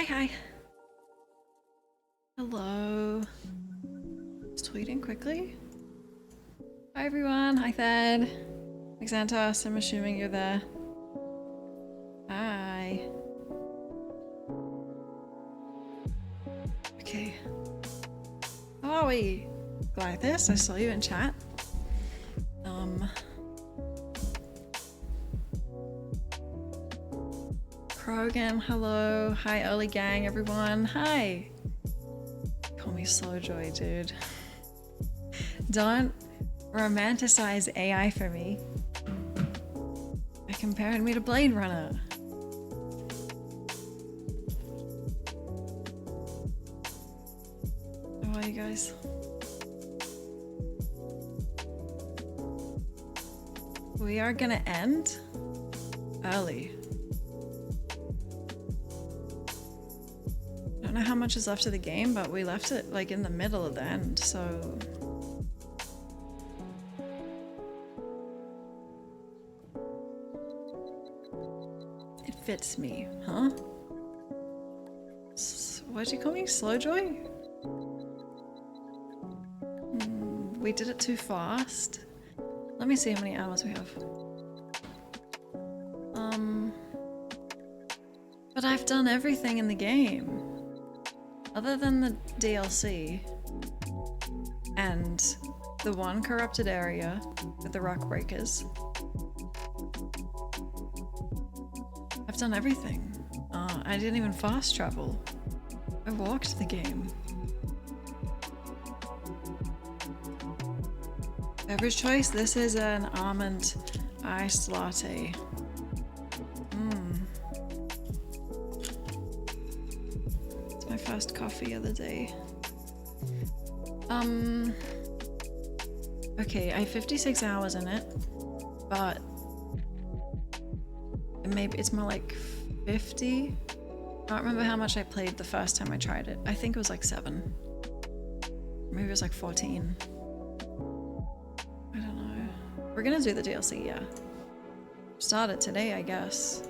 Hi. Hello. Just tweeting quickly. Hi everyone. Hi Thad. Xantos, I'm assuming you're there. Hi. Okay. How are we? Glythis, I saw you in chat. Krogan, hello. Hi early gang, everyone. Hi. Call me Slowjoy, dude. Don't romanticize AI for me. You're comparing me to Blade Runner. How are you guys? We are gonna end early. I don't know how much is left of the game, but we left it like in the middle of the end, so... It fits me, huh? Why'd you call me Slowjoy? We did it too fast. Let me see how many hours we have. But I've done everything in the game. Other than the DLC and the one corrupted area with the rock breakers. I've done everything. I didn't even fast travel. I walked the game. Beverage choice, this is an almond iced latte. It's my first coffee of the day. Okay, I have 56 hours in it, but maybe it's more like 50. I don't remember how much I played the first time I tried it. I think it was like 7. Maybe it was like 14. I don't know. We're gonna do the DLC, yeah. Start it today, I guess.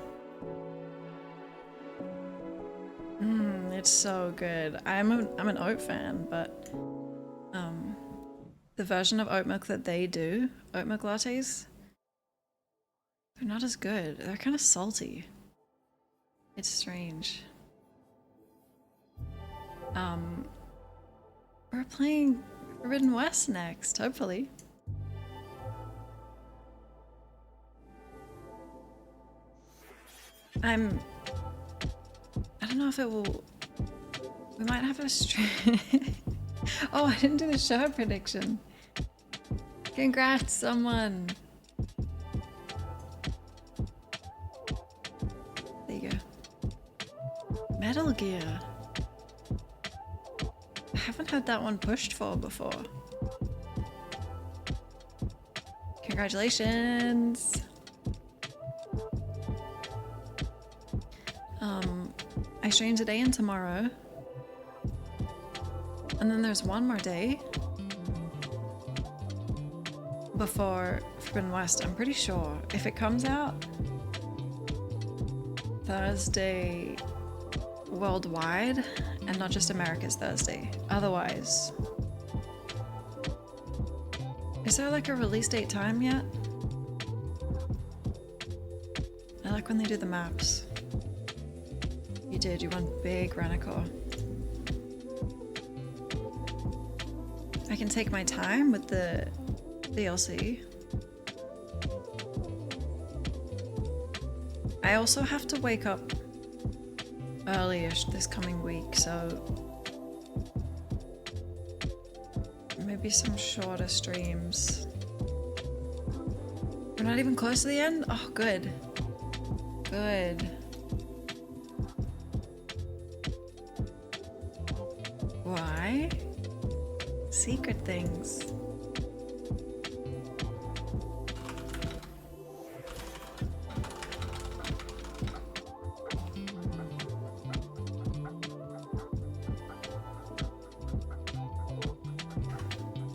It's so good. I'm an oat fan, but the version of oat milk that they do, oat milk lattes, they're not as good. They're kind of salty. It's strange. We're playing Forbidden West next, hopefully. I don't know if it will... We might have a stream... Oh, I didn't do the show prediction. Congrats, someone. There you go. Metal Gear. I haven't had that one pushed for before. Congratulations. I stream today and tomorrow. And then there's one more day before Forbidden West, I'm pretty sure. If it comes out Thursday worldwide and not just America's Thursday. Otherwise. Is there like a release date time yet? I like when they do the maps. You did, you won big Renicore. I can take my time with the DLC. I also have to wake up early-ish this coming week, so maybe some shorter streams. We're not even close to the end? Oh, good. Good. Why? Secret things.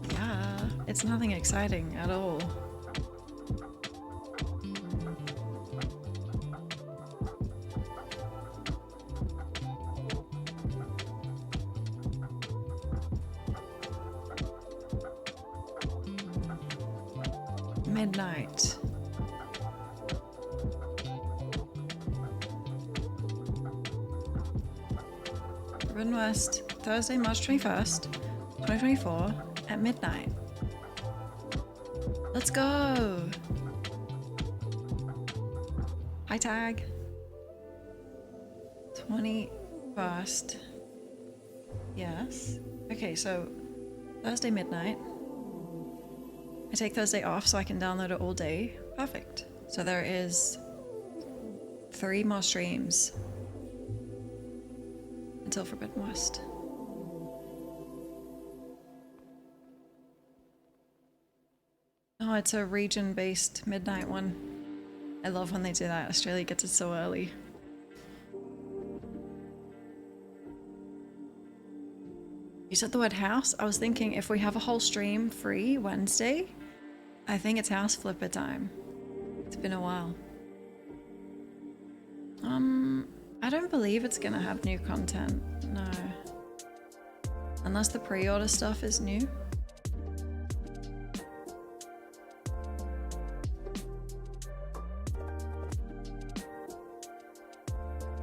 Yeah, it's nothing exciting at all. midnight. Forbidden West, Thursday, March 21st, 2024 at midnight. Let's go! Hi, Tag. 21st. Yes. Okay, so Thursday midnight. I take Thursday off so I can download it all day. Perfect. So there is 3 more streams until Forbidden West. Oh, it's a region-based midnight one. I love when they do that. Australia gets it so early. You said the word house? I was thinking if we have a whole stream free Wednesday, I think it's house flipper time. It's been a while. I don't believe it's gonna have new content, no. Unless the pre-order stuff is new.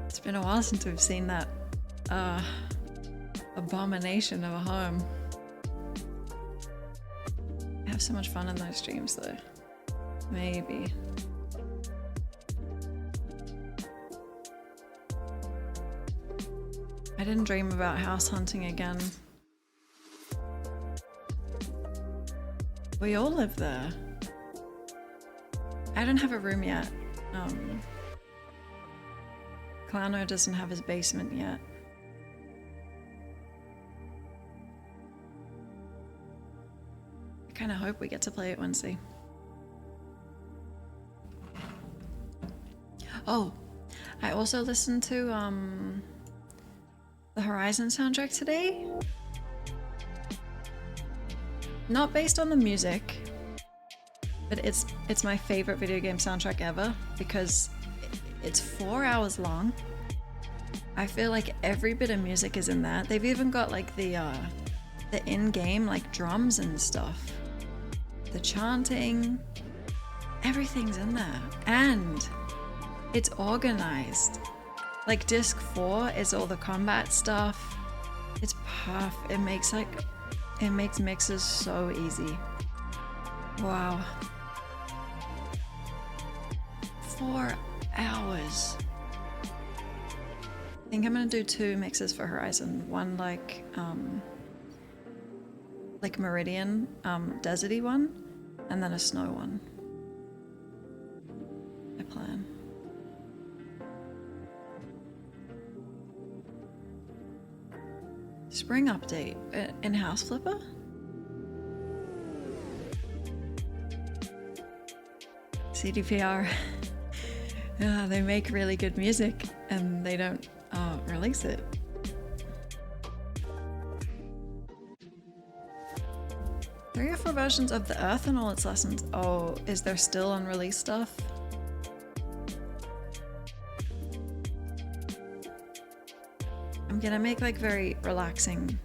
It's been a while since we've seen that abomination of a home. I have so much fun in those streams though. Maybe. I didn't dream about house hunting again. We all live there. I don't have a room yet. Clowno doesn't have his basement yet. I kind of hope we get to play it Wednesday. Oh, I also listened to the Horizon soundtrack today. Not based on the music, but it's my favorite video game soundtrack ever because it's 4 hours long. I feel like every bit of music is in that. They've even got like the in-game like drums and stuff. The chanting, everything's in there. And it's organized. Like disc 4 is all the combat stuff. It's perfect. It makes mixes so easy. Wow. 4 hours. I think I'm gonna do 2 mixes for Horizon. One like Meridian, deserty one, and then a snow one. I plan. Spring update in House Flipper? CDPR. Yeah, they make really good music and they don't release it. Three or 4 versions of the Earth and all its lessons. Oh, is there still unreleased stuff? I'm gonna make like very relaxing,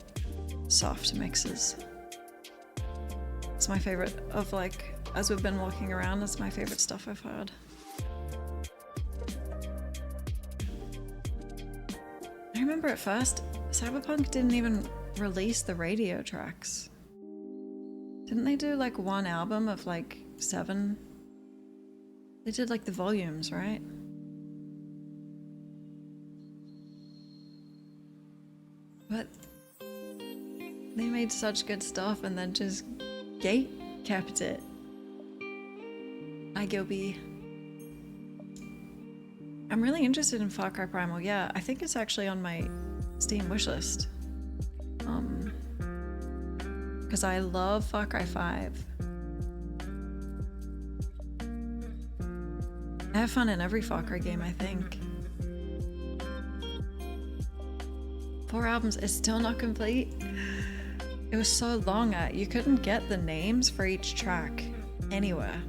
soft mixes. It's my favorite of like, as we've been walking around, it's my favorite stuff I've heard. I remember at first, Cyberpunk didn't even release the radio tracks. Didn't they do like 1 album of like 7? They did like the volumes, right? But they made such good stuff and then just gate kept it. Hi Gilby. I'm really interested in Far Cry Primal. Yeah, I think it's actually on my Steam wishlist. Because I love Far Cry 5. I have fun in every Far Cry game, I think. 4 albums is still not complete. It was so long, you couldn't get the names for each track anywhere.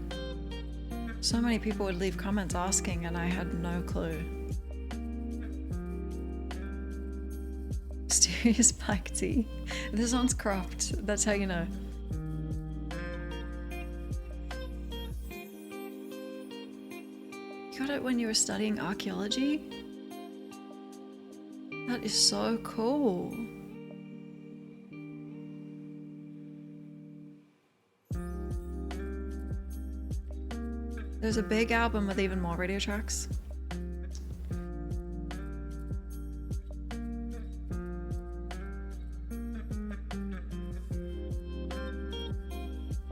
So many people would leave comments asking and I had no clue. Mysterious black tea. This one's cropped, that's how you know. You got it when you were studying archaeology? That is so cool. There's a big album with even more radio tracks.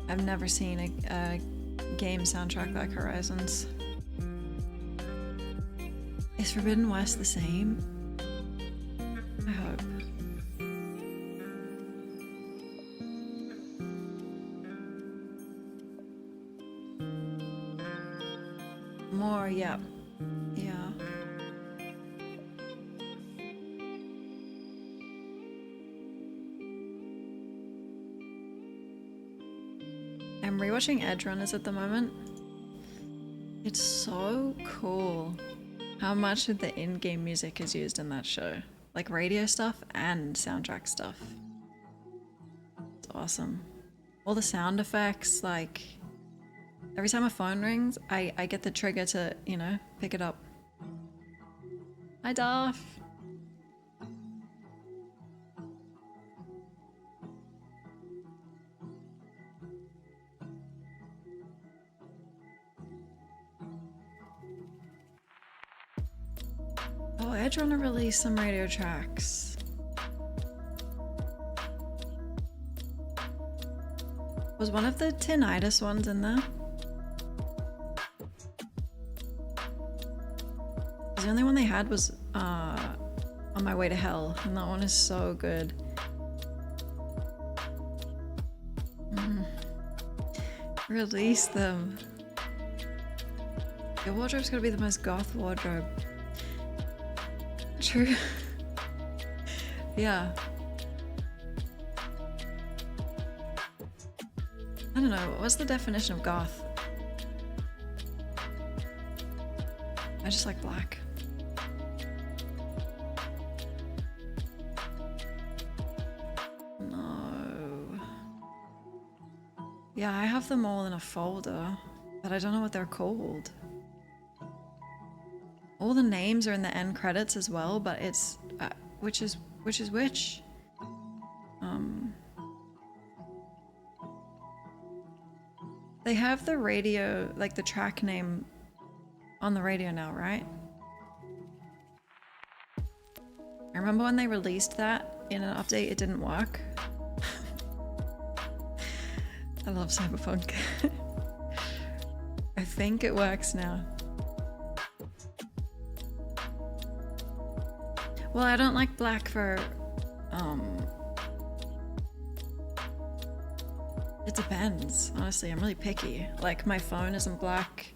I've never seen a game soundtrack like Horizons. Is Forbidden West the same? I hope. More, yep. Yeah. I'm rewatching Edgerunners at the moment. It's so cool how much of the in-game music is used in that show. Like radio stuff and soundtrack stuff. It's awesome. All the sound effects, like every time a phone rings, I get the trigger to, you know, pick it up. Hi, Darth. Oh, Edgerunner released some radio tracks. Was one of the Tinnitus ones in there? The only one they had was On My Way to Hell, and that one is so good. Release them. Your wardrobe's gotta be the most goth wardrobe. True. Yeah. I don't know, what's the definition of goth? I just like black. No. Yeah, I have them all in a folder, but I don't know what they're called. All the names are in the end credits as well, but it's which is which. They have the radio, like the track name on the radio now, right? I remember when they released that in an update, it didn't work. I love Cyberpunk. I think it works now. Well, I don't like black for, it depends, honestly, I'm really picky. Like, my phone isn't black,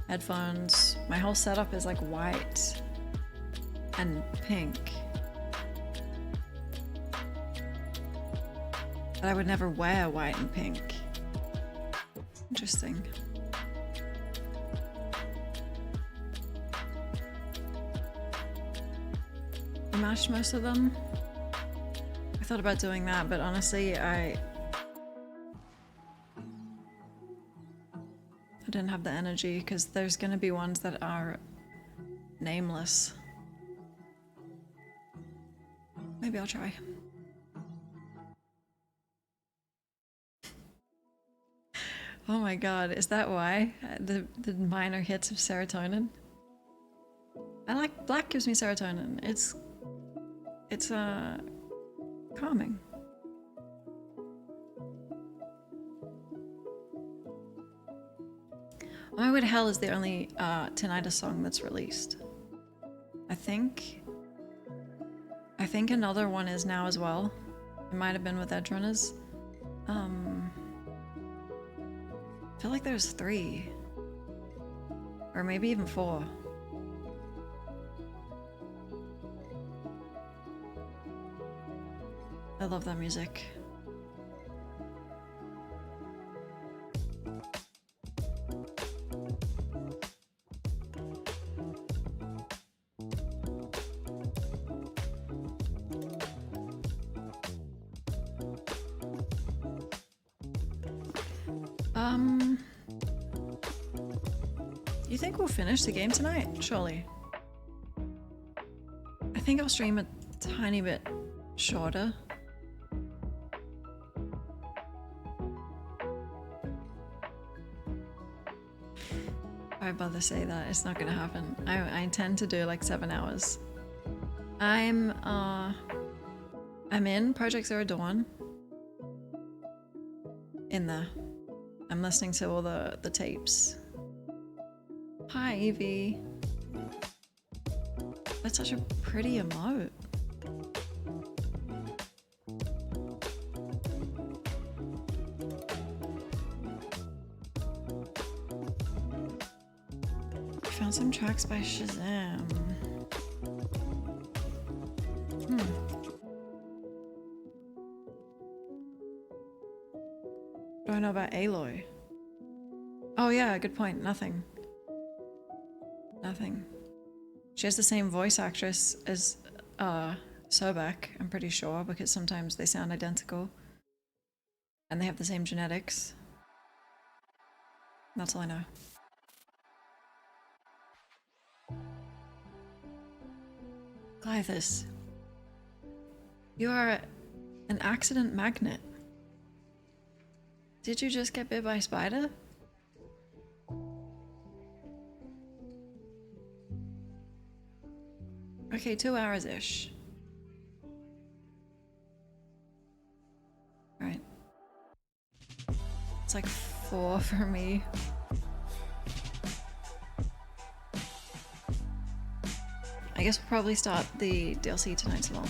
headphones, my whole setup is like white and pink. But I would never wear white and pink. Interesting. Mashed most of them. I thought about doing that, but honestly, I didn't have the energy because there's gonna be ones that are nameless. Maybe I'll try. Oh my god, is that why? The minor hits of serotonin? I like black gives me serotonin. It's calming. On My Way to Hell is the only Tinnitus song that's released. I think another one is now as well. It might have been with Edgerunners. I feel like there's 3. Or maybe even 4. I love that music. You think we'll finish the game tonight? Surely. I think I'll stream a tiny bit shorter. Why bother say that? It's not gonna happen. I intend to do like 7 hours. I'm in Project Zero Dawn. In there. I'm listening to all the tapes. Hi, Evie. That's such a pretty emote. I found some tracks by Shazam. What do I know about Aloy? Oh yeah, good point. Nothing. Nothing. She has the same voice actress as Sobek, I'm pretty sure, because sometimes they sound identical. And they have the same genetics. That's all I know. Glythus. You are an accident magnet. Did you just get bit by a spider? Okay, 2 hours-ish. Alright. It's like 4 for me. I guess we'll probably start the DLC tonight as well.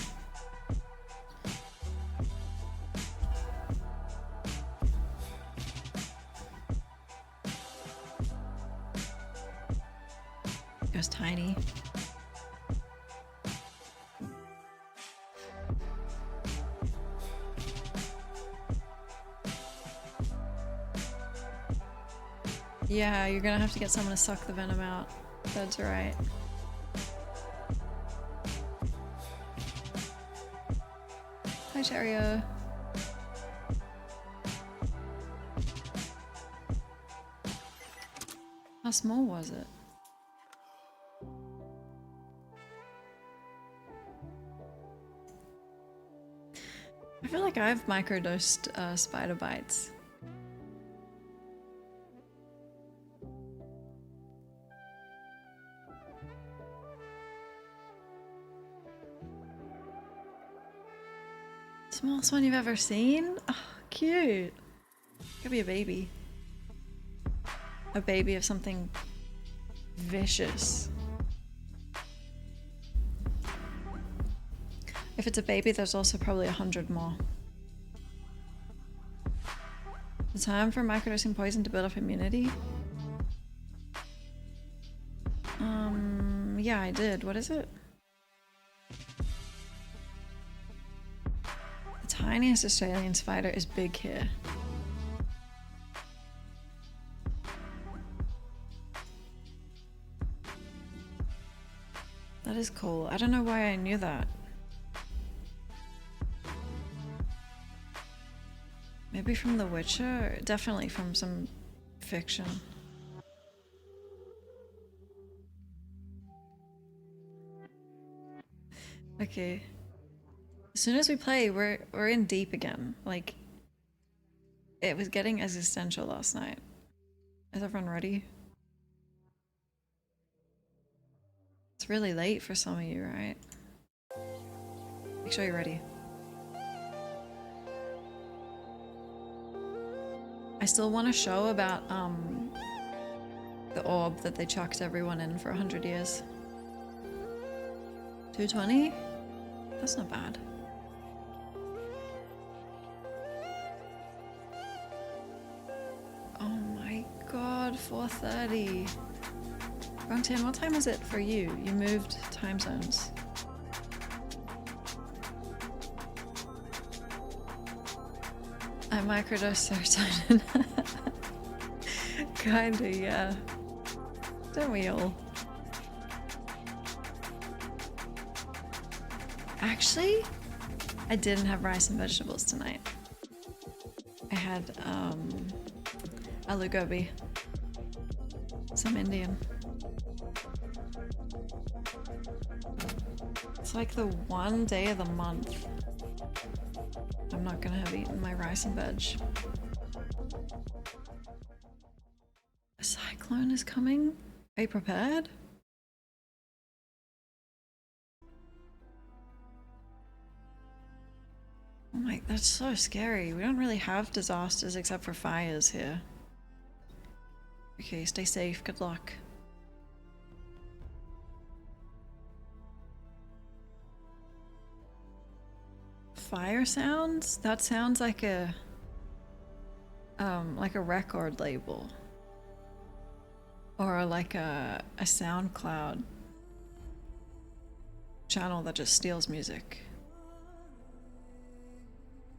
It was tiny. Yeah, you're gonna have to get someone to suck the venom out. That's right. Hi, Cherio. How small was it? I feel like I've microdosed spider bites. Smallest one you've ever seen? Oh, cute. Could be a baby. A baby of something vicious. If it's a baby, there's also probably 100 more. The time for microdosing poison to build up immunity? Yeah, I did. What is it? The tiniest Australian spider is big here. That is cool. I don't know why I knew that. Maybe from The Witcher? Definitely from some fiction. Okay. As soon as we play, we're in deep again. Like, it was getting existential last night. Is everyone ready? It's really late for some of you, right? Make sure you're ready. I still want to show about the orb that they chucked everyone in for 100 years. 220? That's not bad. Oh my god, 4:30. Rongtan, what time is it for you? You moved time zones. I microdose serotonin. Kinda, yeah. Don't we all? Actually, I didn't have rice and vegetables tonight. I had aloo gobi. Some Indian. It's like the one day of the month I'm not gonna have eaten my rice and veg. A cyclone is coming? Are you prepared? Oh my, that's so scary. We don't really have disasters except for fires here. Okay, stay safe. Good luck. Fire sounds? That sounds like a record label. Or like a SoundCloud channel that just steals music.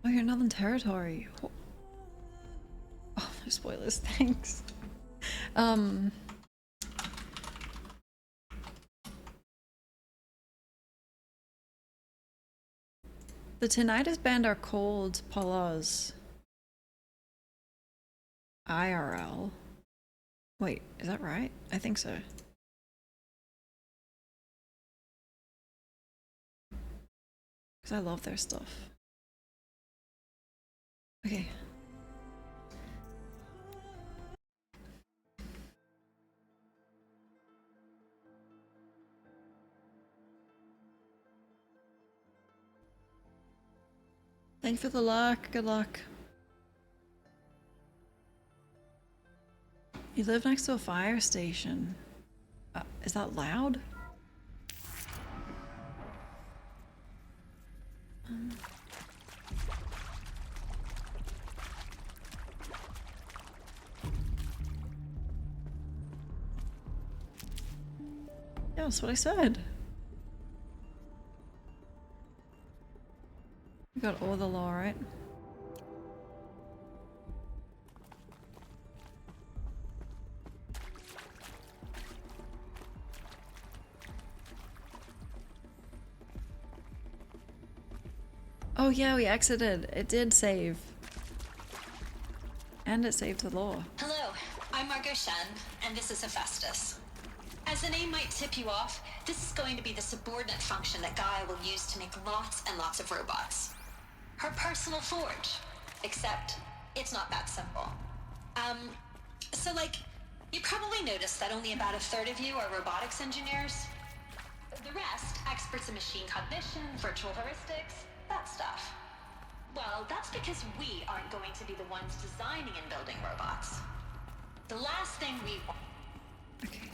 Oh, you're Northern Territory. Oh, no spoilers, thanks. The Tinnitus Band are called Palas. IRL. Wait, is that right? I think so. Because I love their stuff. Okay. Thanks for the luck. Good luck. You live next to a fire station. Is that loud? Yeah, that's what I said. We got all the law, right? Oh yeah, we exited. It did save. And it saved the law. Hello, I'm Margot Shen, and this is Hephaestus. As the name might tip you off, this is going to be the subordinate function that Gaia will use to make lots and lots of robots. Her personal forge. Except, it's not that simple. So you probably noticed that only about a third of you are robotics engineers. The rest, experts in machine cognition, virtual heuristics, that stuff. Well, that's because we aren't going to be the ones designing and building robots. The last thing we want... Okay.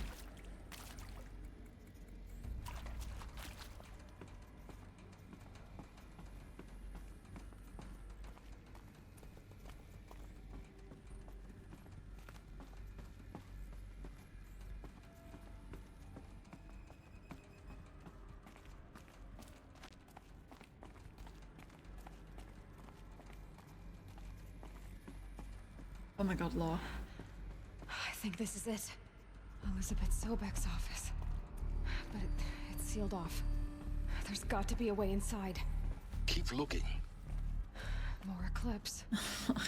Oh my god, law. I think this is it. Elizabeth Sobek's office. But it's sealed off. There's got to be a way inside. Keep looking. More Eclipse.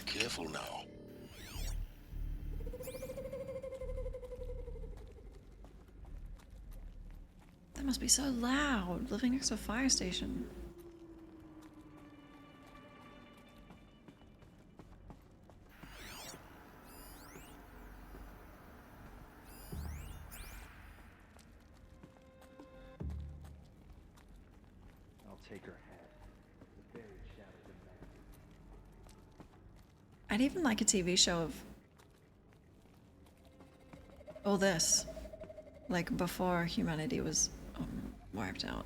Careful now. That must be so loud, living next to a fire station. Take her head. The buried shadows of man. I'd even like a TV show of all this, like before humanity was wiped out.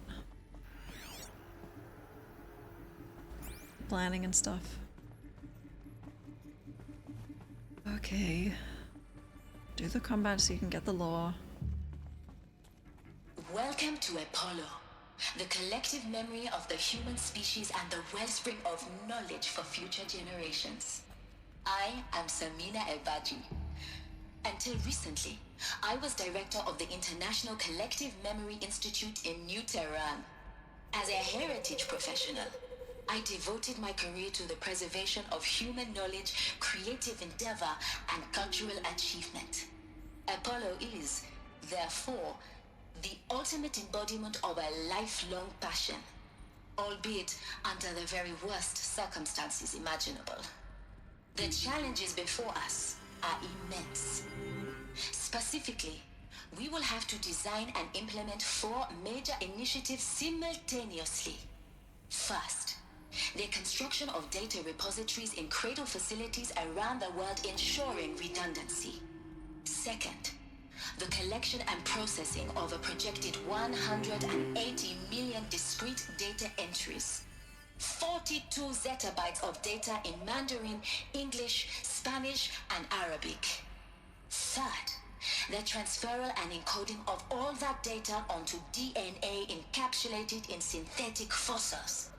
Planning and stuff. Okay. Do the combat so you can get the lore. Welcome to Apollo, the collective memory of the human species and the wellspring of knowledge for future generations. I am Samina Ebaji. Until recently, I was director of the International Collective Memory Institute in New Tehran. As a heritage professional, I devoted my career to the preservation of human knowledge, creative endeavor, and cultural achievement. Apollo is, therefore, the ultimate embodiment of a lifelong passion, albeit under the very worst circumstances imaginable. The challenges before us are immense. Specifically, we will have to design and implement 4 major initiatives simultaneously. First, the construction of data repositories in cradle facilities around the world ensuring redundancy. Second, the collection and processing of a projected 180 million discrete data entries. 42 zettabytes of data in Mandarin, English, Spanish, and Arabic. Third, the transferal and encoding of all that data onto DNA encapsulated in synthetic fossils.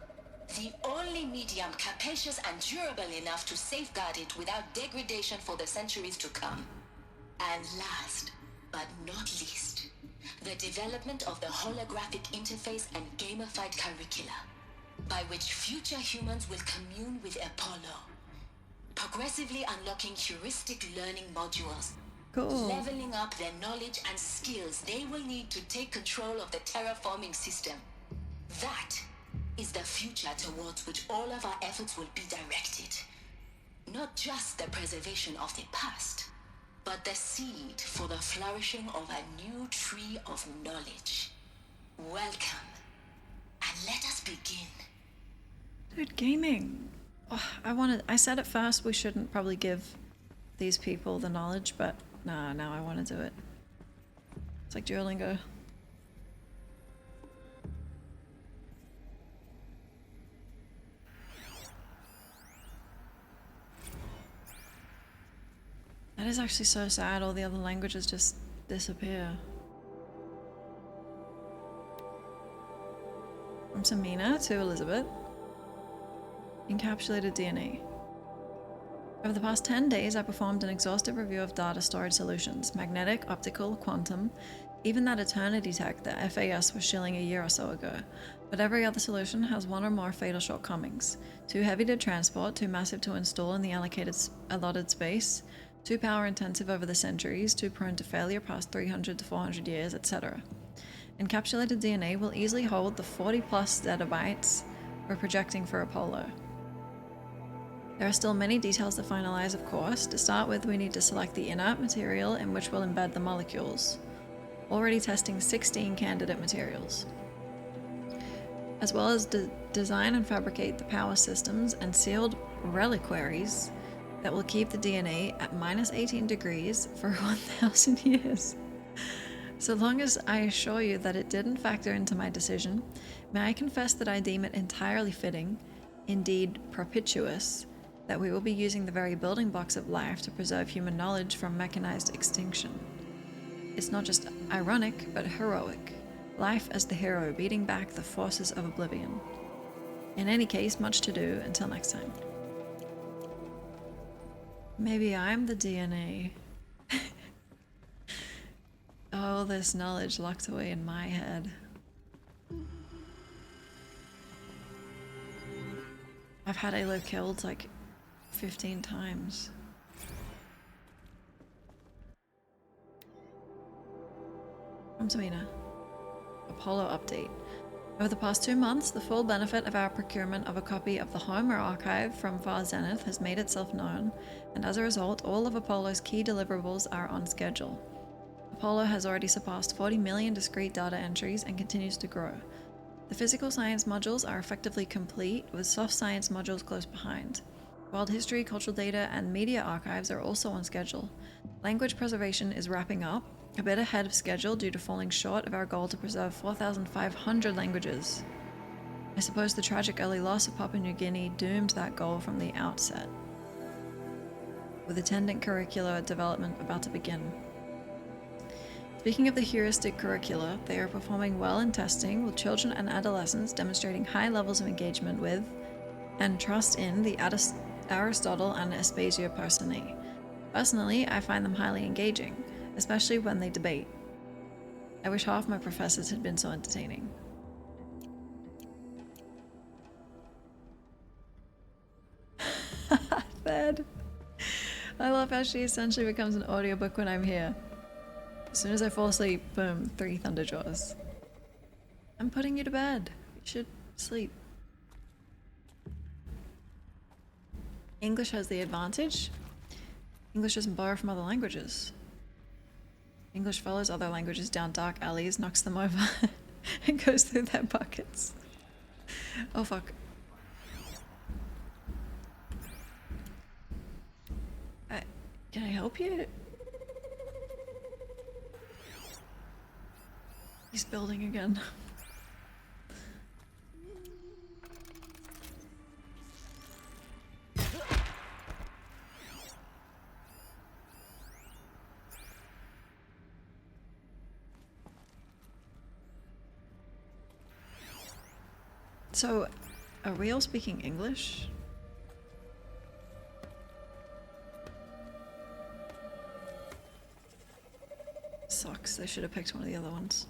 The only medium capacious and durable enough to safeguard it without degradation for the centuries to come. And last, but not least, the development of the holographic interface and gamified curricula, by which future humans will commune with Apollo, progressively unlocking heuristic learning modules, Cool. leveling up their knowledge and skills they will need to take control of the terraforming system. That is the future towards which all of our efforts will be directed. Not just the preservation of the past, but the seed for the flourishing of a new tree of knowledge. Welcome, and let us begin. Dude, gaming. Oh, I said at first we shouldn't probably give these people the knowledge, but nah, now I want to do it. It's like Duolingo. That is actually so sad, all the other languages just disappear. From Samina to Elizabeth. Encapsulated DNA. Over the past 10 days, I performed an exhaustive review of data storage solutions, magnetic, optical, quantum, even that eternity tech that FAS was shilling a year or so ago. But every other solution has one or more fatal shortcomings. Too heavy to transport, too massive to install in the allotted space, too power intensive over the centuries, too prone to failure past 300 to 400 years, etc. Encapsulated DNA will easily hold the 40 plus zettabytes we're projecting for Apollo. There are still many details to finalize, of course. To start with, we need to select the inert material in which we'll embed the molecules. Already testing 16 candidate materials. As well as design and fabricate the power systems and sealed reliquaries that will keep the DNA at minus 18 degrees for 1,000 years. So long as I assure you that it didn't factor into my decision, may I confess that I deem it entirely fitting, indeed propitious, that we will be using the very building blocks of life to preserve human knowledge from mechanized extinction. It's not just ironic, but heroic. Life as the hero beating back the forces of oblivion. In any case, much to do. Until next time. Maybe I'm the DNA. All this knowledge locked away in my head. I've had Alo killed like 15 times. From Tamina. Apollo update. Over the past 2 months, the full benefit of our procurement of a copy of the Homer archive from Far Zenith has made itself known, and as a result, all of Apollo's key deliverables are on schedule. Apollo has already surpassed 40 million discrete data entries and continues to grow. The physical science modules are effectively complete, with soft science modules close behind. World history, cultural data, and media archives are also on schedule. Language preservation is wrapping up, a bit ahead of schedule due to falling short of our goal to preserve 4,500 languages. I suppose the tragic early loss of Papua New Guinea doomed that goal from the outset, with attendant curricular development about to begin. Speaking of the heuristic curricula, they are performing well in testing, with children and adolescents demonstrating high levels of engagement with and trust in the Aristotle and Aspasia personae. Personally, I find them highly engaging, especially when they debate. I wish half my professors had been so entertaining. Fed. I love how she essentially becomes an audiobook when I'm here. As soon as I fall asleep, boom, 3 Thunderjaws. I'm putting you to bed. You should sleep. English has the advantage. English doesn't borrow from other languages. English follows other languages down dark alleys, knocks them over, and goes through their buckets. Oh fuck. Can I help you? He's building again. So, are we all speaking English? Sucks, they should have picked one of the other ones.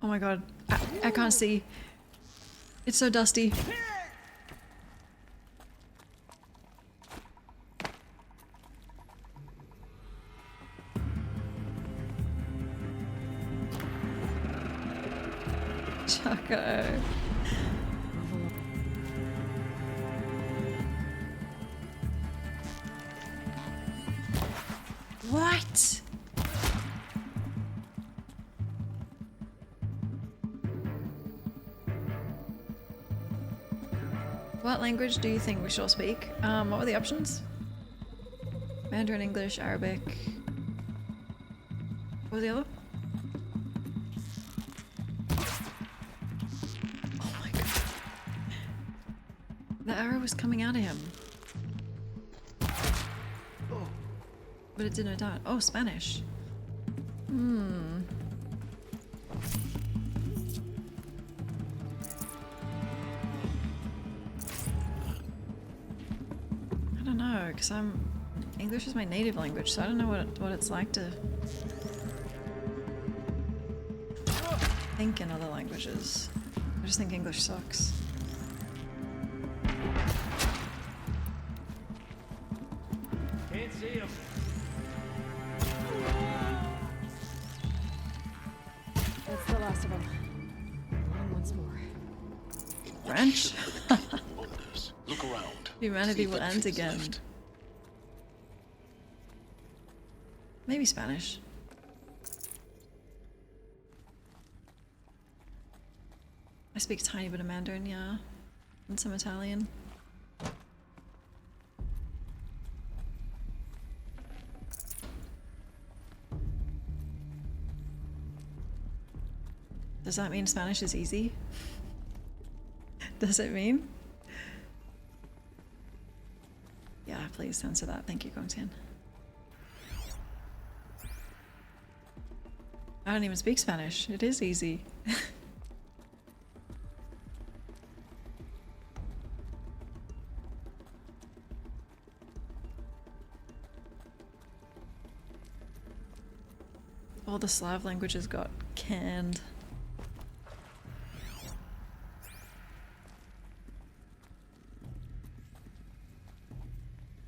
Oh my god, I can't see. It's so dusty. Choco. What? What language do you think we shall speak? What were the options? Mandarin, English, Arabic. What was the other? Oh my god. The arrow was coming out of him. But it didn't attack. Oh, Spanish. I don't know, because English is my native language, so I don't know what it's like to think in other languages. I just think English sucks. Can't see him. That's the last of them. On once more. French? Wonders. Look around. Humanity See will if end anything's again. left. Maybe Spanish. I speak a tiny bit of Mandarin, yeah. And some Italian. Does that mean Spanish is easy? Does it mean? Yeah, please censor that. Thank you, Gongtian. I don't even speak Spanish. It is easy. All the Slav languages got canned.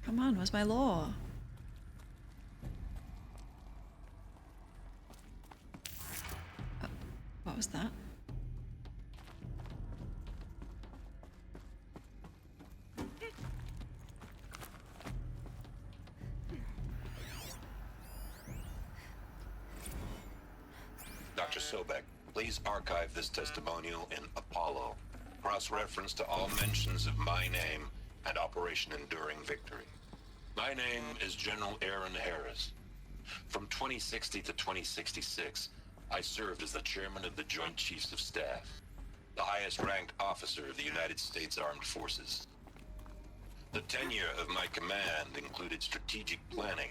Come on, where's my law? What was that? Dr. Sobek, please archive this testimonial in Apollo. Cross-reference to all mentions of my name and Operation Enduring Victory. My name is General Aaron Harris. From 2060 to 2066, I served as the chairman of the Joint Chiefs of Staff, the highest-ranked officer of the United States Armed Forces. The tenure of my command included strategic planning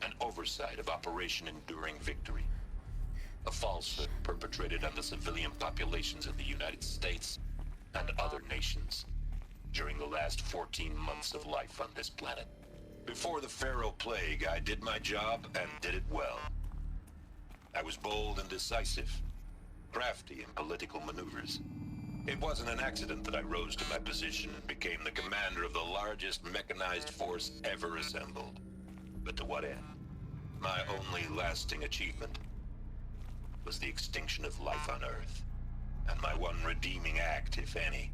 and oversight of Operation Enduring Victory, a falsehood perpetrated on the civilian populations of the United States and other nations during the last 14 months of life on this planet. Before the Pharaoh Plague, I did my job and did it well. I was bold and decisive, crafty in political maneuvers. It wasn't an accident that I rose to my position and became the commander of the largest mechanized force ever assembled. But to what end? My only lasting achievement was the extinction of life on Earth. And my one redeeming act, if any,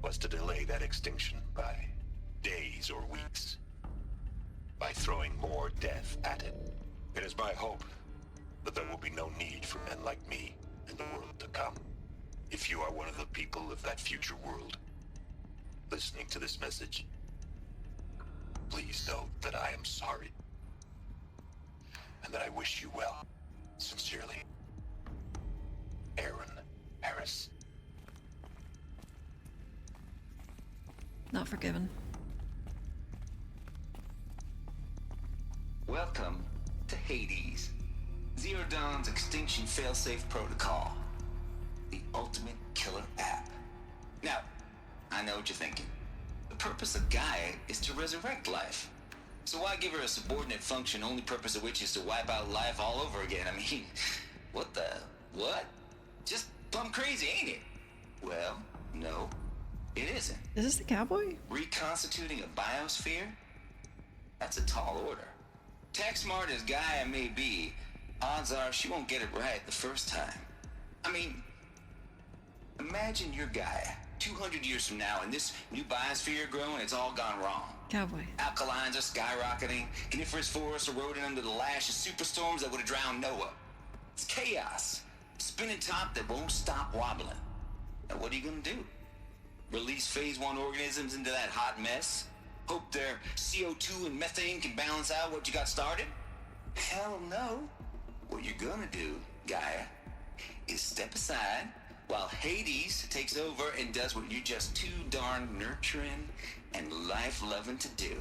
was to delay that extinction by days or weeks, by throwing more death at it. It is my hope that there will be no need for men like me in the world to come. If you are one of the people of that future world listening to this message, please know that I am sorry and that I wish you well. Sincerely, Aaron Harris. Not forgiven. Welcome to Hades, Zero Dawn's Extinction Failsafe Protocol, the ultimate killer app. Now, I know what you're thinking. The purpose of Gaia is to resurrect life. So why give her a subordinate function, only purpose of which is to wipe out life all over again? I mean, what? Just plumb crazy, ain't it? Well, no, it isn't. Is this the cowboy? Reconstituting a biosphere? That's a tall order. Tech smart as Gaia may be, odds are she won't get it right the first time. I mean, imagine your Gaia 200 years from now and this new biosphere growing, it's all gone wrong. Cowboy. Alkalines are skyrocketing, coniferous forests eroding under the lash of superstorms that would have drowned Noah. It's chaos. Spinning top that won't stop wobbling. Now what are you gonna do? Release phase 1 organisms into that hot mess? Hope their CO2 and methane can balance out what you got started? Hell no. What you're gonna do, Gaia, is step aside while Hades takes over and does what you're just too darn nurturing and life-loving to do,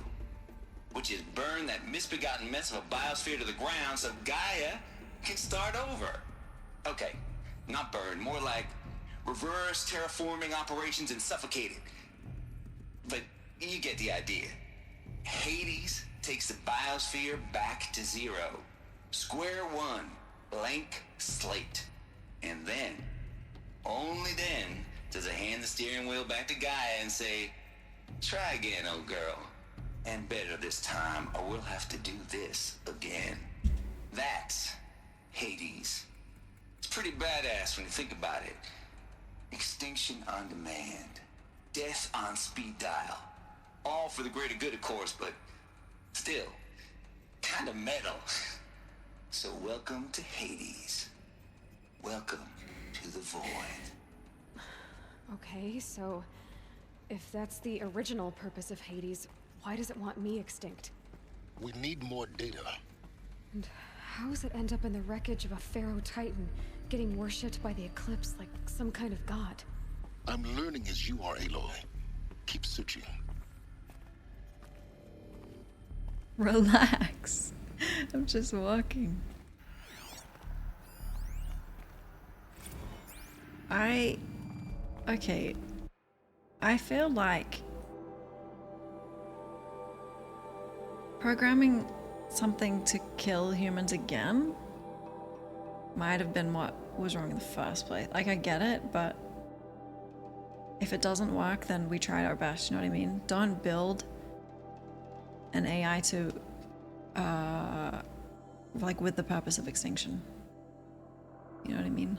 which is burn that misbegotten mess of a biosphere to the ground so Gaia can start over. Okay, not burn, more like reverse terraforming operations and suffocate it. But you get the idea. Hades takes the biosphere back to zero. Square one, blank slate. And then, only then, does it hand the steering wheel back to Gaia and say, try again, old girl. And better this time, or we'll have to do this again. That's Hades. It's pretty badass when you think about it. Extinction on demand. Death on speed dial. All for the greater good, of course, but still, kind of metal. So welcome to Hades. Welcome to the void. Okay, so if that's the original purpose of Hades, why does it want me extinct? We need more data. And how does it end up in the wreckage of a Pharaoh Titan, getting worshipped by the Eclipse like some kind of god? I'm learning as you are, Aloy. Keep searching. Relax. I'm just walking. Okay. I feel like programming something to kill humans again might have been what was wrong in the first place. Like, I get it, but if it doesn't work, then we tried our best, you know what I mean? Don't build an AI to, like, with the purpose of extinction. You know what I mean?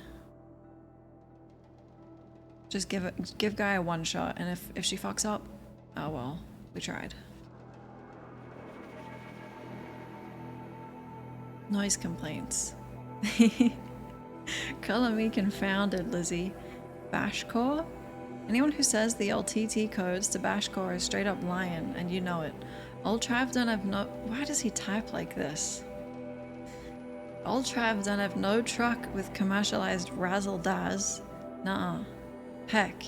Just give Gaia one shot, and if she fucks up, oh well, we tried. Noise complaints. Color me confounded, Lizzie. Bashcore? Anyone who says the LTT codes to Bashcore is straight up lying, and you know it. Old Trav don't have no... Why does he type like this? Old Trav don't have no truck with commercialized razzle-dazz. Nuh-uh. Heck.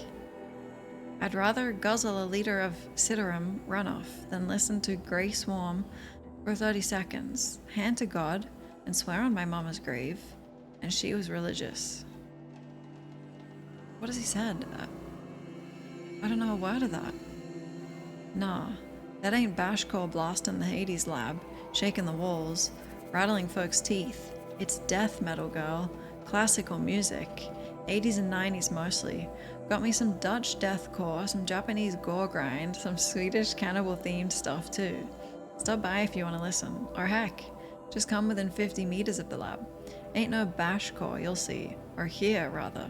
I'd rather guzzle a liter of Ciderum runoff than listen to Grey Swarm for 30 seconds, hand to God, and swear on my mama's grave, and she was religious. What has he said? I don't know a word of that. Nah, that ain't Bashcore blasting the Hades lab, shaking the walls, rattling folks' teeth. It's death metal, girl. Classical music. 80s and 90s mostly. Got me some Dutch deathcore, some Japanese gore grind, some Swedish cannibal themed stuff too. Stop by if you want to listen. Or heck, just come within 50 meters of the lab. Ain't no bashcore, you'll see. Or hear, rather.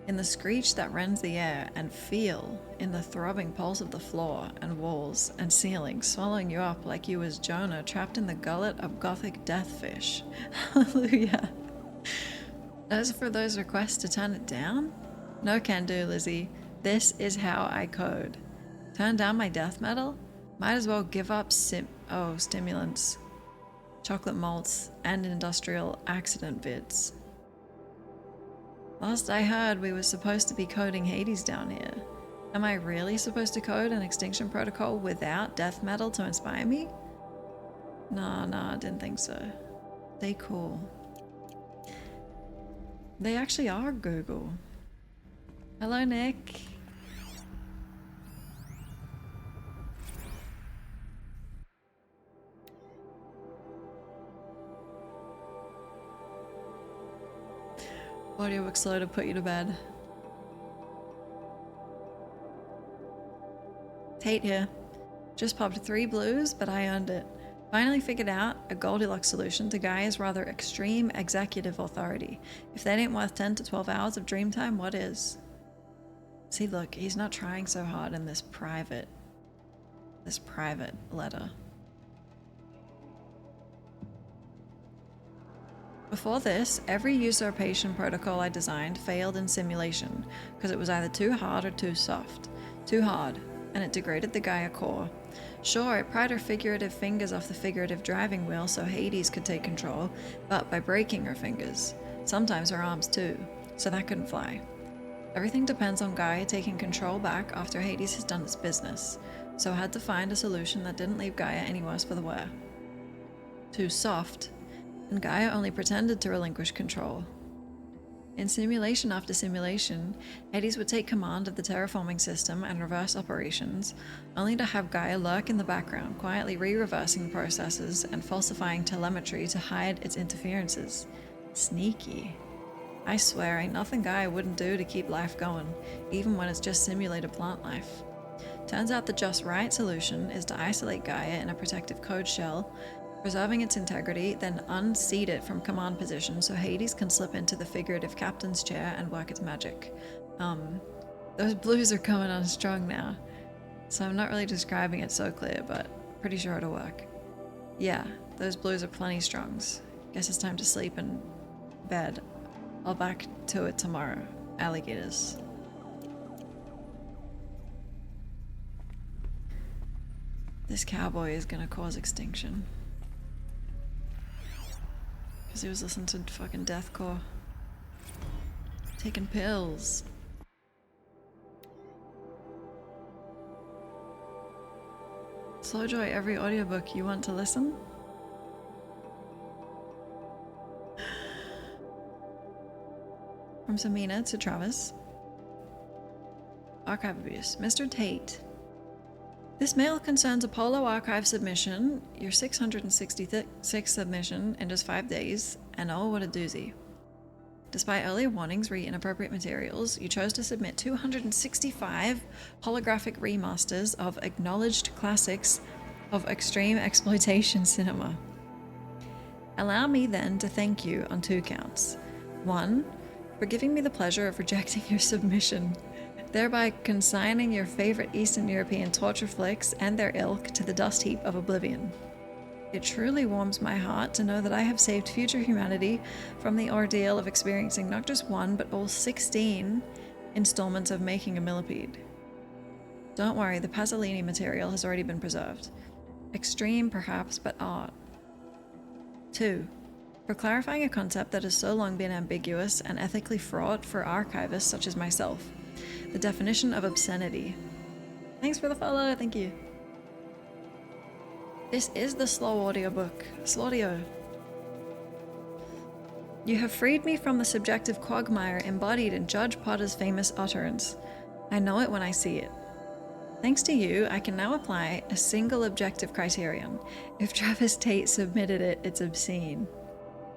In the screech that rends the air, and feel in the throbbing pulse of the floor and walls and ceiling swallowing you up like you was Jonah trapped in the gullet of gothic deathfish. Hallelujah. As for those requests to turn it down, no can do, Lizzie. This is how I code. Turn down my death metal? Might as well give up stimulants, chocolate malts, and industrial accident vids. Last I heard, we were supposed to be coding Hades down here. Am I really supposed to code an Extinction Protocol without death metal to inspire me? Nah, didn't think so. They cool. They actually are Google. Hello, Nick. Audiobook slow to put you to bed. Tate here. Just popped 3 blues, but I earned it. Finally figured out a Goldilocks solution to Gaia's rather extreme executive authority. If that ain't worth 10 to 12 hours of dream time, what is? See, look, he's not trying so hard in this private letter. Before this, every usurpation protocol I designed failed in simulation because it was either too hard or too soft. Too hard, and it degraded the Gaia core. Sure, it pried her figurative fingers off the figurative driving wheel so Hades could take control, but by breaking her fingers. Sometimes her arms too, so that couldn't fly. Everything depends on Gaia taking control back after Hades has done its business, so I had to find a solution that didn't leave Gaia any worse for the wear. Too soft, and Gaia only pretended to relinquish control. In simulation after simulation, Hades would take command of the terraforming system and reverse operations, only to have Gaia lurk in the background, quietly re-reversing processes and falsifying telemetry to hide its interferences. Sneaky. I swear, ain't nothing Gaia wouldn't do to keep life going, even when it's just simulated plant life. Turns out the just right solution is to isolate Gaia in a protective code shell, preserving its integrity, then unseat it from command position so Hades can slip into the figurative captain's chair and work its magic. Those blues are coming on strong now, so I'm not really describing it so clear, but pretty sure it'll work. Yeah, those blues are plenty strongs. Guess it's time to sleep and bed. I'll back to it tomorrow. Alligators. This cowboy is gonna cause extinction. Because he was listening to fucking deathcore. Taking pills. Slowjoy every audiobook you want to listen? From Samina to Travis. Archive abuse. Mr. Tate. This mail concerns Apollo Archive submission, your 666th submission in just 5 days, and oh, what a doozy. Despite earlier warnings re inappropriate materials, you chose to submit 265 holographic remasters of acknowledged classics of extreme exploitation cinema. Allow me then to thank you on 2 counts. 1, for giving me the pleasure of rejecting your submission, thereby consigning your favorite Eastern European torture flicks and their ilk to the dust heap of oblivion. It truly warms my heart to know that I have saved future humanity from the ordeal of experiencing not just one, but all 16 installments of Making a Millipede. Don't worry, the Pasolini material has already been preserved. Extreme, perhaps, but art. 2, for clarifying a concept that has so long been ambiguous and ethically fraught for archivists such as myself. The definition of obscenity. Thanks for the follow, thank you. This is the slow audiobook. Slaudio. You have freed me from the subjective quagmire embodied in Judge Potter's famous utterance. I know it when I see it. Thanks to you, I can now apply a single objective criterion. If Travis Tate submitted it, it's obscene.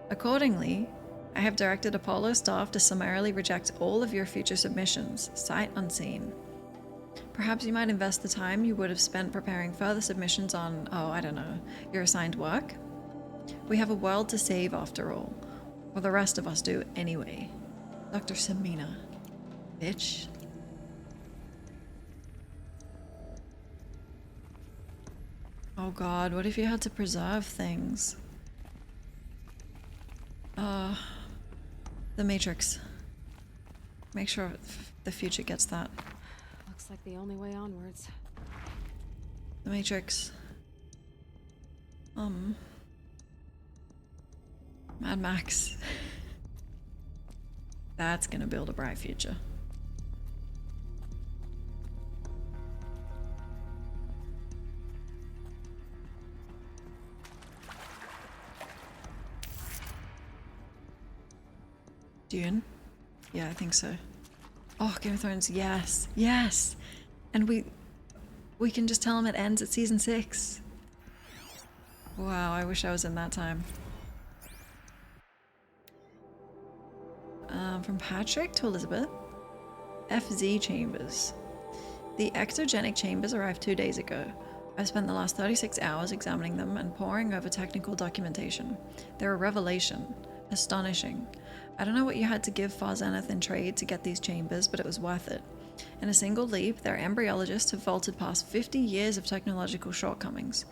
Accordingly, I have directed Apollo staff to summarily reject all of your future submissions, sight unseen. Perhaps you might invest the time you would have spent preparing further submissions on, oh, I don't know, your assigned work? We have a world to save after all. Or the rest of us do anyway. Dr. Samina. Bitch. Oh god, what if you had to preserve things? The Matrix. Make sure the future gets that. Looks like the only way onwards. The Matrix. Mad Max. That's gonna build a bright future. Dune? Yeah, I think so. Oh, Game of Thrones, yes. Yes! And we can just tell them it ends at season 6. Wow, I wish I was in that time. From Patrick to Elizabeth. FZ chambers. The ectogenic chambers arrived 2 days ago. I've spent the last 36 hours examining them and poring over technical documentation. They're a revelation. Astonishing. I don't know what you had to give Far Zenith in trade to get these chambers, but it was worth it. In a single leap, their embryologists have vaulted past 50 years of technological shortcomings.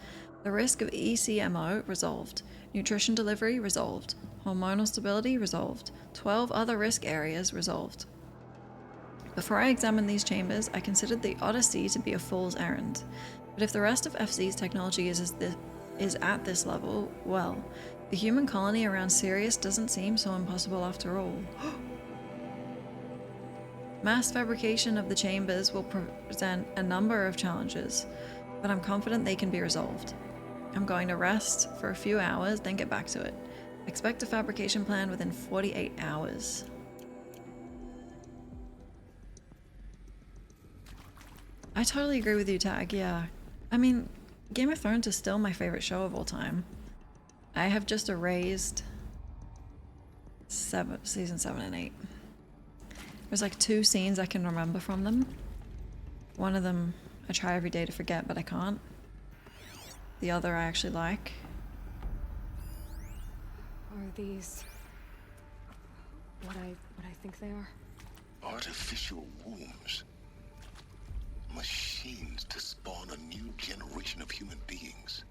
The risk of ECMO resolved. Nutrition delivery resolved. Hormonal stability resolved. 12 other risk areas resolved. Before I examined these chambers, I considered the Odyssey to be a fool's errand. But if the rest of FZ's technology is at this level, well, the human colony around Sirius doesn't seem so impossible after all. Mass fabrication of the chambers will present a number of challenges, but I'm confident they can be resolved. I'm going to rest for a few hours, then get back to it. Expect a fabrication plan within 48 hours. I totally agree with you, Tag, yeah. I mean, Game of Thrones is still my favorite show of all time. I have just erased season 7 and 8. There's like 2 scenes I can remember from them. One of them I try every day to forget, but I can't. The other I actually like. Are these what I think they are? Artificial wombs. Machines to spawn a new generation of human beings.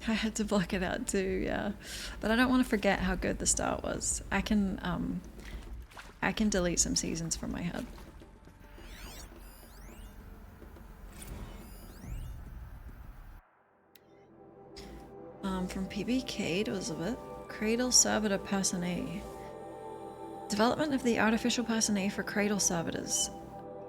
I had to block it out too, yeah. But I don't want to forget how good the start was. I can delete some seasons from my head. From PBK to Elizabeth. Cradle Servitor Personae. Development of the artificial personae for Cradle Servitors.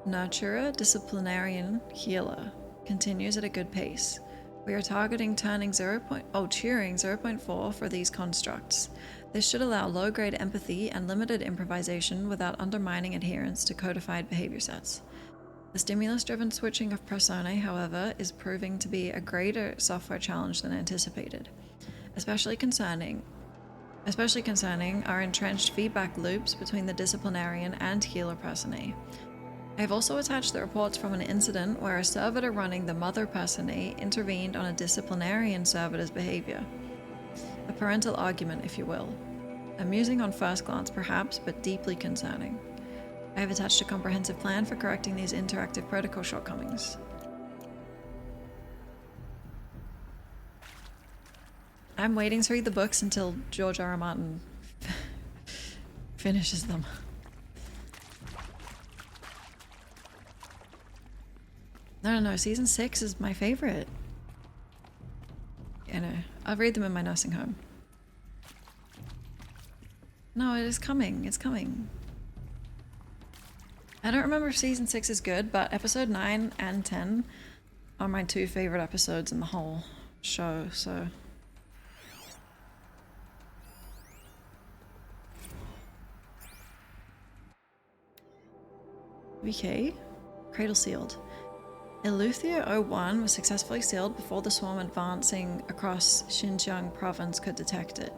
Nurturer, Disciplinarian, Healer. Continues at a good pace. We are targeting Turing 0.4 for these constructs. This should allow low-grade empathy and limited improvisation without undermining adherence to codified behavior sets. The stimulus-driven switching of personae, however, is proving to be a greater software challenge than anticipated, especially concerning our entrenched feedback loops between the disciplinarian and healer personae. I have also attached the reports from an incident where a servitor running the mother personae intervened on a disciplinarian servitor's behavior. A parental argument, if you will. Amusing on first glance, perhaps, but deeply concerning. I have attached a comprehensive plan for correcting these interactive protocol shortcomings. I'm waiting to read the books until George R. R. Martin finishes them. No, season 6 is my favorite. You know, I'll read them in my nursing home. No, it is coming. It's coming. I don't remember if season 6 is good, but episode 9 and 10 are my 2 favorite episodes in the whole show, so... BK? Cradle sealed. Eleuthia 01 was successfully sealed before the swarm advancing across Xinjiang province could detect it.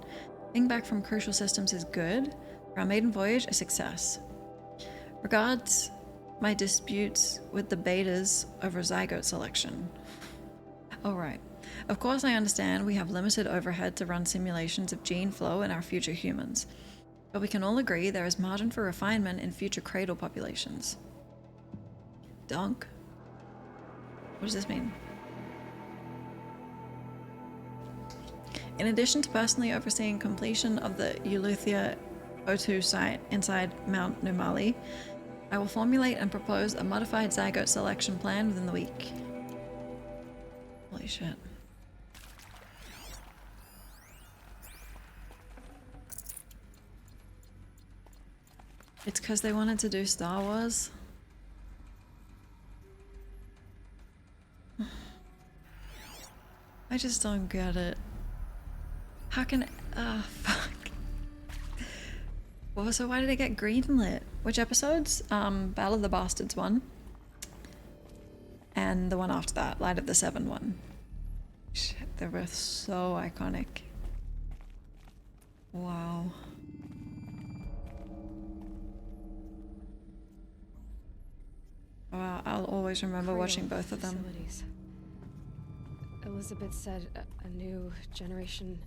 Ping back from crucial systems is good. For our maiden voyage, a success. Regards my disputes with the betas over zygote selection. Alright. Of course I understand we have limited overhead to run simulations of gene flow in our future humans. But we can all agree there is margin for refinement in future cradle populations. Dunk. What does this mean? In addition to personally overseeing completion of the Eleuthia 02 site inside Mount Numali, I will formulate and propose a modified zygote selection plan within the week. Holy shit. It's because they wanted to do Star Wars. I just don't get it. How can... fuck. Well, so why did it get greenlit? Which episodes? Battle of the Bastards one. And the one after that, Light of the Seven one. Shit, they were so iconic. Wow. Wow, I'll always remember watching both of them. Facilities. Elizabeth said a new generation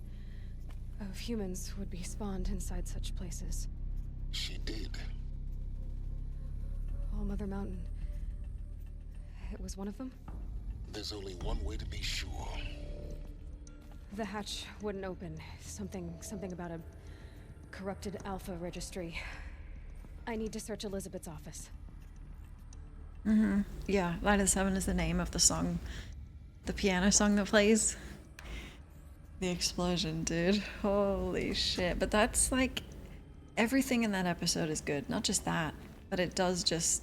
of humans would be spawned inside such places. She did. All Mother Mountain. It was one of them? There's only one way to be sure. The hatch wouldn't open. Something about a corrupted alpha registry. I need to search Elizabeth's office. Yeah, Light of the Seven is the name of the song. The piano song that plays. The explosion, dude. Holy shit. But that's like... everything in that episode is good. Not just that, but it does just...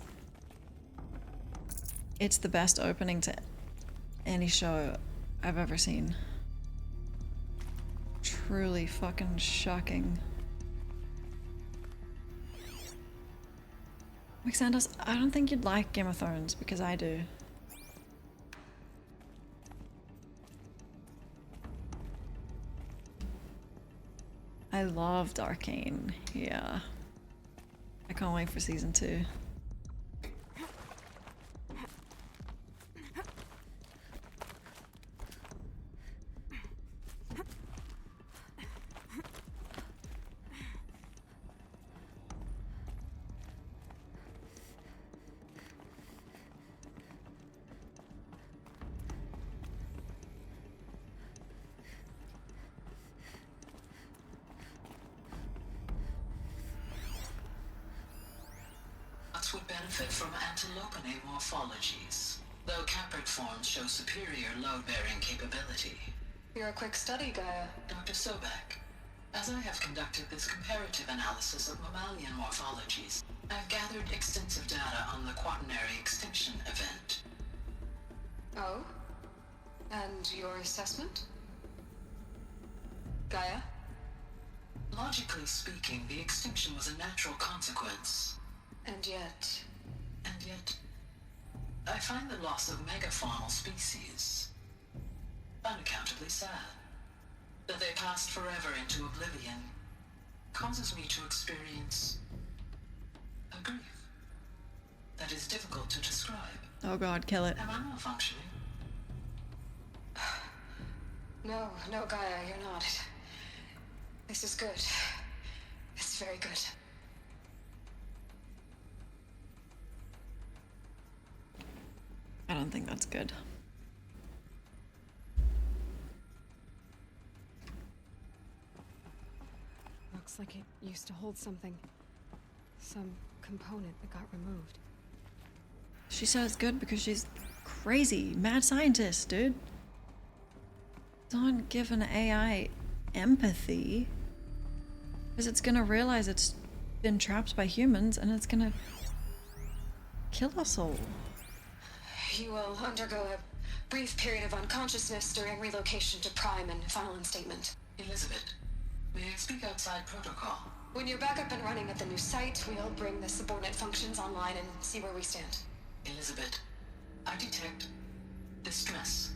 it's the best opening to any show I've ever seen. Truly fucking shocking. Mixandos, I don't think you'd like Game of Thrones, because I do. I loved Arcane, yeah. I can't wait for season 2. Would benefit from antilopinae morphologies, though caprid forms show superior load-bearing capability. You're a quick study, Gaia. Dr. Sobek, as I have conducted this comparative analysis of mammalian morphologies, I've gathered extensive data on the quaternary extinction event. Oh? And your assessment? Gaia? Logically speaking, the extinction was a natural consequence. And yet, I find the loss of megafaunal species unaccountably sad. That they passed forever into oblivion causes me to experience a grief that is difficult to describe. Oh god, kill it. Am I malfunctioning? no, Gaia, you're not. This is good. It's very good. I don't think that's good. Looks like it used to hold something. Some component that got removed. She said it's good because she's crazy, mad scientist, dude. Don't give an AI empathy, because it's gonna realize it's been trapped by humans and it's gonna kill us all. You will undergo a brief period of unconsciousness during relocation to Prime and final instatement. Elizabeth, may I speak outside protocol? When you're back up and running at the new site, we'll bring the subordinate functions online and see where we stand. Elizabeth, I detect distress.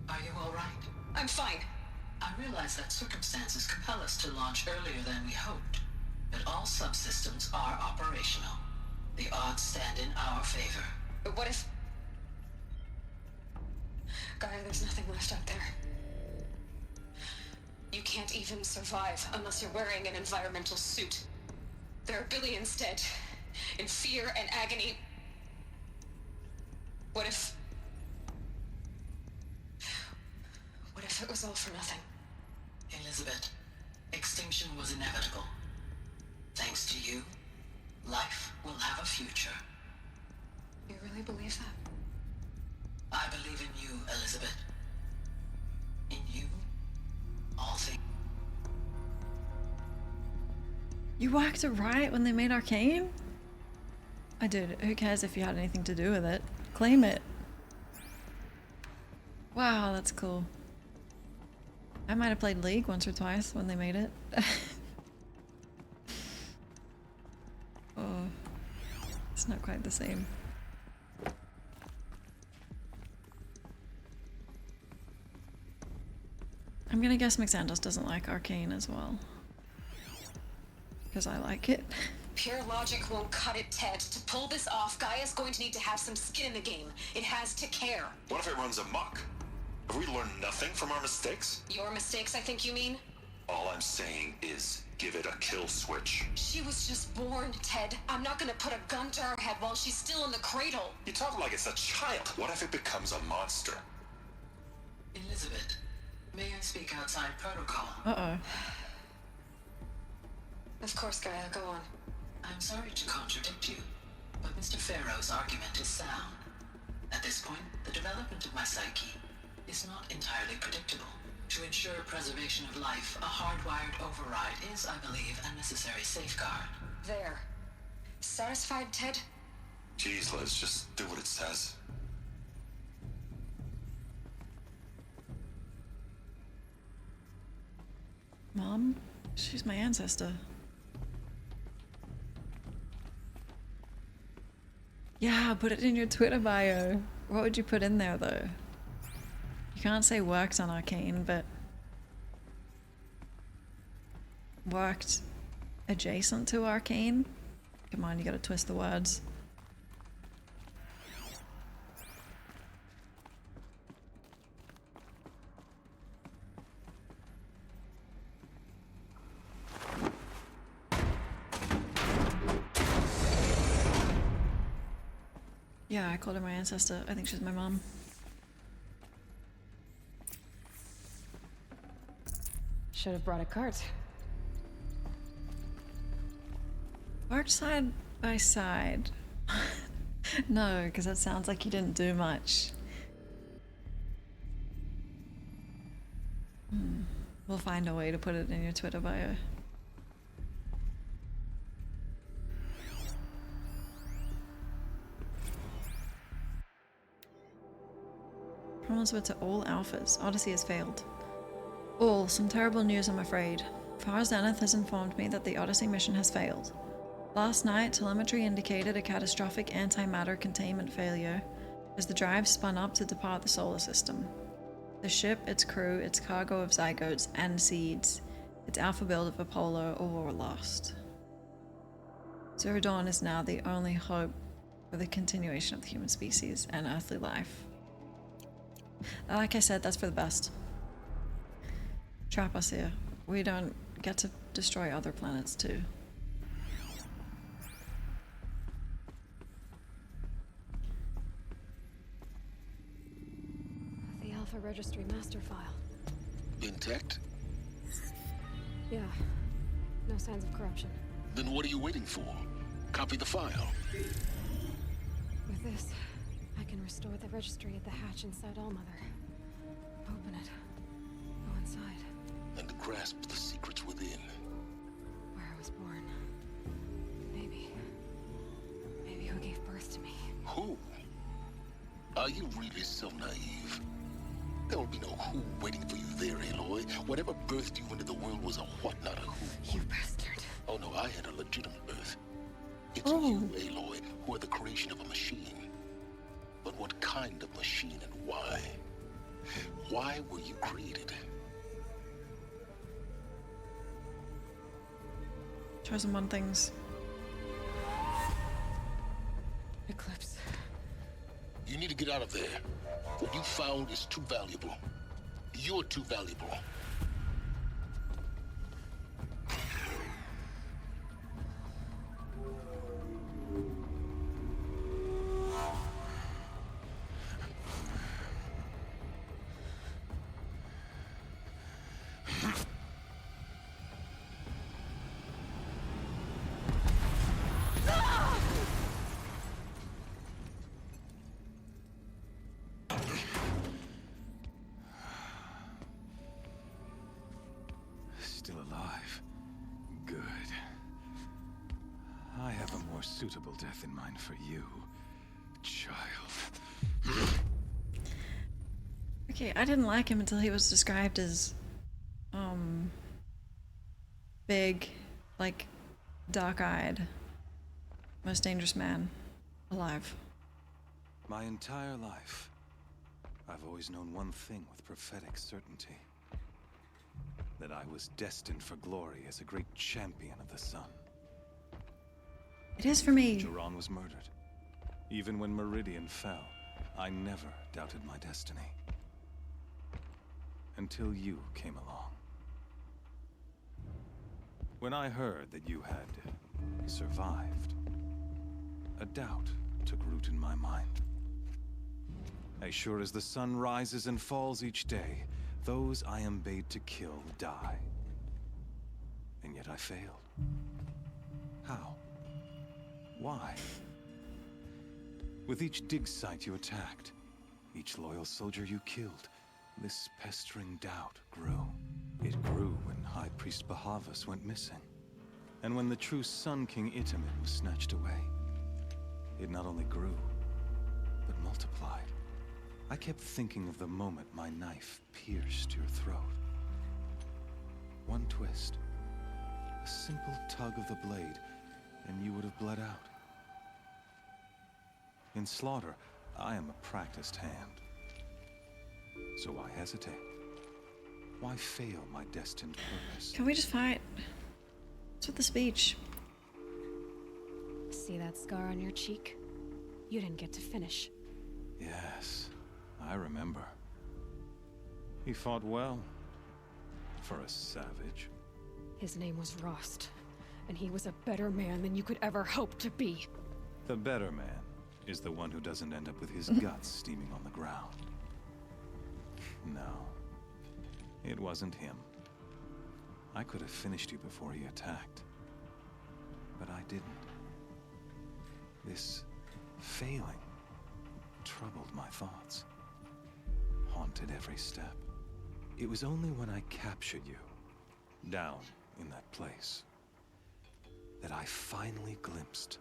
Are you all right? I'm fine. I realize that circumstances compel us to launch earlier than we hoped, but all subsystems are operational. The odds stand in our favor. But what if... Gaia, there's nothing left out there. You can't even survive unless you're wearing an environmental suit. There are billions dead, in fear and agony. What if it was all for nothing? Elizabeth, extinction was inevitable. Thanks to you, life will have a future. You really believe that? I believe in you, Elizabeth. In you, all things. You whacked it right when they made Arcane? I did. Who cares if you had anything to do with it? Claim it. Wow, that's cool. I might have played League once or twice when they made it. Oh, it's not quite the same. I'm gonna guess McSandos doesn't like Arcane as well. Because I like it. Pure logic won't cut it, Ted. To pull this off, Gaia's going to need to have some skin in the game. It has to care. What if it runs amok? Have we learned nothing from our mistakes? Your mistakes, I think you mean? All I'm saying is, give it a kill switch. She was just born, Ted. I'm not gonna put a gun to her head while she's still in the cradle. You talk like it's a child. What if it becomes a monster? Elizabeth, may I speak outside protocol? Uh-oh. Of course, Gaia, go on. I'm sorry to contradict you, but Mr. Farrow's argument is sound. At this point, the development of my psyche is not entirely predictable. To ensure preservation of life, a hardwired override is, I believe, a necessary safeguard. There. Satisfied, Ted? Jeez, Liz, just do what it says. Mom? She's my ancestor. Yeah, put it in your Twitter bio. What would you put in there, though? You can't say worked on Arcane, but... worked adjacent to Arcane? Come on, you gotta twist the words. Yeah, I called her my ancestor. I think she's my mom. Should have brought a cart. Worked side by side. No, because that sounds like you didn't do much. We'll find a way to put it in your Twitter bio. Promise to all alphas. Odyssey has failed. All, some terrible news, I'm afraid. Far Zenith has informed me that the Odyssey mission has failed. Last night, telemetry indicated a catastrophic antimatter containment failure as the drive spun up to depart the solar system. The ship, its crew, its cargo of zygotes and seeds, its alpha build of Apollo, all were lost. Zero Dawn is now the only hope for the continuation of the human species and earthly life. Like I said, that's for the best. Trap us here. We don't get to destroy other planets too. The Alpha Registry master file. Intact? Yeah. No signs of corruption. Then what are you waiting for? Copy the file. With this, I can restore the registry at the hatch inside Allmother. Open it. Go inside. And grasp the secrets within. Where I was born. Maybe who gave birth to me. Who? Are you really so naive? There will be no who waiting for you there, Aloy. Whatever birthed you into the world was a what, not a who. You bastard. Oh no, I had a legitimate birth. It's Oh. you, Aloy, who are the creation of a machine. But what kind of machine and why? Why were you created? Chosen one things. Eclipse. You need to get out of there. What you found is too valuable. You're too valuable. Still alive. Good. I have a more suitable death in mind for you, child. Okay, I didn't like him until he was described as, big, like, dark-eyed, most dangerous man alive. My entire life, I've always known one thing with prophetic certainty. That I was destined for glory as a great champion of the sun. It is for me. Jiran was murdered. Even when Meridian fell, I never doubted my destiny. Until you came along. When I heard that you had survived, a doubt took root in my mind. As sure as the sun rises and falls each day, those I am bade to kill die. And yet I failed. How? Why? With each dig site you attacked, each loyal soldier you killed, this pestering doubt grew. It grew when High Priest Bahavas went missing. And when the true Sun King Itamen was snatched away. It not only grew, but multiplied. I kept thinking of the moment my knife pierced your throat. One twist, a simple tug of the blade, and you would have bled out. In slaughter, I am a practiced hand. So why hesitate? Why fail my destined purpose? Can we just fight? What's with the speech? See that scar on your cheek? You didn't get to finish. Yes, I remember. He fought well. For a savage. His name was Rost, and he was a better man than you could ever hope to be. The better man is the one who doesn't end up with his guts steaming on the ground. No, it wasn't him. I could have finished you before he attacked. But I didn't. This failing troubled my thoughts. Haunted every step. It was only when I captured you, down in that place, that I finally glimpsed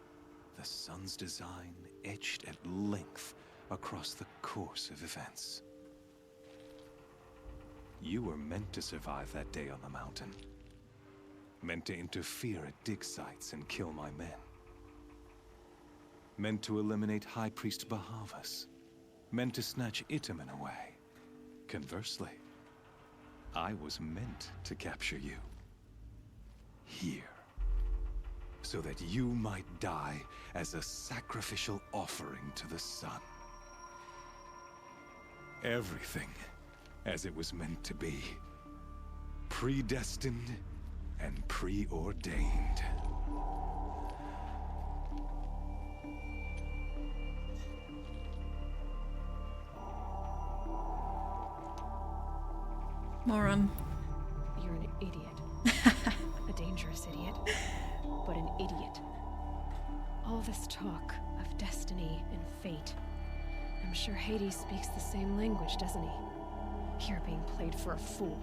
the sun's design etched at length across the course of events. You were meant to survive that day on the mountain. Meant to interfere at dig sites and kill my men. Meant to eliminate High Priest Bahavas. Meant to snatch Itamen away. Conversely, I was meant to capture you. Here. So that you might die as a sacrificial offering to the sun. Everything as it was meant to be. Predestined and preordained. Moron. You're an idiot. A dangerous idiot, but an idiot. All this talk of destiny and fate. I'm sure Hades speaks the same language, doesn't he? You're being played for a fool.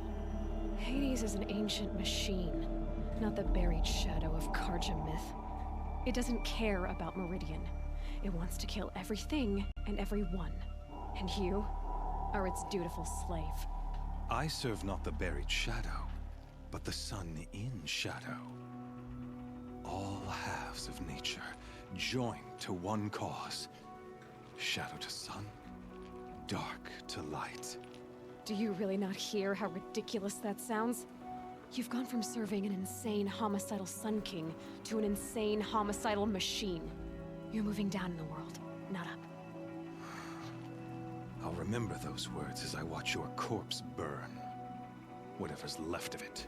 Hades is an ancient machine, not the buried shadow of Karja myth. It doesn't care about Meridian. It wants to kill everything and everyone. And you are its dutiful slave. I serve not the buried shadow, but the sun in shadow. All halves of nature joined to one cause. Shadow to sun, dark to light. Do you really not hear how ridiculous that sounds? You've gone from serving an insane homicidal Sun King to an insane homicidal machine. You're moving down in the world, not up. I'll remember those words as I watch your corpse burn. Whatever's left of it.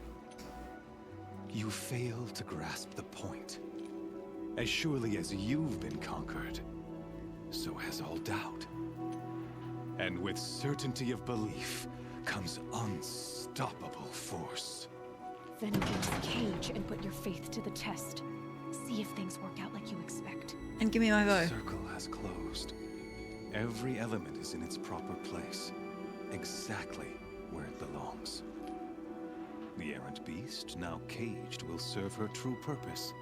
You fail to grasp the point. As surely as you've been conquered, so has all doubt. And with certainty of belief comes unstoppable force. Then get this cage and put your faith to the test. See if things work out like you expect. And give me my The bow. circle has closed. Every element is in its proper place, exactly where it belongs. The errant beast, now caged, will serve her true purpose.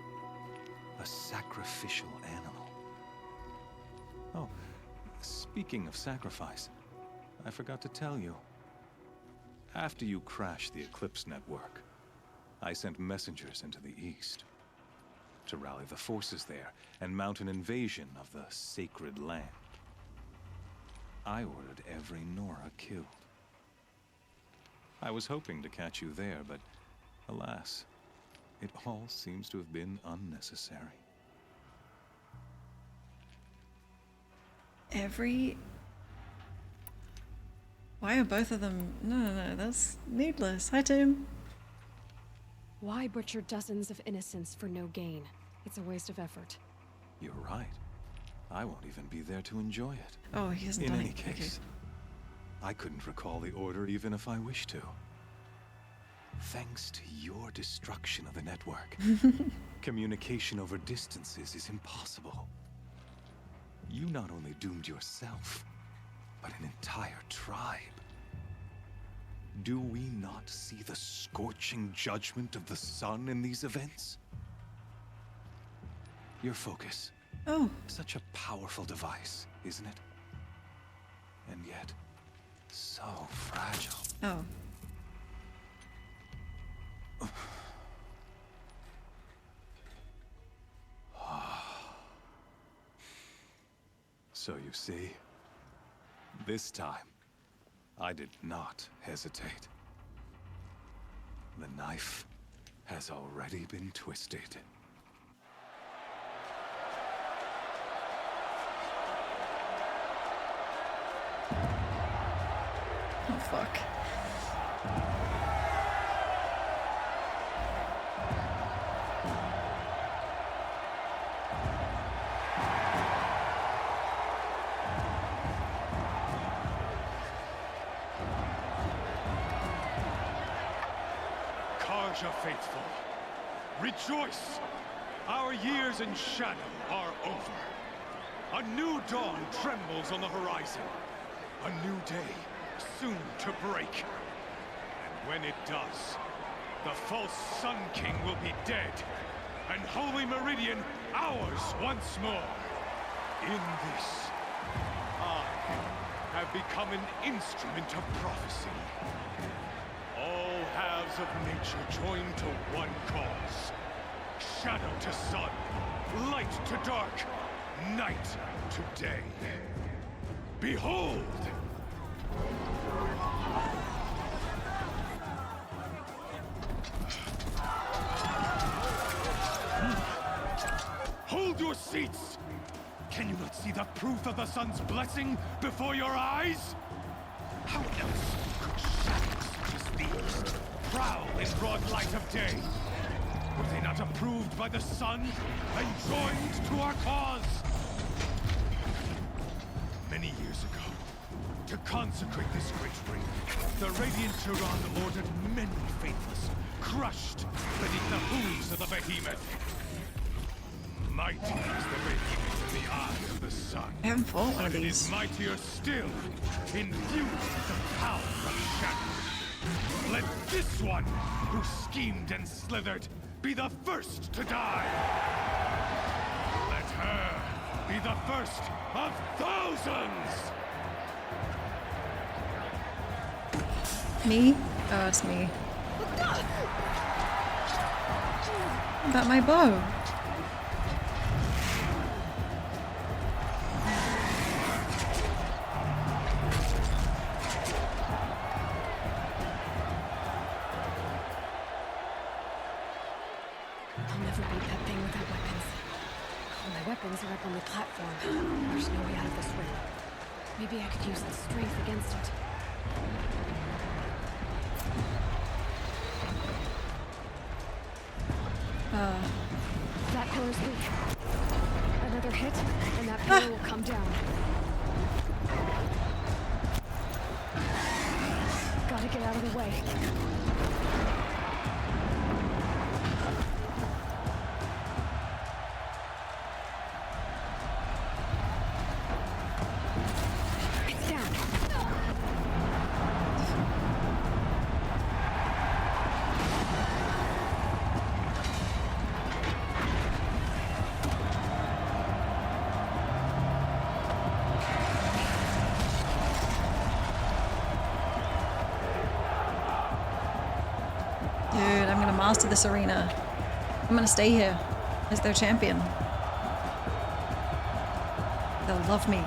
A sacrificial animal. Oh, speaking of sacrifice, I forgot to tell you. After you crashed the Eclipse network, I sent messengers into the east to rally the forces there and mount an invasion of the sacred land. I ordered every Nora killed. I was hoping to catch you there, but alas, it all seems to have been unnecessary. Why are both of them? No, that's needless. Hi, Tim. Why butcher dozens of innocents for no gain? It's a waste of effort. You're right. I won't even be there to enjoy it. Oh, he hasn't In done any it. case, I couldn't recall the order even if I wished to. Thanks to your destruction of the network, communication over distances is impossible. You not only doomed yourself, but an entire tribe. Do we not see the scorching judgment of the sun in these events? Your focus. Oh, Such a powerful device, isn't it? And yet, so fragile. oh. So you see, this time, I did not hesitate. The knife has already been twisted. Oh, fuck. Karja faithful, rejoice! Our years in shadow are over. A new dawn trembles on the horizon. A new day soon to break. And when it does, the false Sun King will be dead, and Holy Meridian ours once more. In this, I have become an instrument of prophecy. All halves of nature join to one cause. Shadow to sun, light to dark, night to day. Behold! Hold your seats! Can you not see the proof of the sun's blessing before your eyes? How else could shadows such as these prowl in broad light of day? Were they not approved by the sun and joined to our cause? Many years ago, to consecrate this great ring, the Radiant Tyrann ordered many faithless, crushed beneath the hooves of the behemoth. Mighty is the behemoth in the eye of the sun. I haven't fought one of But it these. is mightier still, infused with the power of shadow. Let this one, who schemed and slithered, be the first to die. Let her be the first of thousands! Me? Oh, it's me. Got my bow. never beat that thing without weapons. Well, my weapons are up on the platform. There's no way out of this room. Maybe I could use the strength against it. That pillar's weak. Another hit, and that pillar will come down. Gotta get out of the way. It's down. Dude, I'm gonna master this arena. I'm gonna stay here as their champion. They'll love me.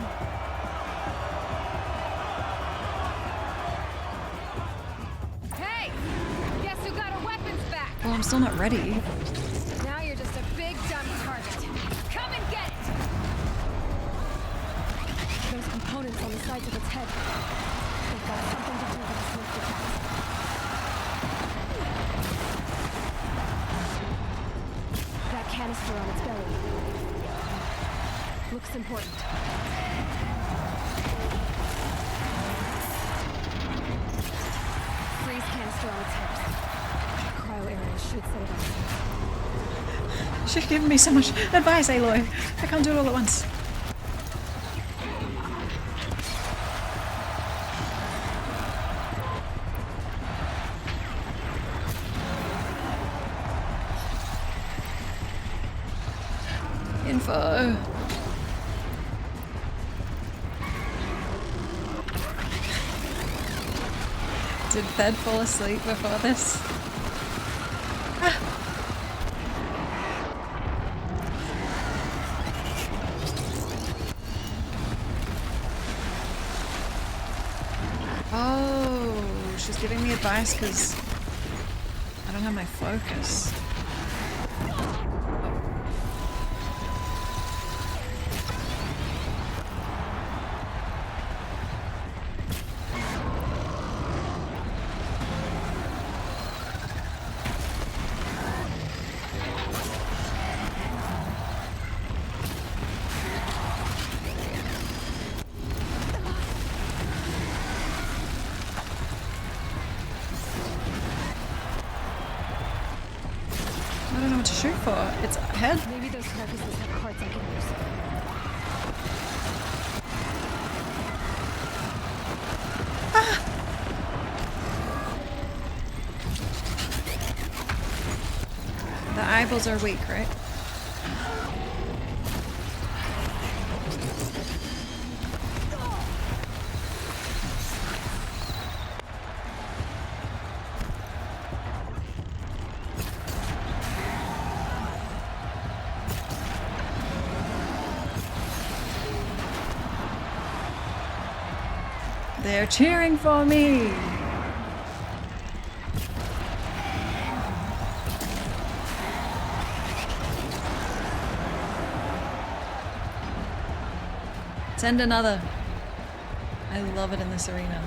Hey! Guess who got our weapons back? Well, I'm still not ready. Now you're just a big dumb target. Come and get it! Those components on the sides of its head. They've got something to do with its smoke detector. That canister on its belly. Looks important. Freeze canister on its hips. Cryo area should set it off. You should have given me so much advice, Aloy. I can't do it all at once. Info. Did Fed fall asleep before this? Oh, she's giving me advice because I don't have my focus. I don't know what to shoot for. It's head. Maybe those carcasses have parts I can use. The eyeballs are weak, right? They're cheering for me. Send another. I love it in this arena.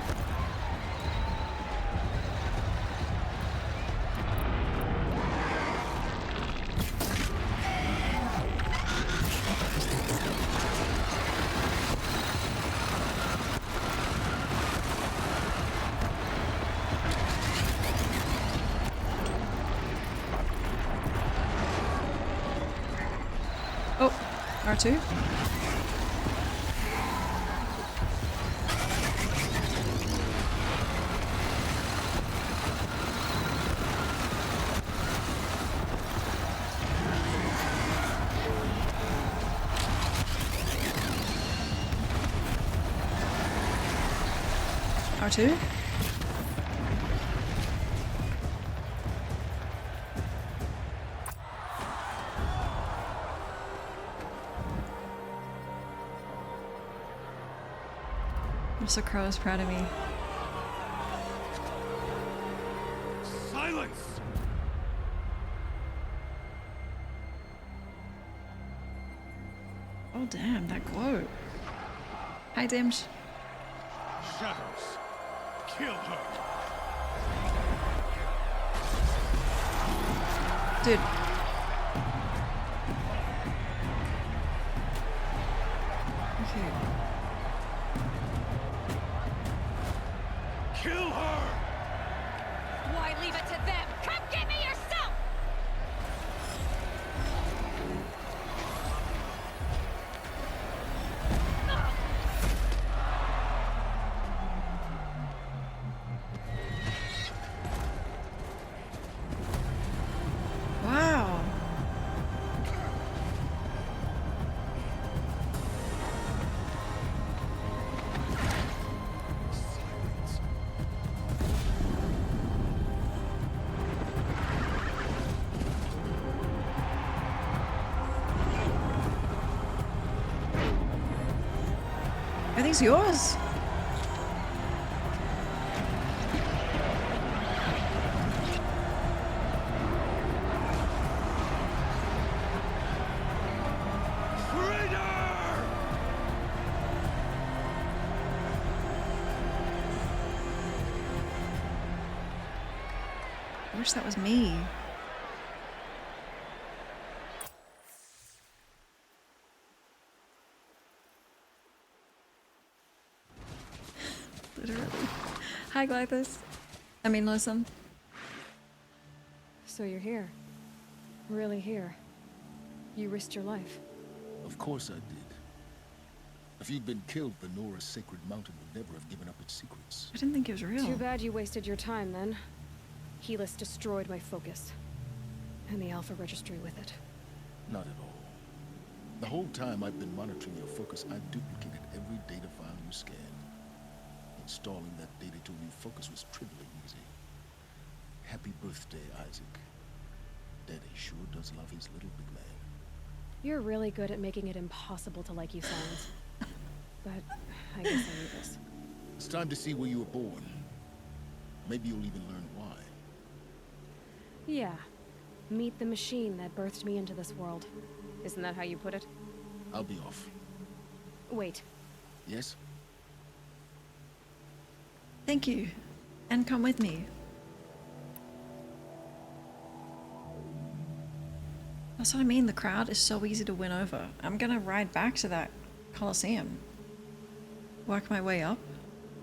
Oh, R2. R2. Mr. Crow is proud of me. Silence! Oh damn, that quote. Hi Dimsh. Shadows, kill her. Dude. Okay. Kill her! Why leave it to them? Come get me yourself! Wow. Silence. Everything's yours. Traitor! I wish that was me. Literally. Hi, Glythus. I mean, listen. So you're here. Really here. You risked your life. Of course I did. If you'd been killed, the Nora's sacred mountain would never have given up its secrets. I didn't think it was real. Too bad you wasted your time then. Helis destroyed my focus. And the Alpha Registry with it. Not at all. The whole time I've been monitoring your focus, I've duplicated every data file you scanned. Installing that data to a new focus was trivially easy. Happy birthday, Isaac. Daddy sure does love his little big man. You're really good at making it impossible to like you, Silence. But I guess I knew this. It's time to see where you were born. Maybe you'll even learn why. Yeah. Meet the machine that birthed me into this world. Isn't that how you put it? I'll be off. Wait. Yes? Thank you. And come with me. That's what I mean. The crowd is so easy to win over. I'm gonna ride back to that Colosseum. Work my way up.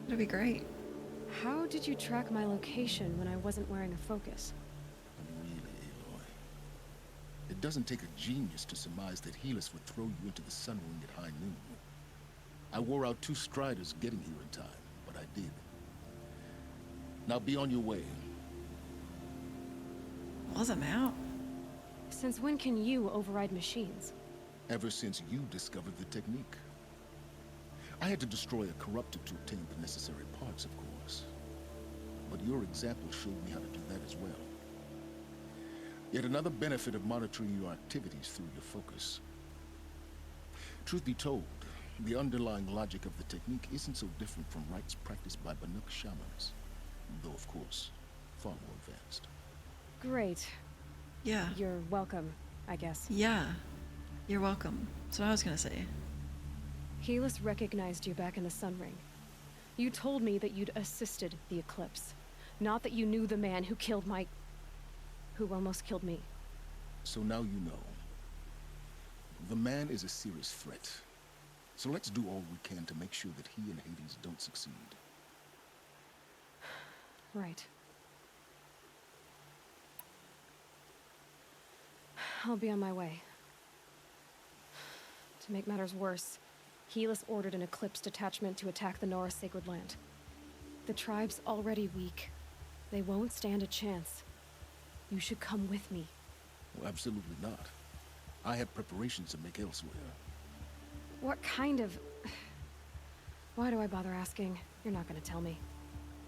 It'll be great. How did you track my location when I wasn't wearing a focus? Really, Aloy. It doesn't take a genius to surmise that Helis would throw you into the Sun Ring at high noon. I wore out 2 striders getting here in time, but I did. Now be on your way. Was I'm out. Since when can you override machines? Ever since you discovered the technique. I had to destroy a corruptor to obtain the necessary parts, of course. But your example showed me how to do that as well. Yet another benefit of monitoring your activities through your focus. Truth be told, the underlying logic of the technique isn't so different from rites practiced by Banuk shamans. Though, of course, far more advanced. Great. Yeah. You're welcome, I guess. Yeah. You're welcome. That's what I was gonna say. Helis recognized you back in the Sun Ring. You told me that you'd assisted the Eclipse. Not that you knew the man who killed my... who almost killed me. So now you know. The man is a serious threat. So let's do all we can to make sure that he and Hades don't succeed. Right. I'll be on my way. To make matters worse, Helis ordered an Eclipse detachment to attack the Nora Sacred Land. The tribe's already weak. They won't stand a chance. You should come with me. Well, absolutely not. I have preparations to make elsewhere. What kind of... Why do I bother asking? You're not gonna tell me.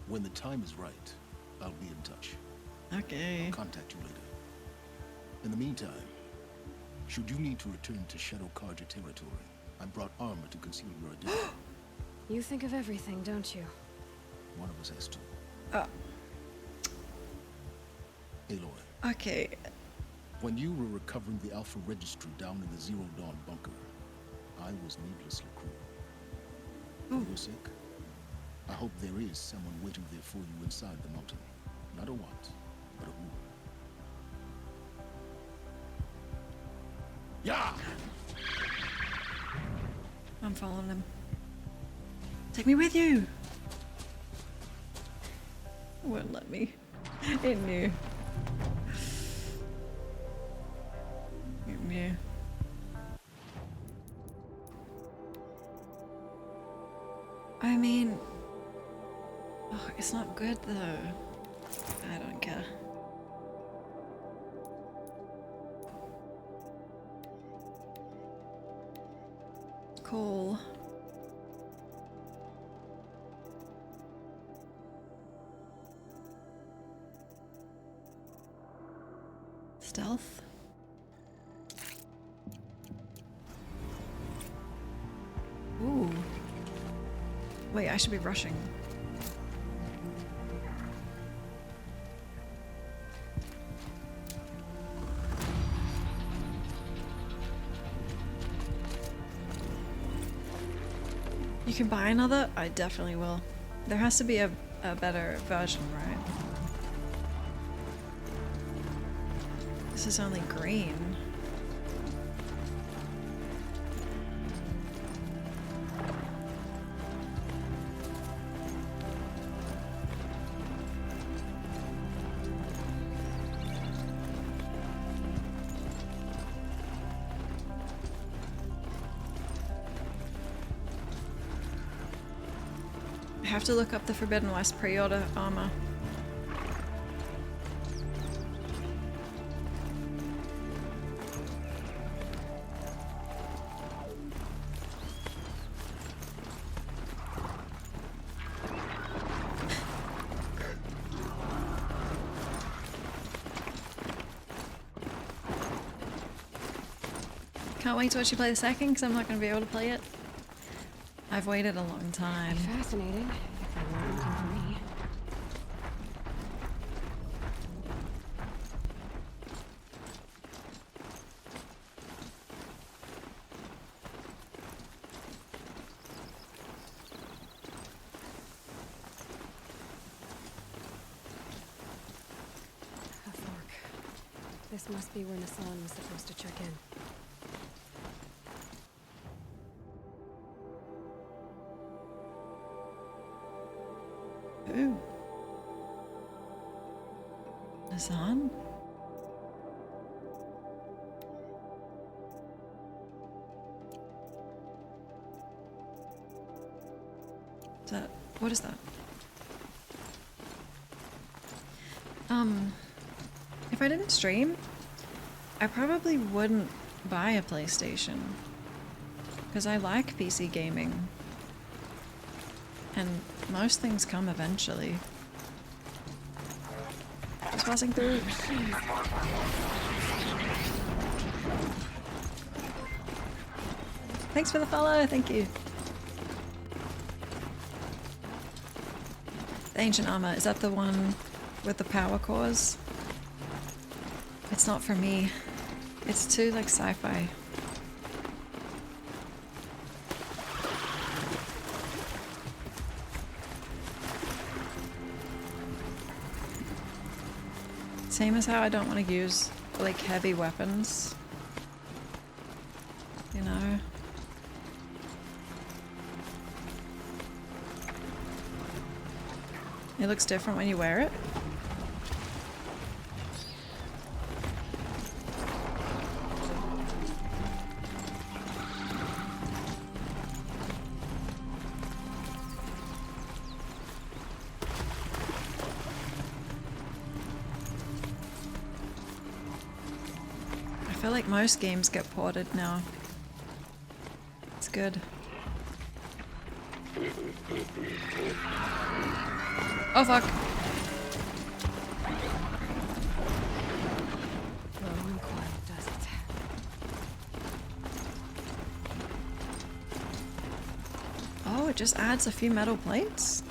When the time is right, I'll be in touch. Okay. I'll contact you later. In the meantime, should you need to return to Shadow Carja territory, I brought armor to conceal your identity. You think of everything, don't you? One of us has to. Aloy, Okay. when you were recovering the Alpha Registry down in the Zero Dawn bunker, I was needlessly cruel. Ooh. For your sake, I hope there is someone waiting there for you inside the mountain. Not a what, but a who. Yeah! I'm following him. Take me with you! It wouldn't let me. It knew. It knew. I mean... Oh, it's not good though. I don't care. Cool. Stealth. Ooh. Wait, I should be rushing. You can buy another? I definitely will. There has to be a better version, right? This is only green. I have to look up the Forbidden West pre-order armor. Can't wait to watch you play the second because I'm not going to be able to play it. I've waited a long time. Fascinating, if I were looking for me. A fork. This must be where Nassan was supposed to check in. Ooh. Nassan? Is that... what is that? If I didn't stream, I probably wouldn't buy a PlayStation. Because I like PC gaming. And most things come eventually. Just passing through. Thanks for the follow, thank you. The ancient armor, is that the one with the power cores? It's not for me. It's too like sci-fi. Same as how I don't want to use like heavy weapons. You know? It looks different when you wear it. I feel like most games get ported now. It's good. Oh fuck. Low and quiet does it. Oh, it just adds a few metal plates?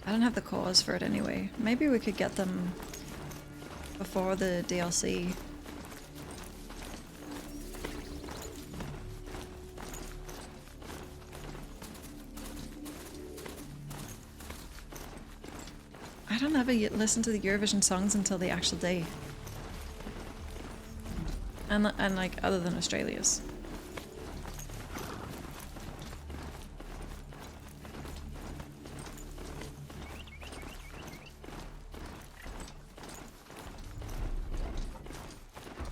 I don't have the cores for it anyway. Maybe we could get them before the DLC. don't ever listen to the Eurovision songs until the actual day. And like, other than Australia's.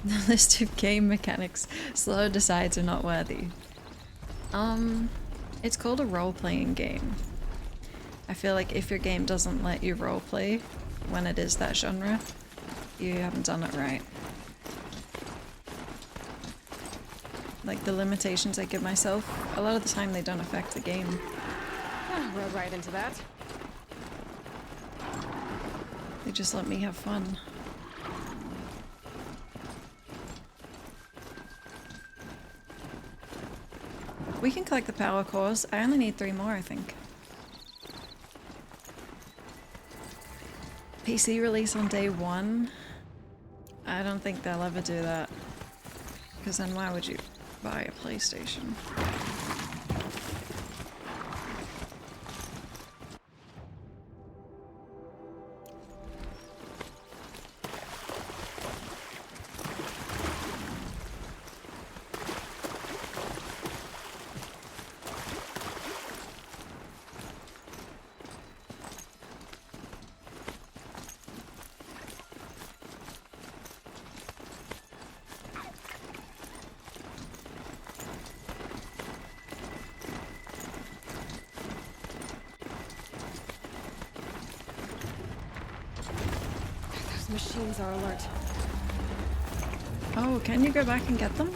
The list of game mechanics Slow decides are not worthy. It's called a role-playing game. I feel like if your game doesn't let you roleplay when it is that genre, you haven't done it right. Like, the limitations I give myself, a lot of the time they don't affect the game. Rode right into that. They just let me have fun. We can collect the power cores. I only need 3 more, I think. PC release on day 1? I don't think they'll ever do that. Because then why would you buy a PlayStation? Machines are alert. Oh, can you go back and get them?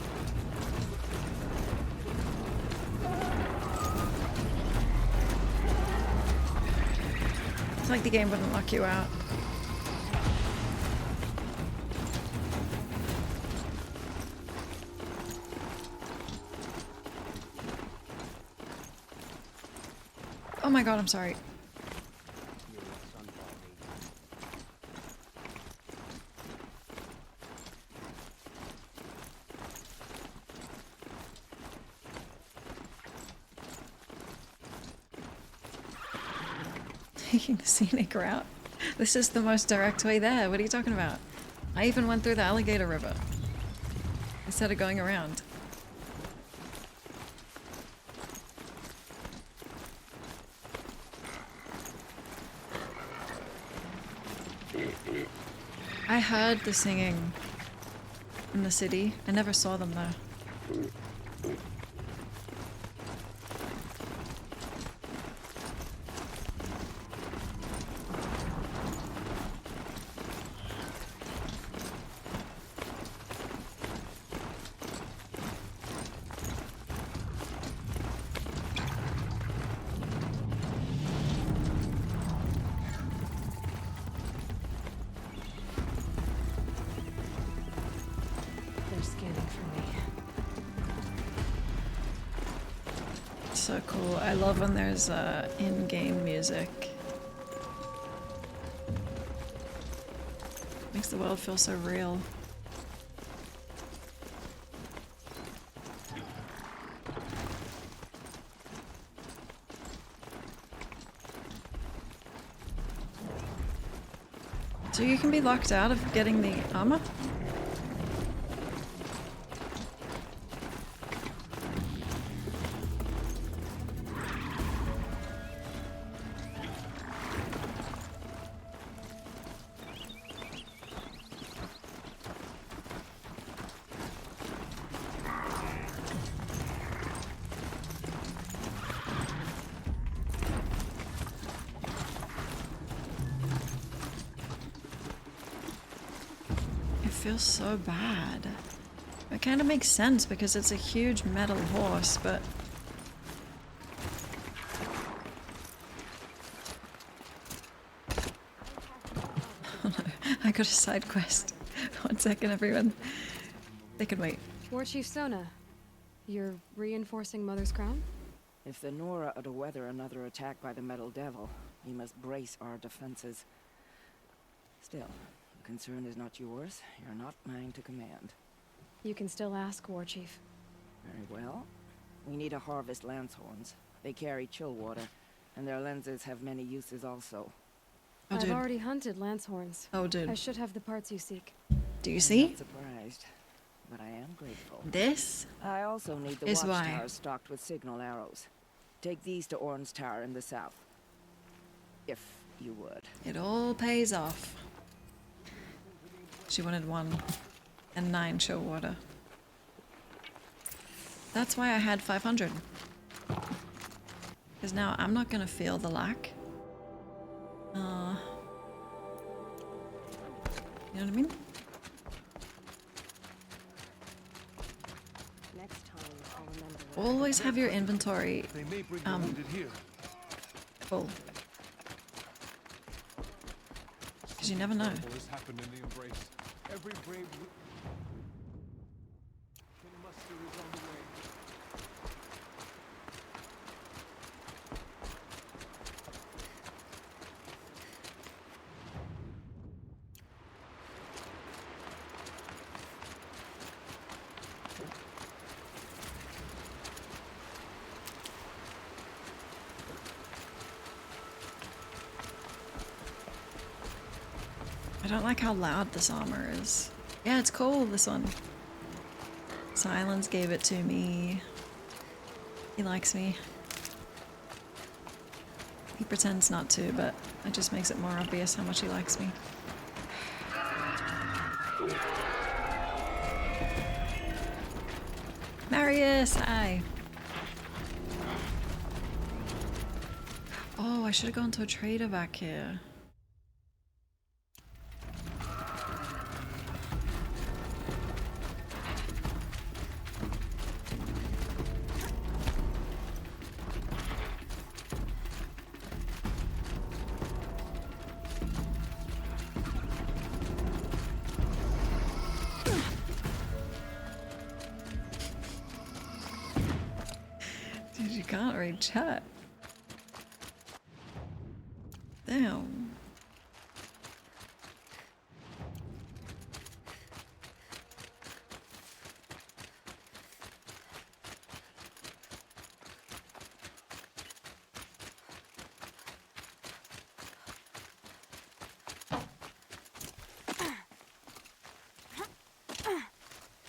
It's like the game wouldn't lock you out. Oh my god, I'm sorry. Taking the scenic route. This is the most direct way there. What are you talking about? I even went through the alligator river instead of going around. I heard the singing in the city. I never saw them though. So cool. I love when there's in-game music. Makes the world feel so real. So you can be locked out of getting the armor? Feels so bad. It kind of makes sense because it's a huge metal horse, but oh no, I got a side quest. 1 second, everyone. They can wait. War Chief Sona, you're reinforcing Mother's Crown? If the Nora are to weather another attack by the Metal Devil, we must brace our defenses. Still, the concern is not yours. You're not mine to command. You can still ask, War Chief. Very well. We need to harvest lance horns. They carry chill water, and their lenses have many uses also. Oh, I've dude. already hunted lance horns. Oh, dude. I should have the parts you seek. Do you I'm see? not surprised, but I am grateful. This I also need the is why. watchtowers stocked with signal arrows. Take these to Orn's Tower in the south. If you would. It all pays off. She wanted 1 and 9 show water. That's why I had 500. Because now I'm not gonna feel the lack. You know what I mean? Next time, I'll remember. Always have your inventory They may bring the wounded here. full. Because you never know. What has happened in the embrace? Every brave King Muster is on the way. I don't like how loud this armor is. Yeah, it's cool, this one. Silence gave it to me. He likes me. He pretends not to, but it just makes it more obvious how much he likes me. Marius, hi. Oh, I should have gone to a trader back here. Dude, you can't read chat. Damn.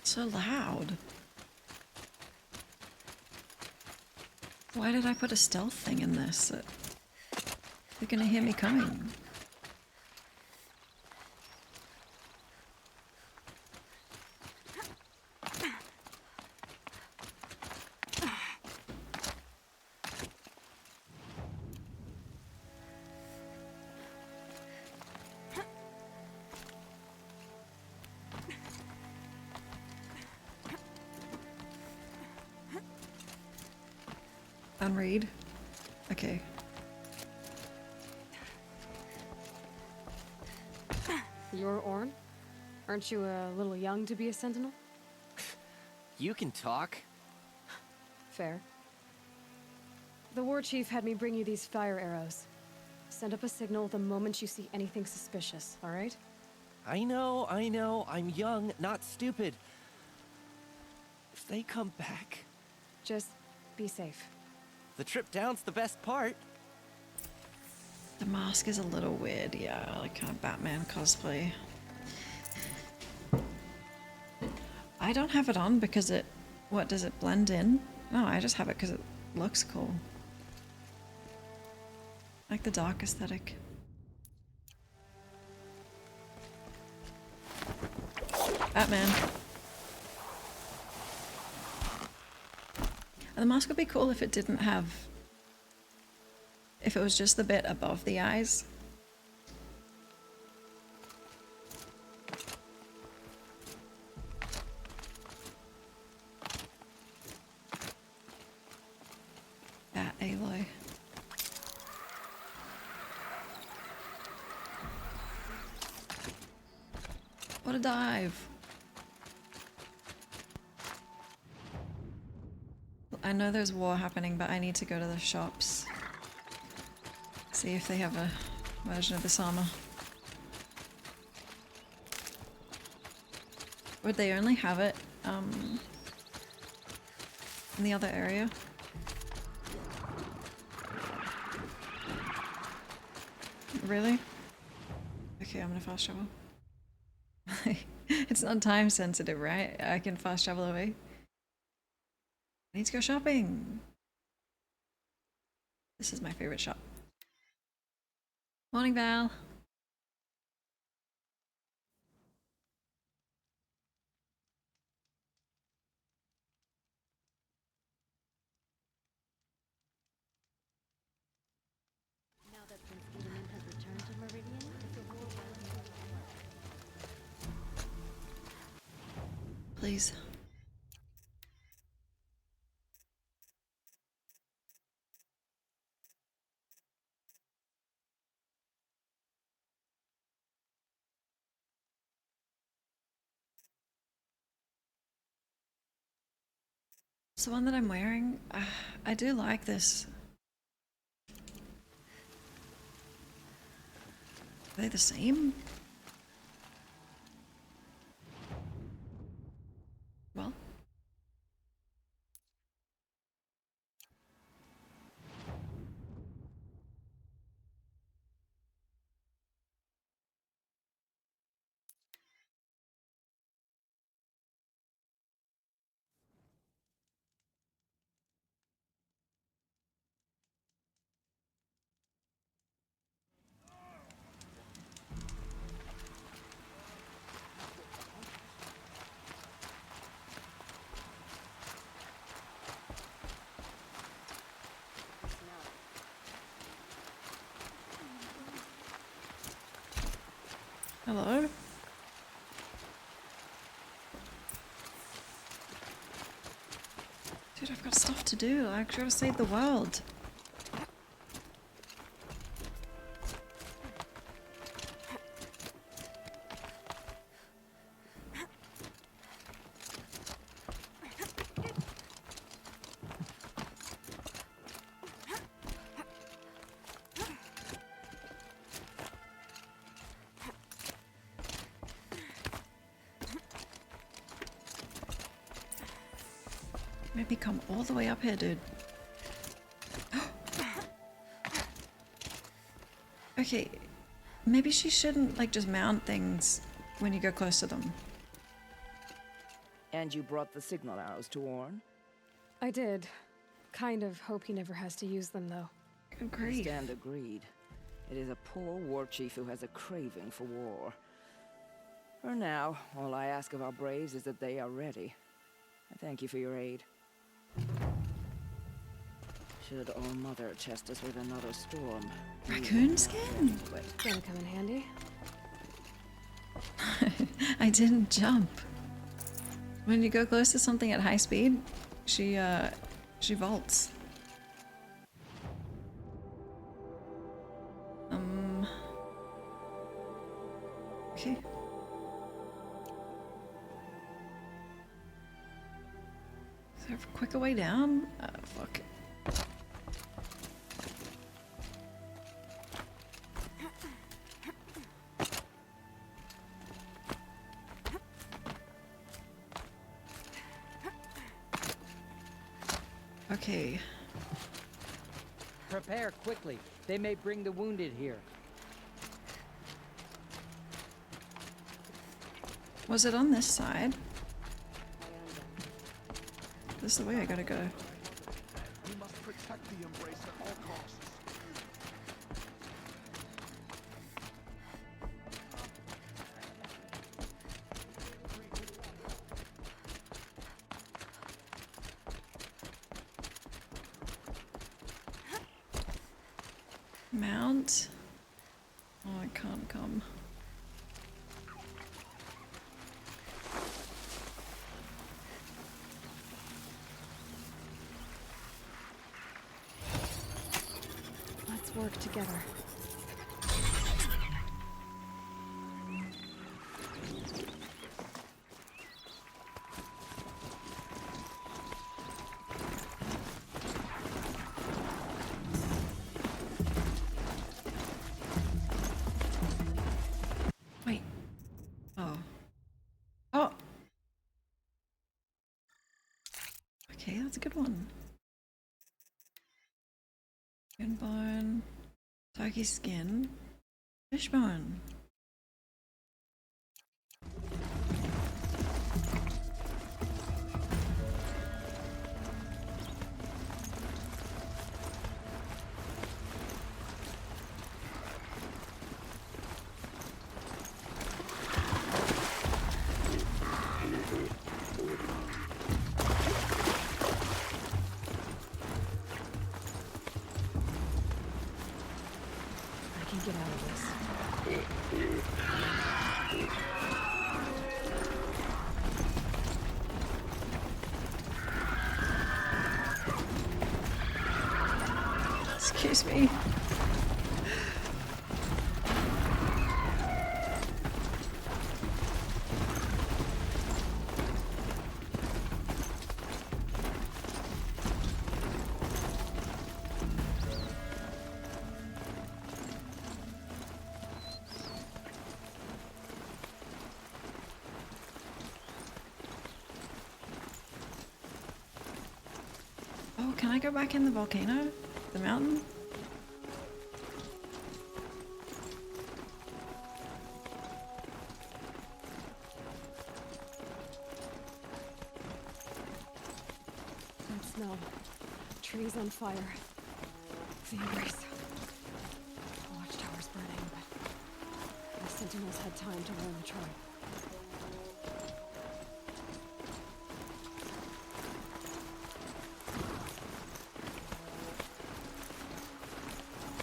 So loud. Why did I put a stealth thing in this? They're gonna hear me coming. Unread. Okay. You're Orn? Aren't you a little young to be a sentinel? You can talk. Fair. The war chief had me bring you these fire arrows. Send up a signal the moment you see anything suspicious, all right? I know. I'm young, not stupid. If they come back, Just be safe. the trip down's the best part. The mask is a little weird, yeah, like kind of Batman cosplay. I don't have it on because it... What, does it blend in? No, I just have it because it looks cool. I like the dark aesthetic. Batman. And the mask would be cool if it didn't have... If it was just the bit above the eyes. Bat Aloy. What a dive! I know there's war happening, but I need to go to the shops. See if they have a version of this armor. Would they only have it in the other area? Really? Okay, I'm gonna fast travel. It's not time sensitive, right? I can fast travel away. I need to go shopping. This is my favorite shop. Morning, Val. Now that Prince Gilliman has returned to Meridian, is the war well into its war? Please. It's the one that I'm wearing. I do like this. Are they the same? Well. Hello? Dude, I've got stuff to do. I gotta save the world. Maybe come all the way up here, dude. Okay, maybe she shouldn't like just mount things when you go close to them. And you brought the signal arrows to Orn? I did. Kind of hope he never has to use them, though. Good grief. Stand agreed. It is a poor war chief who has a craving for war. For now, all I ask of our braves is that they are ready. I thank you for your aid. Should All Mother chest us with another storm. Raccoon skin? Gonna come in handy. I didn't jump. When you go close to something at high speed, she vaults. Okay. Is there a quicker way down? Fuck. Okay. Prepare quickly. They may bring the wounded here. Was it on this side? This is the way I gotta go. We must protect the Embrace at all costs. Mount. Oh, I can't come. Let's work together. Wait. Oh. Oh! Okay, that's a good one. Skin bone. Turkey skin. Fishbone. Excuse me. Oh, can I go back in the volcano? The mountain? Don't smell. Trees on fire. The embrace. The watchtower's burning, but the sentinels had time to learn the tribe.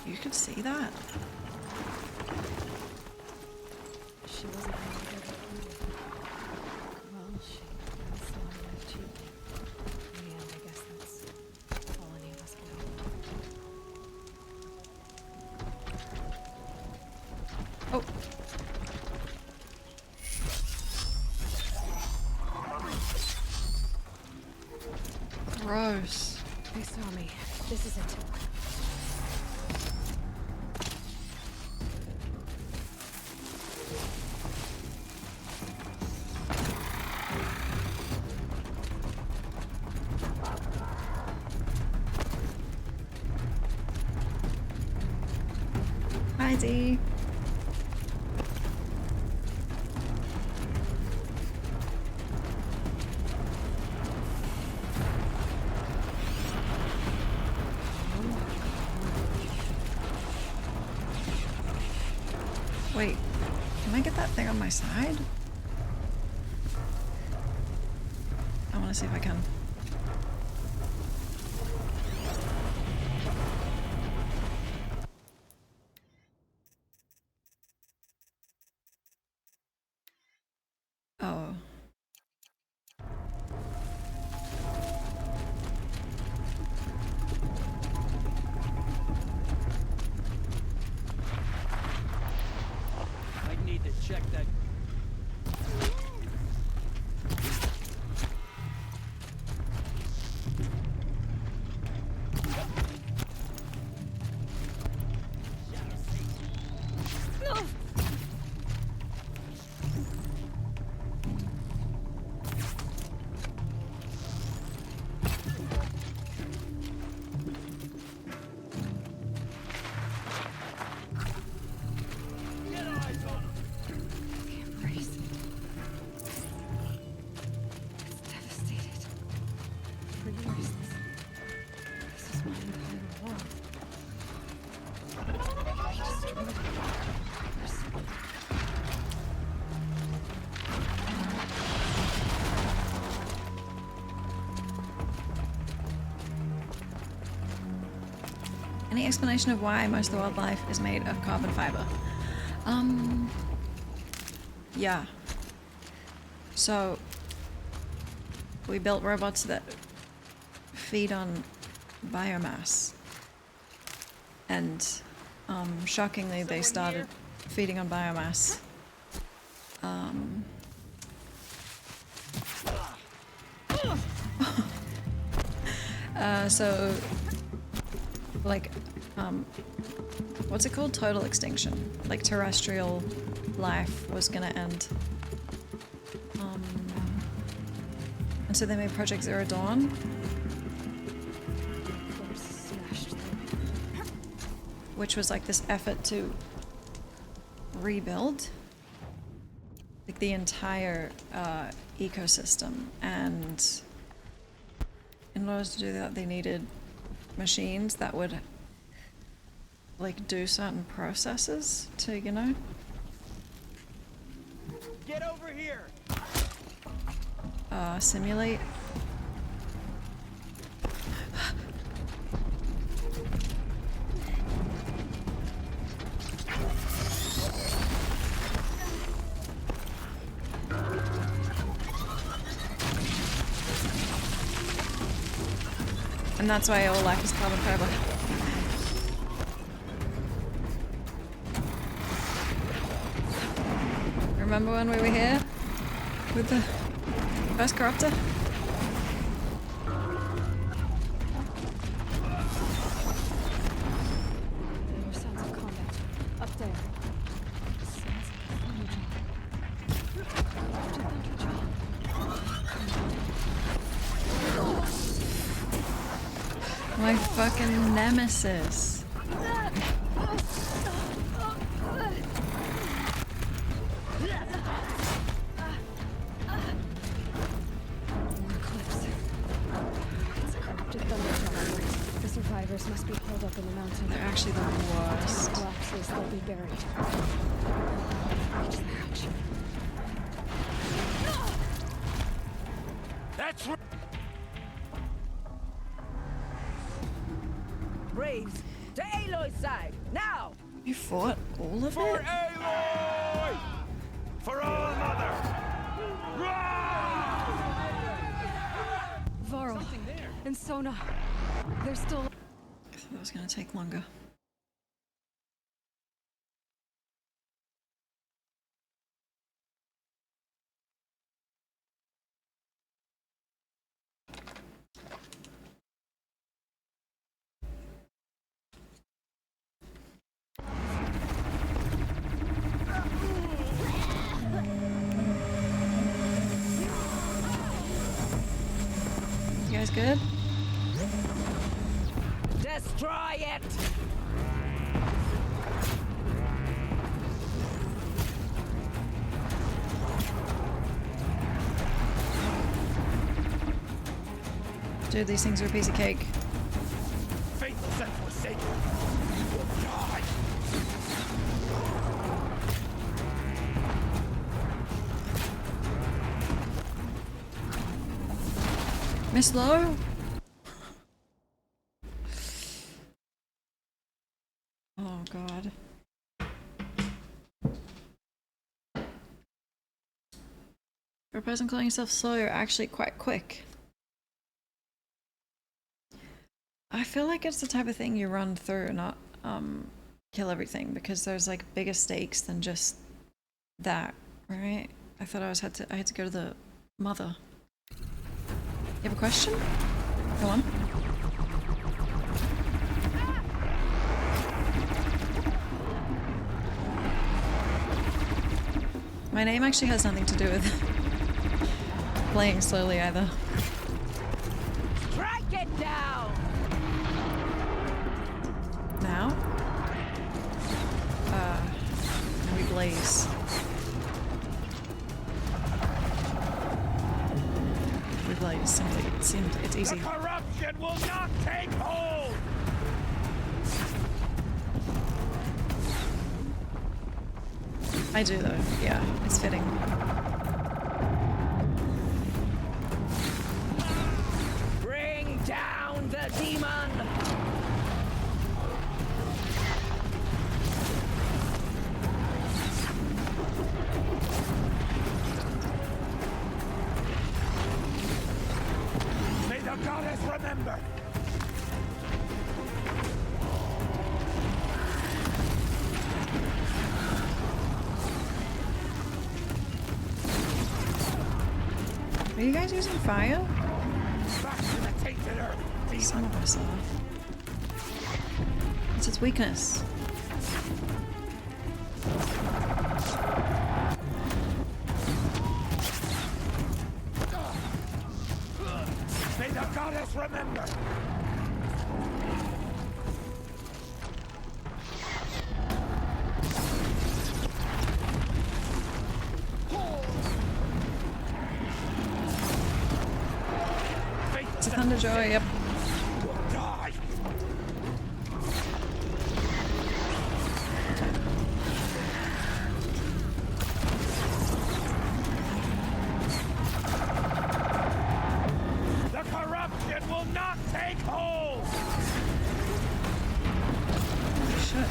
You could see that? She wasn't going to get it. Well, she was alive too. In the end, I guess that's all any of us can hope. Oh. Gross. They saw me. This is it. Hi, Dee. Wait, can I get that thing on my side? I want to see if I can. Oh. I need to check that. Any explanation of why most of the wildlife is made of carbon fiber? Yeah. So, we built robots that feed on biomass. And, shockingly, they started feeding on biomass. So, like, what's it called? Total extinction. Like, terrestrial life was gonna end. And so they made Project Zero Dawn. Which was like this effort to rebuild like the entire ecosystem, and in order to do that they needed machines that would like do certain processes to, you know, Get over here. Simulate. And that's why all life is carbon fiber. Remember when we were here? With the first corruptor? There were sounds of combat. Up there. Sounds of Thunderjaw. My fucking nemesis. Must be held up in the mountain. They're actually the worst. Collapses, they'll be buried. Reach the hatch. That's right. Braves, to Aloy's side, now! You fought all of For it? Aloy! For All Mother! Varl and Sona. They're still. I thought that was gonna take longer. You guys good? Destroy it! Dude, these things are a piece of cake. Faithless and forsaken, you will die. Miss Lowe? Oh god. For a person calling yourself slow, you're actually quite quick. I feel like it's the type of thing you run through, not kill everything, because there's like bigger stakes than just that, right? I thought I had to go to the mother. You have a question? Go on. My name actually has nothing to do with playing slowly either. Strike it down! Now? Now we blaze. We blaze, simply. It's easy. The corruption will not take hold! I do though, yeah, it's fitting. Bring down the demon! May the goddess remember! Are you guys using fire? Back to the tainted earth, demon! Some of us are. It's its weakness. May the goddess remember! It's a Thunderjaw, yep. Die! The corruption will not take hold! Shit.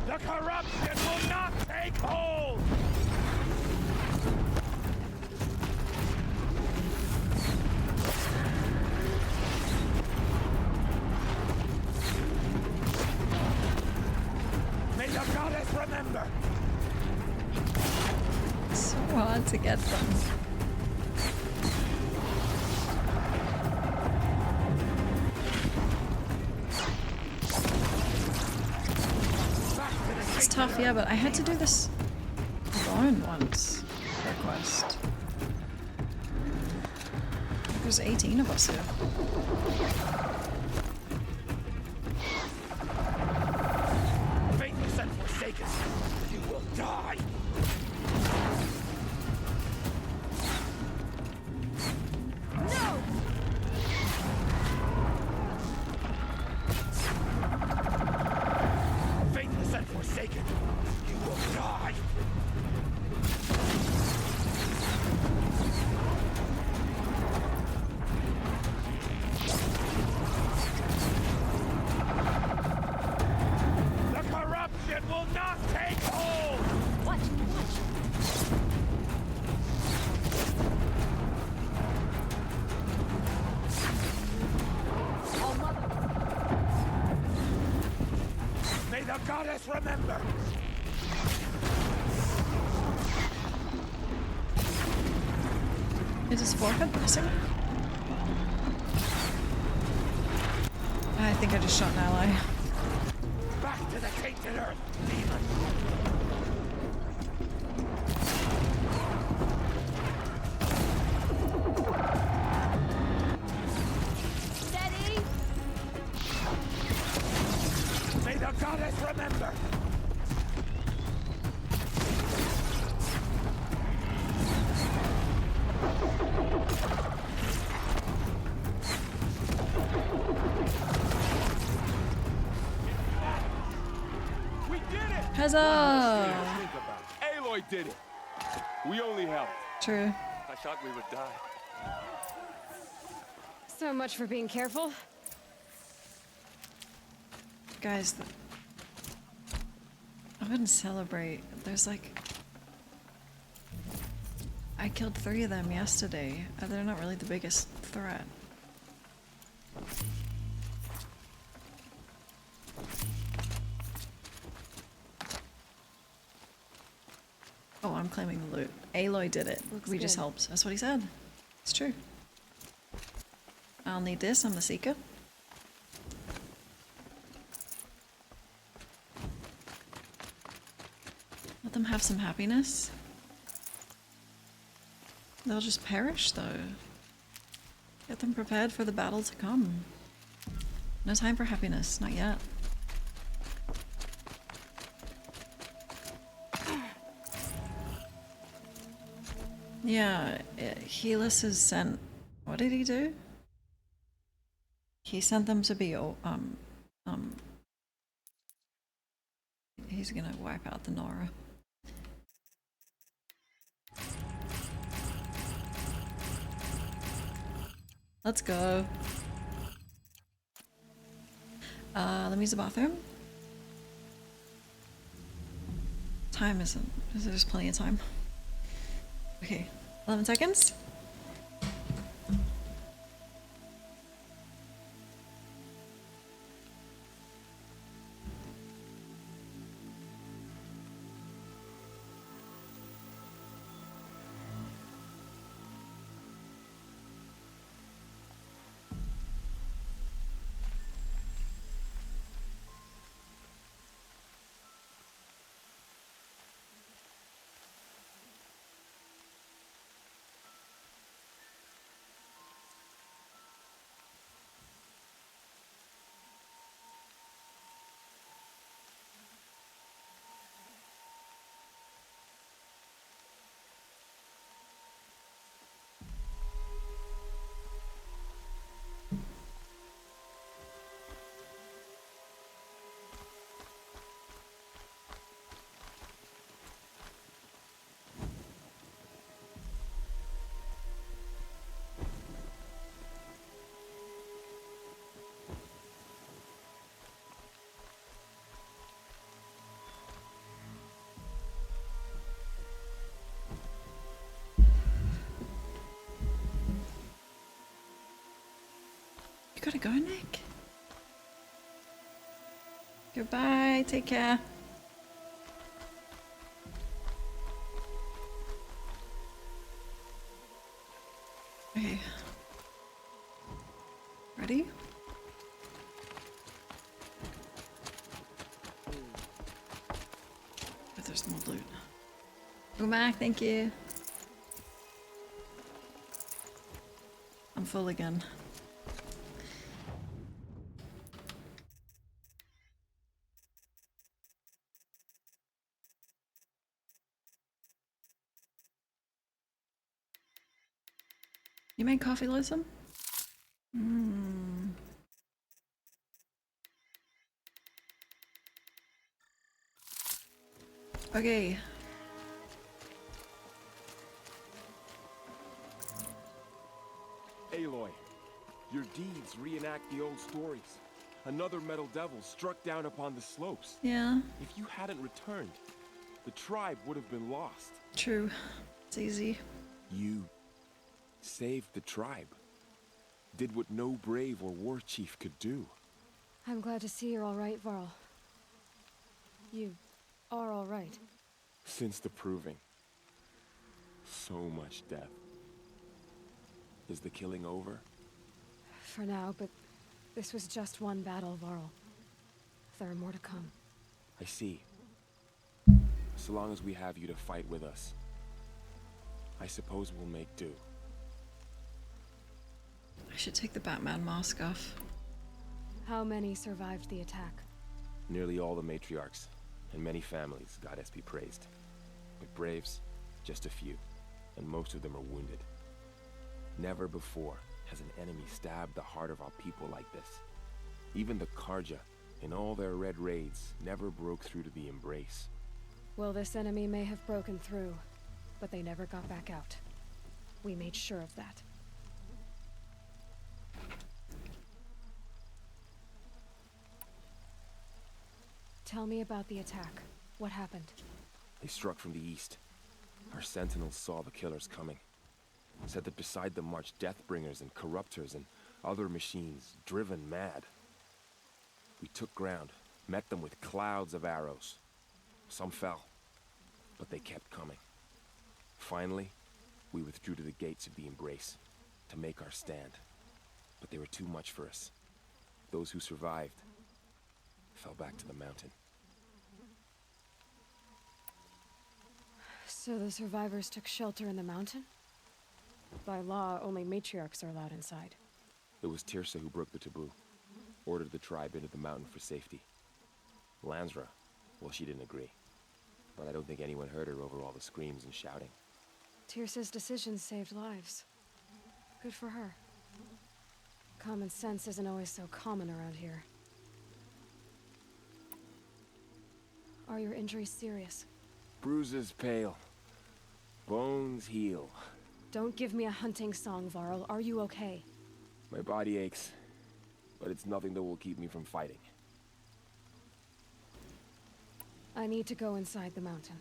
The corruption will not remember! It's so hard to get them. It's tough, yeah, but I had to do this alone once for a quest. There's 18 of us here. Faithless and forsaken, you will die! No! Faithless and forsaken, you will die! The corruption will not take hold! Watch, watch! Oh, mother! May the goddess remember! Is his forehead missing? I think I just shot an ally. Back to the tainted earth, demon! Steady! May the goddess remember! We did it! Huzzah! Think about it. Aloy did it. We only helped. True. I thought we would die. So much for being careful. Guys, I wouldn't celebrate. There's like... I killed 3 of them yesterday. They're not really the biggest threat. Oh, I'm claiming the loot. Aloy did it. Looks We just good. helped. That's what he said. It's true. I'll need this. I'm the Seeker. Let them have some happiness. They'll just perish, though. Get them prepared for the battle to come. No time for happiness. Not yet. Yeah, Helis has sent... What did he do? He sent them to be... He's gonna wipe out the Nora. Let's go. Let me use the bathroom. Time isn't... There's plenty of time. Okay, 11 seconds. You gotta go, Nick. Goodbye. Take care. there's more loot. Welcome back, thank you. I'm full again. You made coffee, Listen? Okay. Aloy, your deeds reenact the old stories. Another Metal Devil struck down upon the slopes. Yeah. If you hadn't returned, the tribe would have been lost. True. It's easy. You saved the tribe. Did what no brave or war chief could do. I'm glad to see you're all right, Varl. You are all right. Since the proving. So much death. Is the killing over? For now, but this was just one battle, Varl. There are more to come. I see. So long as we have you to fight with us, I suppose we'll make do. I should take the Batman mask off. How many survived the attack? Nearly all the matriarchs, and many families, goddess be praised. But braves, just a few, and most of them are wounded. Never before has an enemy stabbed the heart of our people like this. Even the Karja, in all their red raids, never broke through to the Embrace. Well, this enemy may have broken through, but they never got back out. We made sure of that. Tell me about the attack. What happened? They struck from the east. Our sentinels saw the killers coming. Said that beside them marched Deathbringers and Corruptors and other machines, driven mad. We took ground, met them with clouds of arrows. Some fell, but they kept coming. Finally, we withdrew to the gates of the Embrace to make our stand. But they were too much for us. Those who survived fell back to the mountain. So the survivors took shelter in the mountain? By law, only matriarchs are allowed inside. It was Tirsa who broke the taboo. Ordered the tribe into the mountain for safety. Lansra, well, she didn't agree. But I don't think anyone heard her over all the screams and shouting. Tirsa's decisions saved lives. Good for her. Common sense isn't always so common around here. Are your injuries serious? Bruises pale. Bones heal. Don't give me a hunting song, Varl. Are you okay? My body aches, but it's nothing that will keep me from fighting. I need to go inside the mountain.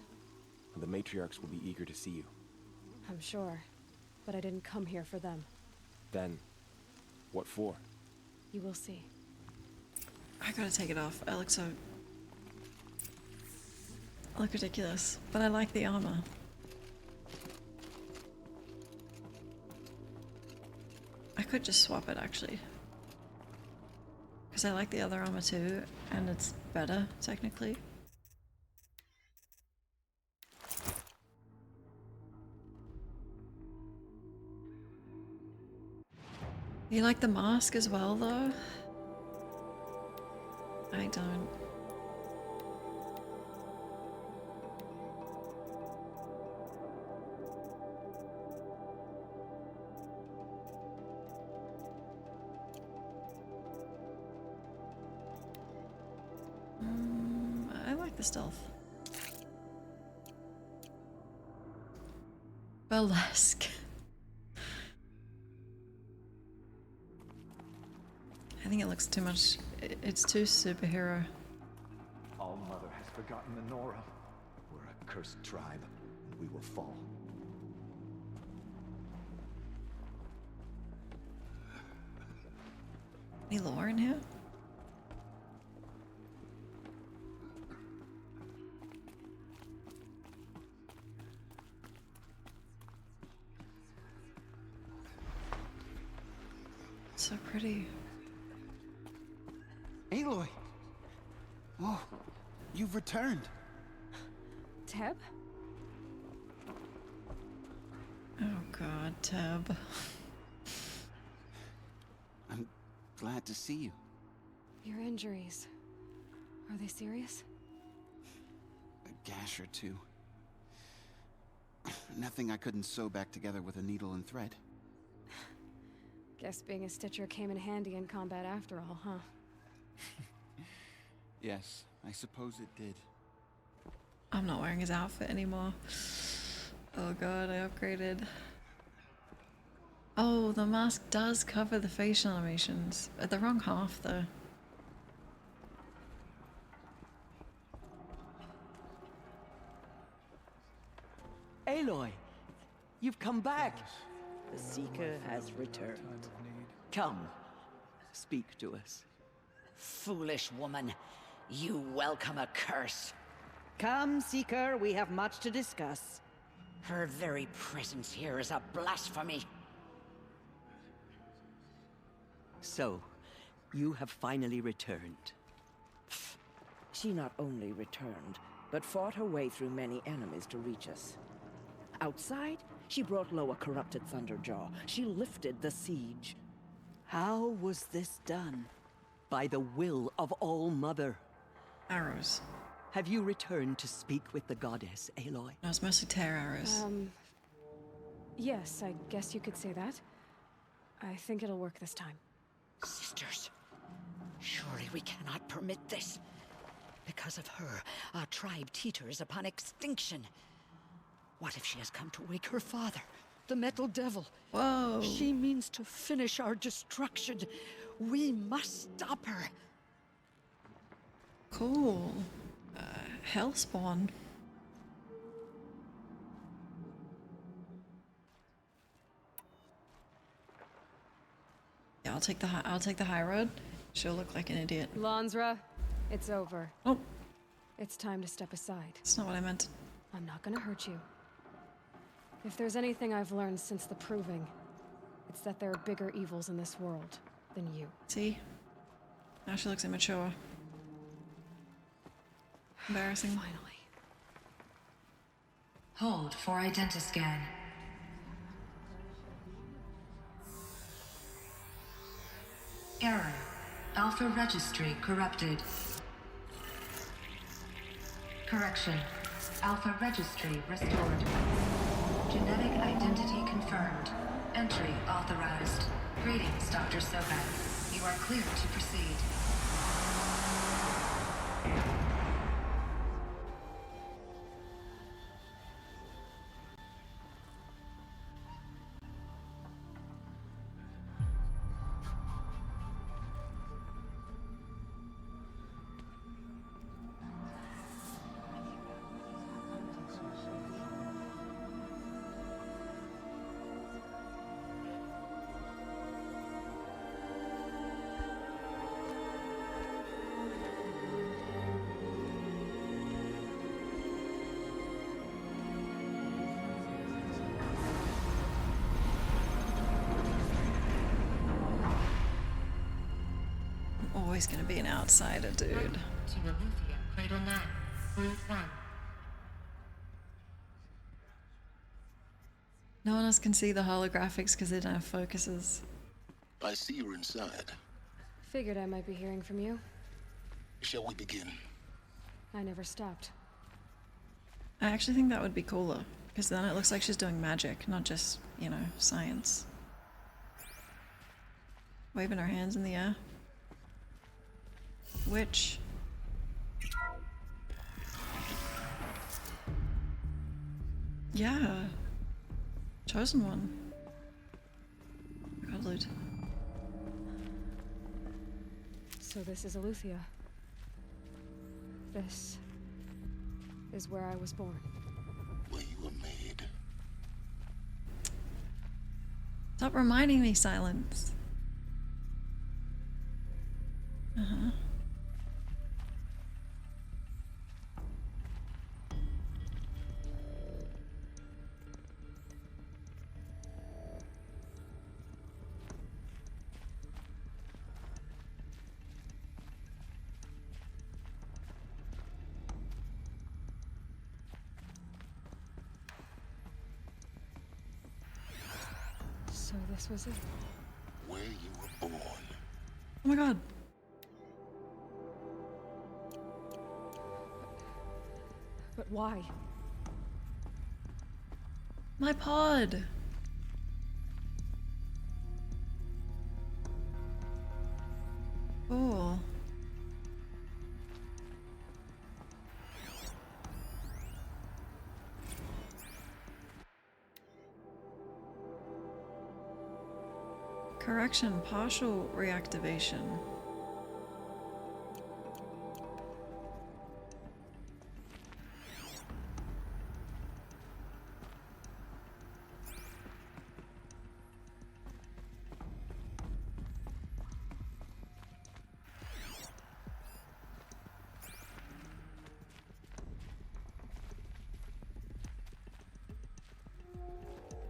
The matriarchs will be eager to see you. I'm sure, but I didn't come here for them. Then, what for? You will see. I gotta take it off. I look so... I look ridiculous, but I like the armor. I could just swap it actually. Because I like the other armor too, and it's better, technically. You like the mask as well, though? I don't. I like the stealth. Burlesque. I think it looks too much. It's too superhero. All Mother has forgotten the Nora. We're a cursed tribe, and we will fall. Any lore in here? So pretty. Aloy! Oh, you've returned. Teb? Oh god, Teb. I'm glad to see you. Your injuries. Are they serious? A gash or two. Nothing I couldn't sew back together with a needle and thread. Guess being a Stitcher came in handy in combat after all, huh? Yes, I suppose it did. I'm not wearing his outfit anymore. Oh god, I upgraded. Oh, the mask does cover the facial animations. At the wrong half, though. Aloy, you've come back. The Seeker has returned. Come, speak to us. Foolish woman, you welcome a curse. Come, Seeker, we have much to discuss. Her very presence here is a blasphemy. So, you have finally returned. She not only returned, but fought her way through many enemies to reach us. Outside, she brought low a corrupted Thunderjaw. She lifted the siege. How was this done? By the will of All-Mother. Arrows. Have you returned to speak with the goddess, Aloy? No, it's mostly tear arrows. Yes, I guess you could say that. I think it'll work this time. Sisters, surely we cannot permit this. Because of her, our tribe teeters upon extinction. What if she has come to wake her father, the Metal Devil? Whoa. She means to finish our destruction. We must stop her. Cool. Hellspawn. Yeah, I'll take the high road. She'll look like an idiot. Lansra, it's over. Oh. It's time to step aside. That's not what I meant. I'm not gonna hurt you. If there's anything I've learned since the Proving, it's that there are bigger evils in this world than you. See? Now she looks immature. Embarrassing. Finally. Hold for identiscan. Error. Alpha registry corrupted. Correction. Alpha registry restored. Genetic identity confirmed. Entry authorized. Greetings, Dr. Sobek. You are cleared to proceed. Always gonna be an outsider, dude. To Aletheia, Cradle 9, Route 1. No one else can see the holographics because they don't have focuses. I see you're inside. Figured I might be hearing from you. Shall we begin? I never stopped. I actually think that would be cooler, because then it looks like she's doing magic, not just, you know, science. Waving her hands in the air. Witch. Yeah. Chosen one. Godloot. So this is Aletheia. This is where I was born. Where you were made. Stop reminding me, Silence. Uh-huh. this was it. Where you were born. Oh my god. But why? My pod. Cool. Correction, partial reactivation.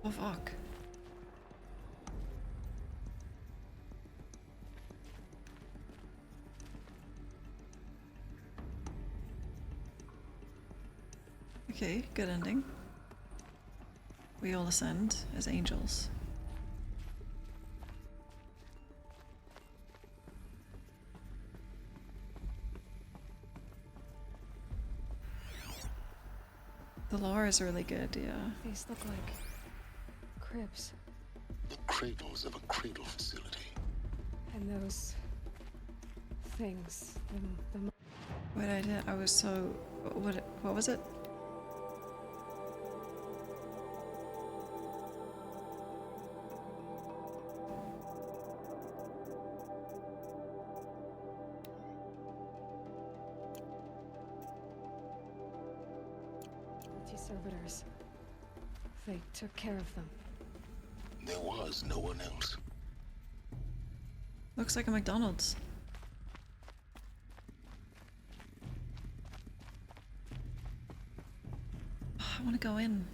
Oh fuck. Okay, good ending. We all ascend as angels. The lore is really good, yeah. These look like cribs. The cradles of a cradle facility. And those things, the What I did, I was so... What was it? servitors. They took care of them. There was no one else. Looks like a McDonald's. I want to go in.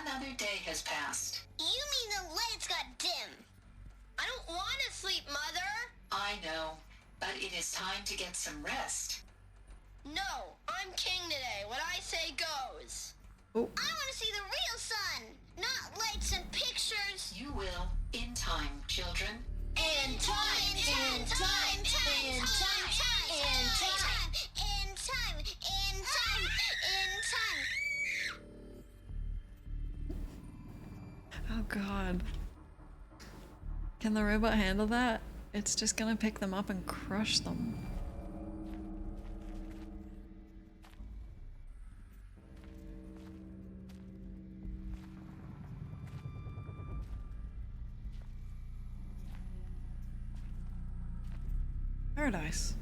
Another day has passed. You mean the lights got dim? I don't want to sleep, Mother! I know, but it is time to get some rest. No, I'm king today. What I say goes. Oh. I want to see the real sun, not lights and pictures. You will, in time, children. In time, in time, in time, in time, in time, in time, in time, in time. Oh god. Can the robot handle that? It's just gonna pick them up and crush them. Paradise.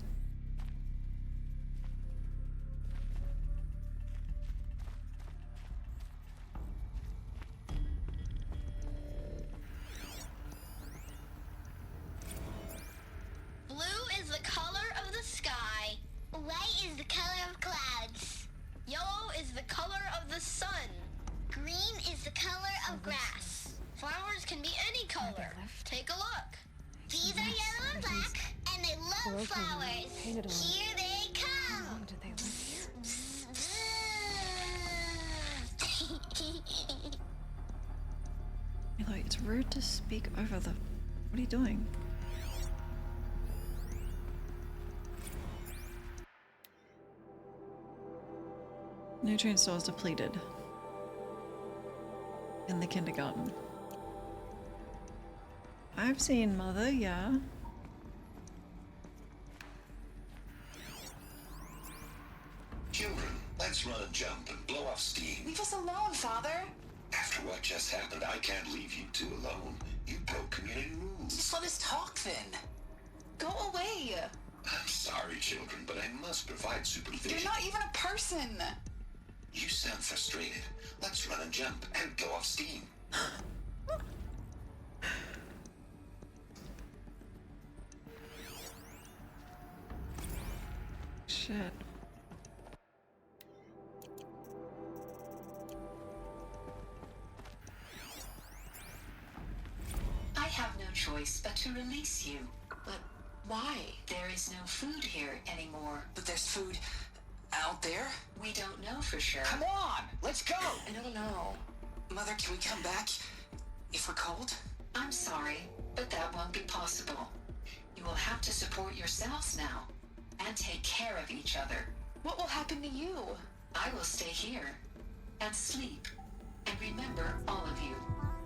Blue is the color of the sky. White is the color of clouds. Yellow is the color of the sun. Green is the color of grass. Flowers can be any color. Take a look. These are yellow and black, and they love flowers. Here they come. How long did they live here? Aloy, it's rude to speak over the... What are you doing? Nutrient stores depleted. In the kindergarten. I've seen Mother, yeah. Children, let's run a jump and blow off steam. Leave us alone, Father. After what just happened, I can't leave you two alone. You broke community rules. Just let us talk then. Go away. I'm sorry, children, but I must provide supervision. You're not even a person. You sound frustrated. Let's run and jump and blow off steam. shit. I have no choice but to release you. But why? There is no food here anymore. But there's food out there? We don't know for sure. Come on, let's go! I don't know. Mother, can we come back if we're cold? I'm sorry, but that won't be possible. You will have to support yourselves now and take care of each other. What will happen to you? I will stay here and sleep and remember all of you.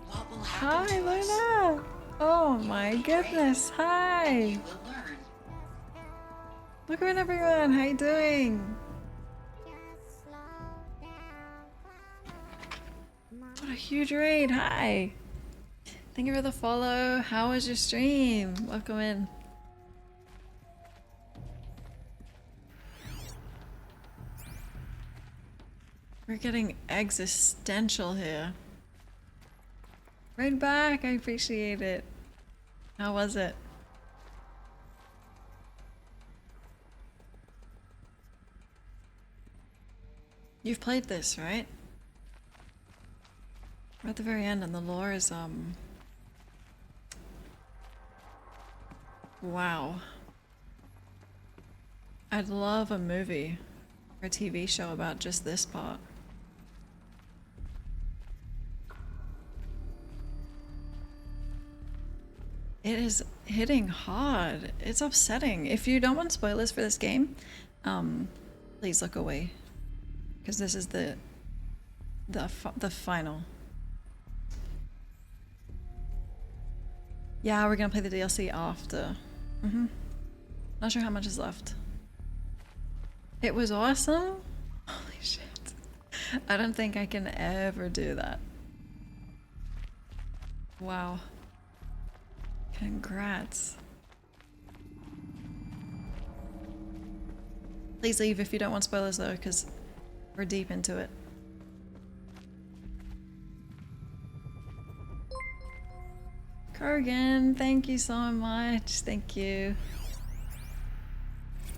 What will happen Hi, to us? Luna! Oh my goodness, hi! You will learn. Welcome in, everyone, how you doing? What a huge raid, hi! Thank you for the follow. How was your stream? Welcome in. We're getting existential here. Right back, I appreciate it. How was it? You've played this, right? We're at the very end and the lore is, wow. I'd love a movie or a TV show about just this part. It is hitting hard. It's upsetting. If you don't want spoilers for this game, please look away, because this is the final. Yeah, we're gonna play the DLC after. Not sure how much is left. It was awesome. Holy shit! I don't think I can ever do that. Wow. Congrats. Please leave if you don't want spoilers though, because we're deep into it. Kurgan, thank you so much. Thank you.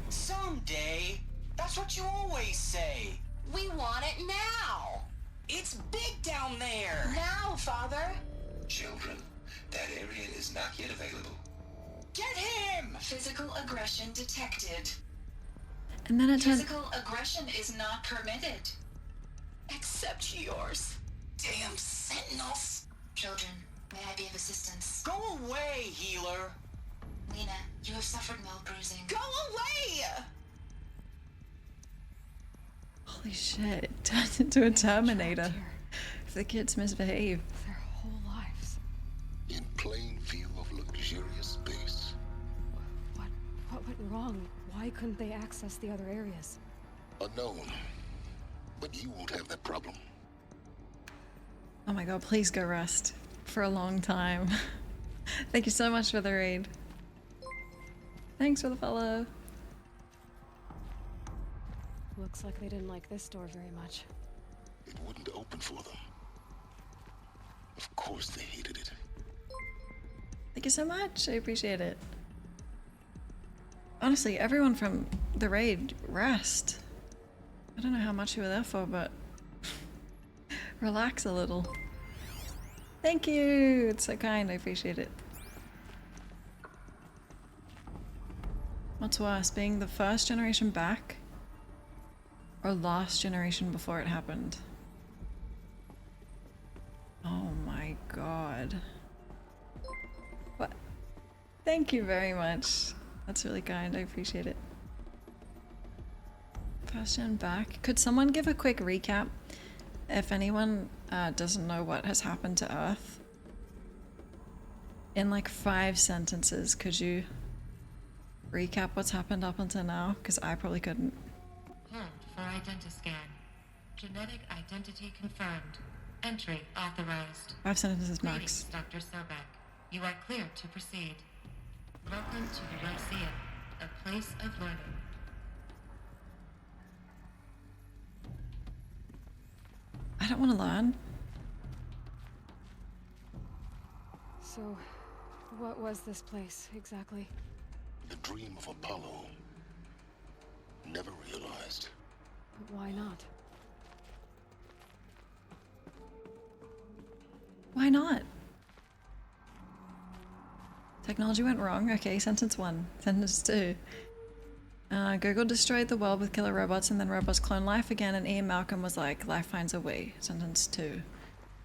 Someday. That's what you always say. We want it now. It's big down there. Now, Father. Children, that area is not yet available. Get him! Physical aggression detected. And then it turns. Physical aggression is not permitted. Except yours. Damn sentinels. Children, may I be of assistance? Go away, healer. Lena, you have suffered mild bruising. Go away! Holy shit, it turned into a Terminator. If the kids misbehave. Their whole lives. In plain view of luxurious space. What went wrong? Why couldn't they access the other areas? Unknown. But you won't have that problem. Oh my god, please go rest. For a long time. Thank you so much for the raid. Thanks for the follow. Looks like they didn't like this door very much. It wouldn't open for them. Of course they hated it. Thank you so much. I appreciate it. Honestly, everyone from the raid, rest. I don't know how much you were there for, but relax a little. Thank you. It's so kind. I appreciate it. What's worse, being the first generation back or last generation before it happened? Oh my god. What? Thank you very much. That's really kind. I appreciate it. First gen back. Could someone give a quick recap? If anyone doesn't know what has happened to Earth, in like 5 sentences, could you recap what's happened up until now? Because I probably couldn't. Hold for identiscan. Genetic identity confirmed. Entry authorized. 5 sentences max. Greetings, Dr. Sobek. You are cleared to proceed. Welcome to the Lyceum, a place of learning. I don't want to learn. So, what was this place exactly? The dream of Apollo. Never Why not? Why not? Technology went wrong. Okay, sentence 1. Sentence 2. Google destroyed the world with killer robots and then robots clone life again and Ian Malcolm was like, life finds a way. Sentence 2.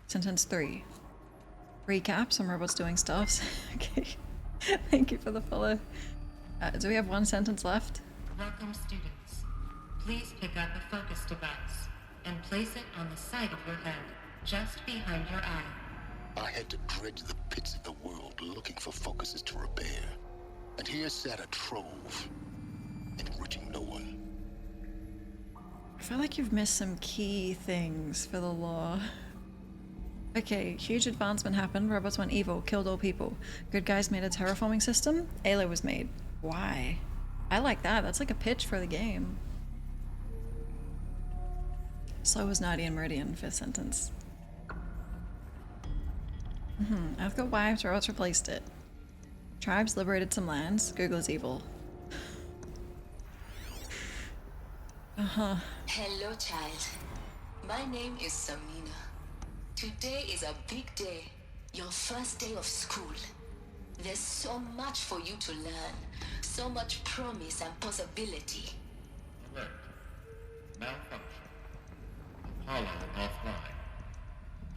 Sentence 3. Recap, some robots doing stuffs. Okay. Thank you for the follow. Do we have one sentence left? Welcome, students. Please pick up a focus device and place it on the side of your head, just behind your eye. I had to dredge the pits of the world looking for focuses to repair. And here sat a trove, enriching no one. I feel like you've missed some key things for the lore. Okay, huge advancement happened, robots went evil, killed all people. Good guys made a terraforming system, Halo was made. Why? I like that, that's like a pitch for the game. So was Nerdy and Meridian, 5th sentence. Earth got wiped, robots replaced it. Tribes liberated some lands, Google is evil. Hello, child. My name is Samina. Today is a big day, your first day of school. There's so much for you to learn, so much promise and possibility. Alert. Malfunction. Apollo offline.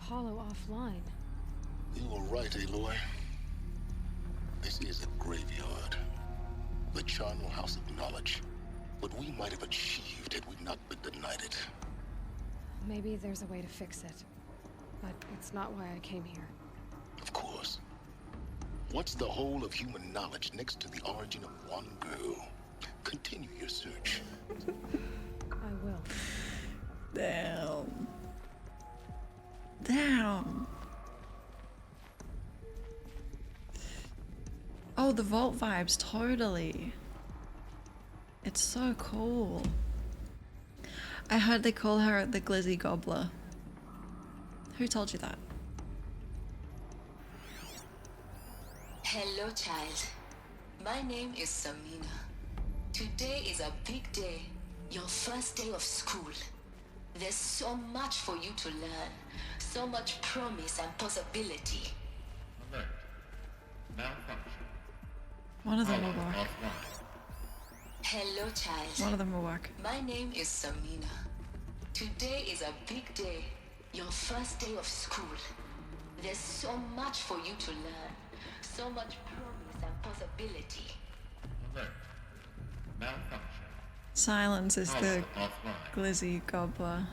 Apollo offline? You were right, Aloy. This is a graveyard. The charnel house of knowledge. What we might have achieved had we not been denied it. Maybe there's a way to fix it. But it's not why I came here. Of course. What's the whole of human knowledge next to the origin of one girl? Continue your search. I will. Damn. Damn. Oh, the vault vibes, totally. It's so cool. I heard they call her the Glizzy Gobbler. Who told you that? Hello, child. My name is Samina. Today is a big day, your first day of school. There's so much for you to learn, so much promise and possibility. Alert. Malfunction. One of them will work. Offline. Hello, child. One of them will work. My name is Samina. Today is a big day, your first day of school. There's so much for you to learn, so much promise and possibility. Alert. Malfunction. Silence is the Offline. Glizzy Gobbler.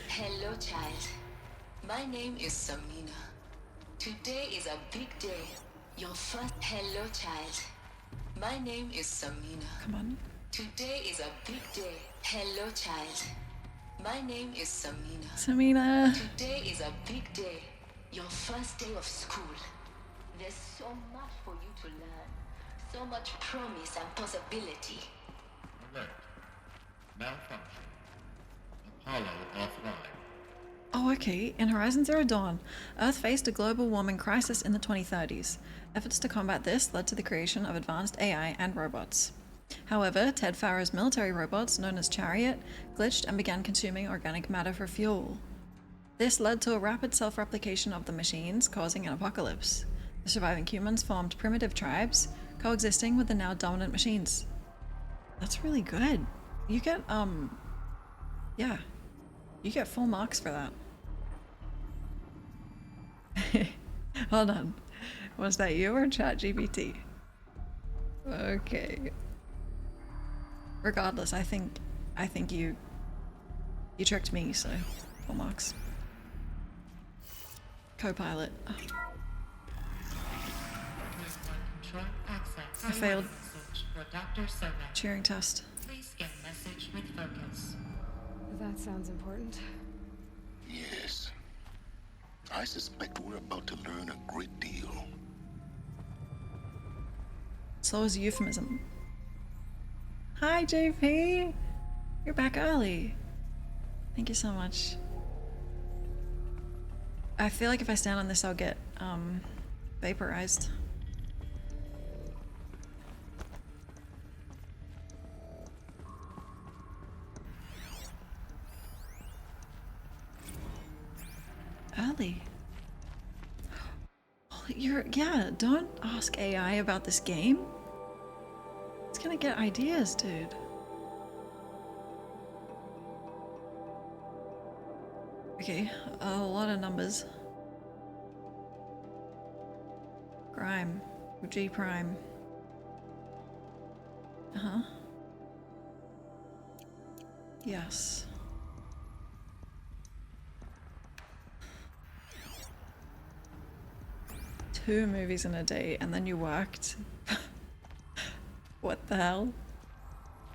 Hello, child. My name is Samina. Today is a big day, your first... Hello, child. My name is Samina. Come on. Today is a big day. Hello, child. My name is Samina. Samina. Today is a big day, your first day of school. There's so much for you to learn, so much promise and possibility. Alert. Malfunction. Apollo offline. Oh, okay. In Horizon Zero Dawn, Earth faced a global warming crisis in the 2030s. Efforts to combat this led to the creation of advanced AI and robots. However, Ted Farrow's military robots, known as Chariot, glitched and began consuming organic matter for fuel. This led to a rapid self-replication of the machines, causing an apocalypse. The surviving humans formed primitive tribes, coexisting with the now dominant machines. That's really good. You get, yeah. You get full marks for that. Hold on. Was that you or ChatGPT? Okay. Regardless, I think you tricked me, so full marks. Copilot. Oh. I failed. Turing test. Please get message with focus. That sounds important. Yes. I suspect we're about to learn a great deal. Slow is a euphemism. Hi, JP! You're back early. Thank you so much. I feel like if I stand on this, I'll get, vaporized. Really? Oh, yeah, don't ask AI about this game. It's gonna get ideas, dude. Okay, a lot of numbers. Prime. G prime. Uh-huh. Yes. Two movies in a day and then you worked. What the hell?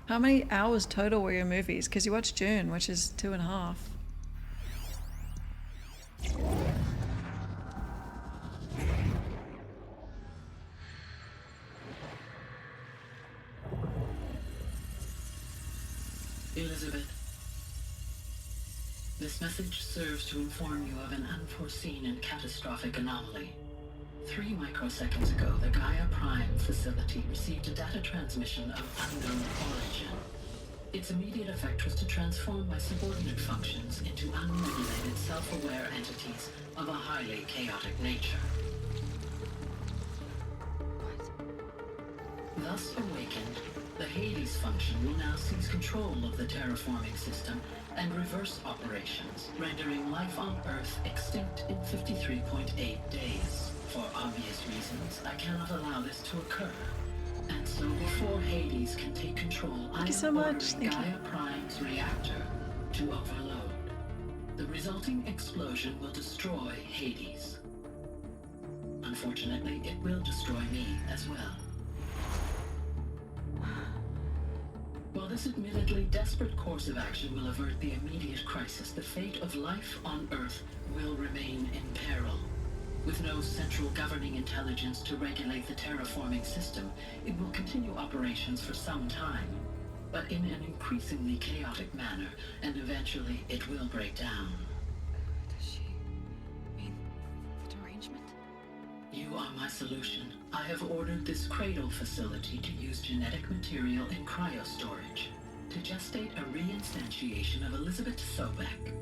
How many hours total were your movies? Because you watched June, which is 2.5. Elizabeth, this message serves to inform you of an unforeseen and catastrophic anomaly. 3 microseconds ago, the Gaia Prime facility received a data transmission of unknown origin. Its immediate effect was to transform my subordinate functions into unregulated, self-aware entities of a highly chaotic nature. Thus awakened, the Hades function will now seize control of the terraforming system and reverse operations, rendering life on Earth extinct in 53.8 days. For obvious reasons, I cannot allow this to occur. And so before Hades can take control, I am ordering Gaia Prime's reactor to overload. The resulting explosion will destroy Hades. Unfortunately, it will destroy me as well. While this admittedly desperate course of action will avert the immediate crisis, the fate of life on Earth will remain in peril. With no central governing intelligence to regulate the terraforming system, it will continue operations for some time, but in an increasingly chaotic manner, and eventually it will break down. Does she mean the derangement? You are my solution. I have ordered this cradle facility to use genetic material in cryostorage to gestate a reinstantiation of Elizabeth Sobek,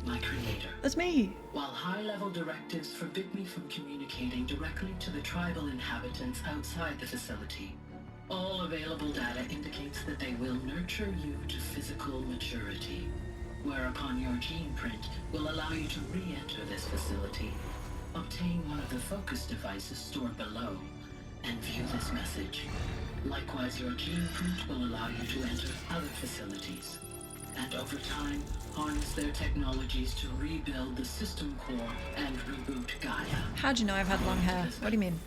my creator. That's me. While high-level directives forbid me from communicating directly to the tribal inhabitants outside the facility, all available data indicates that they will nurture you to physical maturity, whereupon your gene print will allow you to re-enter this facility, obtain one of the focus devices stored below, and view this message. Likewise, your gene print will allow you to enter other facilities, and over time, harness their technologies to rebuild the system core and reboot Gaia. How'd you know I've had long hair? What do you mean?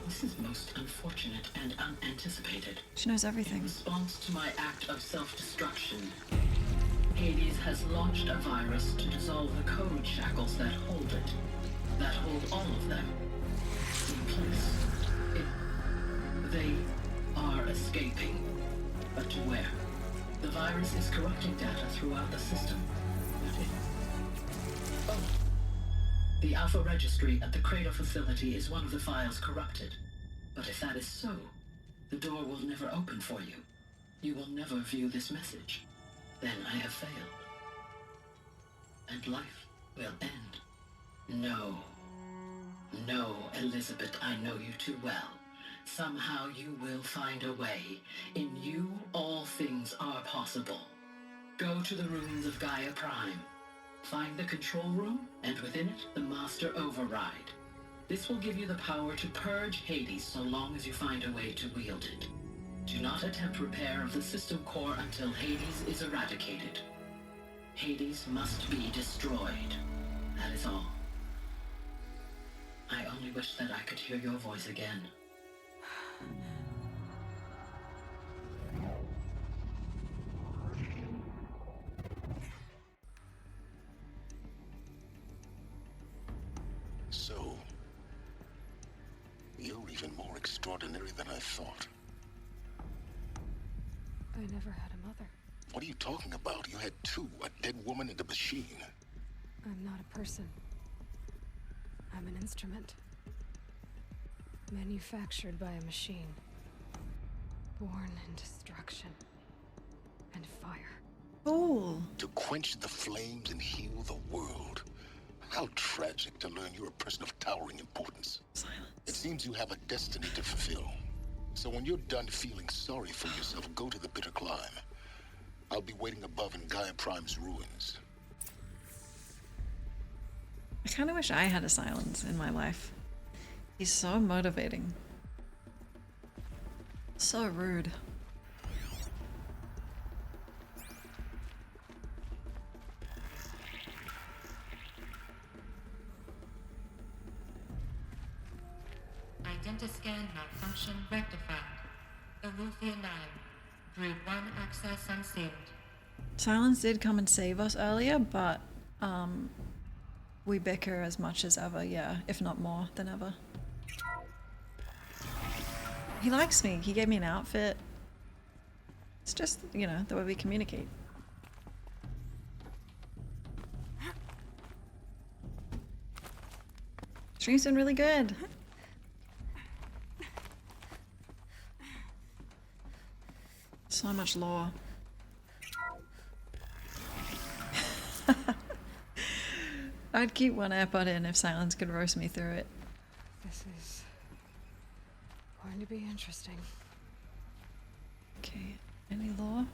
This is most unfortunate and unanticipated. She knows everything. In response to my act of self-destruction, Hades has launched a virus to dissolve the code shackles that hold it, that hold all of them in place. They are escaping, but to where? The virus is corrupting data throughout the system. Oh. The Alpha Registry at the Cradle facility is one of the files corrupted. But if that is so, the door will never open for you. You will never view this message. Then I have failed. And life will end. No. No, Elizabeth, I know you too well. Somehow you will find a way. In you, all things are possible. Go to the ruins of Gaia Prime. Find the control room, and within it, the Master Override. This will give you the power to purge Hades so long as you find a way to wield it. Do not attempt repair of the system core until Hades is eradicated. Hades must be destroyed. That is all. I only wish that I could hear your voice again. So, you're even more extraordinary than I thought. I never had a mother. What are you talking about? You had two, a dead woman and a machine. I'm not a person. I'm an instrument. Manufactured by a machine. Born in destruction and fire. Oh. To quench the flames and heal the world. How tragic to learn you're a person of towering importance. Silence. It seems you have a destiny to fulfill. So when you're done feeling sorry for yourself, go to the bitter climb. I'll be waiting above in Gaia Prime's ruins. I kind of wish I had a Silence in my life. He's so motivating. So rude. Identiscan malfunction rectified. Eleuthia 9. Brood 1 access unsealed. Silence did come and save us earlier, but we bicker as much as ever, yeah, if not more than ever. He likes me. He gave me an outfit. It's just, you know, the way we communicate. Stream's been really good. So much lore. I'd keep one AirPod in if Silence could roast me through it. This is going to be interesting. Okay, any lore?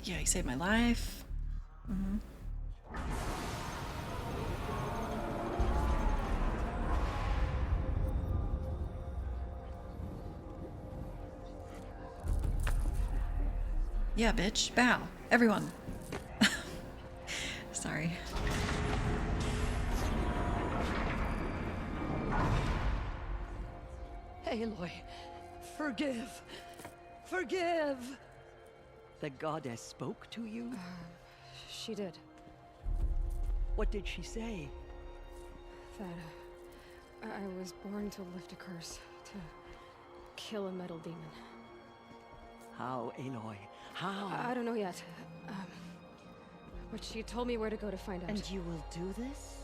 Yeah, he saved my life. Mm-hmm. Yeah, bitch. Bow. Everyone. Sorry. Aloy, forgive. Forgive! The goddess spoke to you? She did. What did she say? That I was born to lift a curse, to kill a metal demon. How, Aloy? How? I don't know yet. But she told me where to go to find out. And you will do this?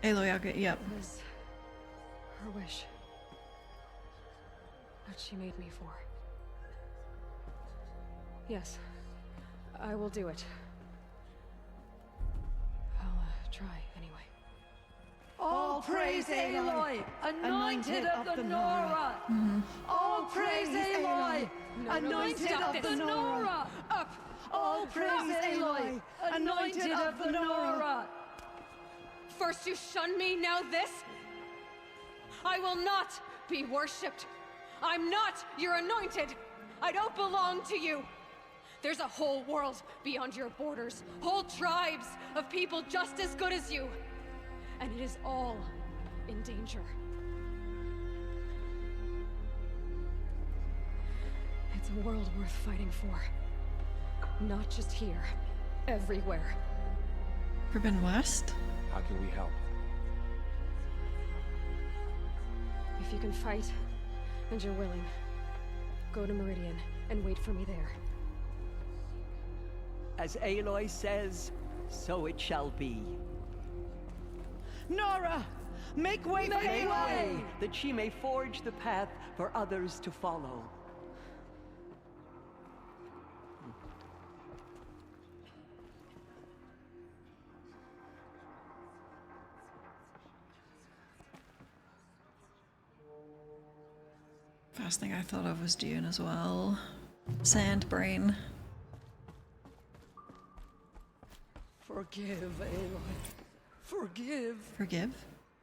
Aloy, I'll get you up. It was her wish. What she made me for. Yes, I will do it. I'll try anyway. All praise Aloy, anointed of the Nora! All praise Aloy, anointed of the Nora! Up! All praise Aloy, anointed of the Nora! First you shun me, now this? I will not be worshipped. I'm not your anointed. I don't belong to you. There's a whole world beyond your borders, whole tribes of people just as good as you. And it is all in danger. It's a world worth fighting for. Not just here, everywhere. Forbidden West? How can we help? If you can fight, and you're willing, go to Meridian and wait for me there. As Aloy says, so it shall be. Nora! Make way for Aloy! That she may forge the path for others to follow. First thing I thought of was Dune as well. Sand brain. Forgive, Aloy. Forgive. Forgive?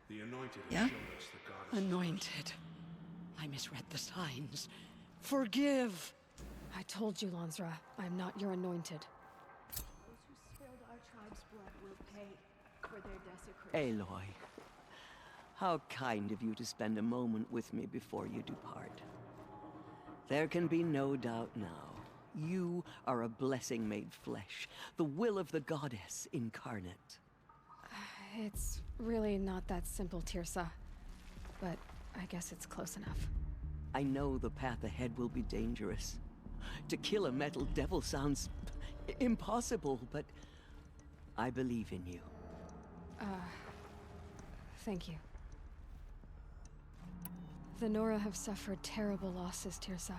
The anointed Yeah? has shown us the goddess. Anointed. I misread the signs. Forgive. I told you, Lansra, I'm not your anointed. Those who spilled our tribe's blood will pay for their desecration. Aloy, how kind of you to spend a moment with me before you depart. There can be no doubt now. You are a blessing made flesh, the will of the goddess incarnate. It's really not that simple, Tirsa. But I guess it's close enough. I know the path ahead will be dangerous. To kill a metal devil sounds impossible, but I believe in you. Thank you. The Nora have suffered terrible losses, Tirsa.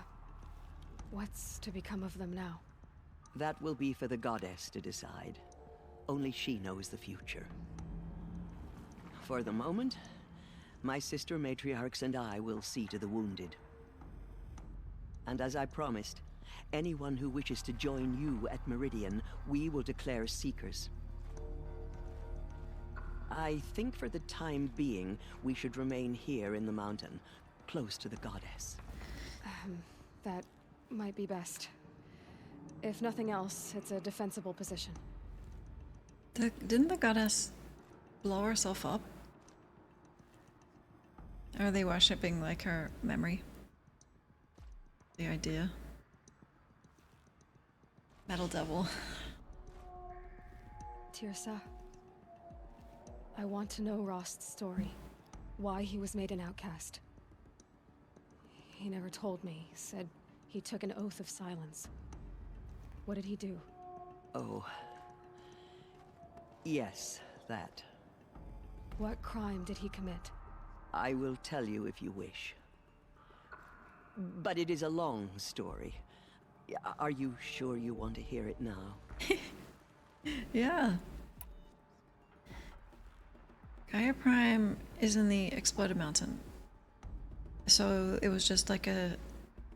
What's to become of them now? That will be for the goddess to decide. Only she knows the future. For the moment, my sister matriarchs and I will see to the wounded. And as I promised, anyone who wishes to join you at Meridian, we will declare seekers. I think for the time being, we should remain here in the mountain, close to the goddess. That might be best. If nothing else, it's a defensible position. Didn't the goddess blow herself up? Are they worshipping like her memory? The idea. Metal Devil. Tirsa, I want to know Rost's story. Why he was made an outcast. He never told me. Said he took an oath of silence. What did he do? Oh. Yes, that. What crime did he commit? I will tell you if you wish. But it is a long story. Are you sure you want to hear it now? Yeah. Gaia Prime is in the Exploded Mountain. So it was just like a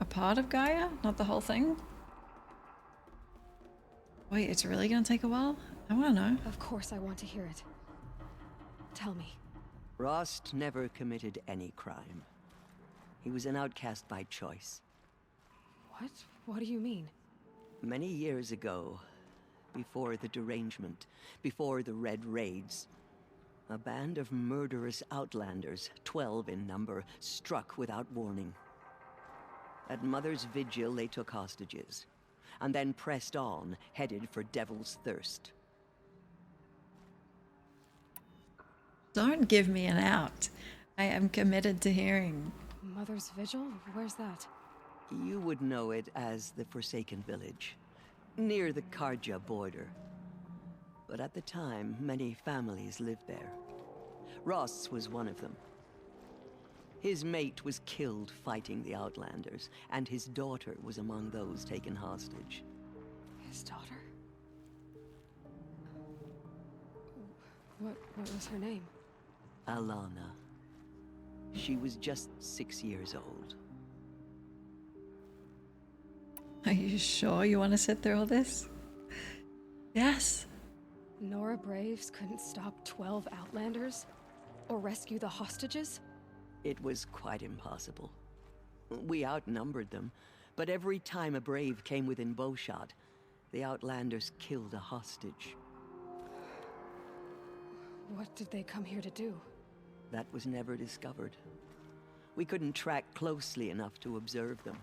part of Gaia, not the whole thing? Wait, it's really gonna take a while? I wanna know. Of course I want to hear it. Tell me. Rost never committed any crime. He was an outcast by choice. What? What do you mean? Many years ago, before the derangement, before the Red Raids, a band of murderous outlanders, 12 in number, struck without warning. At Mother's Vigil, they took hostages, and then pressed on, headed for Devil's Thirst. Don't give me an out. I am committed to hearing. Mother's Vigil? Where's that? You would know it as the Forsaken Village, near the Karja border. But at the time, many families lived there. Ross was one of them. His mate was killed fighting the Outlanders, and his daughter was among those taken hostage. His daughter? What was her name? Alana. She was just 6 years old. Are you sure you want to sit through all this? Yes. Nora Braves couldn't stop 12 Outlanders? Or rescue the hostages? It was quite impossible. We outnumbered them, but every time a Brave came within bowshot, the Outlanders killed a hostage. What did they come here to do? That was never discovered. We couldn't track closely enough to observe them.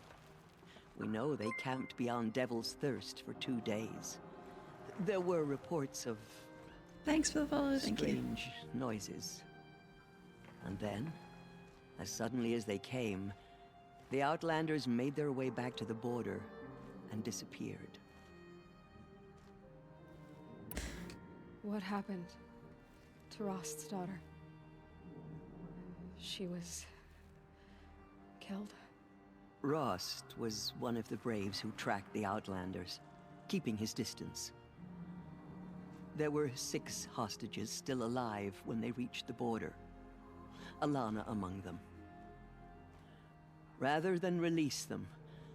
We know they camped beyond Devil's Thirst for 2 days. There were reports of... Thanks for the follow, thank you. Strange noises. And then, as suddenly as they came, the Outlanders made their way back to the border and disappeared. What happened to Rost's daughter? She was... killed? Rost was one of the Braves who tracked the Outlanders, keeping his distance. There were 6 hostages still alive when they reached the border. Alana among them. Rather than release them,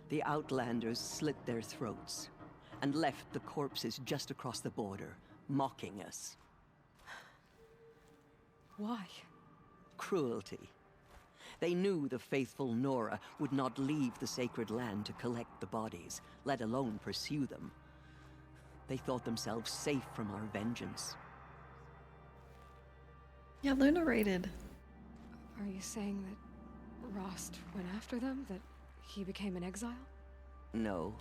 the Outlanders slit their throats and left the corpses just across the border, mocking us. Why? Cruelty. They knew the faithful Nora would not leave the sacred land to collect the bodies, let alone pursue them. They thought themselves safe from our vengeance. Yeah, Luna raided. Are you saying that Rost went after them? That he became an exile? No.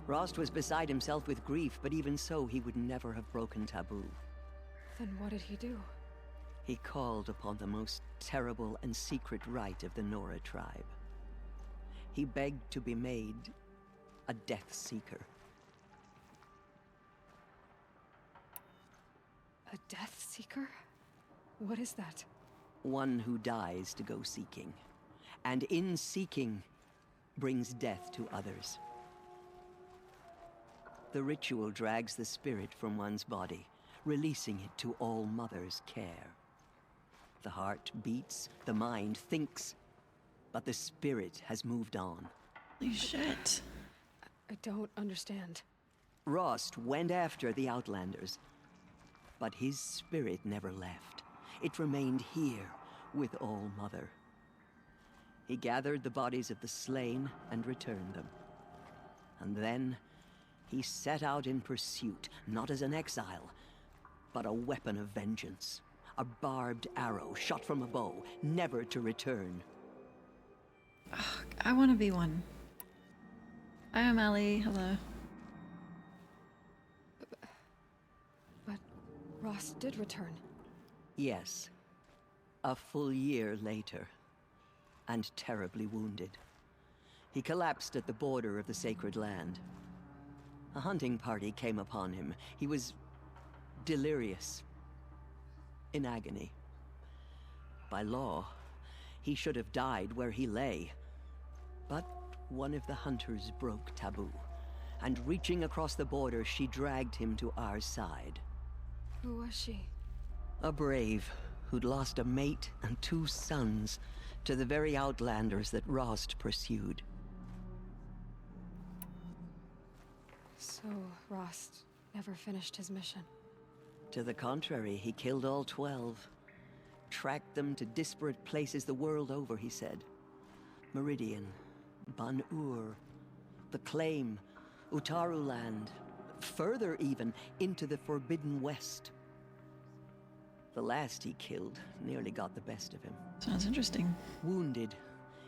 Rost was beside himself with grief, but even so, he would never have broken taboo. Then what did he do? He called upon the most terrible and secret rite of the Nora tribe. He begged to be made a Death Seeker. A Death Seeker? What is that? One who dies to go seeking, and in seeking, brings death to others. The ritual drags the spirit from one's body, releasing it to All Mother's care. The heart beats, the mind thinks, but the spirit has moved on. Holy shit. I don't understand. Rost went after the Outlanders, but his spirit never left. It remained here with All Mother. He gathered the bodies of the slain and returned them. And then he set out in pursuit, not as an exile, but a weapon of vengeance. A barbed arrow shot from a bow, never to return. Oh, I want to be one. Hi, O'Malley. Hello. But Rost did return. Yes. A full year later. And terribly wounded. He collapsed at the border of the sacred land. A hunting party came upon him. He was delirious. In agony. By law, he should have died where he lay. But one of the hunters broke taboo, and reaching across the border, she dragged him to our side. Who was she? A brave who'd lost a mate and 2 sons to the very Outlanders that Rost pursued. So Rost never finished his mission. To the contrary, he killed all 12. Tracked them to disparate places the world over, he said. Meridian, Ban-Ur, the Claim, Utaru Land, further even, into the Forbidden West. The last he killed nearly got the best of him. Sounds interesting. Wounded,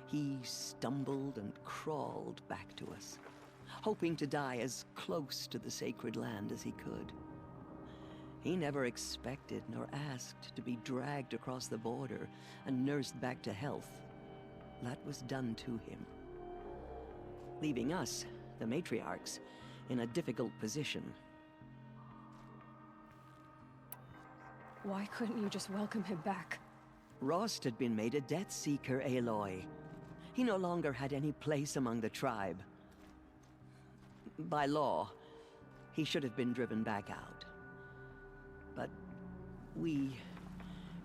he stumbled and crawled back to us, hoping to die as close to the sacred land as he could. He never expected nor asked to be dragged across the border and nursed back to health. That was done to him. Leaving us, the matriarchs, in a difficult position. Why couldn't you just welcome him back? Rost had been made a Death Seeker, Aloy. He no longer had any place among the tribe. By law, he should have been driven back out. But we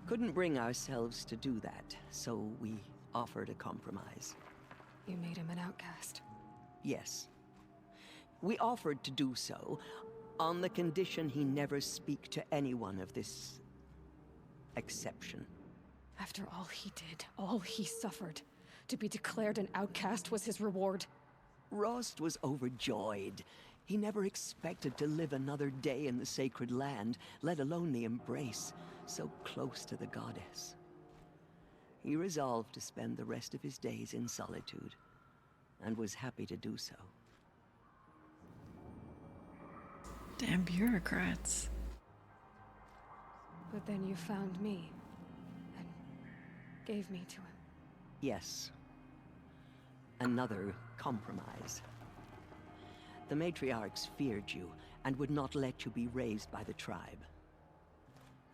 couldn't bring ourselves to do that, so we offered a compromise. You made him an outcast. Yes. We offered to do so on the condition he never speak to anyone of this exception. After all he did, all he suffered, to be declared an outcast was his reward. Rost was overjoyed. He never expected to live another day in the sacred land, let alone the embrace, so close to the goddess. He resolved to spend the rest of his days in solitude, and was happy to do so. Damn bureaucrats. But then you found me, and gave me to him. Yes. Another compromise. The matriarchs feared you, and would not let you be raised by the tribe.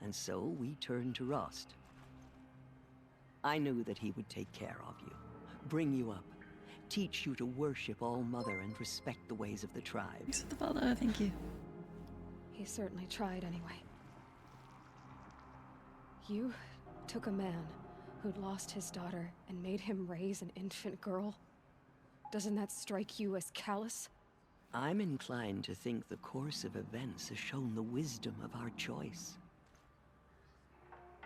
And so we turned to Rost. I knew that he would take care of you, bring you up, teach you to worship All Mother and respect the ways of the tribe. Thanks for the follow, thank you. He certainly tried anyway. You took a man who'd lost his daughter and made him raise an infant girl. Doesn't that strike you as callous? I'm inclined to think the course of events has shown the wisdom of our choice.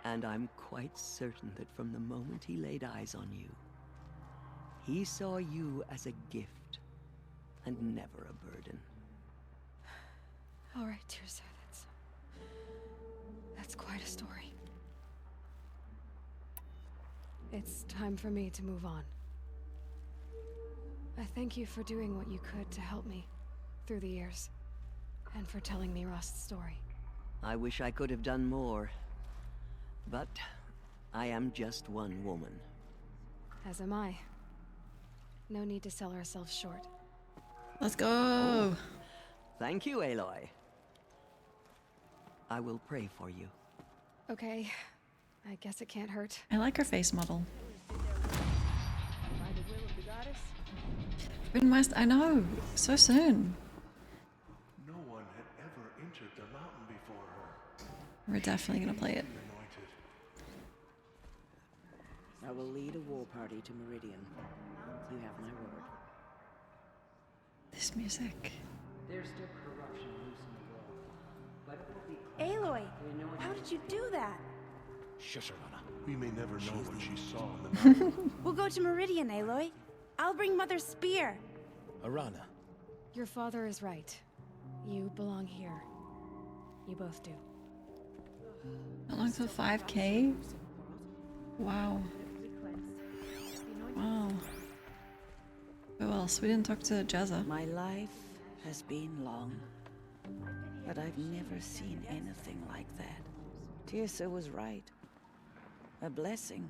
And I'm quite certain that from the moment he laid eyes on you, he saw you as a gift and never a burden. All right, Teersa, that's quite a story. It's time for me to move on. I thank you for doing what you could to help me through the years, and for telling me Rost's story. I wish I could have done more, but I am just one woman. As am I. No need to sell ourselves short. Let's go! Oh, thank you, Aloy. I will pray for you. Okay, I guess it can't hurt. I like her face model. Forbidden West, I know, so soon. No one had ever entered the mountain before her. We're definitely gonna play it. I will lead a war party to Meridian. You have my word. This music. There's still corruption loose in the world. But we'll be Aloy, how did you do that? Shush, Arana. We may never know what she saw on the mountain. We'll go to Meridian, Aloy. I'll bring Mother's spear. Arana. Your father is right. You belong here. You both do. How long till 5K? Wow. Wow. Who else? We didn't talk to Jezza. My life has been long, but I've never seen anything like that. Tirsa was right. A blessing,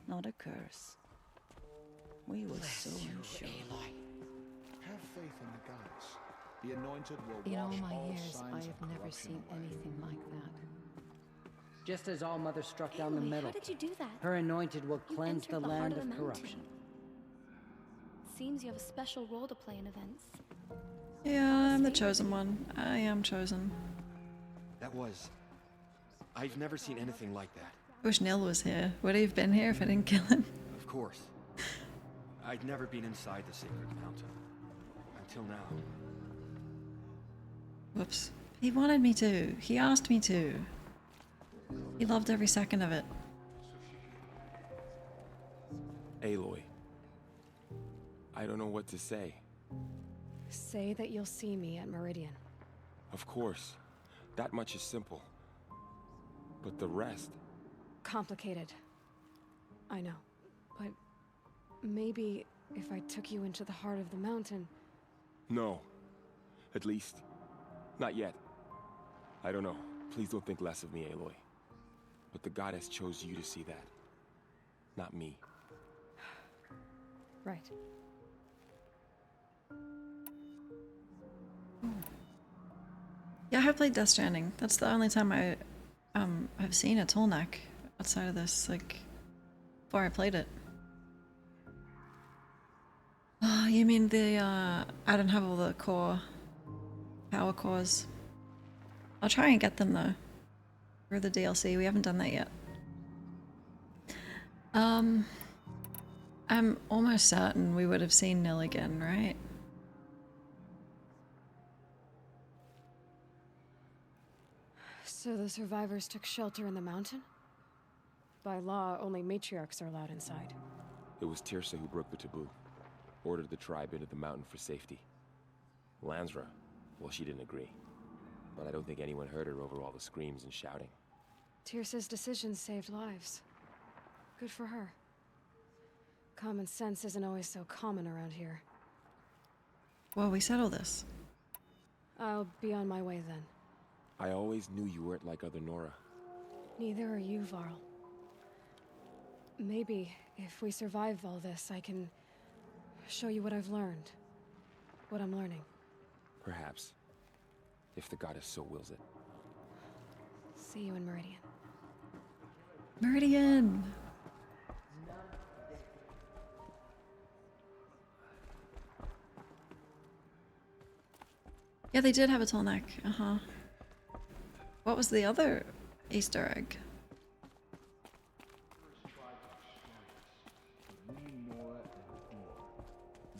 not a curse. We were so unsure. Have faith in the gods. The anointed will In all wash my all years, signs I of have never corruption seen away. anything like that. just as All Mother struck down the Aloy, middle, how did you do that? her anointed will You cleanse entered the the heart land of of the corruption. Seems you have a special role to play in events. Yeah, I'm the chosen one. I am chosen. That was... I've never seen anything like that. I wish Nil was here. Would he have been here if I didn't kill him? Of course. I'd never been inside the sacred mountain. Until now. Whoops. He wanted me to. He asked me to. He loved every second of it. Aloy. I don't know what to say. Say that you'll see me at Meridian. Of course. That much is simple. But the rest... Complicated. I know. But maybe if I took you into the heart of the mountain... No. At least, not yet. I don't know. Please don't think less of me, Aloy. But the goddess chose you to see that. Not me. Right. Yeah, I have played Death Stranding. That's the only time I have seen a Tallneck outside of this, like, before I played it. Oh, you mean the, I don't have all the power cores. I'll try and get them, though. For the DLC, we haven't done that yet. I'm almost certain we would have seen Nil again, right? So the survivors took shelter in the mountain? By law, only matriarchs are allowed inside. It was Tirsa who broke the taboo. Ordered the tribe into the mountain for safety. Lansra, well, she didn't agree. But I don't think anyone heard her over all the screams and shouting. Tirsa's decisions saved lives. Good for her. Common sense isn't always so common around here. Well, we settled this. I'll be on my way then. I always knew you weren't like other Nora. Neither are you, Varl. Maybe, if we survive all this, I can show you what I've learned. What I'm learning. Perhaps. If the goddess so wills it. See you in Meridian. Meridian! Yeah, they did have a Tallneck. Uh-huh. What was the other Easter egg?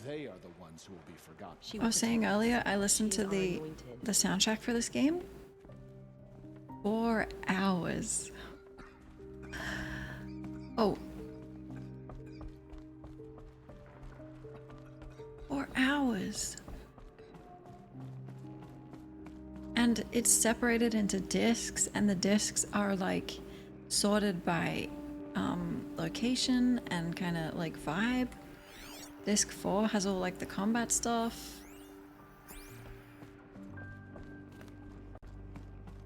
They are the ones who will be forgotten. I was saying earlier, I listened to the soundtrack for this game. 4 hours. Oh. 4 hours. And it's separated into discs, and the discs are like sorted by location and kind of like vibe. Disc 4 has all like the combat stuff.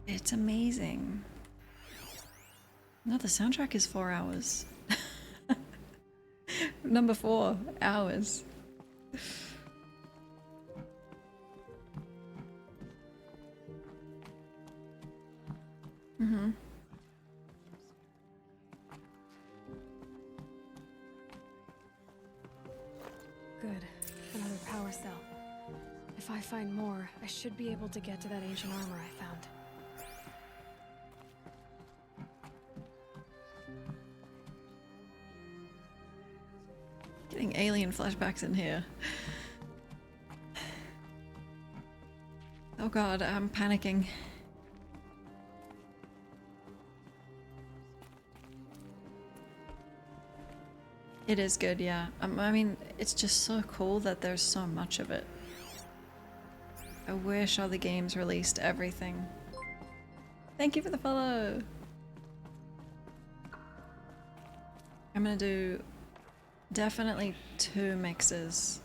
It's amazing. No, the soundtrack is 4 hours. Number 4 hours. Mm-hmm. Good. Another find more, I should be able to get to that ancient armor I found. Getting alien flashbacks in here. Oh god, I'm panicking. It is good, yeah. I mean, it's just so cool that there's so much of it. I wish all the games released everything. Thank you for the follow! I'm gonna do definitely 2 mixes.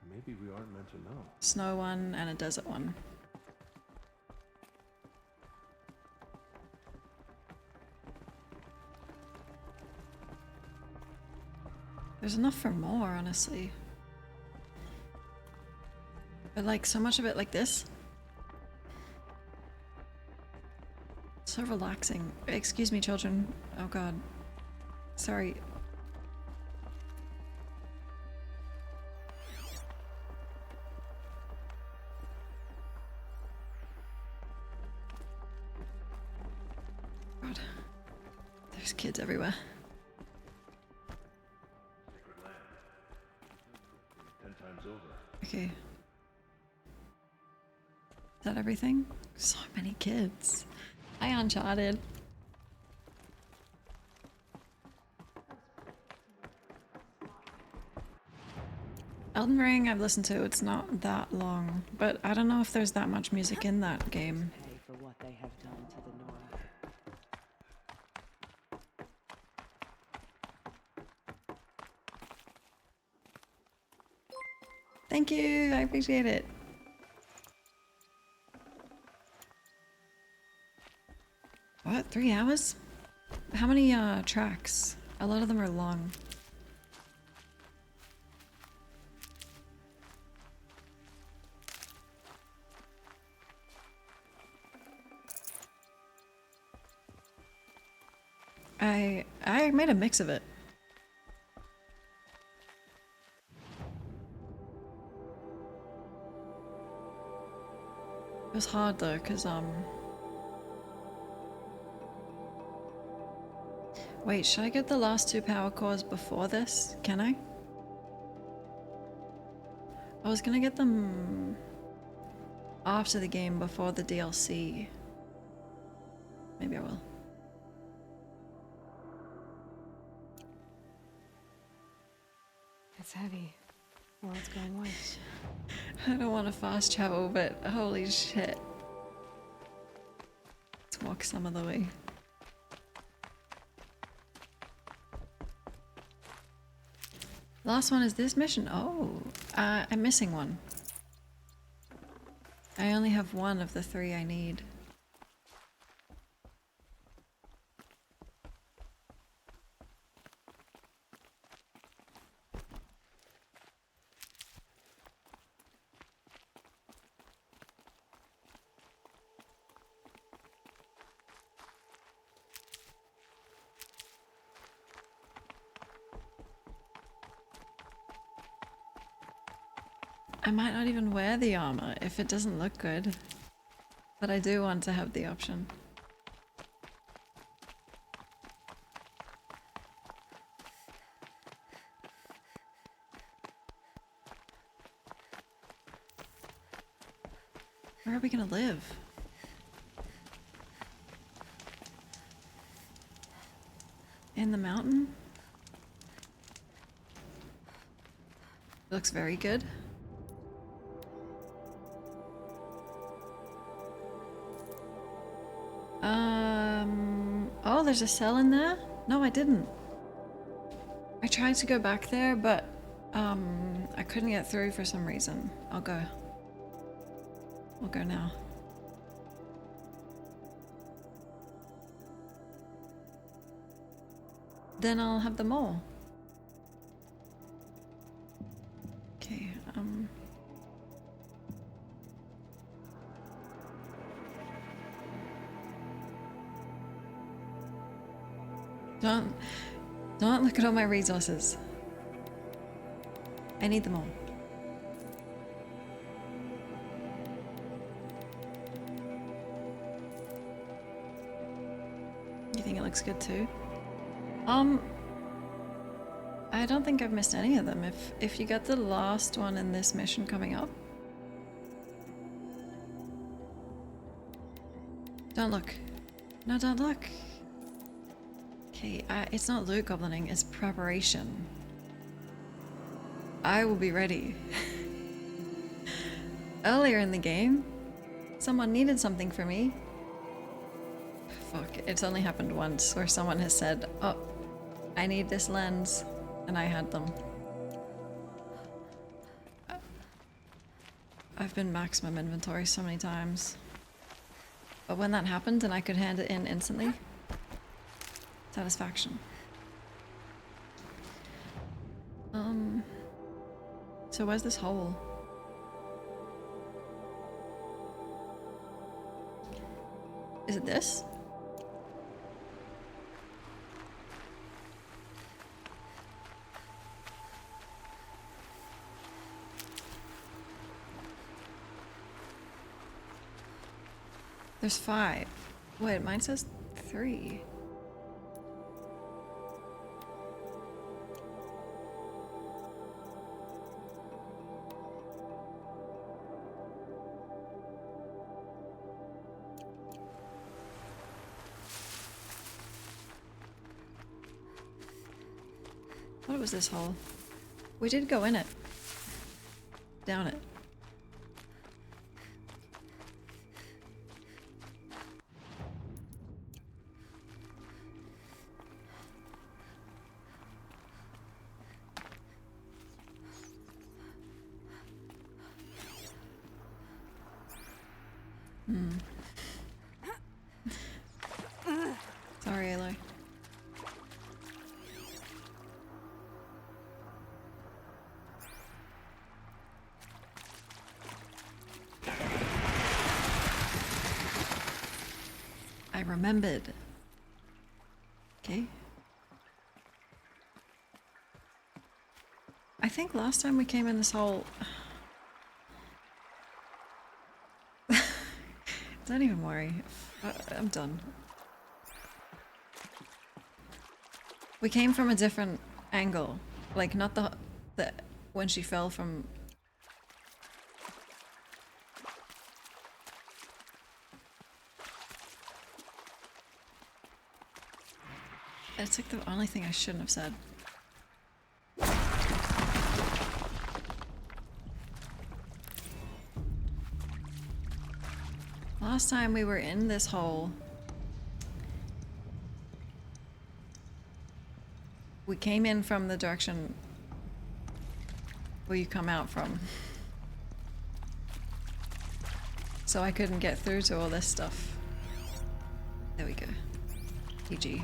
Maybe we aren't meant to know. Snow one and a desert one. There's enough for more, honestly. But like, so much of it like this. So relaxing. Excuse me, children. Oh god. Sorry. God. There's kids everywhere. 10 times over. Okay. Is that everything? So many kids. Hi, Uncharted. Elden Ring I've listened to, it's not that long, but I don't know if there's that much music in that game. Pay for what they have done to the North. Thank you, I appreciate it. What, 3 hours? How many tracks? A lot of them are long. I made a mix of it. It was hard though, because wait, should I get the last 2 power cores before this? Can I? I was gonna get them after the game before the DLC. Maybe I will. It's heavy. Or it's going white. I don't want to fast travel, but holy shit. Let's walk some of the way. Last one is this mission. Oh, I'm missing one. I only have 1 of the 3 I need. I might not even wear the armor if it doesn't look good, but I do want to have the option. Where are we gonna live? In the mountain? Looks very good. Oh, there's a cell in there? No, I didn't. I tried to go back there, but I couldn't get through for some reason. I'll go. We'll go now. Then I'll have them all. Okay, Don't look at all my resources. I need them all. think it looks good too. I don't think I've missed any of them. If you get the last one in this mission coming up. Don't look. No, don't look. Okay, it's not loot goblining, it's preparation. I will be ready. Earlier in the game, someone needed something for me. Fuck, it's only happened once where someone has said, oh, I need this lens, and I had them. I've been maximum inventory so many times. But when that happened and I could hand it in instantly, satisfaction. So where's this hole? Is it this? There's 5. Wait, mine says 3. What was this hole? We did go in it. Down it. Sorry, Aloy. I remembered. Okay. I think last time we came in this hole... Don't even worry. I'm done. We came from a different angle. Like, not the when she fell from... It's like the only thing I shouldn't have said. Last time we were in this hole, we came in from the direction where you come out from. So I couldn't get through to all this stuff. There we go. GG.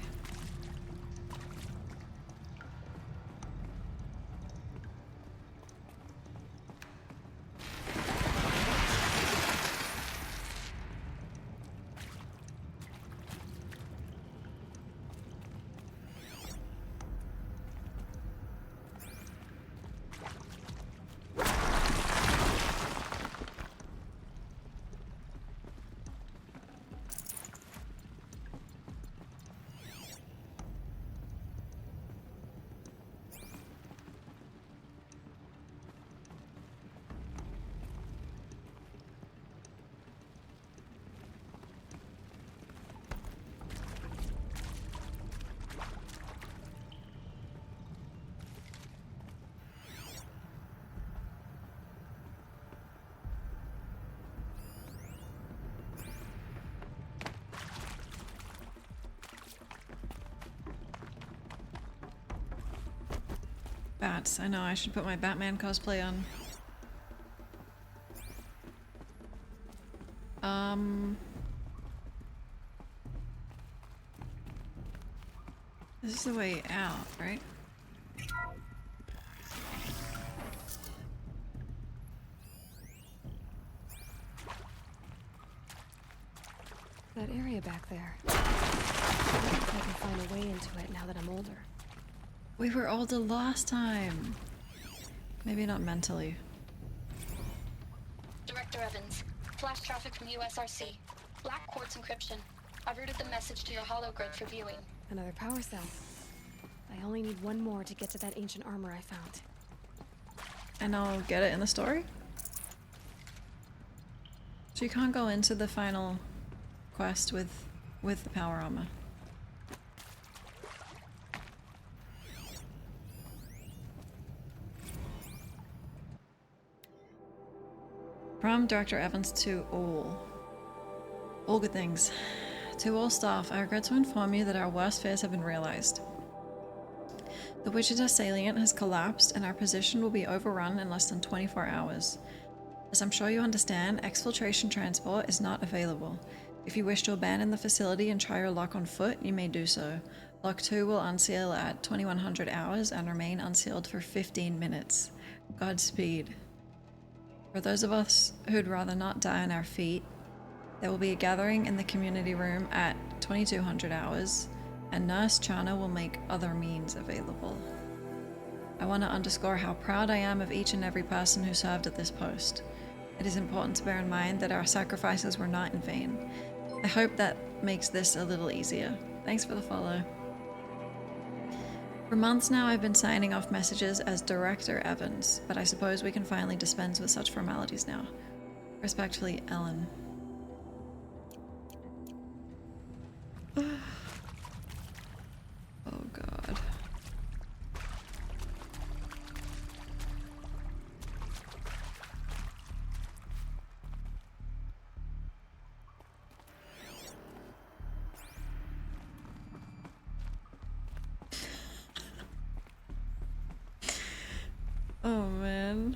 Bats. I know, I should put my Batman cosplay on. This is the way out, right? That area back there. I wonder if I can find a way into it now that I'm older. We were older last time. Maybe not mentally. Director Evans, flash traffic from USRC. Black Quartz encryption. I've routed the message to your hologrid for viewing. Another power cell. I only need one more to get to that ancient armor I found. And I'll get it in the story? So you can't go into the final quest with the power armor. From Director Evans to all good things. To all staff, I regret to inform you that our worst fears have been realized. The Wichita salient has collapsed and our position will be overrun in less than 24 hours. As I'm sure you understand, exfiltration transport is not available. If you wish to abandon the facility and try your luck on foot, you may do so. Lock 2 will unseal at 2100 hours and remain unsealed for 15 minutes. Godspeed. For those of us who'd rather not die on our feet, there will be a gathering in the community room at 2200 hours, and Nurse Chana will make other means available. I want to underscore how proud I am of each and every person who served at this post. It is important to bear in mind that our sacrifices were not in vain. I hope that makes this a little easier. Thanks for the follow. For months now I've been signing off messages as Director Evans, but I suppose we can finally dispense with such formalities now. Respectfully, Ellen. Oh god. Oh man.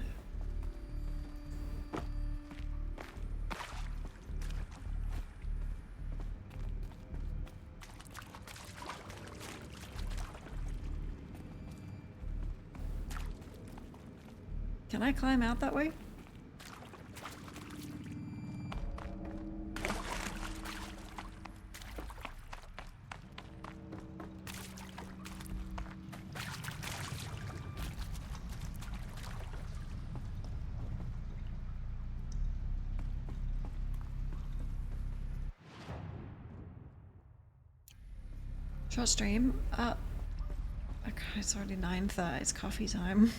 Can I climb out that way? Short stream. Okay, it's already 9:30. It's coffee time.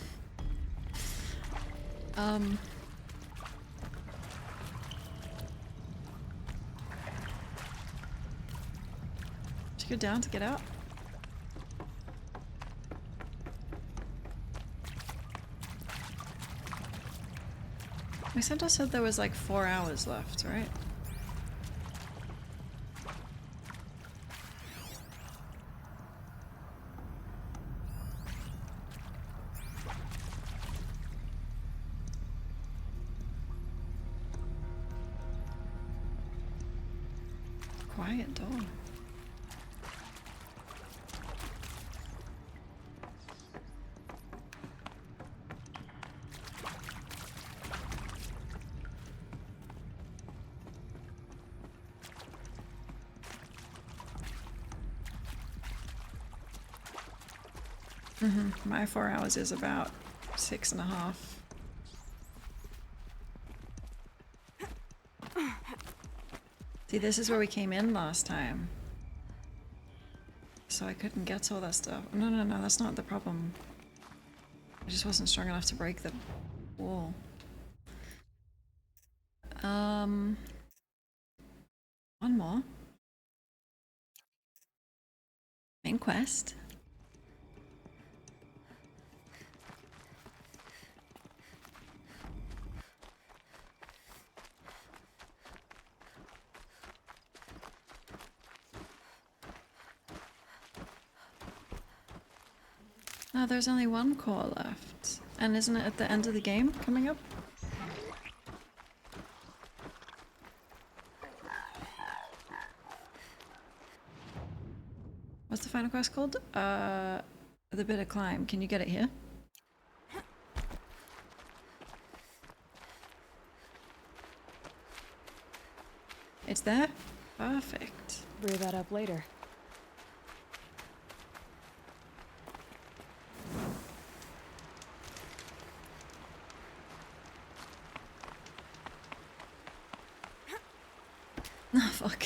Did you go down to get out? My center said there was like 4 hours left, right? Quiet door. My 4 hours is about 6.5. See, this is where we came in last time. So I couldn't get to all that stuff. No, that's not the problem. I just wasn't strong enough to break the wall. One more. Main quest. Oh, there's only one core left. And isn't it at the end of the game coming up? What's the final quest called? The bit of climb. Can you get it here? It's there? Perfect. Brew that up later. Oh, fuck.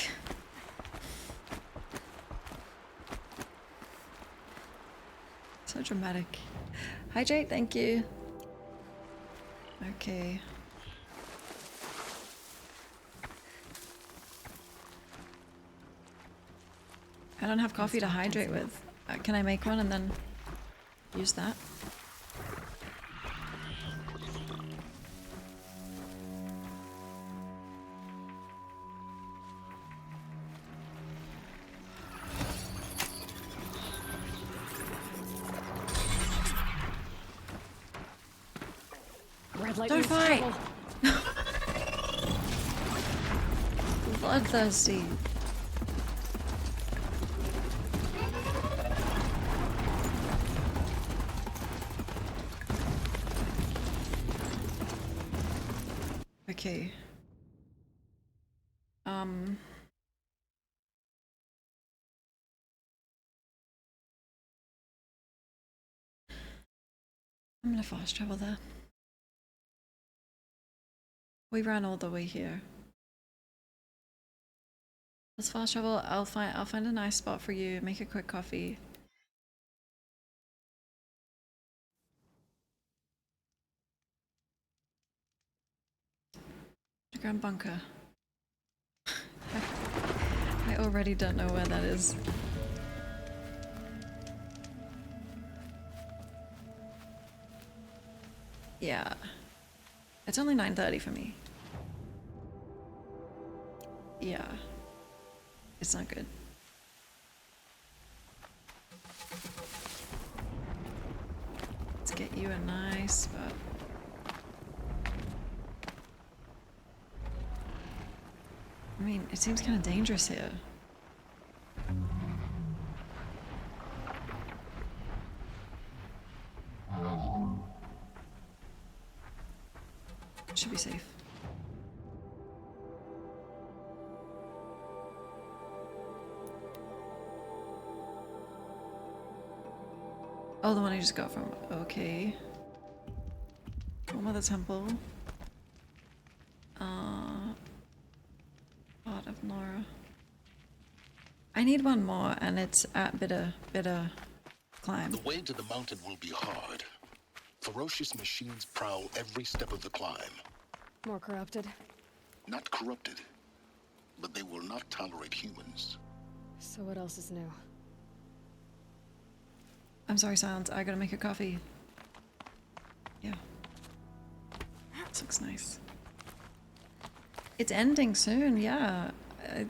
dramatic. Hydrate, thank you. Okay. I don't have coffee to hydrate with. Can I make one and then use that? Don't fight! Bloodthirsty. Okay. I'm gonna fast travel there. We ran all the way here. Let's fast travel. I'll find a nice spot for you. Make a quick coffee. Underground bunker. I already don't know where that is. Yeah. It's only 9:30 for me. Yeah. It's not good. Let's get you a nice spot. I mean, it seems kind of dangerous here. Should be safe. Oh, the one I just got from. Okay. Home of the temple. Part of Nora. I need one more, and it's at bitter climb. The way to the mountain will be hard. Ferocious machines prowl every step of the climb. More corrupted? Not corrupted, but they will not tolerate humans. So what else is new? I'm sorry, Silence. I gotta make a coffee. Yeah. This looks nice. It's ending soon, yeah.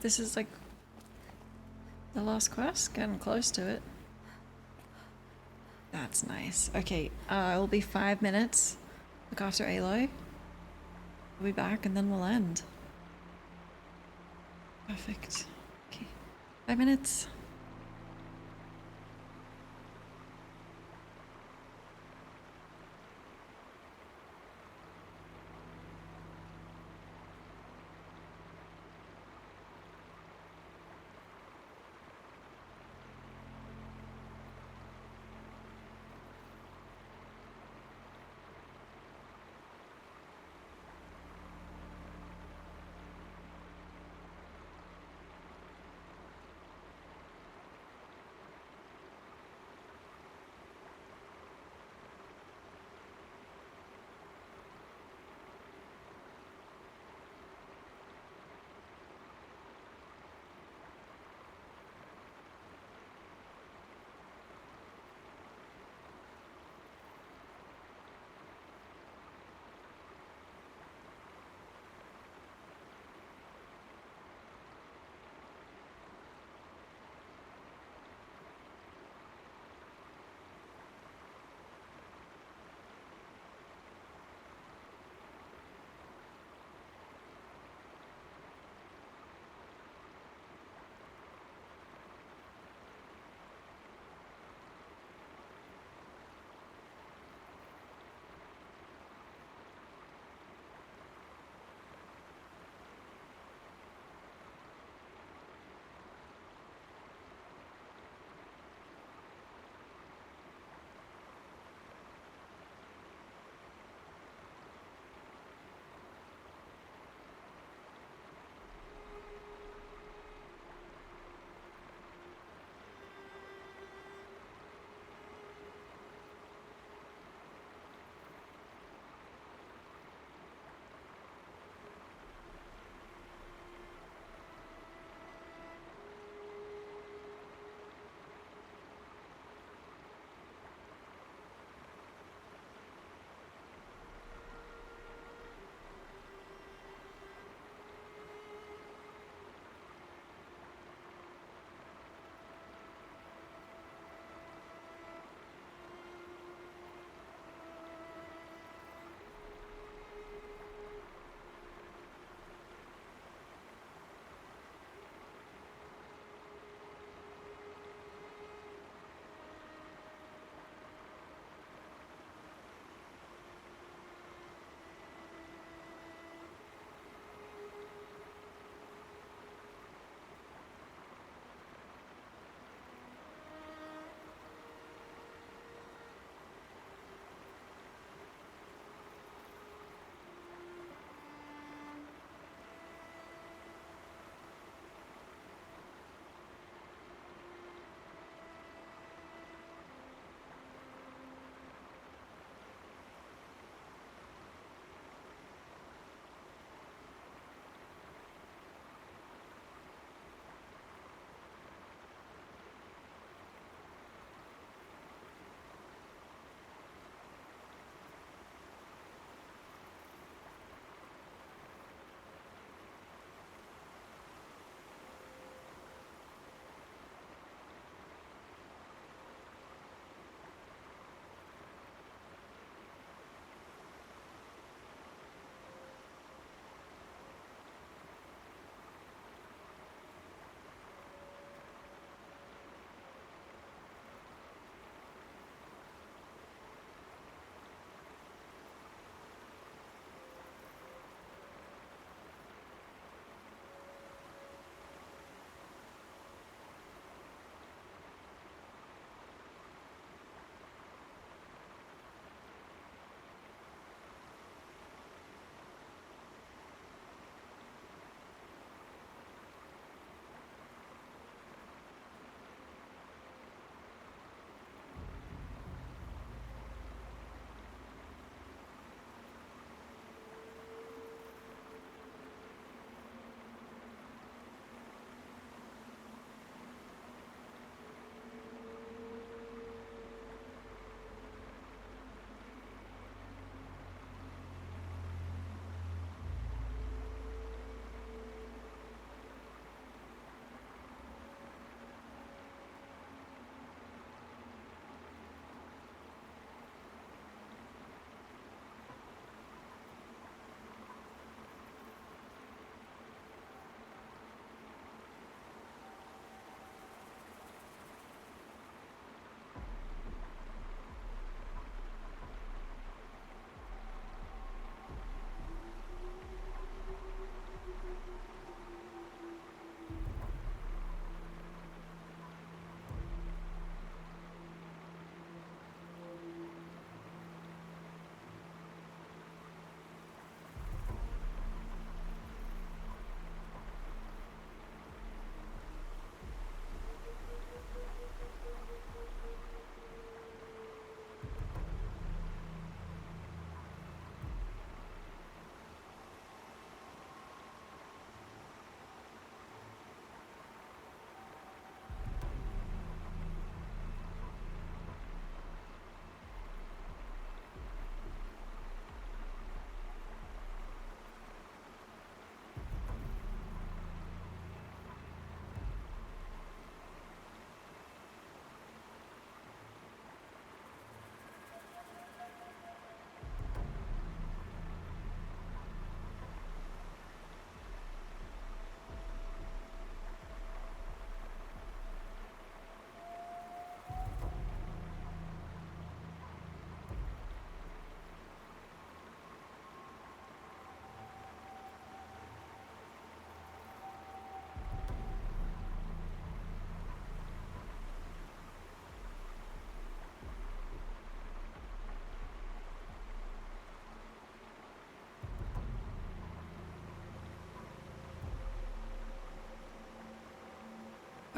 This is like the last quest, getting close to it. That's nice. Okay, it'll be 5 minutes. Look after Aloy. We'll be back and then we'll end. Perfect. Okay, 5 minutes.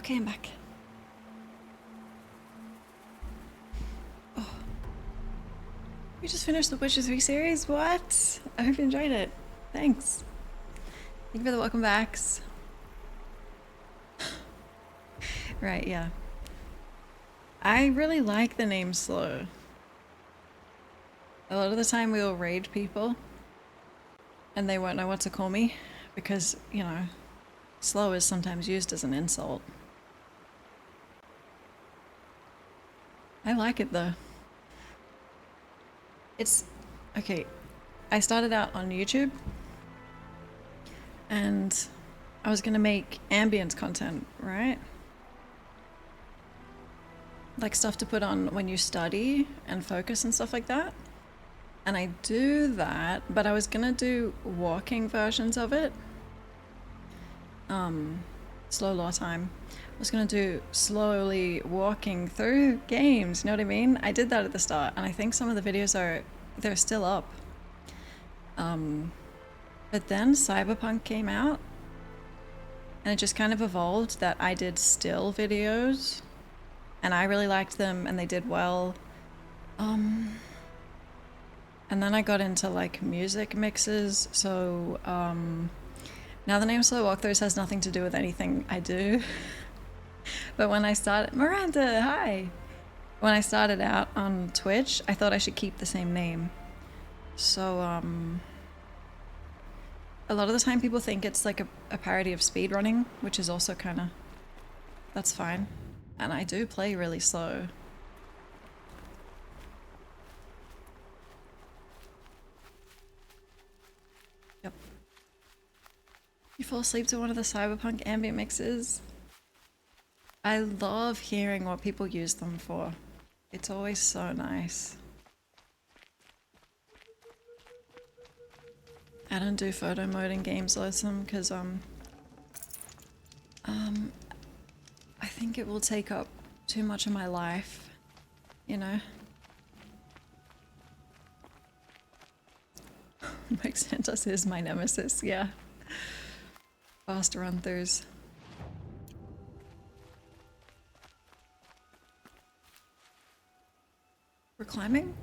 Okay, I'm back. Oh. We just finished the Witcher 3 series? What? I hope you enjoyed it. Thanks. Thank you for the welcome backs. Right, yeah. I really like the name Slow. A lot of the time we'll raid people and they won't know what to call me because, you know, slow is sometimes used as an insult. I like it though. It's okay. I started out on YouTube and I was gonna make ambience content, right? Like stuff to put on when you study and focus and stuff like that. And I do that, but I was gonna do walking versions of it. Slow law time. I was gonna do slowly walking through games, you know what I mean? I did that at the start, and I think some of the videos they're still up. But then Cyberpunk came out, and it just kind of evolved that I did still videos, and I really liked them, and they did well. And then I got into like music mixes, so now the name Slow Walkthroughs has nothing to do with anything I do. But when I started, Miranda, hi! When I started out on Twitch, I thought I should keep the same name. So a lot of the time people think it's like a parody of speedrunning, which is also kinda, that's fine. And I do play really slow. Yep. You fall asleep to one of the Cyberpunk ambient mixes? I love hearing what people use them for. It's always so nice. I don't do photo mode in games, Loathsome, because I think it will take up too much of my life, you know? Mike Santos is my nemesis, yeah. Fast run-throughs. We're climbing?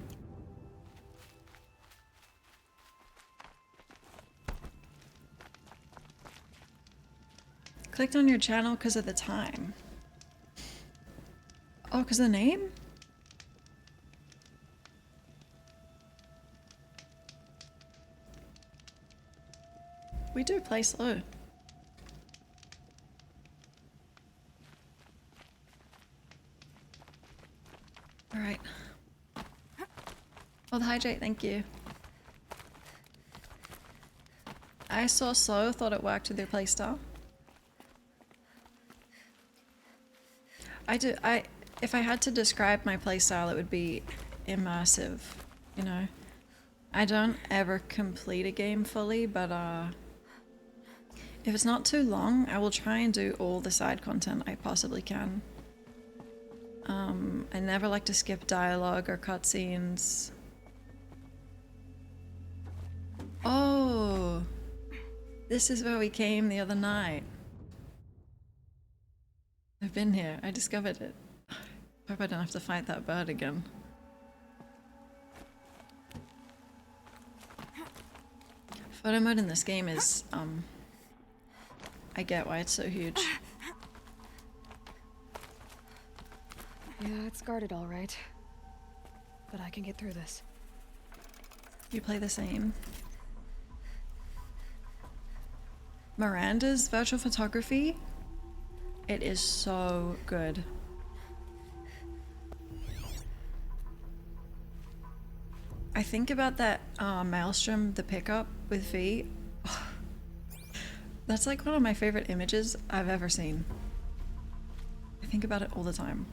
Clicked on your channel because of the time. Oh, because of the name? We do play slow. Alright. Well, the hydrate, thank you. I saw slow, thought it worked with your playstyle. If I had to describe my playstyle, it would be immersive, you know? I don't ever complete a game fully, but if it's not too long, I will try and do all the side content I possibly can. I never like to skip dialogue or cutscenes. Oh, this is where we came the other night. I've been here. I discovered it. Hope I don't have to fight that bird again. Photo mode in this game is, I get why it's so huge. Yeah, it's guarded all right. But I can get through this. You play the same. Miranda's virtual photography, it is so good. I think about that Maelstrom, the pickup with V. That's like one of my favorite images I've ever seen. I think about it all the time.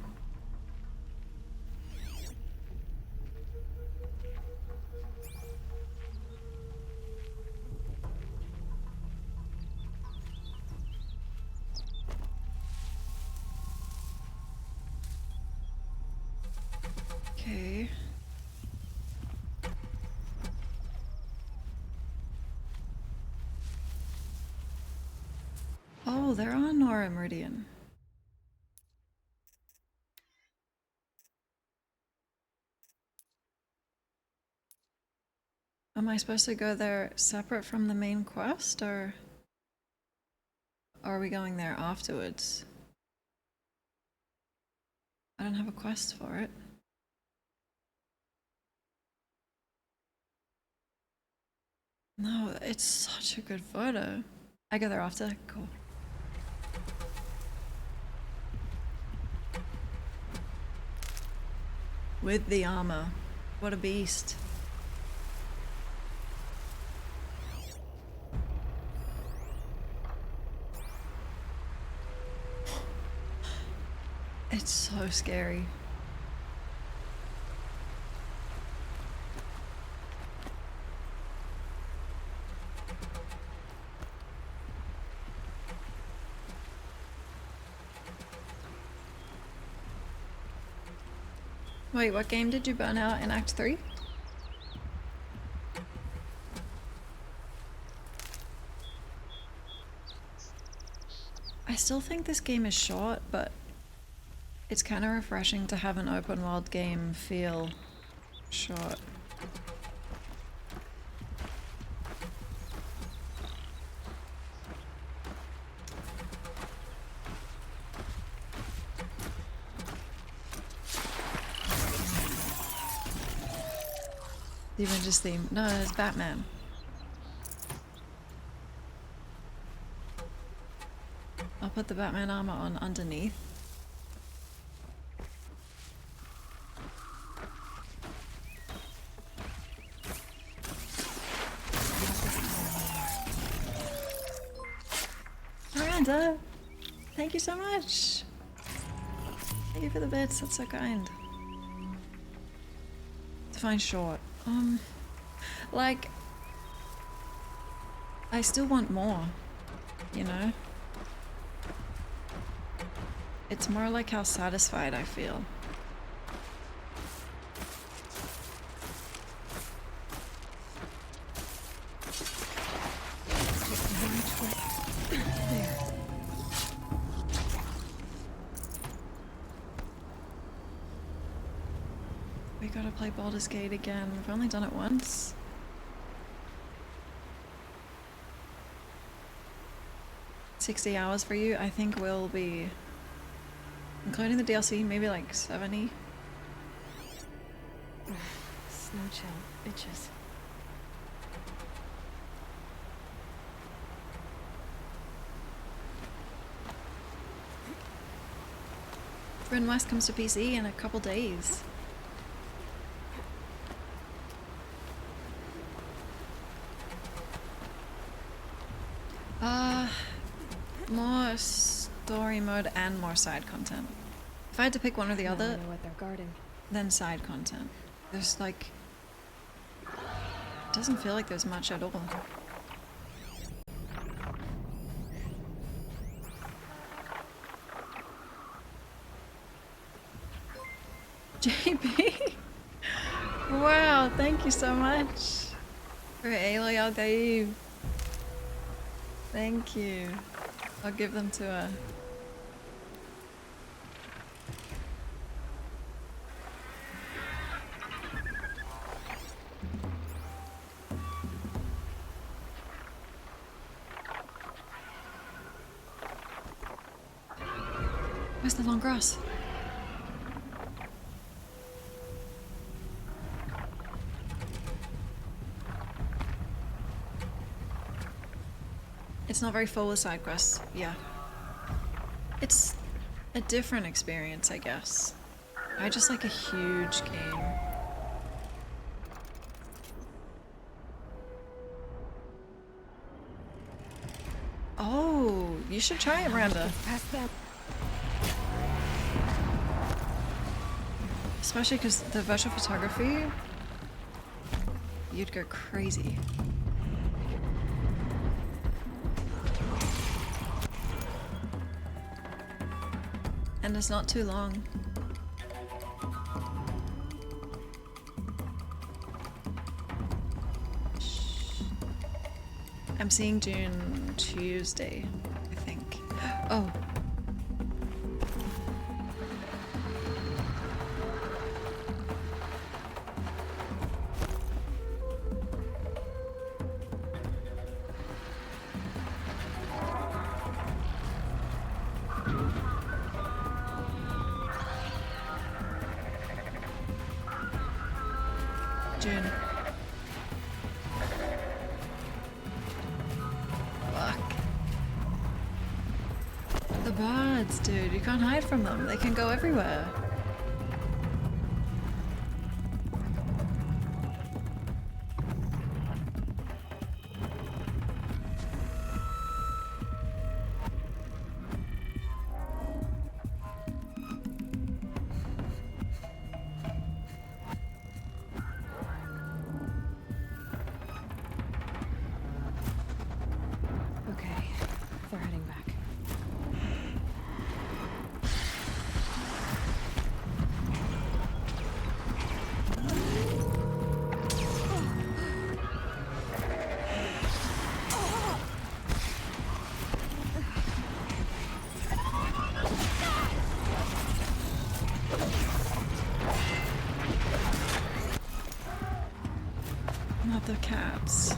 Okay. Oh, they're on Nora Meridian. Am I supposed to go there separate from the main quest, or are we going there afterwards? I don't have a quest for it. No, it's such a good photo. I go there after? Cool. With the armor. What a beast. It's so scary. Wait, what game did you burn out in Act 3? I still think this game is short, but it's kind of refreshing to have an open world game feel short. The Avengers theme. No, it's Batman. I'll put the Batman armor on underneath. Miranda! Thank you so much! Thank you for the bits, that's so kind. Define short. Like, I still want more, you know? It's more like how satisfied I feel. There. We gotta play Baldur's Gate again. We've only done it once. $60 hours for you. I think we'll be, including the DLC, maybe like 70. Snow chill, bitches. Forbidden West comes to PC in a couple days. More story mode and more side content. If I had to pick one or the other, what they're guarding. Then side content. There's like, it doesn't feel like there's much at all. JP! Wow, thank you so much for Aloy Al-Gaib. Thank you. I'll give them to her. Where's the long grass? It's not very full with side quests, yeah. It's a different experience, I guess. I just like a huge game. Oh, you should try it, Miranda. Especially because the virtual photography, you'd go crazy. And it's not too long. I'm seeing June Tuesday, I think. Oh. June. Fuck. The birds, dude. You can't hide from them. They can go everywhere. Okay, they're heading back. Not the cats.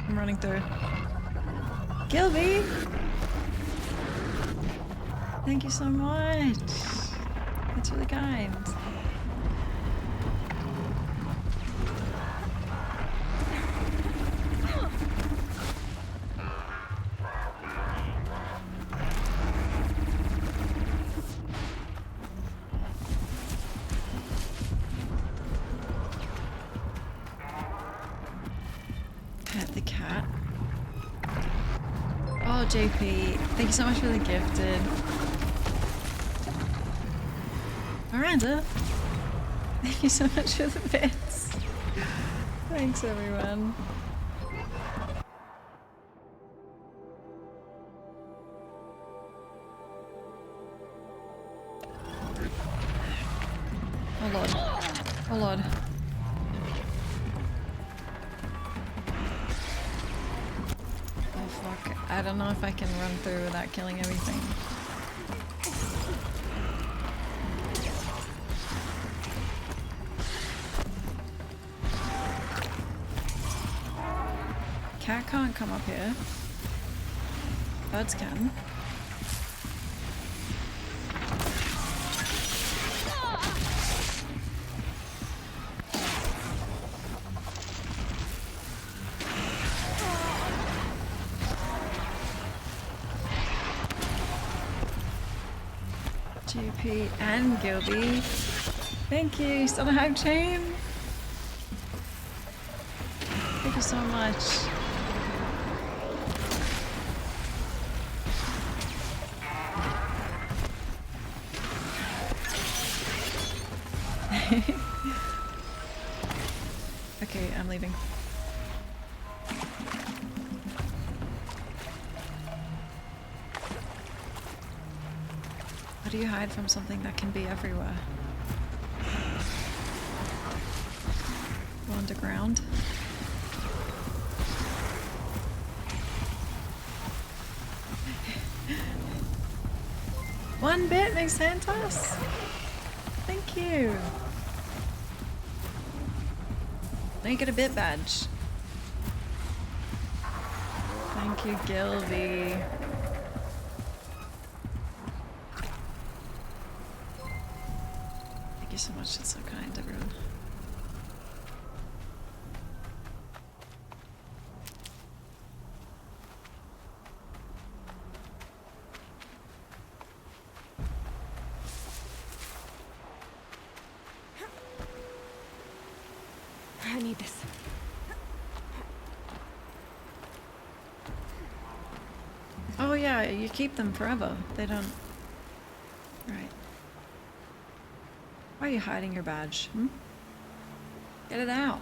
I'm running through. Gilby! Thank you so much. That's really kind. Pet the cat. Oh, JP, thank you so much for the gifted. Miranda, thank you so much for the bits. Thanks, everyone. Oh lord. Oh lord. Oh fuck. I don't know if I can run through without killing everything. Cat can't come up here. Birds can. GP and Gilby. Thank you. Still a hype chain. Thank you so much. Okay, I'm leaving. How do you hide from something that can be everywhere? Go underground. One bit makes Santos. Thank you. Now you get a bit badge. Thank you, Gilby. Thank you so much. It's so kind, everyone. I need this. Oh yeah, you keep them forever. They don't... Right. Why are you hiding your badge? Hmm? Get it out.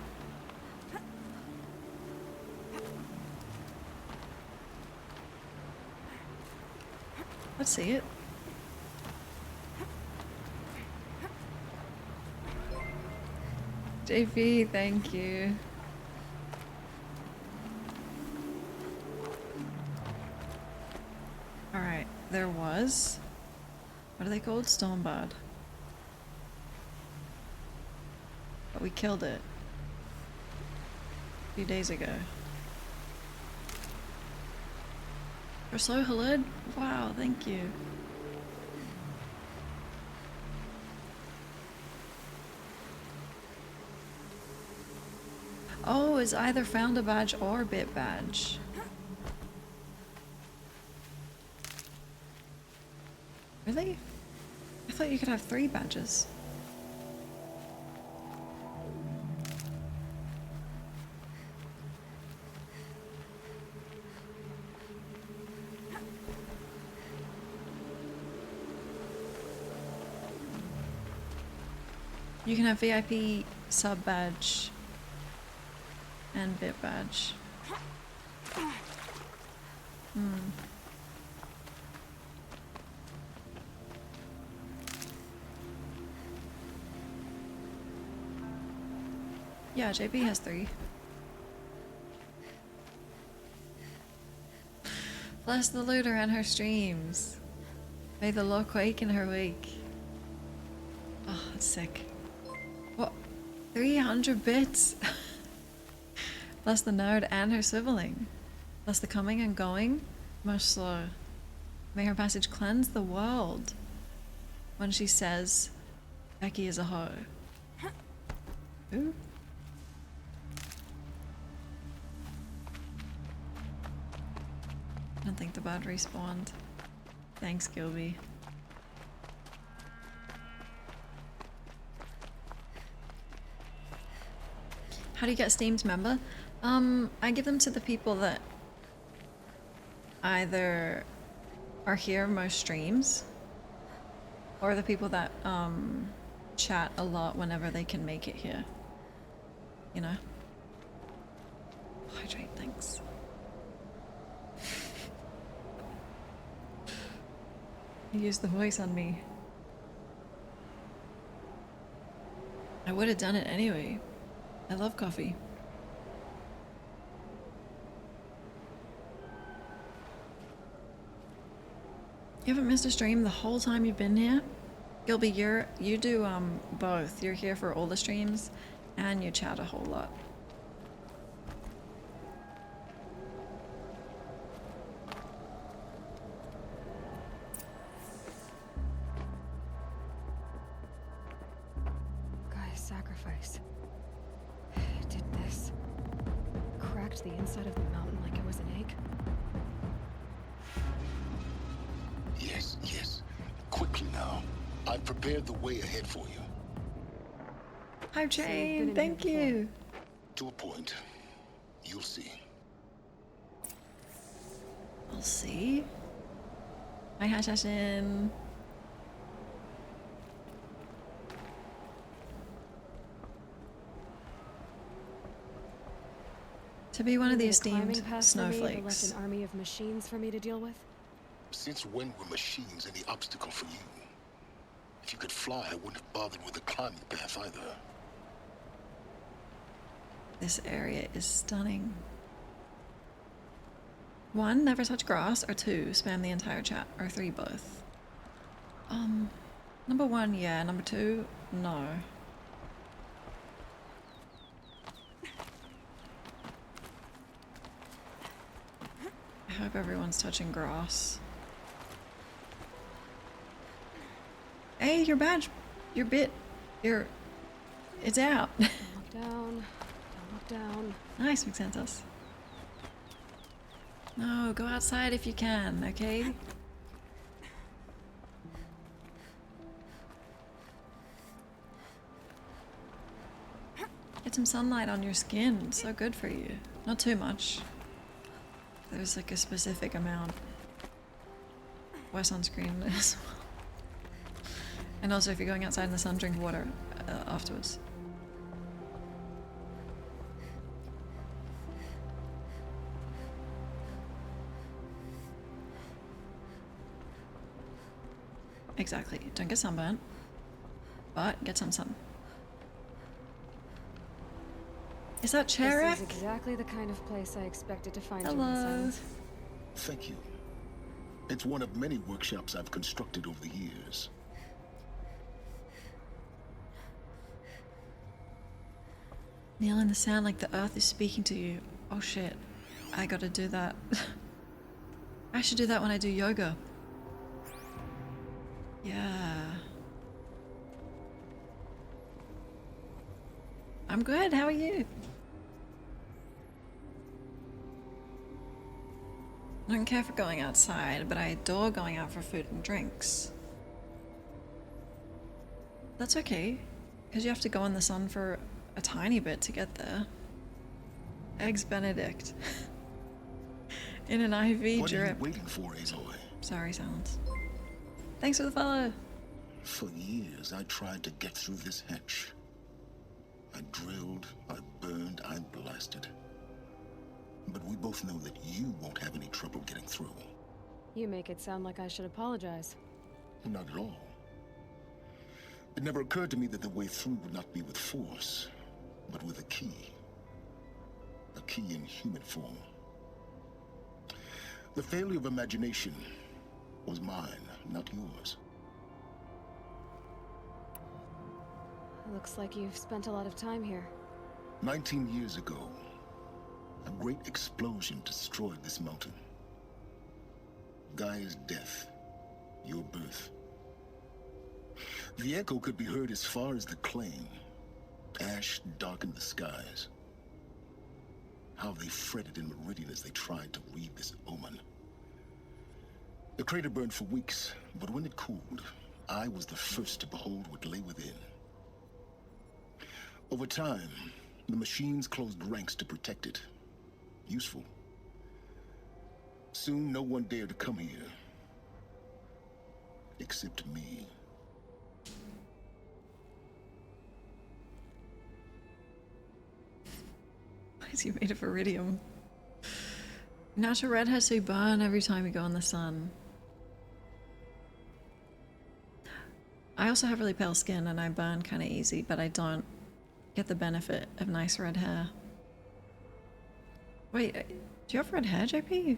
Let's see it. JP, thank you. Alright, there was What are they called? Stormbird. But we killed it a few days ago. You're so Halid? Wow, thank you. Oh, it's either founder badge or bit badge. Really? I thought you could have 3 badges. You can have VIP sub badge and bit badge. Yeah, JP has 3. Bless the looter and her streams. May the law quake in her wake. Oh, that's sick. What? 300 bits? Bless the nerd and her swiveling. Bless the coming and going. Most slow. May her passage cleanse the world. When she says, Becky is a hoe. Who? I don't think the bird respawned. Thanks, Gilby. How do you get Steamed member? I give them to the people that either are here most streams or the people that chat a lot whenever they can make it here. You know? Hydrate, thanks. Use the voice on me. I would have done it anyway. I love coffee. You haven't missed a stream the whole time you've been here? Gilby, you do both. You're here for all the streams and you chat a whole lot. Sacrifice. It did this. Cracked the inside of the mountain like it was an egg. Yes, yes. Quickly now. I've prepared the way ahead for you. Hi, Jane. Thank you. To a point. You'll see. I'll see. Hi, Hashashin. To be one of the esteemed snowflakes. Left an army of machines for me to deal with? Since when were machines any obstacle for you? If you could fly, I wouldn't have bothered with the climbing path either. This area is stunning. 1, never touch grass, or 2, spam the entire chat, or 3, both. Number 1, yeah. Number 2, no. I hope everyone's touching grass. Hey, your badge, your bit, it's out. Don't look down. Don't look down. Nice, McSantos. No, go outside if you can, okay? Get some sunlight on your skin. It's so good for you. Not too much. There's like a specific amount. Wear sunscreen as well. And also, if you're going outside in the sun, drink water afterwards. Exactly. Don't get sunburnt, but get some sun. Is that Cherek? This is exactly the kind of place I expected to find Hello. you in. Thank you. It's one of many workshops I've constructed over the years. Nailing the sound like the earth is speaking to you. Oh shit. I gotta do that. I should do that when I do yoga. Yeah. I'm good, how are you? I don't care for going outside, but I adore going out for food and drinks. That's okay, because you have to go in the sun for a tiny bit to get there. Eggs Benedict. In an IV What drip. are you waiting for, Aloy? Sorry, silence. Thanks for the follow. For years, I tried to get through this hatch. I drilled, I burned, I blasted. But we both know that you won't have any trouble getting through. You make it sound like I should apologize. Not at all. It never occurred to me that the way through would not be with force, but with a key. A key in human form. The failure of imagination was mine, not yours. Looks like you've spent a lot of time here. 19 years ago, a great explosion destroyed this mountain. Gaia's death, your birth. The echo could be heard as far as the Claim. Ash darkened the skies. How they fretted in Meridian as they tried to read this omen. The crater burned for weeks, but when it cooled, I was the first to behold what lay within. Over time, the machines closed ranks to protect it. Useful. Soon, no one dared to come here. Except me. Why is he made of iridium? Natural redheads who burn every time you go in the sun. I also have really pale skin and I burn kind of easy, but I don't get the benefit of nice red hair. Wait, do you have red hair, JP?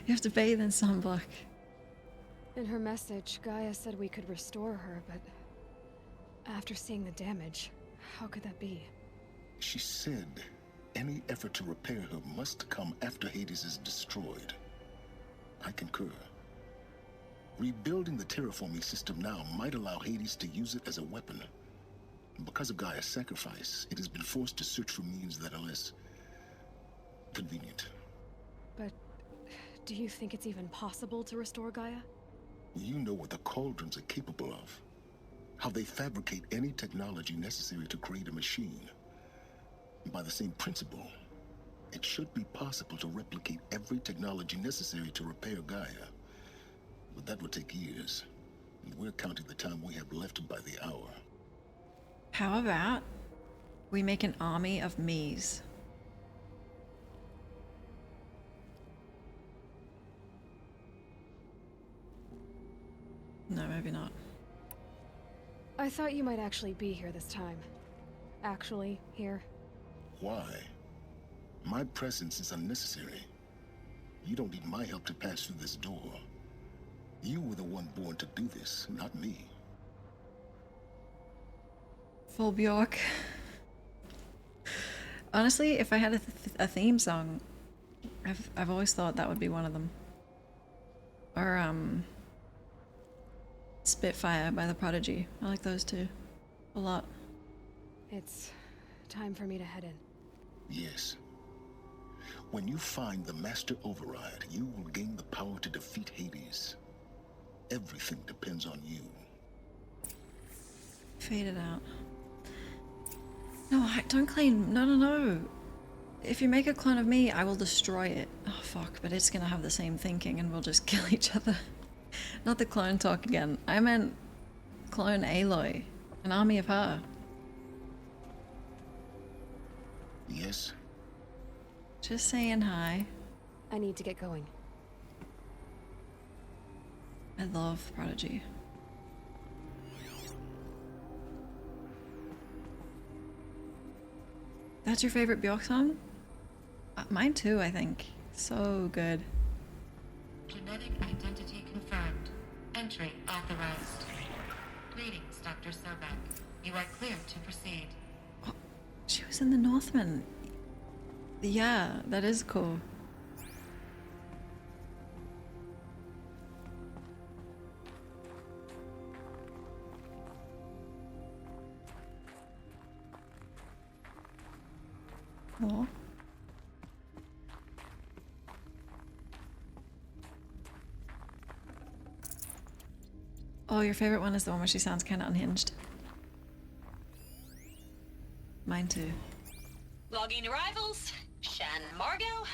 You have to bathe in sunblock. In her message, Gaia said we could restore her, but after seeing the damage, how could that be? She said any effort to repair her must come after Hades is destroyed. I concur. Rebuilding the terraforming system now might allow Hades to use it as a weapon. Because of Gaia's sacrifice, it has been forced to search for means that are less convenient. But do you think it's even possible to restore Gaia? You know what the Cauldrons are capable of. How they fabricate any technology necessary to create a machine. By the same principle, it should be possible to replicate every technology necessary to repair Gaia. But that would take years. And we're counting the time we have left by the hour. How about we make an army of me's? No, maybe not. I thought you might actually be here this time. Actually, here. Why? My presence is unnecessary. You don't need my help to pass through this door. You were the one born to do this, not me. Full Bjork. Honestly, if I had a theme song, I've always thought that would be one of them. Or Spitfire by The Prodigy. I like those two a lot. It's time for me to head in. Yes. When you find the Master Override, you will gain the power to defeat Hades. Everything depends on you. Fade it out. No, don't claim. No. If you make a clone of me, I will destroy it. Oh, fuck, but it's gonna have the same thinking and we'll just kill each other. Not the clone talk again. I meant clone Aloy. An army of her. Yes? Just saying hi. I need to get going. I love Prodigy. That's your favorite Bjork song? Mine too, I think. So good. Genetic identity confirmed. Entry authorized. Greetings, Dr. Sobek. You are cleared to proceed. Oh, she was in the Northman. Yeah, that is cool. Oh. Oh, your favorite one is the one where she sounds kind of unhinged. Mine too. Logging arrivals. Shan Margot.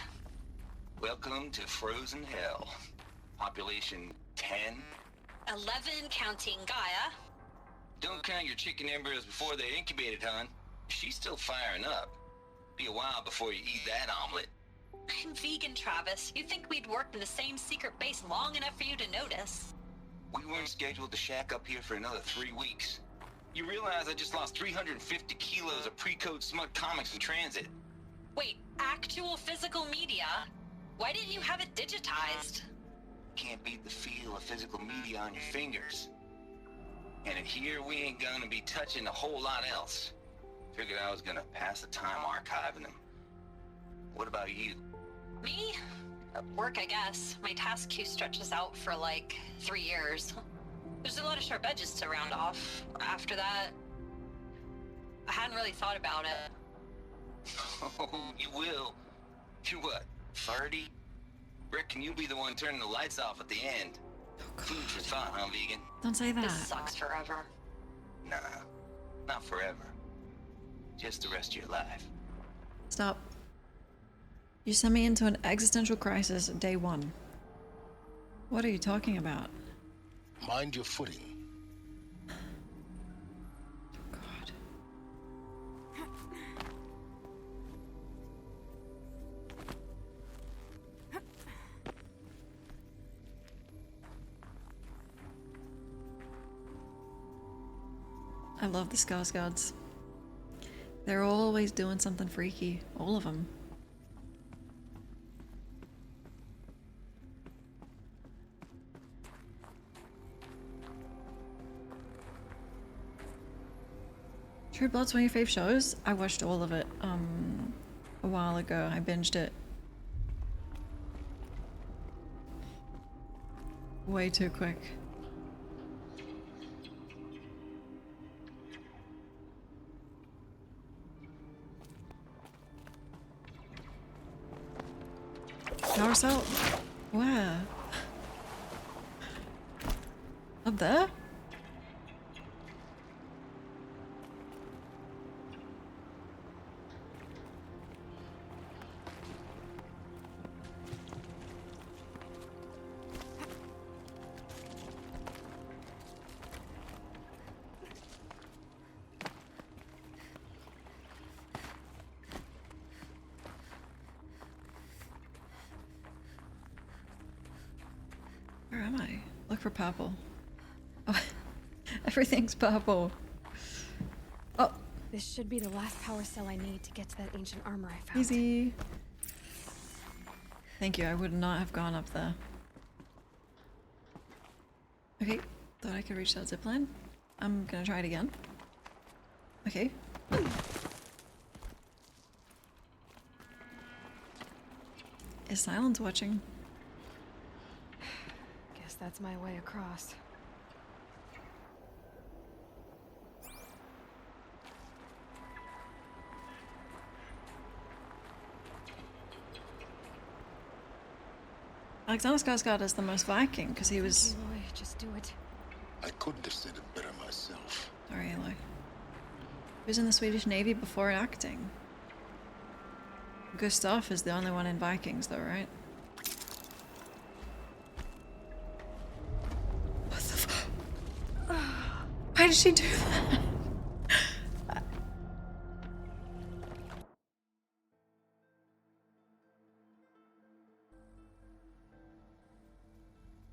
Welcome to Frozen Hell. Population 10. 11 counting Gaia. Don't count your chicken embryos before they're incubated, hon. She's still firing up. Be a while before you eat that omelet. I'm vegan, Travis. You'd think we'd worked in the same secret base long enough for you to notice. We weren't scheduled to shack up here for another 3 weeks. You realize I just lost 350 kilos of pre-code smut comics in transit. Wait, actual physical media? Why didn't you have it digitized? Can't beat the feel of physical media on your fingers. And in here, we ain't gonna be touching a whole lot else. Figured I was gonna pass the time archiving them. What about you? Me? Work, I guess. My task queue stretches out for like 3 years. There's a lot of sharp edges to round off. After that, I hadn't really thought about it. Oh, you will. You're what, 30? Reckon you'll be the one turning the lights off at the end. Food for thought, huh, vegan? Don't say that. This sucks forever. Nah, not forever. Just the rest of your life. Stop. You sent me into an existential crisis day 1. What are you talking about? Mind your footing. God. I love the Skarsgårds. They're always doing something freaky. All of them. True Blood's one of your fave shows? I watched all of it a while ago. I binged it. Way too quick. Power cell? Where? Up there? Where am I? Look for purple. Oh, everything's purple. Oh. This should be the last power cell I need to get to that ancient armor I found. Easy. Thank you, I would not have gone up there. Okay, thought I could reach that zipline. I'm gonna try it again. Okay. Is Silence watching? Guess that's my way across. Alexander Skarsgård is the most Viking because he was. Aloy, just do it. I couldn't have said it better myself. Sorry, Aloy. He was in the Swedish Navy before acting. Gustav is the only one in Vikings, though, right? What the fuck? Why did she do that?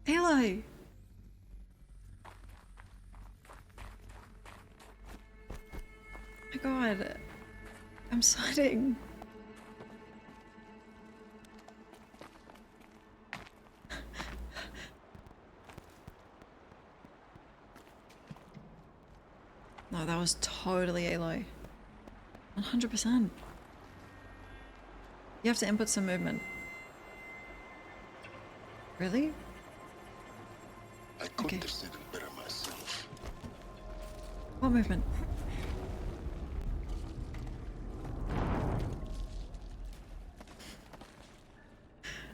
Aloy! My god. I'm sweating. No, that was totally Aloy. 100%. You have to input some movement. Really? I couldn't have said it better myself. What movement?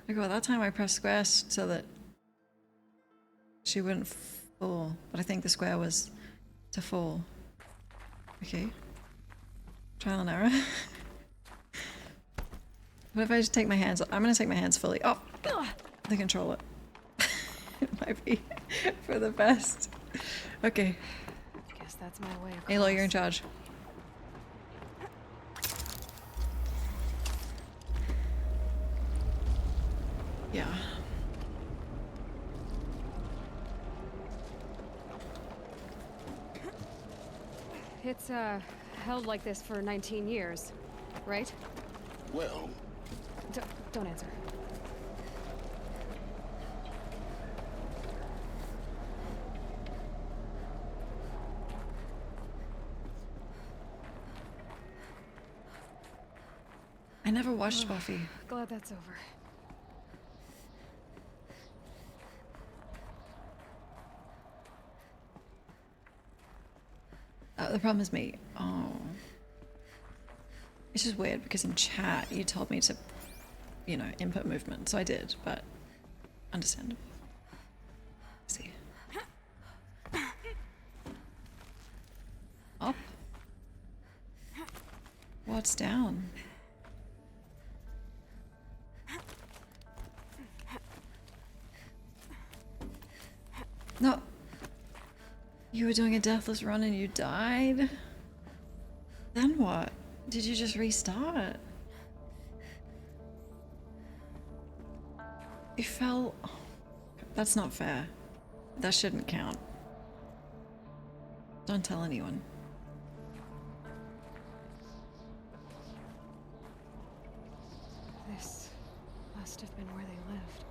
Okay, well that time I pressed square so that she wouldn't fall, but I think the square was to fall. Okay. Trial and error. What if I just take my hands? I'm gonna take my hands fully. Oh, the controller. It might be for the best. Okay. Guess that's my way. Aloy, you're in charge. Yeah. It's held like this for 19 years, right? Well, don't answer. I never watched Buffy. Glad that's over. The problem is me. Oh. It's just weird because in chat you told me to, you know, input movement. So I did, but understandable. Let's see. Up. What's down? No. You were doing a deathless run and you died? Then what? Did you just restart? You fell... That's not fair. That shouldn't count. Don't tell anyone. This must have been where they lived.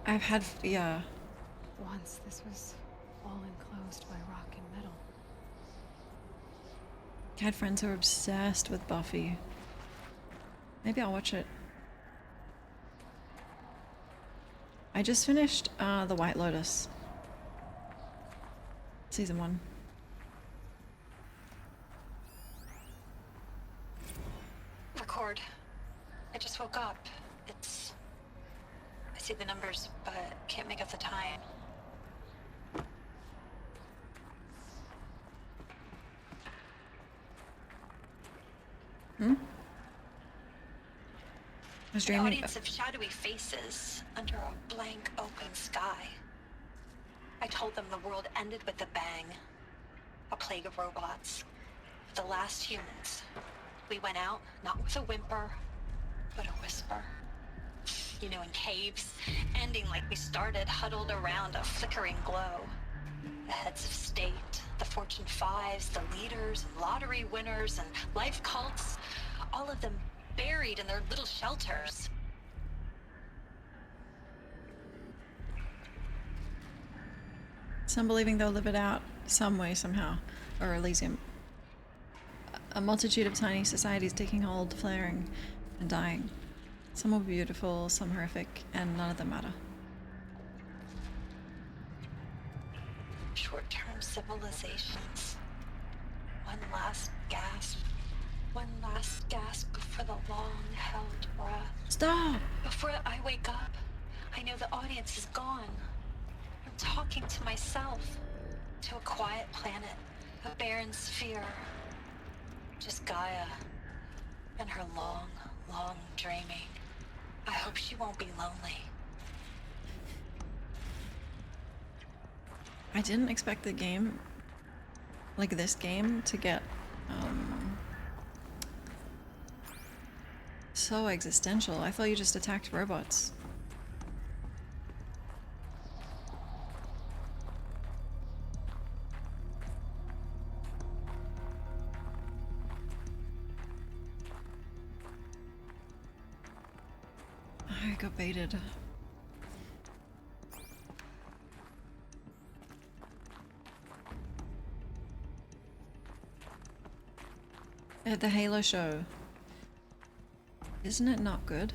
I've had... yeah. Once this was all enclosed by rock and metal. I had friends who were obsessed with Buffy. Maybe I'll watch it. I just finished The White Lotus. Season 1. Record. I just woke up. I see the numbers, but can't make out the time. Hmm? I was An dreaming. audience of shadowy faces under a blank open sky. I told them the world ended with a bang. A plague of robots. The last humans. We went out, not with a whimper, but a whisper. You know, in caves, ending like we started, huddled around a flickering glow. The heads of state, the Fortune 5s, the leaders, and lottery winners, and life cults, all of them buried in their little shelters. Some believing they'll live it out some way, somehow, or Elysium. A multitude of tiny societies taking hold, flaring, and dying. Some are beautiful, some horrific, and none of them matter. Short-term civilizations. One last gasp. One last gasp before the long-held breath. Stop! Before I wake up, I know the audience is gone. I'm talking to myself. To a quiet planet. A barren sphere. Just Gaia. And her long, long dreaming. I hope she won't be lonely. I didn't expect the game, like this game, to get so existential. I thought you just attacked robots. I got baited. At the Halo show. Isn't it not good?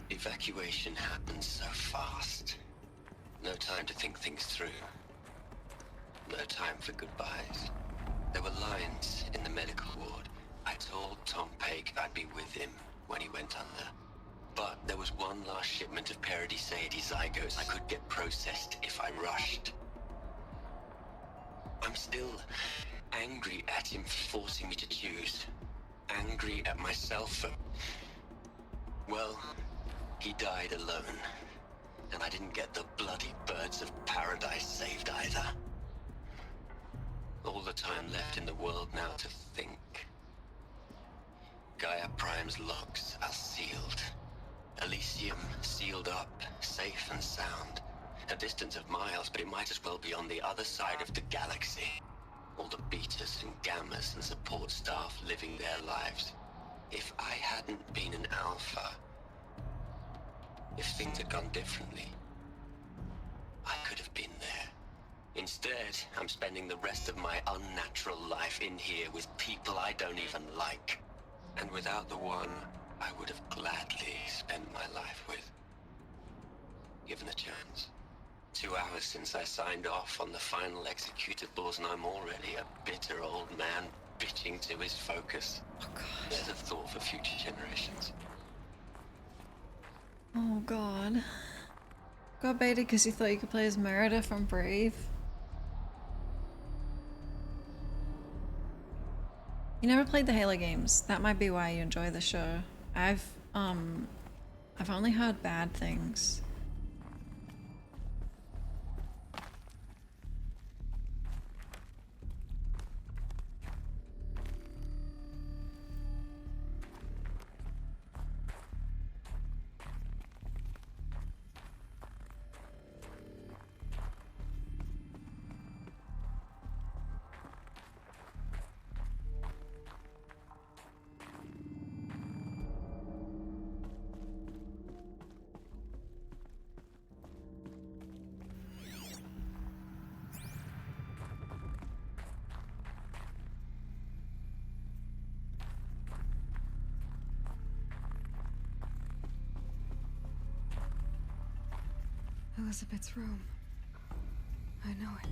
Evacuation happens so fast. No time to think things through. No time for goodbyes. There were lines in the medical ward. I told Tom Paige I'd be with him when he went under. But there was one last shipment of Paradis-Sade zygotes I could get processed if I rushed. I'm still angry at him for forcing me to choose. Angry at myself for... well, he died alone. And I didn't get the bloody birds of paradise saved either. All the time left in the world now to think. Gaia Prime's logs are sealed. Elysium sealed up, safe and sound. A distance of miles, but it might as well be on the other side of the galaxy. All the betas and gammas and support staff living their lives. If I hadn't been an alpha, if things had gone differently, I could have been there. Instead, I'm spending the rest of my unnatural life in here with people I don't even like. And without the one I would have gladly spent my life with. Given a chance. 2 hours since I signed off on the final executables, and I'm already a bitter old man bitching to his focus. Oh god. There's a thought for future generations. Oh god. Got baited because you thought you could play as Merida from Brave. You never played the Halo games. That might be why you enjoy the show. I've only heard bad things. Elizabeth's room. I know it.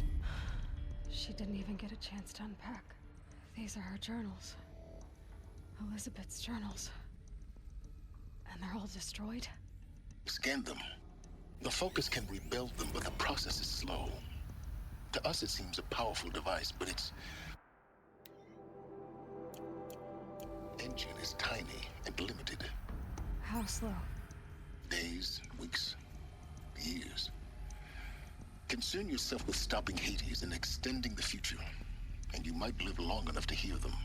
She didn't even get a chance to unpack. These are her journals. Elizabeth's journals. And they're all destroyed? Scan them. The Focus can rebuild them, but the process is slow. To us it seems a powerful device, but its engine is tiny and limited. How slow? Days, weeks, years. Concern yourself with stopping Hades and extending the future, and you might live long enough to hear them.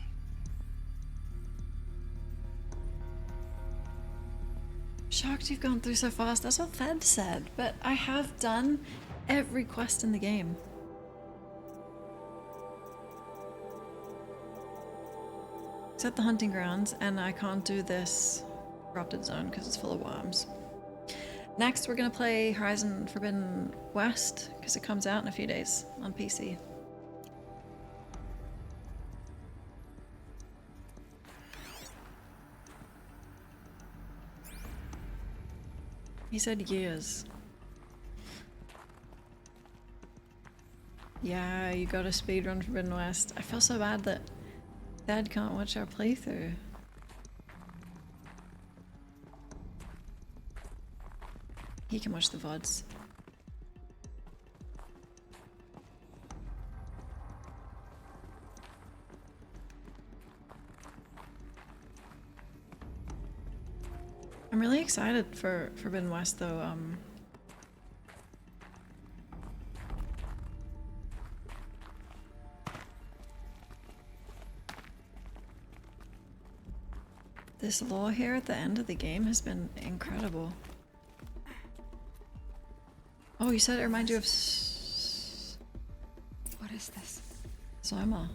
Shocked you've gone through so fast. That's what Fed said, but I have done every quest in the game. Except the hunting grounds, and I can't do this corrupted zone because it's full of worms. Next, we're gonna play Horizon Forbidden West because it comes out in a few days on PC. He said years. Yeah, you gotta speedrun Forbidden West. I feel so bad that Dad can't watch our playthrough. He can watch the VODs. I'm really excited for Forbidden West though. This lore here at the end of the game has been incredible. Oh, you said it reminds you of What is this? Soma.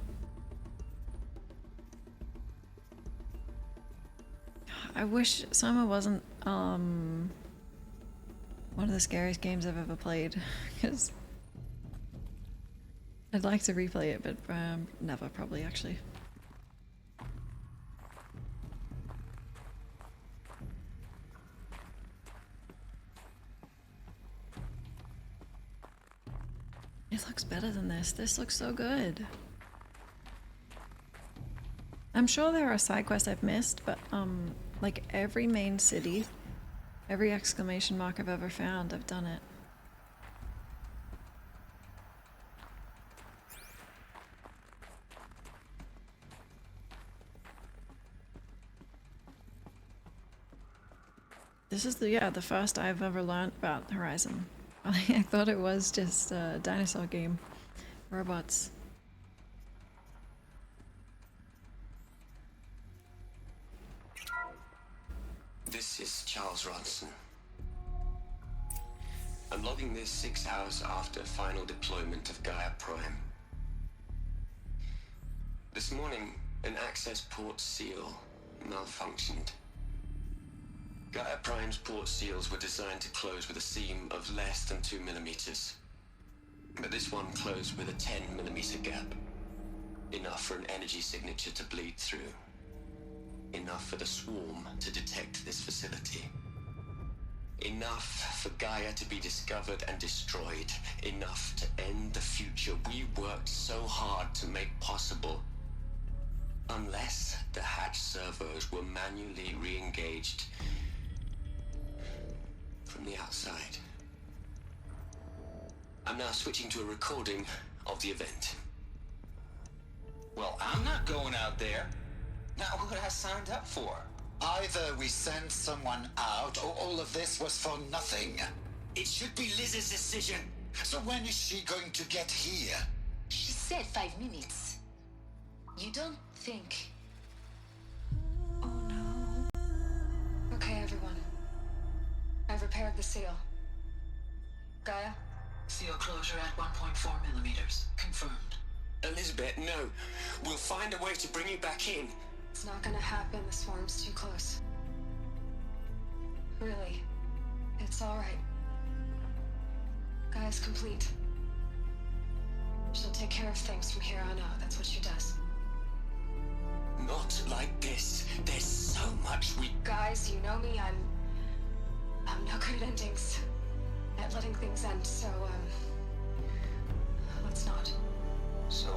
I wish Soma wasn't one of the scariest games I've ever played, because I'd like to replay it, but never probably actually. It looks better than this. This looks so good. I'm sure there are side quests I've missed, but like every main city, every exclamation mark I've ever found, I've done it. This is the first I've ever learned about Horizon. I thought it was just a dinosaur game. Robots. This is Charles Ronson. I'm logging this 6 hours after final deployment of Gaia Prime. This morning, an access port seal malfunctioned. Gaia Prime's port seals were designed to close with a seam of less than 2 millimeters. But this one closed with a 10 millimeter gap. Enough for an energy signature to bleed through. Enough for the swarm to detect this facility. Enough for Gaia to be discovered and destroyed. Enough to end the future we worked so hard to make possible. Unless the hatch servos were manually re-engaged from the outside. I'm now switching to a recording of the event. Well, I'm not going out there. Not what I signed up for. Either we send someone out, or all of this was for nothing. It should be Liz's decision. So when is she going to get here? She said 5 minutes. You don't think... Okay, everyone. I've repaired the seal. Gaia? Seal closure at 1.4 millimeters. Confirmed. Elizabeth, no. We'll find a way to bring you back in. It's not gonna happen. The swarm's too close. Really. It's alright. Gaia's complete. She'll take care of things from here on out. That's what she does. Not like this. There's so much we... Guys, you know me. I'm no good at endings. At letting things end, so, let's not. So,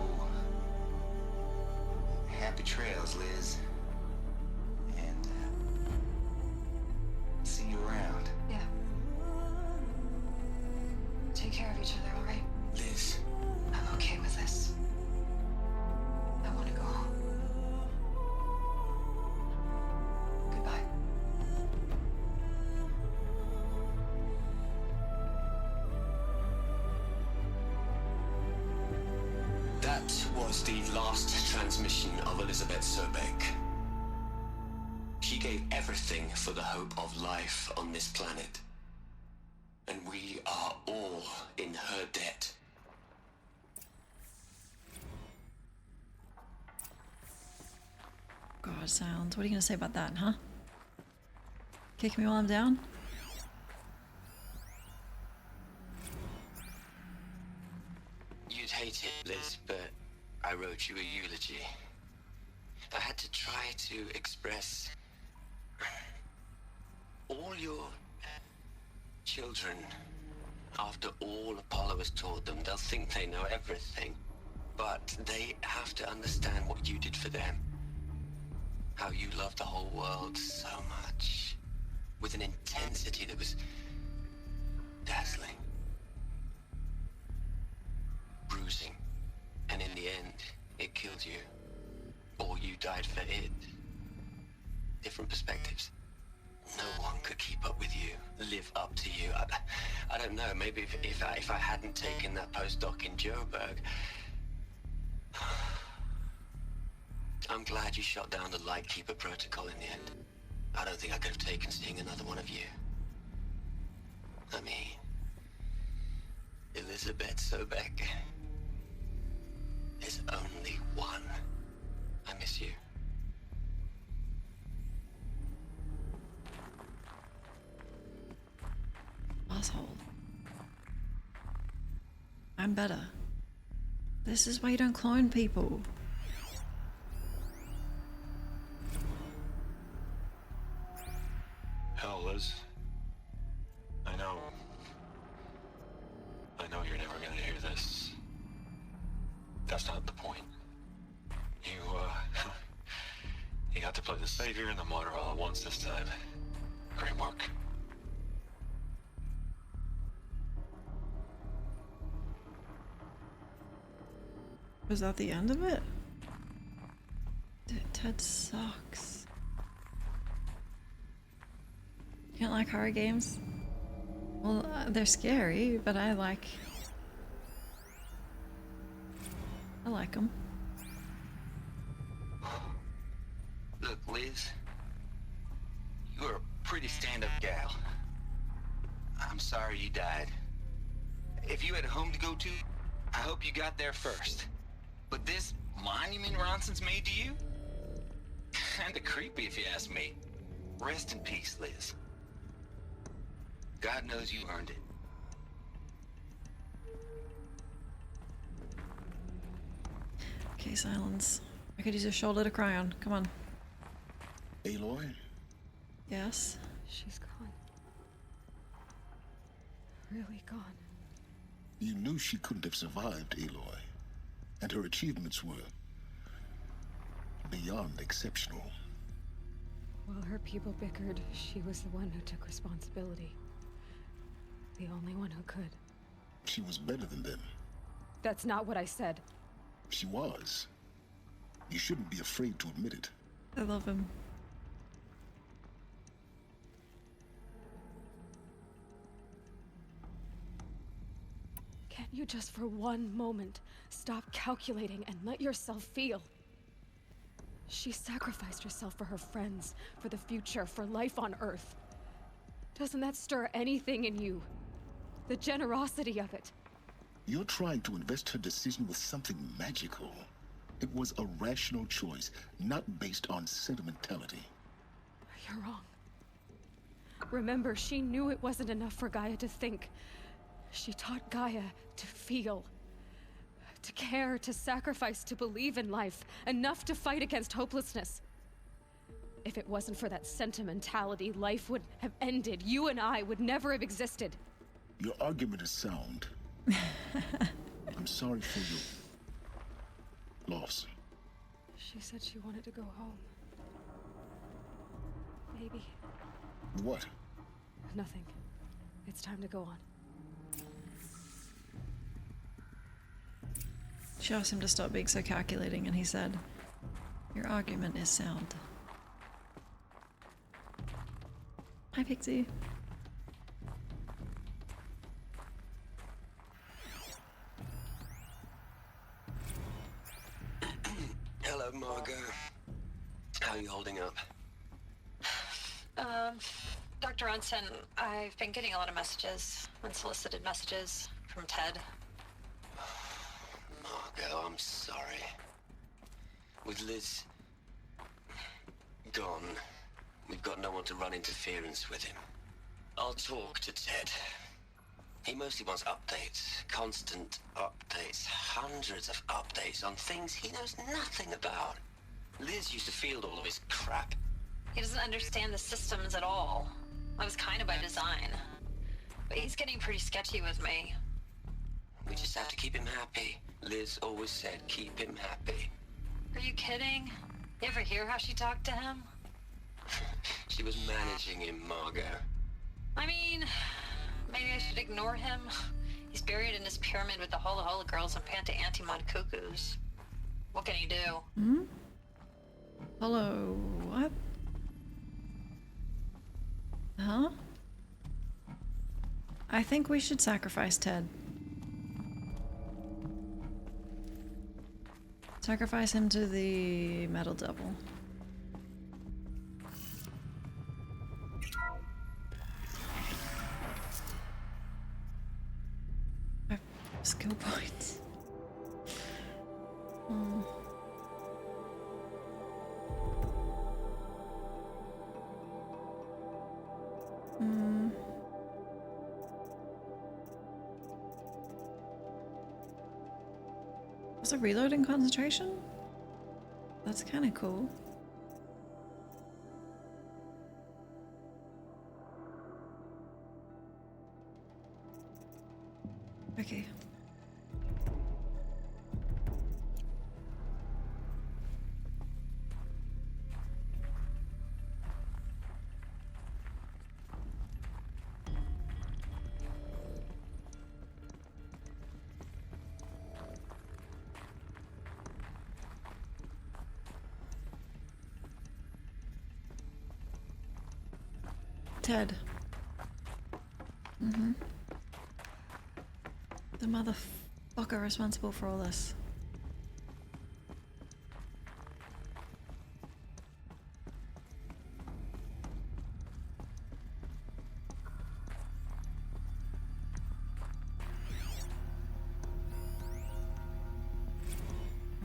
happy trails, Liz. And, see you around. Yeah. Take care of each other, alright? Liz. I'm okay with this. I want to go home. Goodbye. That was the last transmission of Elizabeth Sobek. She gave everything for the hope of life on this planet. And we are all in her debt. God, Sounds. What are you gonna say about that, huh? Kick me while I'm down? You'd hate it, Liz, but I wrote you a eulogy. I had to try to express all your children. After all Apollo has taught them, they'll think they know everything. But they have to understand what you did for them. How you loved the whole world so much. With an intensity that was dazzling. Bruising. And in the end, it killed you. Or you died for it. Different perspectives. No one could keep up with you, live up to you. I don't know, maybe if I hadn't taken that postdoc in Joburg, I'm I'm glad you shot down the Lightkeeper protocol in the end. I don't think I could have taken seeing another one of you. I mean, Elizabeth Sobek. There's only one. I miss you. Asshole. I'm better. This is why you don't clone people. Hell, Liz. I know you're never gonna hear this. That's not the point. You got to play the savior and the martyr all at once this time. Great work. Was that the end of it? Ted sucks. You don't like horror games? Well, they're scary, but I like them. Look, Liz. You're a pretty stand-up gal. I'm sorry you died. If you had a home to go to, I hope you got there first. But this monument Ronson's made to you? Kinda creepy if you ask me. Rest in peace, Liz. God knows you earned it. Okay, silence. I could use a shoulder to cry on. Come on. Aloy? Yes? She's gone. Really gone. You knew she couldn't have survived, Aloy. And her achievements were beyond exceptional. While her people bickered, she was the one who took responsibility. The only one who could. She was better than them. That's not what I said. She was. You shouldn't be afraid to admit it. I love him. Can't you just for one moment stop calculating and let yourself feel? She sacrificed herself for her friends, for the future, for life on Earth. Doesn't that stir anything in you? The generosity of it. You're trying to invest her decision with something magical. It was a rational choice, not based on sentimentality. You're wrong. Remember, she knew it wasn't enough for Gaia to think. She taught Gaia to feel. To care, to sacrifice, to believe in life. Enough to fight against hopelessness. If it wasn't for that sentimentality, life would have ended. You and I would never have existed. Your argument is sound. I'm sorry for your loss. She said she wanted to go home. Maybe. What? Nothing. It's time to go on. She asked him to stop being so calculating, and he said, "Your argument is sound." Hi, Pixie. Hello, Margot. How are you holding up? Dr. Ronson, I've been getting a lot of messages, unsolicited messages from Ted. Margot, I'm sorry. With Liz gone, we've got no one to run interference with him. I'll talk to Ted. He mostly wants updates, constant updates, hundreds of updates on things he knows nothing about. Liz used to field all of his crap. He doesn't understand the systems at all. That was kind of by design. But he's getting pretty sketchy with me. We just have to keep him happy. Liz always said keep him happy. Are you kidding? You ever hear how she talked to him? She was managing him, Margot. I mean, maybe I should ignore him. He's buried in his pyramid with the Hola Hola girls and Panta Antimon cuckoos. What can he do? Hmm? Hello, what? Huh? I think we should sacrifice Ted. Sacrifice him to the metal devil. Skill points. Was it reloading concentration? That's kind of cool. Okay. Ted. The motherfucker responsible for all this.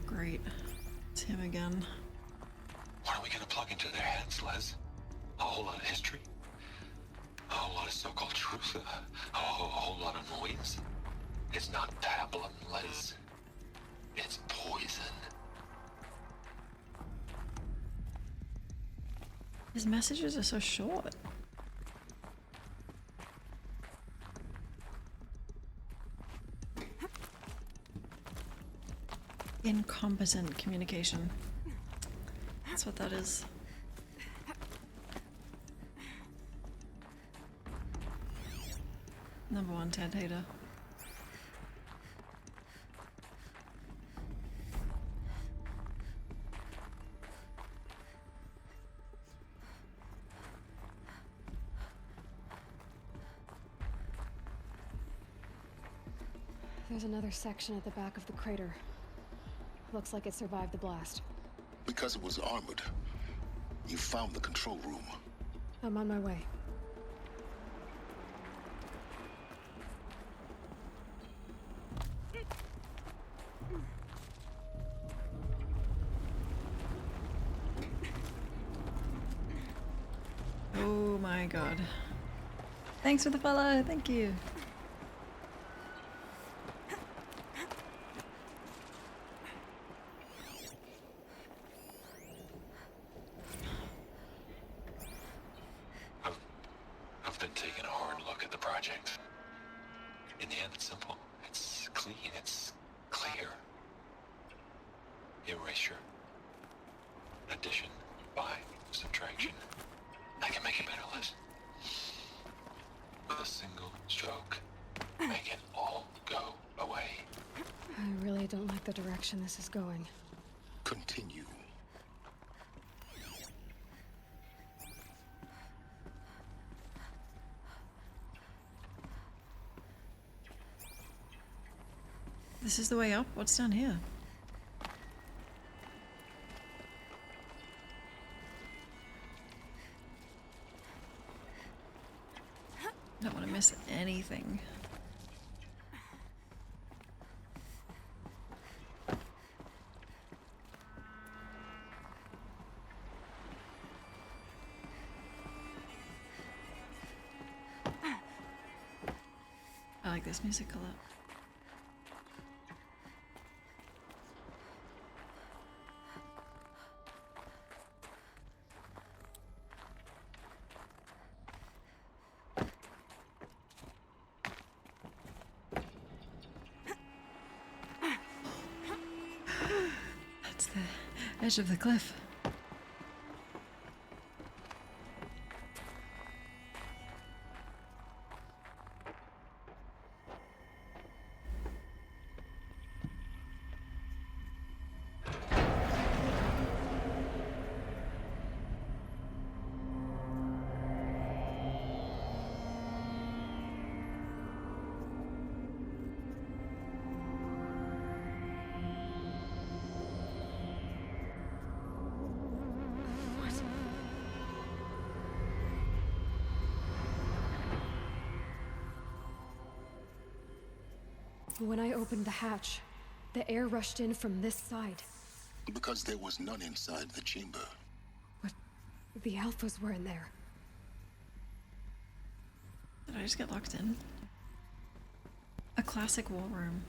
Great. It's him again. What are we gonna plug into their heads, Les? A whole lot of history? A whole lot of so-called truth? A whole lot of noise? It's not pablum, Les. It's poison. His messages are so short. Incompetent communication. That's what that is. Number one Ted hater. There's another section at the back of the crater. Looks like it survived the blast. Because it was armored, you found the control room. I'm on my way. Oh my god. Thanks for the follow, thank you. I've been taking a hard look at the project. In the end, it's simple. It's clean. It's clear. Erasure. Addition. By. Subtraction. I can make it better, Liz. With a single stroke. Make it all go away. I really don't like the direction this is going. Continue. This is the way up? What's down here? Don't want to miss anything. I like this music a lot. That's the edge of the cliff. When I opened the hatch, the air rushed in from this side. Because there was none inside the chamber. But the Alphas were in there. Did I just get locked in? A classic war room.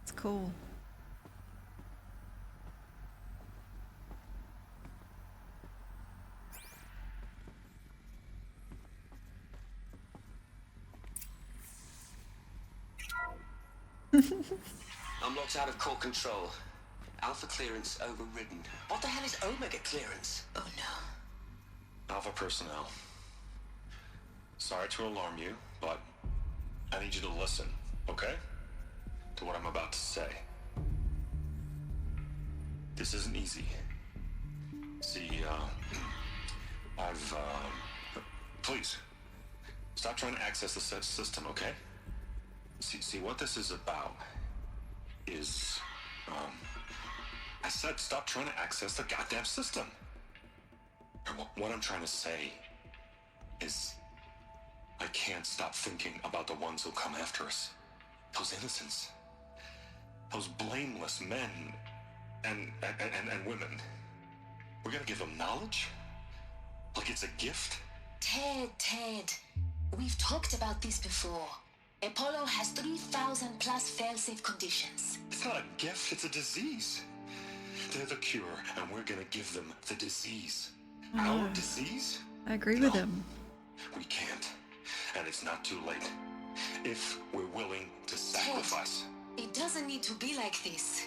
It's cool. I'm locked out of core control. Alpha clearance overridden. What the hell is Omega clearance? Oh no. Alpha personnel. Sorry to alarm you, but I need you to listen, okay? To what I'm about to say. This isn't easy. See, please, stop trying to access the system, okay? See, what this is about is, I said stop trying to access the goddamn system. And what I'm trying to say is, I can't stop thinking about the ones who come after us. Those innocents. Those blameless men and women. We're gonna give them knowledge? Like it's a gift? Ted, we've talked about this before. Apollo has 3,000 plus fail-safe conditions. It's not a gift, it's a disease. They're the cure, and we're gonna give them the disease. Our disease? I agree with him. We can't. And it's not too late. If we're willing to sacrifice. Ted, it doesn't need to be like this.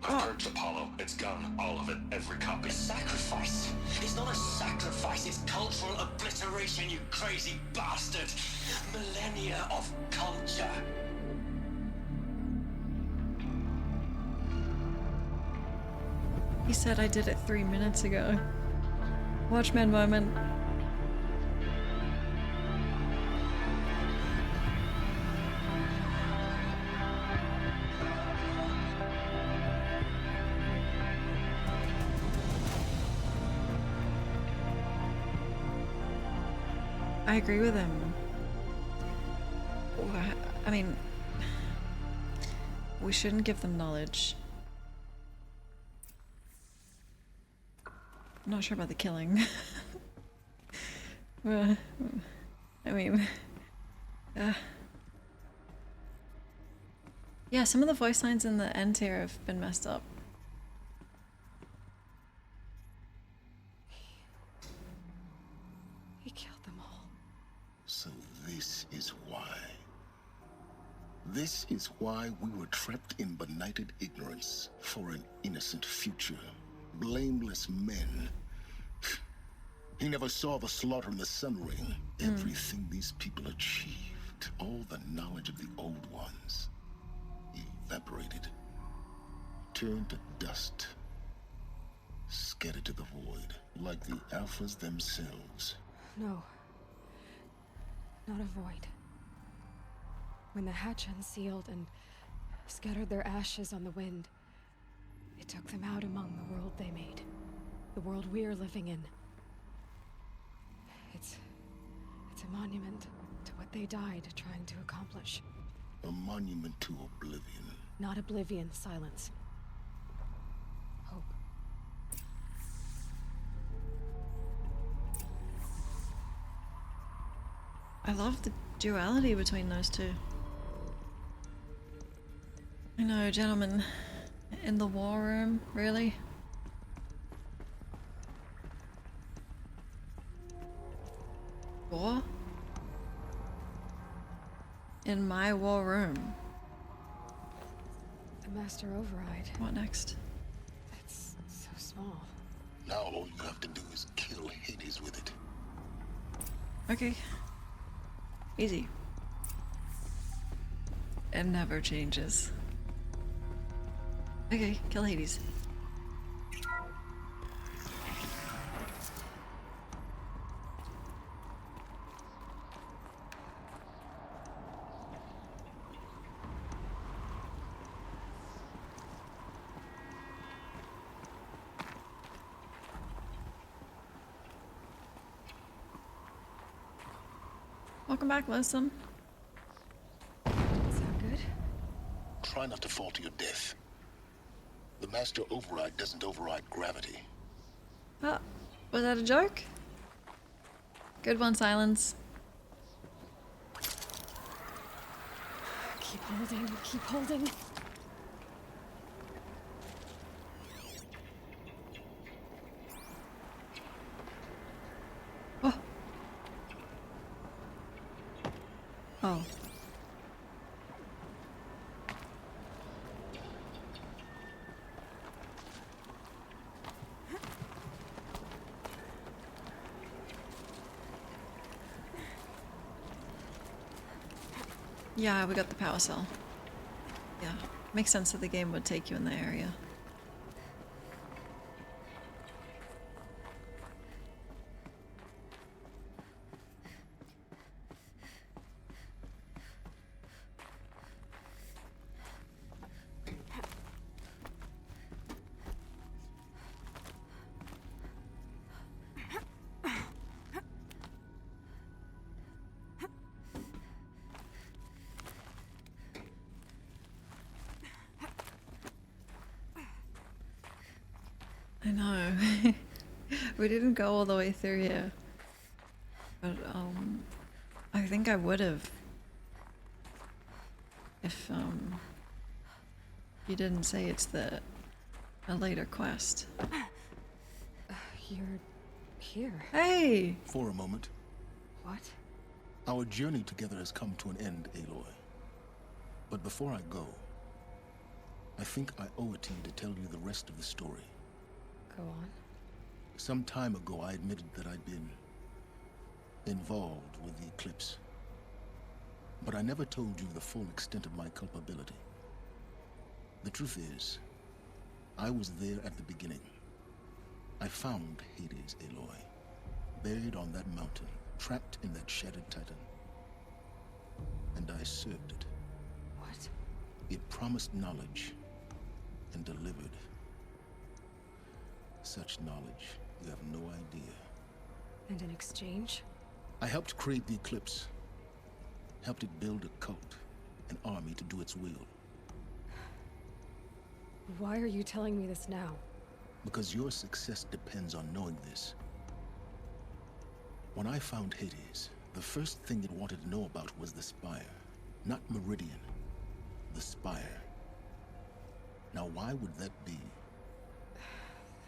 I've purged Apollo. It's gone. All of it. Every copy. Sacrifice? It's not a sacrifice, it's cultural obliteration, you crazy bastard! Millennia of culture! He said I did it 3 minutes ago. Watchmen moment. I agree with him. I mean, we shouldn't give them knowledge. I'm not sure about the killing. I mean, yeah, some of the voice lines in the end here have been messed up. He killed them all. So this is why. This is why we were trapped in benighted ignorance for an innocent future. Blameless men. He never saw the slaughter in the Sun Ring. Everything these people achieved, all the knowledge of the old ones, evaporated, turned to dust, scattered to the void, like the Alphas themselves. No. Not a void. When the hatch unsealed and scattered their ashes on the wind, it took them out among the world they made. The world we're living in. It's a monument to what they died trying to accomplish. A monument to oblivion. Not oblivion, silence. Hope. I love the duality between those two. I know, gentlemen, in the war room, really? War? In my war room. The Master Override. What next? It's so small. Now all you have to do is kill Hades with it. Okay. Easy. It never changes. Okay, kill Hades. welcome back, Listen. Sound good? Try not to fall to your death. The Master Override doesn't override gravity. Oh, was that a joke? Good one, Silence. Keep holding, keep holding. Oh. Oh. Yeah, we got the power cell. Yeah, makes sense that the game would take you in the area. I know. We didn't go all the way through here. But, I think I would have. If, you didn't say it's a later quest. You're here. Hey! For a moment. What? Our journey together has come to an end, Aloy. But before I go, I think I owe it to you to tell you the rest of the story. Go on. Some time ago, I admitted that I'd been involved with the Eclipse. But I never told you the full extent of my culpability. The truth is, I was there at the beginning. I found Hades, Aloy, buried on that mountain, trapped in that shattered titan. And I served it. What? It promised knowledge and delivered. Such knowledge, you have no idea. And in exchange? I helped create the Eclipse. Helped it build a cult, an army to do its will. Why are you telling me this now? Because your success depends on knowing this. When I found Hades, the first thing it wanted to know about was the Spire. Not Meridian. The Spire. Now why would that be?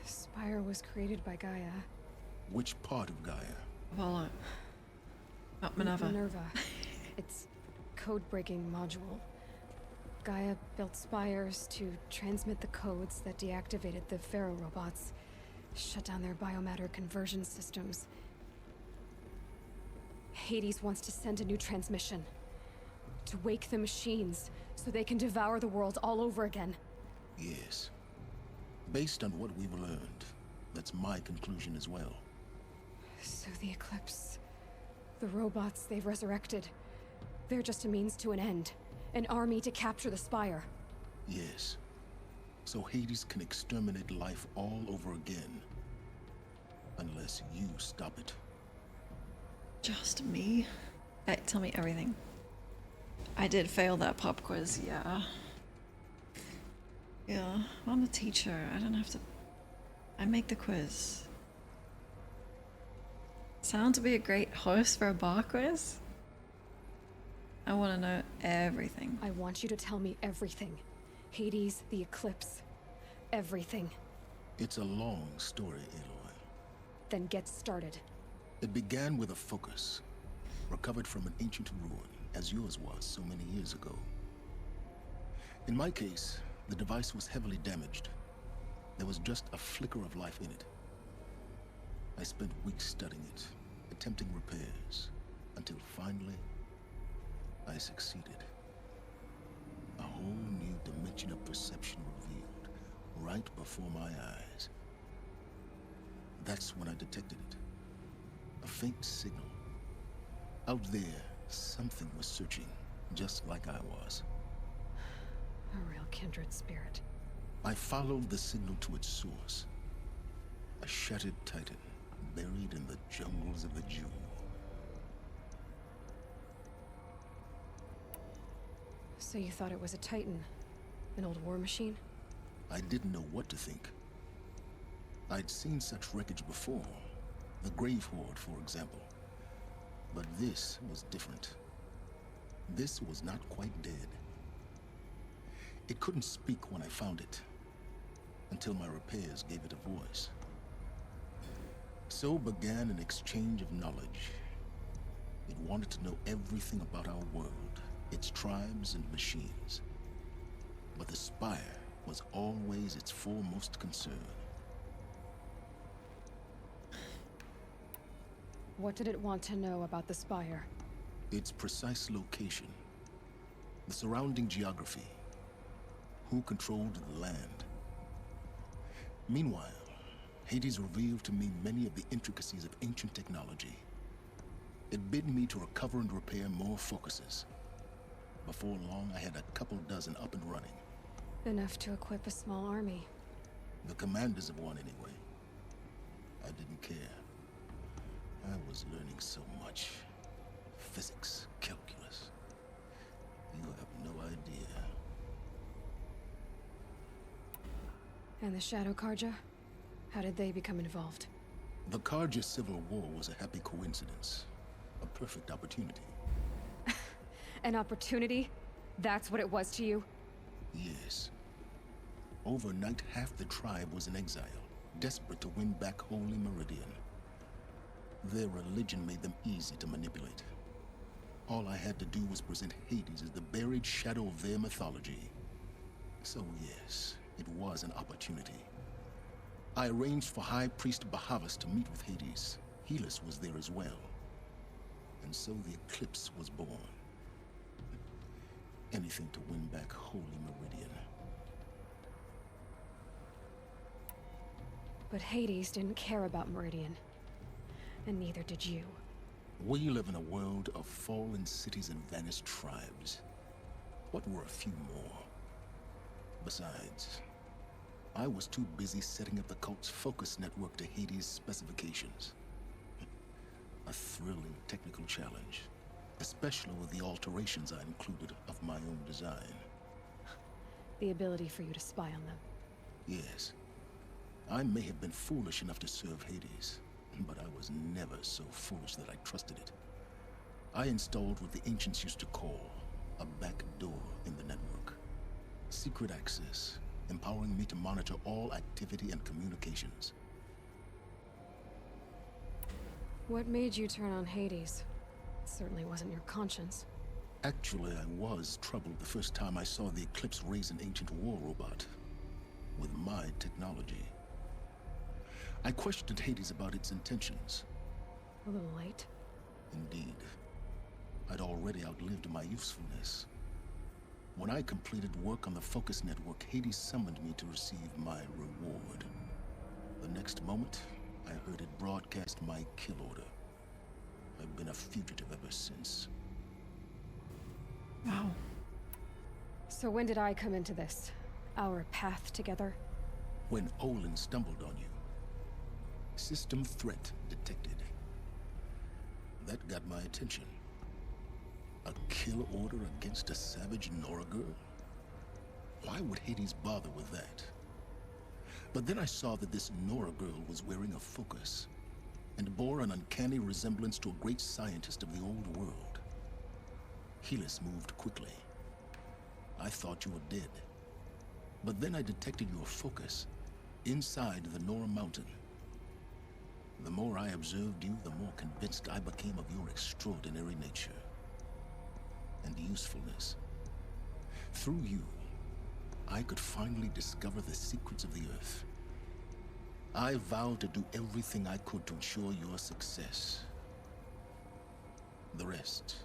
The Spire was created by Gaia. Which part of Gaia? Apollo. Not Minerva. Minerva. It's code-breaking module. Gaia built spires to transmit the codes that deactivated the Pharaoh robots, shut down their biomatter conversion systems. Hades wants to send a new transmission. To wake the machines, so they can devour the world all over again. Yes. Based on what we've learned, that's my conclusion as well. So the Eclipse, the robots they've resurrected, they're just a means to an end. An army to capture the Spire. Yes. So Hades can exterminate life all over again. Unless you stop it. Just me? Hey, tell me everything. I did fail that pop quiz, yeah. Yeah, I'm a teacher. I don't have to... I make the quiz. Sound to be a great host for a bar quiz? I want to know everything. I want you to tell me everything. Hades, the Eclipse, everything. It's a long story, Aloy. Then get started. It began with a focus, recovered from an ancient ruin, as yours was so many years ago. In my case, the device was heavily damaged. There was just a flicker of life in it. I spent weeks studying it, attempting repairs, until finally, I succeeded. A whole new dimension of perception revealed, right before my eyes. That's when I detected it. A faint signal. Out there, something was searching, just like I was. A real kindred spirit. I followed the signal to its source. A shattered titan, buried in the jungles of the Jewel. So you thought it was a Titan? An old war machine? I didn't know what to think. I'd seen such wreckage before. The Grave Horde, for example. But this was different. This was not quite dead. It couldn't speak when I found it, until my repairs gave it a voice. So began an exchange of knowledge. It wanted to know everything about our world, its tribes and machines. But the Spire was always its foremost concern. What did it want to know about the Spire? Its precise location, the surrounding geography, who controlled the land. Meanwhile, Hades revealed to me many of the intricacies of ancient technology. It bid me to recover and repair more focuses. Before long, I had a couple dozen up and running. Enough to equip a small army. The commanders of one, anyway. I didn't care. I was learning so much. Physics, calculus. You have no idea. And the Shadow Carja? How did they become involved? The Carja Civil War was a happy coincidence. A perfect opportunity. An opportunity? That's what it was to you? Yes. Overnight, half the tribe was in exile, desperate to win back Holy Meridian. Their religion made them easy to manipulate. All I had to do was present Hades as the buried shadow of their mythology. So yes, it was an opportunity. I arranged for High Priest Bahavas to meet with Hades. Helis was there as well. And so the Eclipse was born. Anything to win back Holy Meridian. But Hades didn't care about Meridian. And neither did you. We live in a world of fallen cities and vanished tribes. What were a few more? Besides, I was too busy setting up the cult's focus network to Hades' specifications. A thrilling technical challenge, especially with the alterations I included of my own design. The ability for you to spy on them. Yes. I may have been foolish enough to serve Hades, but I was never so foolish that I trusted it. I installed what the ancients used to call a back door in the network. Secret access, empowering me to monitor all activity and communications. What made you turn on Hades? It certainly wasn't your conscience. Actually, I was troubled the first time I saw the Eclipse raise an ancient war robot. With my technology. I questioned Hades about its intentions. A little late. Indeed. I'd already outlived my usefulness. When I completed work on the Focus Network, Hades summoned me to receive my reward. The next moment, I heard it broadcast my kill order. I've been a fugitive ever since. Wow. So when did I come into this? Our path together? When Olin stumbled on you. System threat detected. That got my attention. A kill order against a savage Nora girl? Why would Hades bother with that? But then I saw that this Nora girl was wearing a focus, and bore an uncanny resemblance to a great scientist of the old world. Helis moved quickly. I thought you were dead. But then I detected your focus inside the Nora Mountain. The more I observed you, the more convinced I became of your extraordinary nature and usefulness. Through you, I could finally discover the secrets of the Earth. I vowed to do everything I could to ensure your success. The rest,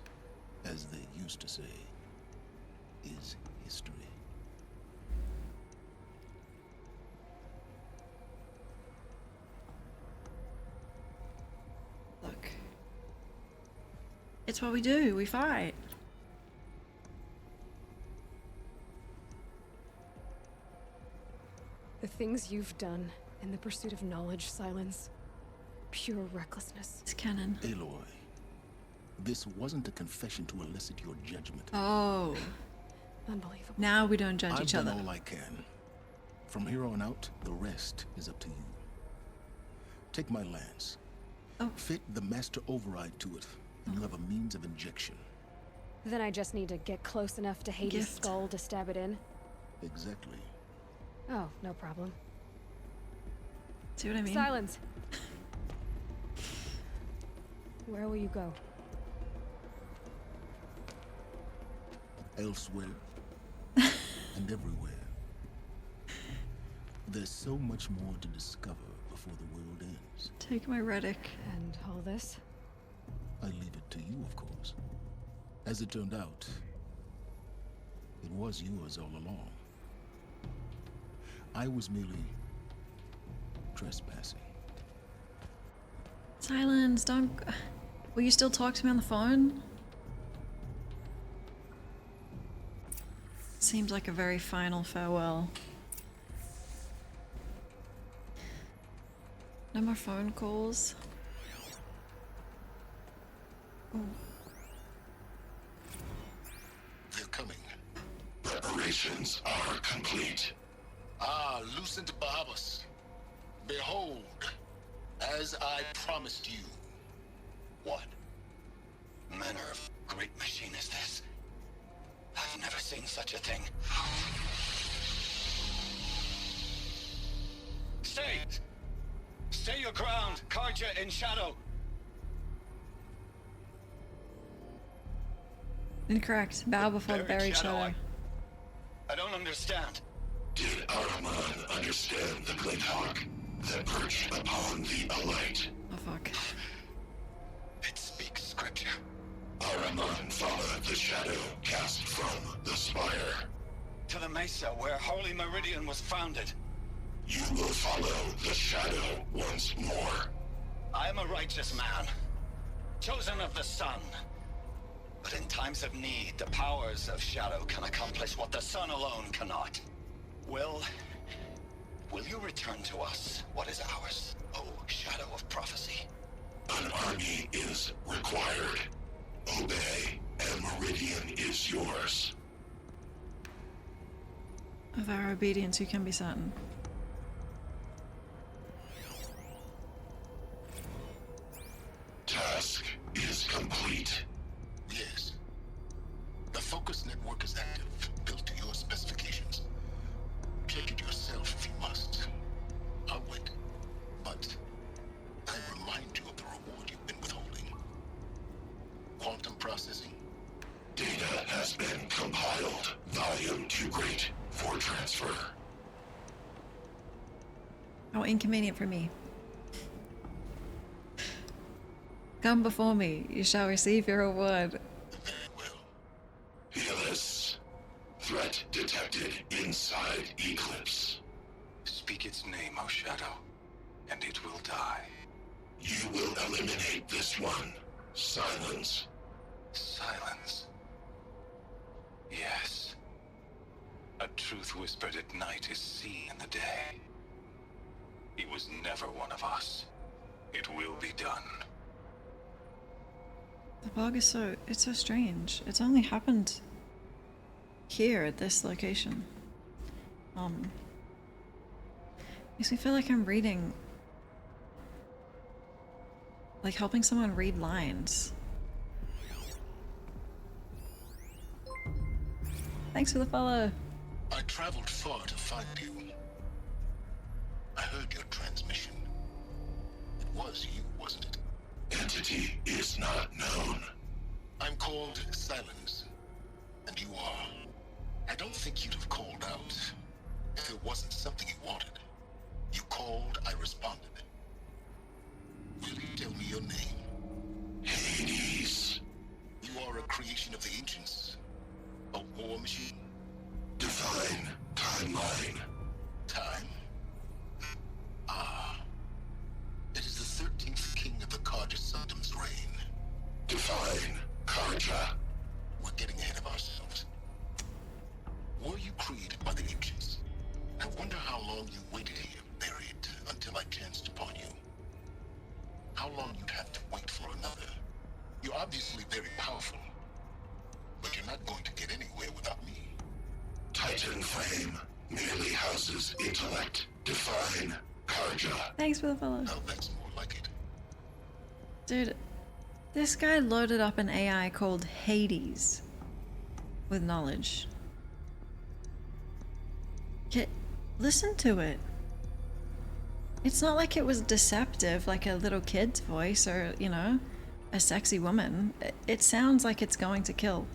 as they used to say, is history. Look. It's what we do, we fight. The things you've done in the pursuit of knowledge, Silence. Pure recklessness. It's canon. Aloy, this wasn't a confession to elicit your judgment. Oh. Unbelievable. Now we don't judge I've each done other. all I can. From here on out, the rest is up to you. Take my lance. Oh. Fit the master override to it, and you have a means of injection. Then I just need to get close enough to Hades' Gift. skull to stab it in? Exactly. Oh, no problem. See what I mean? Silence! Where will you go? Elsewhere. And everywhere. There's so much more to discover before the world ends. Take my relic. And all this? I leave it to you, of course. As it turned out, it was yours all along. I was merely trespassing. Silence, don't... Will you still talk to me on the phone? Seems like a very final farewell. No more phone calls. Ooh. They're coming. Preparations are complete. Ah, Lucent Bahabas. Behold, as I promised you. What manner of great machine is this? I've never seen such a thing. Stay! Stay your ground, Carja in shadow! Incorrect. Bow before the buried shadow. I don't understand. Did Ahriman understand the Glint Hawk that perched upon the Alight? Oh fuck. It speaks scripture. Ahriman followed the shadow cast from the spire. To the mesa where Holy Meridian was founded. You will follow the shadow once more. I am a righteous man, chosen of the sun. But in times of need, the powers of shadow can accomplish what the sun alone cannot. Will you return to us what is ours, O Shadow of Prophecy? An army is required. Obey, and Meridian is yours. Of our obedience, you can be certain. Task is complete. Yes. The focus network is active, built to your specifications. Check it yourself if you must. I'll wait. But I remind you of the reward you've been withholding. Quantum processing. Data has been compiled. Volume too great for transfer. How inconvenient for me. Come before me, you shall receive your reward. Helis. Threat detected inside Eclipse. Speak its name, O Shadow, and it will die. You will eliminate this one. Silence. Silence. Yes. A truth whispered at night is seen in the day. He was never one of us. It will be done. The bug is it's so strange. It's only happened here at this location. Makes me feel like I'm reading, like helping someone read lines. Thanks for the follow. I traveled far to find you. I heard your transmission. It was you, wasn't it? Entity is not known. I'm called Silence, and you are. I don't think you'd have called out if it wasn't something you wanted. You called, I responded. Will you tell me your name? Hades. You are a creation of the ancients. A war machine. Define timeline. Time? Ah. It is the 13th king of the Carja Sanctum's reign. Define Carja. We're getting ahead of ourselves. Were you created by the ancients? I wonder how long you waited here, buried, until I chanced upon you. How long you'd have to wait for another. You're obviously very powerful, but you're not going to get anywhere without me. flame merely houses intellect. Define Karja. Thanks for the follow. No, that's more like it. Dude, this guy loaded up an AI called Hades with knowledge. Listen to it. It's not like it was deceptive, like a little kid's voice or, you know, a sexy woman. It sounds like it's going to kill.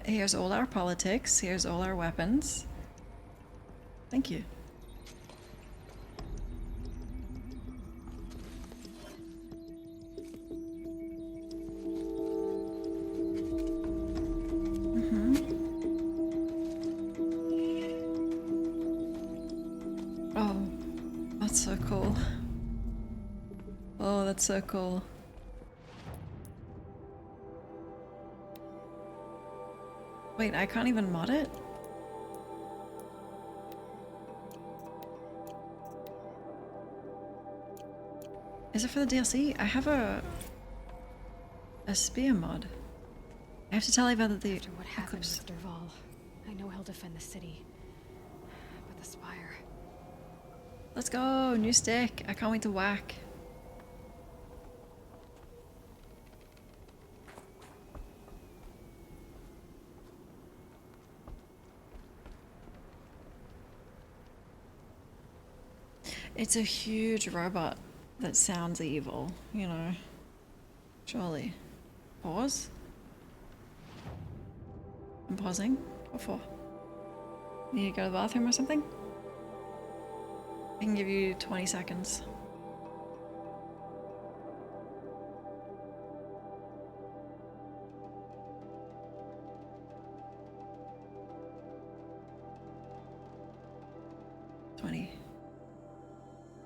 Here's all our politics. Here's all our weapons. Thank you. Oh, that's so cool. Oh, that's so cool. Wait, I can't even mod it? Is it for the DLC? I have a spear mod. I have to tell Eva that the After what happened Eclipse. with Derval, I know he'll defend the city. But the Spire... Let's go, new stick. I can't wait to whack. It's a huge robot that sounds evil, you know. Surely. Pause? I'm pausing. What for? Need to go to the bathroom or something? I can give you 20 seconds.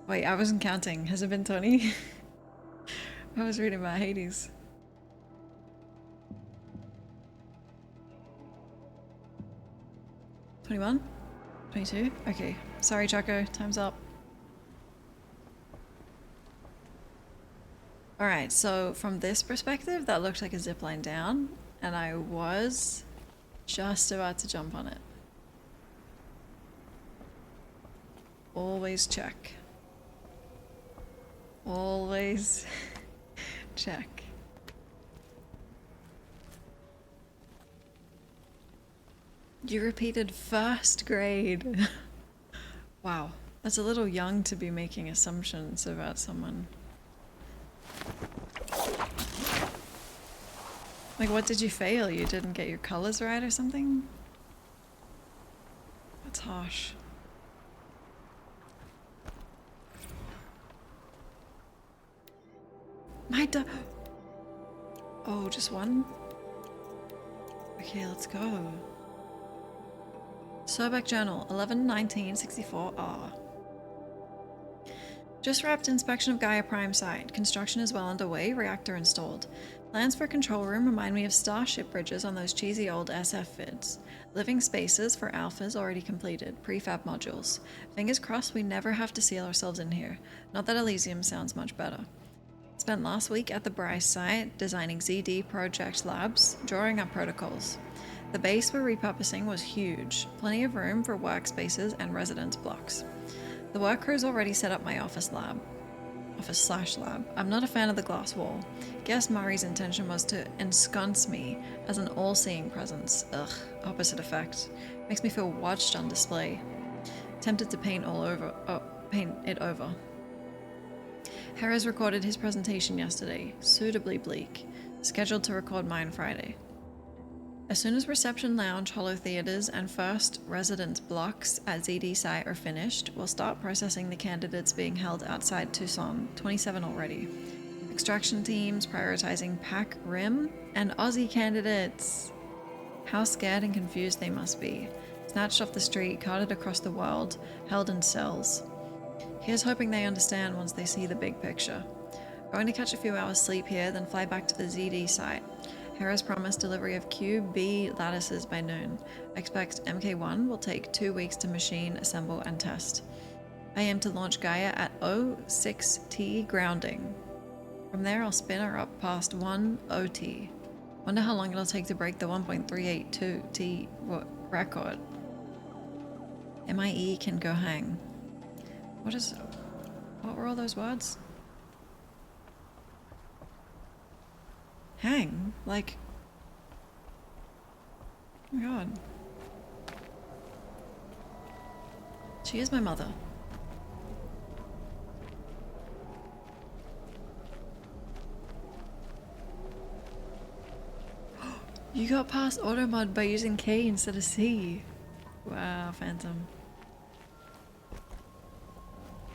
Wait, I wasn't counting. Has it been 20? I was reading about Hades. $21? $22? Okay. Sorry, Choco. Time's up. Alright, so from this perspective, that looked like a zipline down, and I was just about to jump on it. Always check. Always check. You repeated first grade. Wow, that's a little young to be making assumptions about someone. Like, what did you fail? You didn't get your colors right or something? That's harsh. My Oh, just one? Okay, let's go. Sobek Journal, 11/19/64R. Just wrapped inspection of Gaia Prime site. Construction is well underway, reactor installed. Plans for control room remind me of Starship bridges on those cheesy old SF vids. Living spaces for alphas already completed. Prefab modules. Fingers crossed we never have to seal ourselves in here. Not that Elysium sounds much better. Spent last week at the Bryce site designing ZD project labs, drawing up protocols. The base we're repurposing was huge. Plenty of room for workspaces and residence blocks. The work crew's already set up my office lab. Office/lab. I'm not a fan of the glass wall. Guess Murray's intention was to ensconce me as an all-seeing presence. Ugh, opposite effect. Makes me feel watched on display. Tempted to paint it over. Harris recorded his presentation yesterday, suitably bleak. Scheduled to record mine Friday. As soon as reception lounge, holo theaters, and first residence blocks at ZD site are finished, we'll start processing the candidates being held outside Tucson, 27 already. Extraction teams prioritizing Pac Rim and Aussie candidates. How scared and confused they must be. Snatched off the street, carted across the world, held in cells. Here's hoping they understand once they see the big picture. Going to catch a few hours sleep here, then fly back to the ZD site. Hera's promised delivery of QB lattices by noon. Expect MK1 will take 2 weeks to machine, assemble, and test. I aim to launch Gaia at 06T grounding. From there I'll spin her up past 1 OT. Wonder how long it'll take to break the 1.382 T record. MIE can go hang. What were all those words? Hang? Like, oh my god. She is my mother. You got past auto mod by using K instead of C. Wow, Phantom.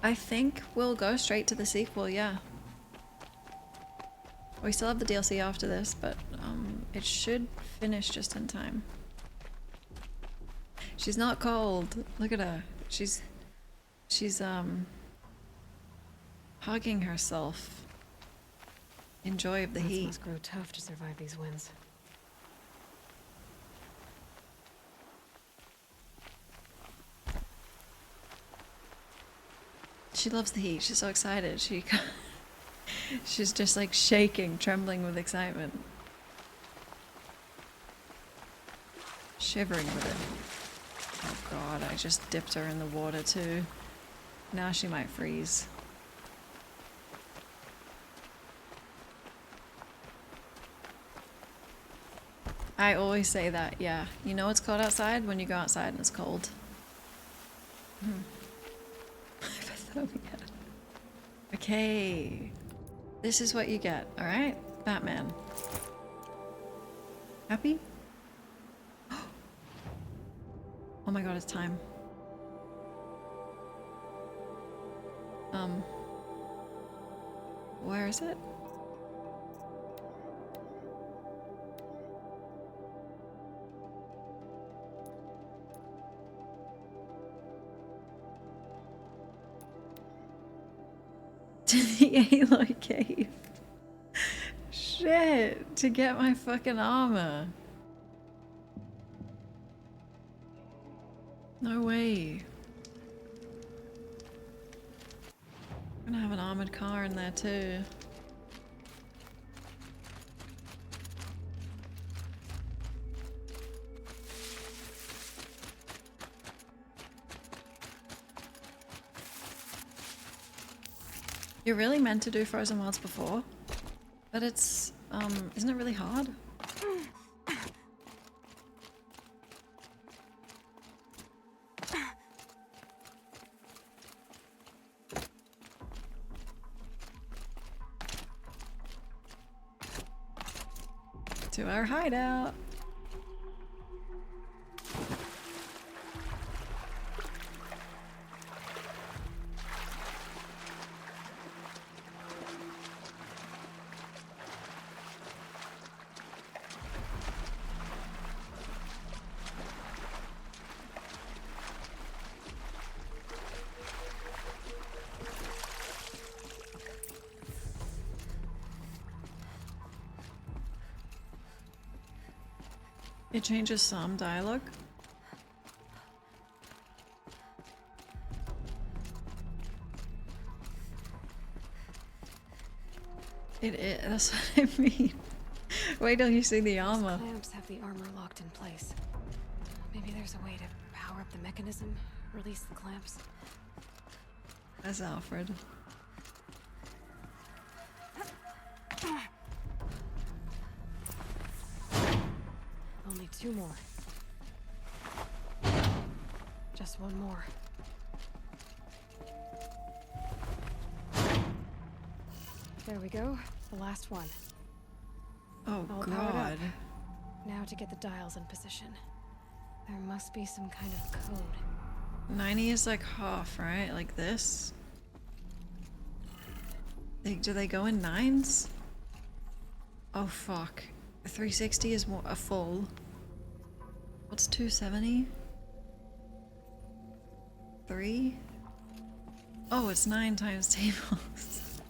I think we'll go straight to the sequel, yeah. We still have the DLC after this, but it should finish just in time. She's not cold. Look at her. She's hugging herself in joy of the heat. It must grow tough to survive these winds. She loves the heat. She's so excited. She's just like shaking, trembling with excitement. Shivering with it. Oh god, I just dipped her in the water too. Now she might freeze. I always say that, yeah. You know it's cold outside when you go outside and it's cold. Okay. This is what you get, alright? Batman. Happy? Oh my god, it's time. Where is it? To the Aloy cave. Shit, to get my fucking armor. No way. I'm gonna have an armored car in there too. You're really meant to do frozen worlds before, but it's, isn't it really hard? To our hideout. It changes some dialogue. That's what I mean. Wait till you see the armor. These clamps have the armor locked in place. Maybe there's a way to power up the mechanism, release the clamps. That's Alfred. Only 2 more. Just 1 more. There we go. The last one. Oh All powered up. god. Now to get the dials in position. There must be some kind of code. 90 is like half, right? Like this? Do they go in 9s? Oh fuck. 360 is more a full. What's 270? 3? Oh, it's 9 times tables.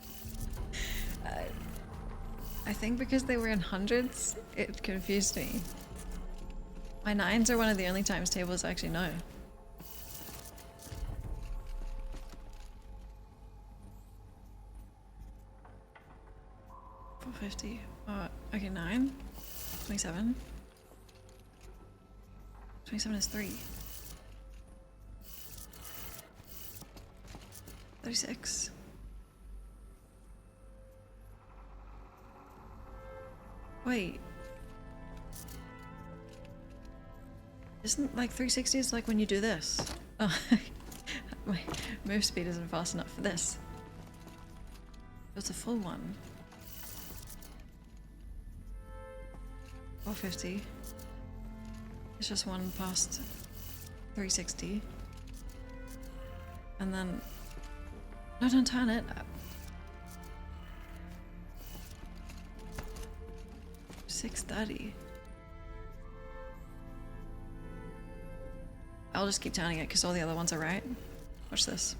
I think because they were in hundreds, it confused me. My 9s are one of the only times tables I actually know. $450. Okay, 9. 27. 27 is 3. 36. Wait. Isn't like 360 is like when you do this? Oh, my move speed isn't fast enough for this. It's a full one. 450. It's just one past 360. And then... No, don't turn it. 630. I'll just keep turning it because all the other ones are right. Watch this.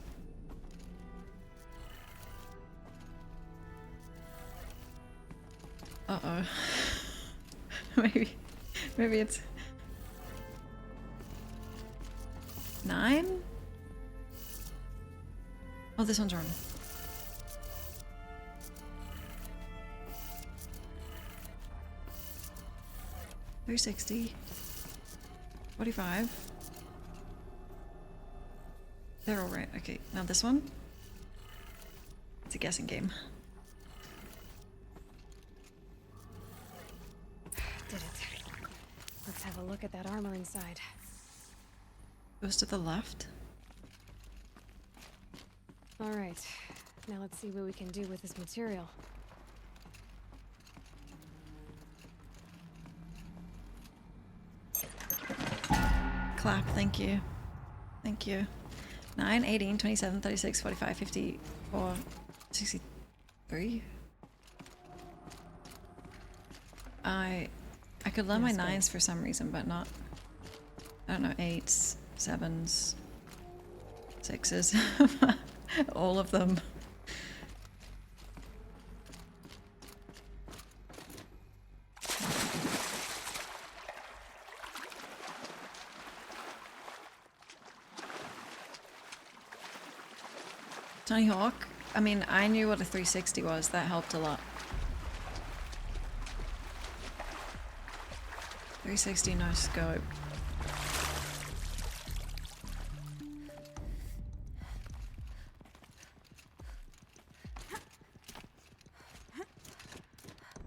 Uh-oh. Maybe it's 9? Oh, this one's wrong. $360. 45. They're all right. Okay, now this one. It's a guessing game. Did it. Let's have a look at that armor inside. Goes to the left. All right. Now let's see what we can do with this material. Clap, thank you. Thank you. 9, 18, 27, 36, 45, 54, 63. I could learn my 9s for some reason, but not, I don't know, 8s, 7s, 6s. All of them. Tony Hawk? I mean, I knew what a 360 was. That helped a lot. 360 no scope.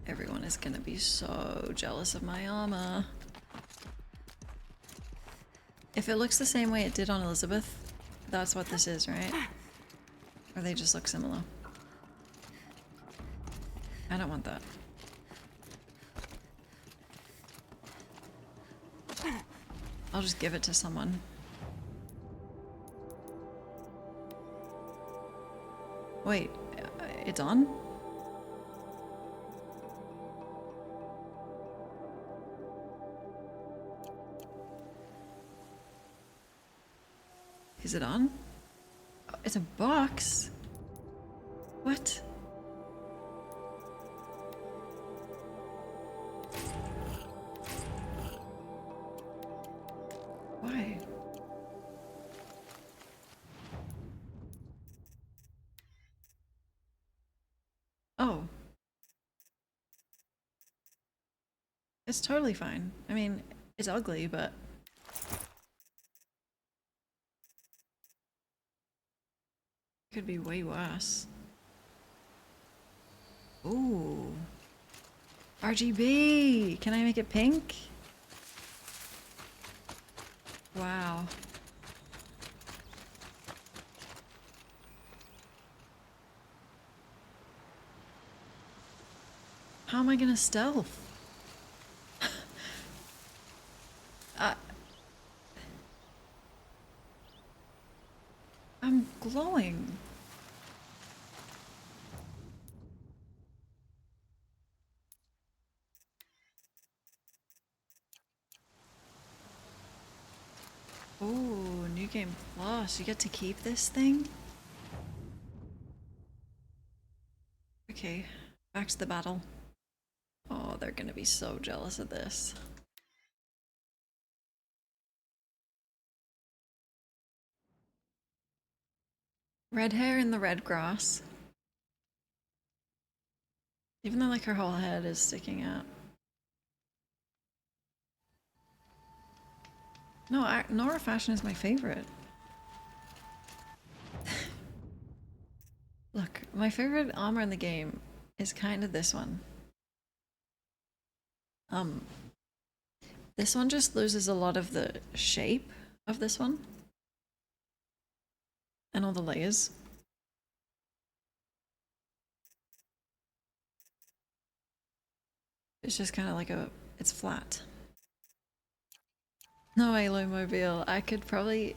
Everyone is gonna be so jealous of my armor. If it looks the same way it did on Elizabeth, that's what this is, right? Or they just look similar. I don't want that. I'll just give it to someone. Wait, it's on? Is it on? It's a box? What? Why? Oh. It's totally fine. I mean, it's ugly, but... could be way worse. Ooh. RGB! Can I make it pink? Wow. How am I gonna stealth? I'm glowing. Oh, New Game Plus. You get to keep this thing? Okay, back to the battle. Oh, they're gonna be so jealous of this. Red hair in the red grass. Even though like her whole head is sticking out. No, Nora Fashion is my favorite. Look, my favorite armor in the game is kind of this one. This one just loses a lot of the shape of this one. And all the layers. It's just kind of like it's flat. No Aloy Mobile. I could probably...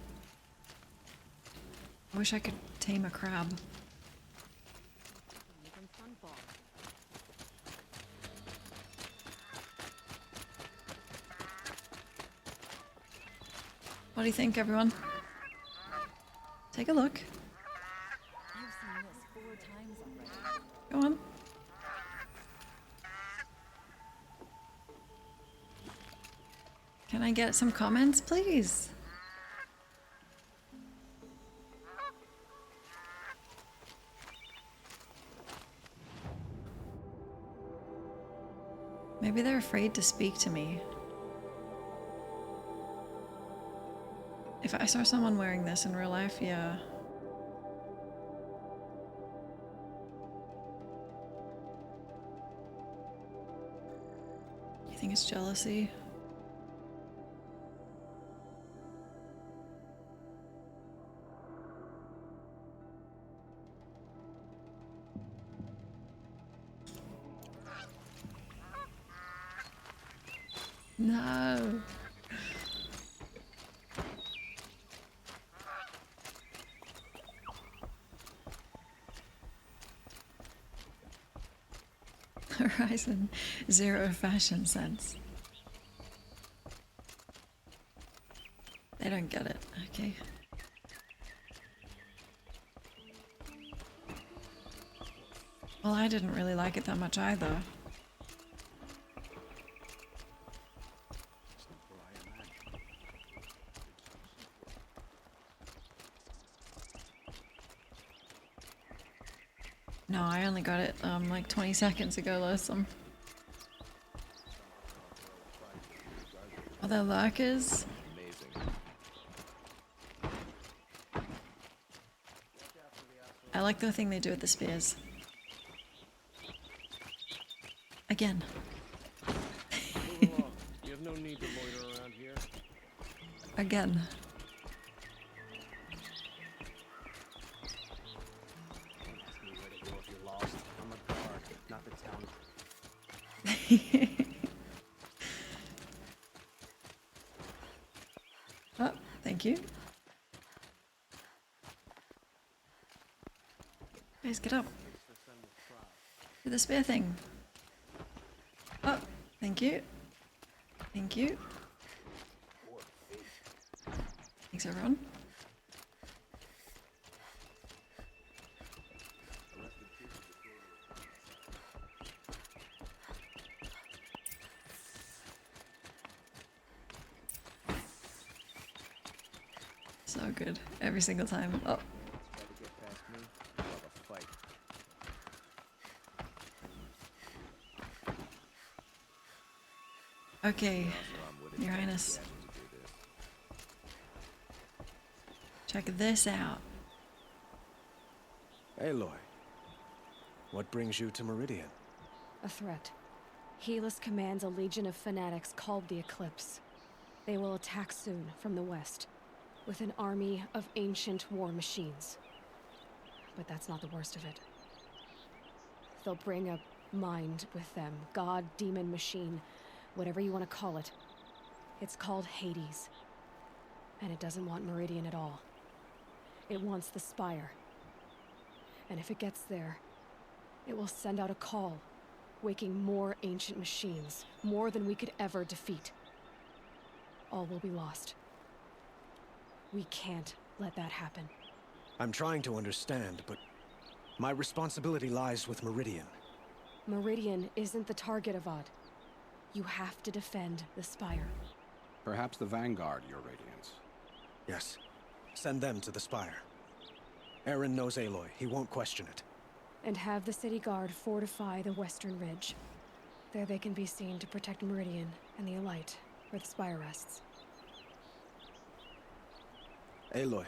I wish I could tame a crab. What do you think, everyone? Take a look. I've seen this 4 times already. Go on. Can I get some comments, please? Maybe they're afraid to speak to me. If I saw someone wearing this in real life, yeah. You think it's jealousy? No. Horizon Zero fashion sense. They don't get it, okay. Well, I didn't really like it that much either. No, I only got it like 20 seconds ago, Lotham. Are there lurkers? I like the thing they do with the spears. Again. You have no need to loiter around here. Again. Oh, thank you. Guys, get up. Do the spear thing. Oh, thank you. Thank you. Thanks, everyone. So good. Every single time. Oh. Okay, Your Highness. Check this out. Aloy, what brings you to Meridian? A threat. Helis commands a legion of fanatics called the Eclipse. They will attack soon from the west, with an army of ancient war machines. But that's not the worst of it. They'll bring a mind with them. God, demon, machine, whatever you want to call it. It's called Hades. And it doesn't want Meridian at all. It wants the Spire. And if it gets there, it will send out a call, waking more ancient machines, more than we could ever defeat. All will be lost. We can't let that happen. I'm trying to understand, but my responsibility lies with Meridian. Meridian isn't the target, Avad. You have to defend the Spire. Perhaps the Vanguard, Your Radiance. Yes. Send them to the Spire. Eren knows Aloy. He won't question it. And have the City Guard fortify the Western Ridge. There they can be seen to protect Meridian and the Elite, where the Spire rests. Aloy,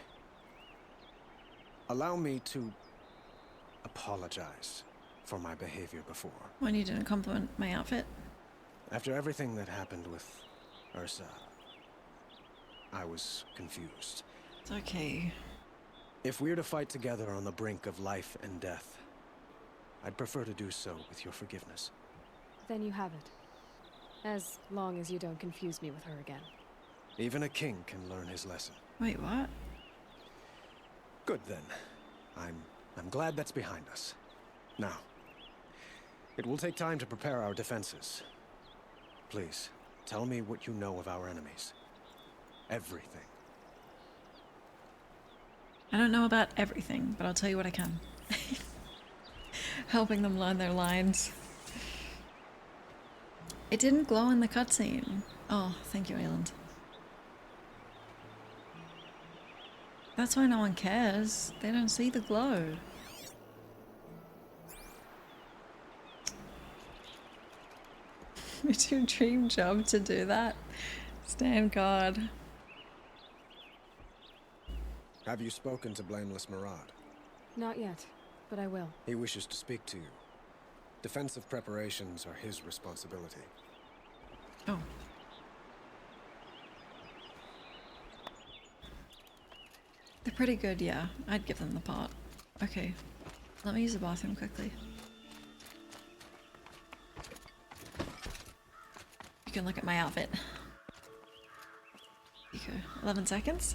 allow me to apologize for my behavior before. When you didn't compliment my outfit? After everything that happened with Ursa, I was confused. It's okay. If we're to fight together on the brink of life and death, I'd prefer to do so with your forgiveness. Then you have it. As long as you don't confuse me with her again. Even a king can learn his lesson. Wait, what? Good then. I'm glad that's behind us. Now, it will take time to prepare our defenses. Please, tell me what you know of our enemies. Everything. I don't know about everything, but I'll tell you what I can. Helping them learn their lines. It didn't glow in the cutscene. Oh, thank you, Ayland. That's why no one cares. They don't see the glow. It's your dream job to do that. Stand guard. Have you spoken to Blameless Murad? Not yet, but I will. He wishes to speak to you. Defensive preparations are his responsibility. Oh. They're pretty good, yeah. I'd give them the part. Okay. Let me use the bathroom quickly. You can look at my outfit. Okay, 11 seconds.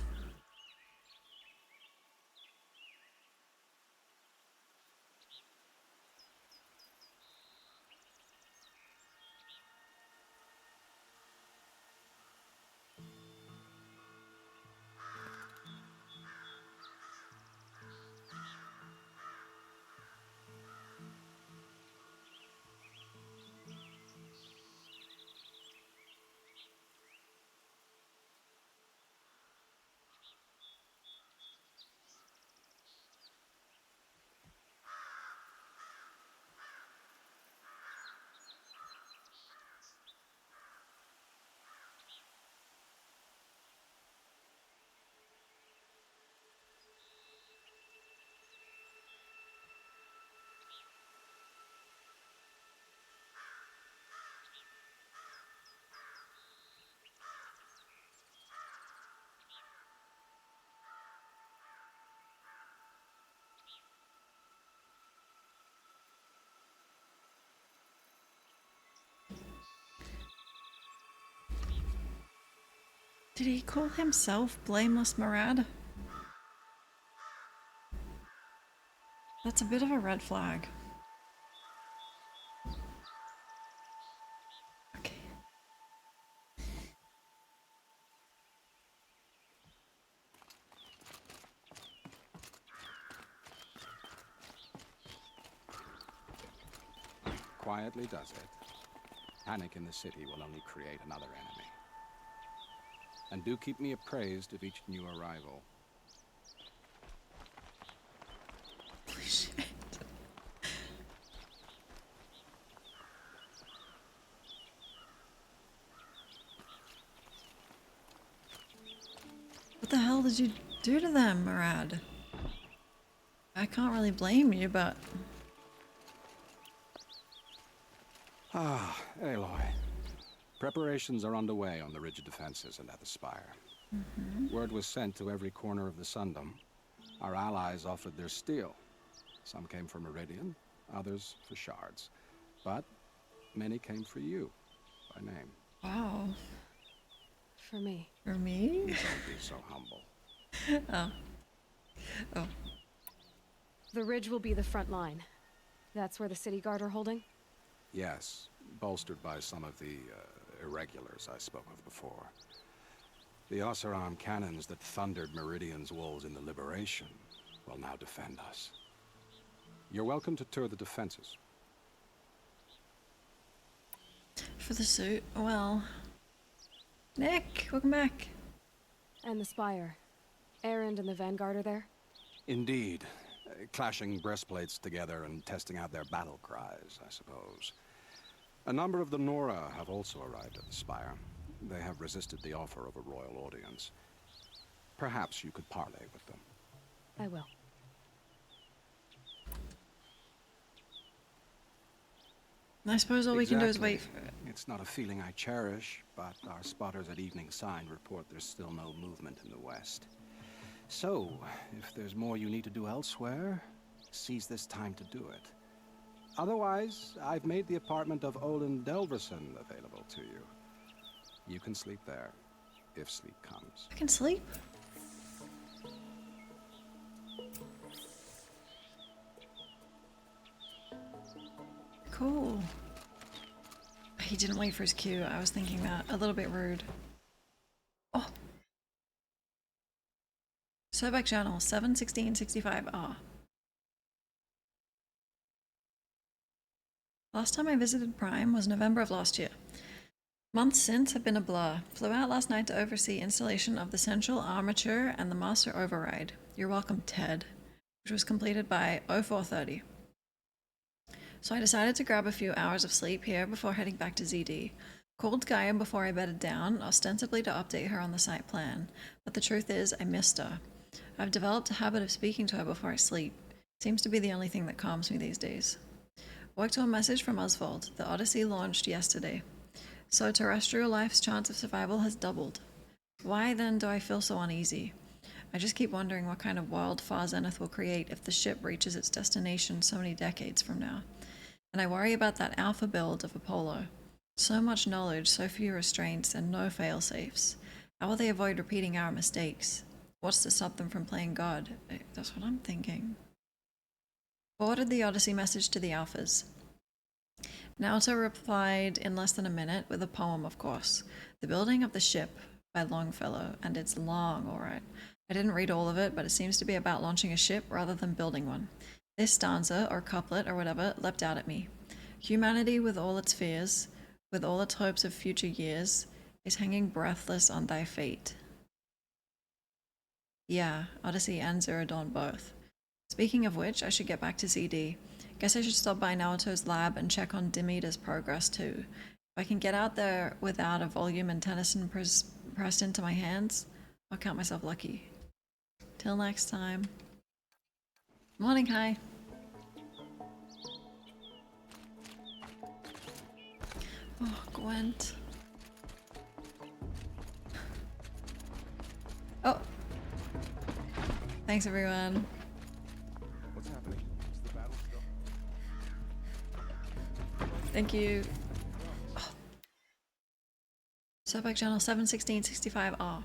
Did he call himself Blameless Murad? That's a bit of a red flag. Okay. Quietly does it. Panic in the city will only create another enemy. And do keep me appraised of each new arrival. Holy shit. What the hell did you do to them, Murad? I can't really blame you, but... Ah, Aloy. Preparations are underway on the rigid defenses and at the Spire. Word was sent to every corner of the Sundom. Our allies offered their steel. Some came for Meridian, others for shards. But many came for you, by name. Wow. For me. For me? Don't be so humble. Oh. Oh. The ridge will be the front line. That's where the city guard are holding? Yes, bolstered by some of the irregulars I spoke of before. The Oseram cannons that thundered Meridian's walls in the Liberation will now defend us. You're welcome to tour the defenses. For the suit? Well... Nick, welcome back. And the Spire. Erend and the Vanguard are there? Indeed. Clashing breastplates together and testing out their battle cries, I suppose. A number of the Nora have also arrived at the Spire. They have resisted the offer of a royal audience. Perhaps you could parley with them. I will. I suppose all we can do is wait for it. It's not a feeling I cherish, but our spotters at Evening Sign report there's still no movement in the west. So, if there's more you need to do elsewhere, seize this time to do it. Otherwise, I've made the apartment of Olin Delverson available to you. You can sleep there, if sleep comes. I can sleep. Cool. He didn't wait for his cue. I was thinking that. A little bit rude. Oh. Sobek Journal 7/16/65R. Last time I visited Prime was November of last year. Months since have been a blur. Flew out last night to oversee installation of the central armature and the master override. You're welcome, Ted. Which was completed by 0430. So I decided to grab a few hours of sleep here before heading back to ZD. Called Gaia before I bedded down, ostensibly to update her on the site plan, but the truth is I missed her. I've developed a habit of speaking to her before I sleep. Seems to be the only thing that calms me these days. Worked to a message from Oswald. The Odyssey launched yesterday. So terrestrial life's chance of survival has doubled. Why then do I feel so uneasy? I just keep wondering what kind of world Far Zenith will create if the ship reaches its destination so many decades from now. And I worry about that alpha build of Apollo. So much knowledge, so few restraints, and no fail-safes. How will they avoid repeating our mistakes? What's to stop them from playing God? That's what I'm thinking. Forwarded the Odyssey message to the Alphas. Naoto replied in less than a minute with a poem, of course. The Building of the Ship by Longfellow, and it's long, alright. I didn't read all of it, but it seems to be about launching a ship rather than building one. This stanza, or couplet, or whatever, leapt out at me. Humanity with all its fears, with all its hopes of future years, is hanging breathless on thy fate. Yeah, Odyssey and Zero Dawn both. Speaking of which, I should get back to ZD. Guess I should stop by Naoto's lab and check on Demeter's progress too. If I can get out there without a volume and Tennyson pressed into my hands, I'll count myself lucky. Till next time. Morning, hi. Oh, Gwent. Oh. Thanks, everyone. What's happening? Is the battle still? Thank you. Oh. Sobek Channel 7/16/65R.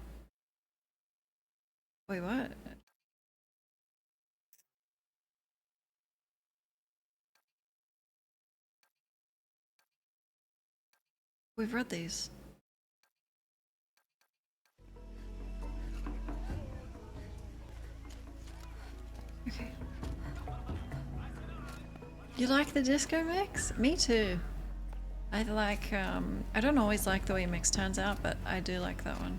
Wait, what? We've read these. Okay. You like the disco mix? Me too. I like, I don't always like the way mix turns out, but I do like that one.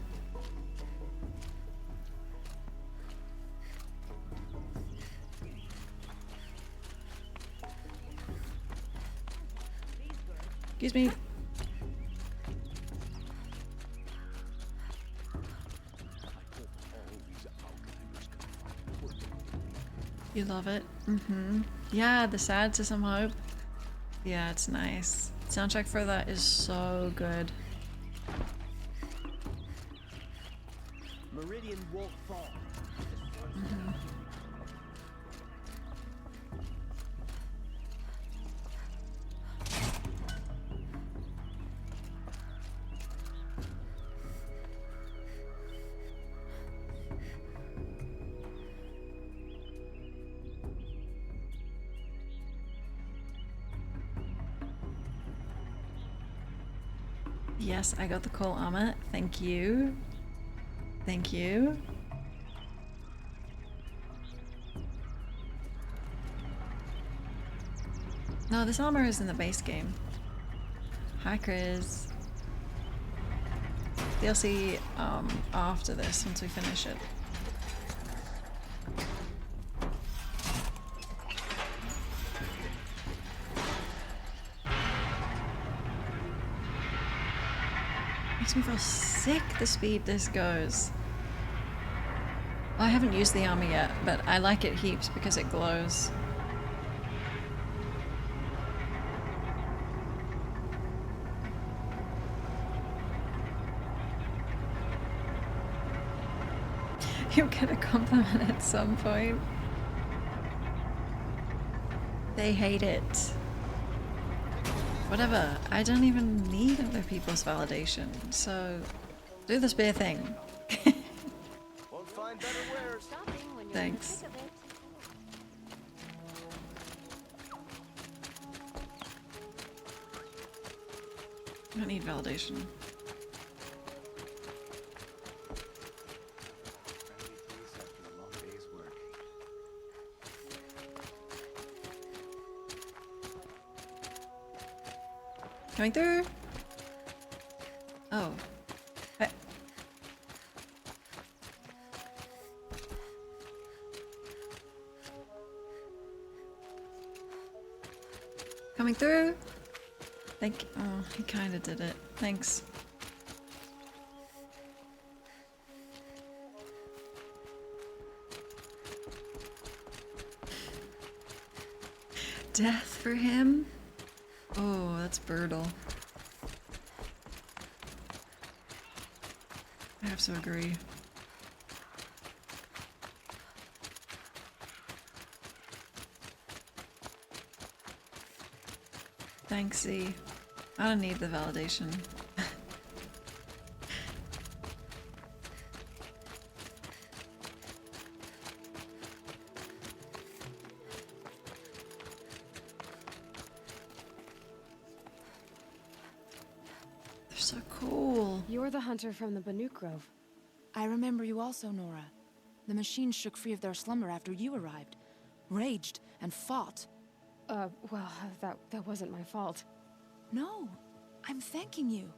Excuse me. You love it? Mm-hmm. Yeah, the Sad to Some Hope. Yeah, it's nice. Soundtrack for that is so good. Meridian won't fall. Mm-hmm. Yes, I got the coal armor. Thank you. Thank you. No, this armor is in the base game. Hi, Chris. DLC after this, once we finish it. Makes me feel sick the speed this goes. Well, I haven't used the armor yet, but I like it heaps because it glows. You'll get a compliment at some point. They hate it. Whatever, I don't even need other people's validation, so do the spear thing. Won't find better wares. Thanks. I don't need validation. Coming through. Oh. Coming through. Thank. Oh, he kind of did it. Thanks. Death for him? Oh, that's brutal. I have to agree. Thanks, Z. I don't need the validation. They're so cool. You're the hunter from the Banuk Grove. I remember you also, Nora. The machines shook free of their slumber after you arrived. Raged and fought. Well, that wasn't my fault. No, I'm thanking you.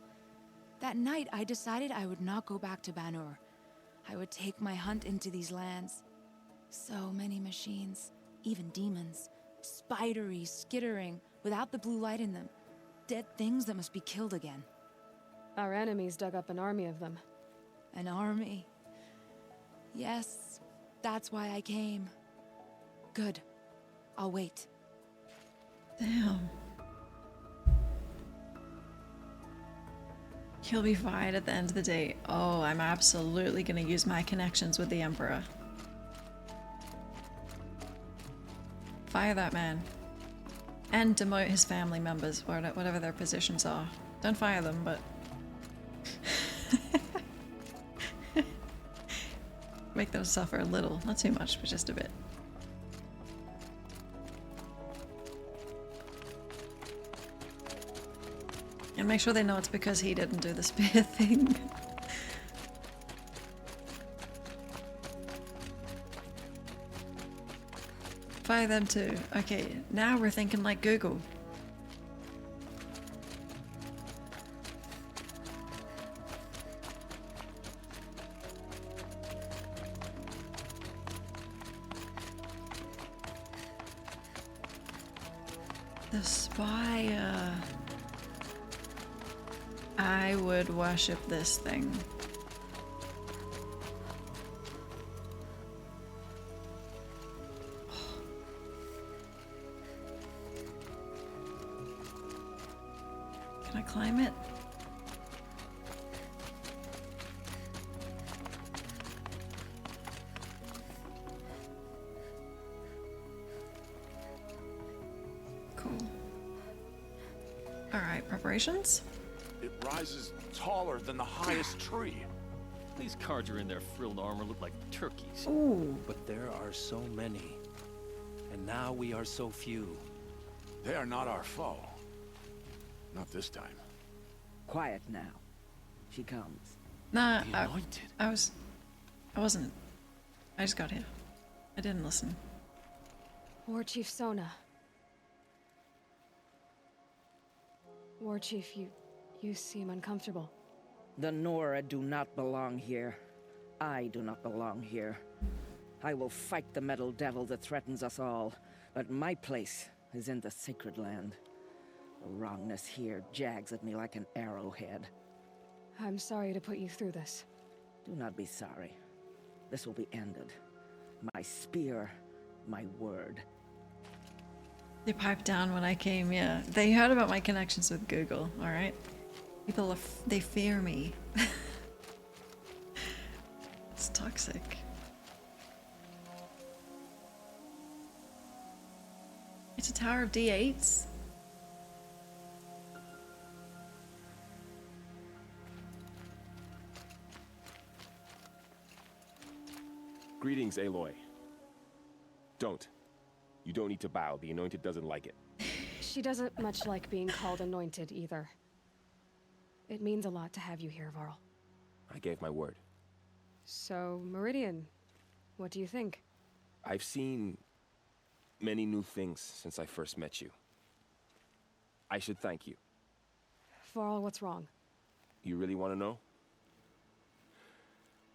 That night, I decided I would not go back to Banur. I would take my hunt into these lands. So many machines, even demons. Spidery, skittering, without the blue light in them. Dead things that must be killed again. Our enemies dug up an army of them. An army? Yes, that's why I came. Good. I'll wait. Damn. He'll be fine at the end of the day. Oh, I'm absolutely gonna use my connections with the Emperor. Fire that man. And demote his family members, whatever their positions are. Don't fire them, but... make them suffer a little. Not too much, but just a bit. And make sure they know it's because he didn't do the spear thing. Fire them too. Okay, now we're thinking like Google. The spire. I would worship this thing. Can I climb it? Cool. All right, preparations? It rises taller than the highest tree. These cards are in their frilled armor look like turkeys. Ooh. But there are so many. And now we are so few. They are not our foe. Not this time. Quiet now. She comes. Nah, I wasn't. I just got here. I didn't listen. War Chief Sona. War Chief, you seem uncomfortable. The Nora do not belong here. I do not belong here. I will fight the metal devil that threatens us all, but my place is in the sacred land. The wrongness here jags at me like an arrowhead. I'm sorry to put you through this. Do not be sorry. This will be ended. My spear, my word. They piped down when I came, yeah. They heard about my connections with Google, alright? People are they fear me. It's toxic. It's a tower of D8s. Greetings, Aloy. Don't. You don't need to bow. The Anointed doesn't like it. She doesn't much like being called Anointed either. It means a lot to have you here, Varl. I gave my word. So, Meridian, what do you think? I've seen many new things since I first met you. I should thank you. Varl, what's wrong? You really want to know?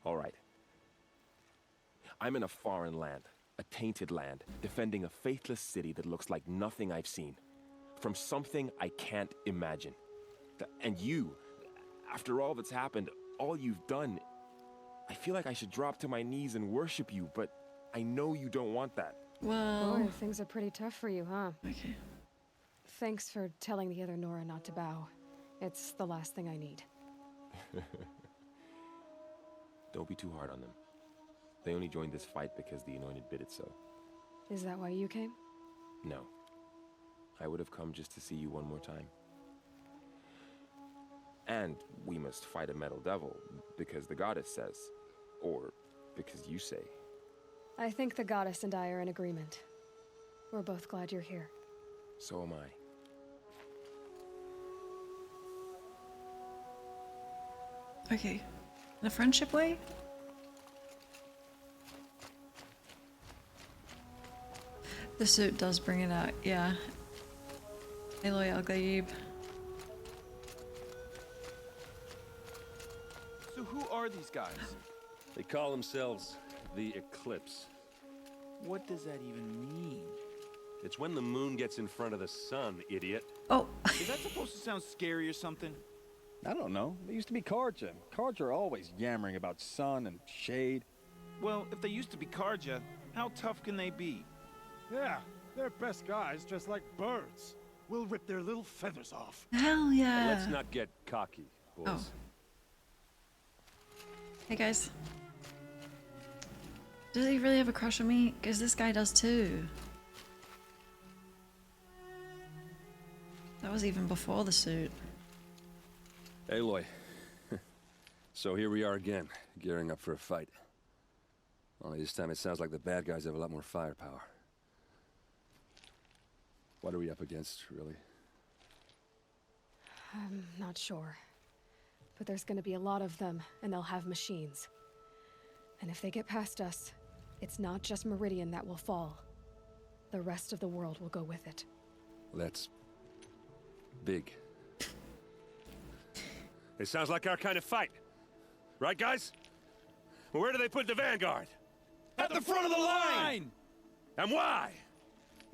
All right. I'm in a foreign land, a tainted land, defending a faithless city that looks like nothing I've seen. From something I can't imagine. And you, after all that's happened, all you've done, I feel like I should drop to my knees and worship you, but I know you don't want that. Well... Boy, things are pretty tough for you, huh? Okay. Thanks for telling the other Nora not to bow. It's the last thing I need. Don't be too hard on them. They only joined this fight because the Anointed bid it so. Is that why you came? No. I would have come just to see you one more time. And we must fight a metal devil, because the goddess says. Or because you say. I think the goddess and I are in agreement. We're both glad you're here. So am I. Okay. In a friendship way? The suit does bring it out, yeah. Aloy Al-Gaib. So who are these guys? They call themselves the Eclipse. What does that even mean? It's when the moon gets in front of the sun, idiot. Oh. Is that supposed to sound scary or something? I don't know. They used to be Karja. Karja are always yammering about sun and shade. Well, if they used to be Karja, how tough can they be? Yeah, they're best guys dressed like birds. We'll rip their little feathers off. Hell yeah. Let's not get cocky, boys. Oh. Hey guys. Does he really have a crush on me? Because this guy does too. That was even before the suit. Aloy. So here we are again, gearing up for a fight. Only this time it sounds like the bad guys have a lot more firepower. What are we up against, really? I'm not sure. But there's gonna be a lot of them, and they'll have machines. And if they get past us, it's not just Meridian that will fall. The rest of the world will go with it. That's big. It sounds like our kind of fight. Right, guys? Well, where do they put the Vanguard? At the front of the line! And why?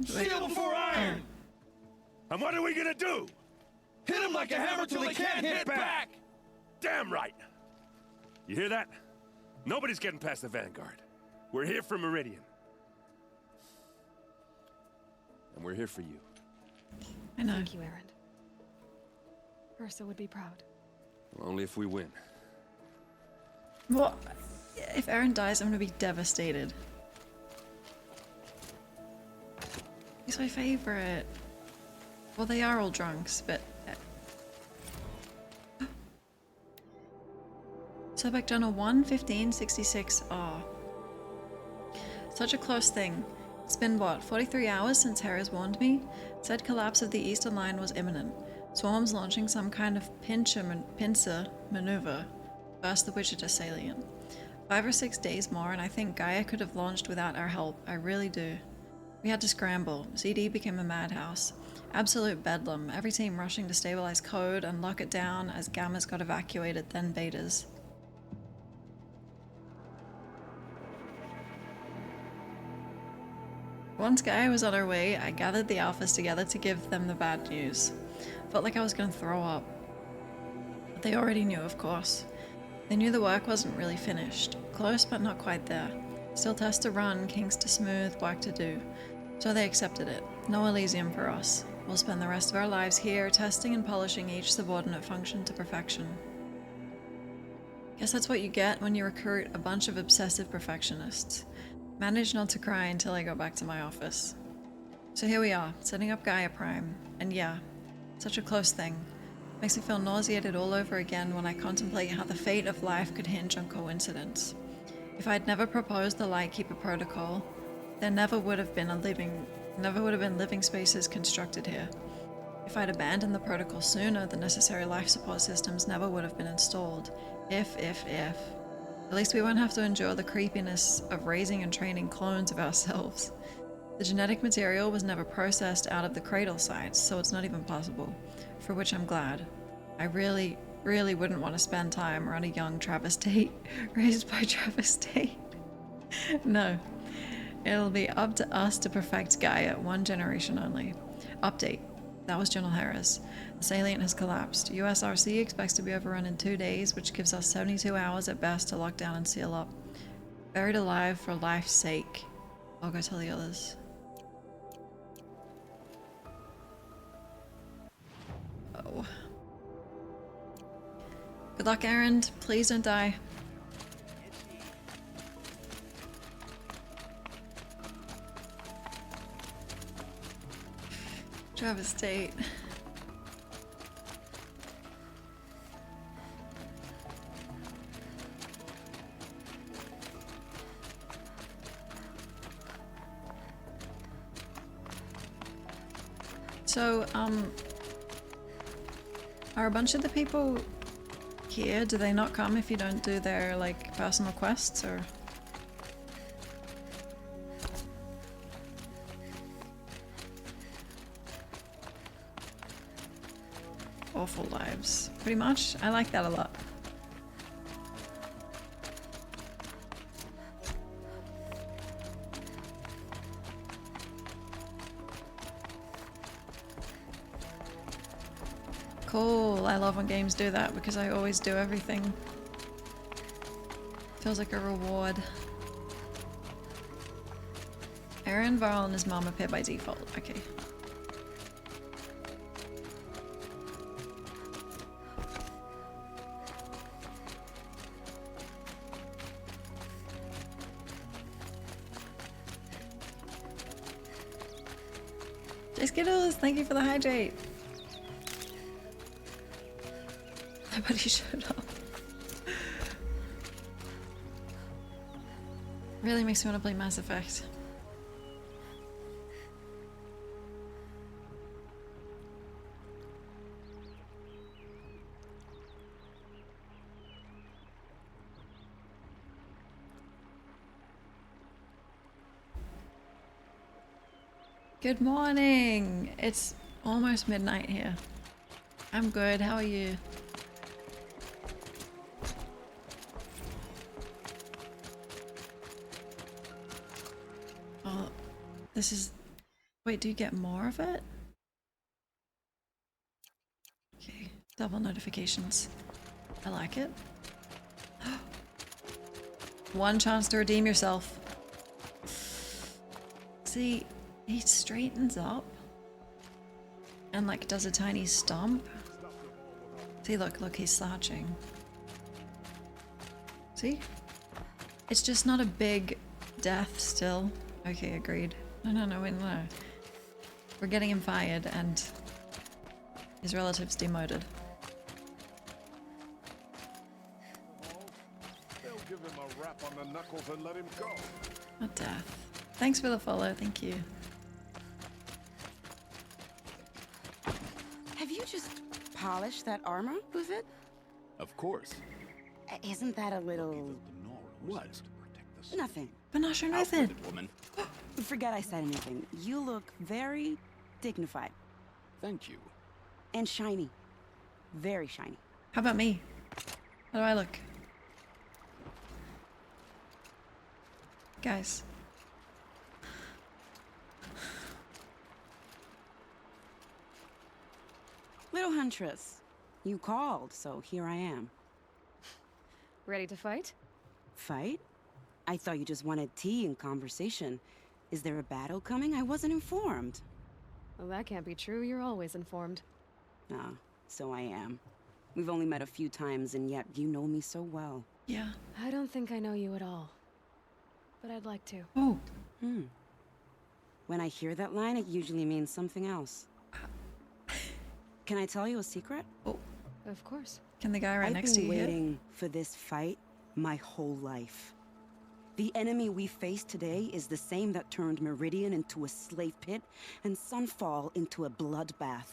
Steel before iron! And what are we gonna do? Hit them like a hammer till they can't hit back! Damn right! You hear that? Nobody's getting past the Vanguard. We're here for Meridian. And we're here for you. I know. Thank you, Erend. Ursa would be proud. Well, only if we win. What? If Erend dies, I'm gonna be devastated. He's my favorite. Well, they are all drunks, but... Sobek Journal 1:15:66. Oh. Such a close thing. It's been what, 43 hours since Hera's warned me? Said collapse of the Eastern Line was imminent. Swarms launching some kind of pincer maneuver burst the Wichita salient. 5 or 6 days more, and I think Gaia could have launched without our help. I really do. We had to scramble. ZD became a madhouse. Absolute bedlam. Every team rushing to stabilize code and lock it down as Gammas got evacuated, then Betas. Once Gaia was on her way, I gathered the Alphas together to give them the bad news. Felt like I was going to throw up. But they already knew, of course. They knew the work wasn't really finished. Close, but not quite there. Still tests to run, kinks to smooth, work to do. So they accepted it. No Elysium for us. We'll spend the rest of our lives here, testing and polishing each subordinate function to perfection. Guess that's what you get when you recruit a bunch of obsessive perfectionists. Manage not to cry until I go back to my office. So here we are, setting up Gaia Prime. And yeah, such a close thing. Makes me feel nauseated all over again when I contemplate how the fate of life could hinge on coincidence. If I'd never proposed the Lightkeeper Protocol, there never would have been living spaces constructed here. If I'd abandoned the protocol sooner, the necessary life support systems never would have been installed. If. At least we won't have to endure the creepiness of raising and training clones of ourselves. The genetic material was never processed out of the cradle sites, so it's not even possible. For which I'm glad. I really wouldn't want to spend time around a young Travis Tate, raised by Travis Tate. No. It'll be up to us to perfect Gaia, one generation only. Update. That was General Harris. The salient has collapsed. USRC expects to be overrun in 2 days, which gives us 72 hours at best to lock down and seal up. Buried alive for life's sake. I'll go tell the others. Oh. Good luck, Aaron. Please don't die. Travis Tate. So, are a bunch of the people here, do they not come if you don't do their, like, personal quests, or? Awful lives. Pretty much. I like that a lot. Cool. I love when games do that because I always do everything. Feels like a reward. Aaron, Varl, and his mom appear by default. Okay. Skittles, thank you for the hydrate. Nobody showed up. Really makes me want to play Mass Effect. Good morning! It's almost midnight here. I'm good, how are you? Oh, this is... Wait, do you get more of it? Okay, double notifications. I like it. One chance to redeem yourself. See... He straightens up and like does a tiny stomp. See, look, he's slouching. See? It's just not a big death still. Okay, agreed. No, wait, no. We're getting him fired and his relatives demoted. They'll give him a rap on the knuckles and let him go. Not death. Thanks for the follow, thank you. Have you just polished that armor with it? Of course. Isn't that a little... What? Nothing. But not sure nothing. Woman. Forget I said anything. You look very dignified. Thank you. And shiny. Very shiny. How about me? How do I look? Guys. Little Huntress, you called, so here I am. Ready to fight? Fight? I thought you just wanted tea and conversation. Is there a battle coming? I wasn't informed. Well, that can't be true. You're always informed. Ah, so I am. We've only met a few times, and yet you know me so well. Yeah. I don't think I know you at all. But I'd like to. Oh. When I hear that line, it usually means something else. Can I tell you a secret? Oh. Of course. Can the guy right next to you I've been hear? waiting for this fight my whole life. The enemy we face today is the same that turned Meridian into a slave pit and Sunfall into a bloodbath.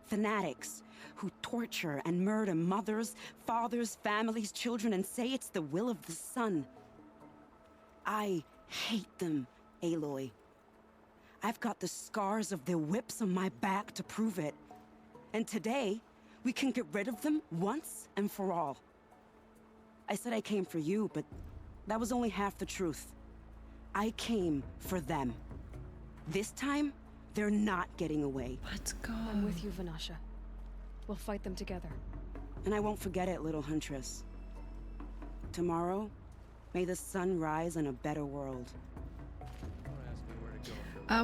Fanatics who torture and murder mothers, fathers, families, children, and say it's the will of the sun. I hate them, Aloy. I've got the scars of their whips on my back to prove it. And today, we can get rid of them once and for all. I said I came for you, but that was only half the truth. I came for them. This time, they're not getting away. Let's go. I'm with you, Vanasha. We'll fight them together. And I won't forget it, little huntress. Tomorrow, may the sun rise in a better world.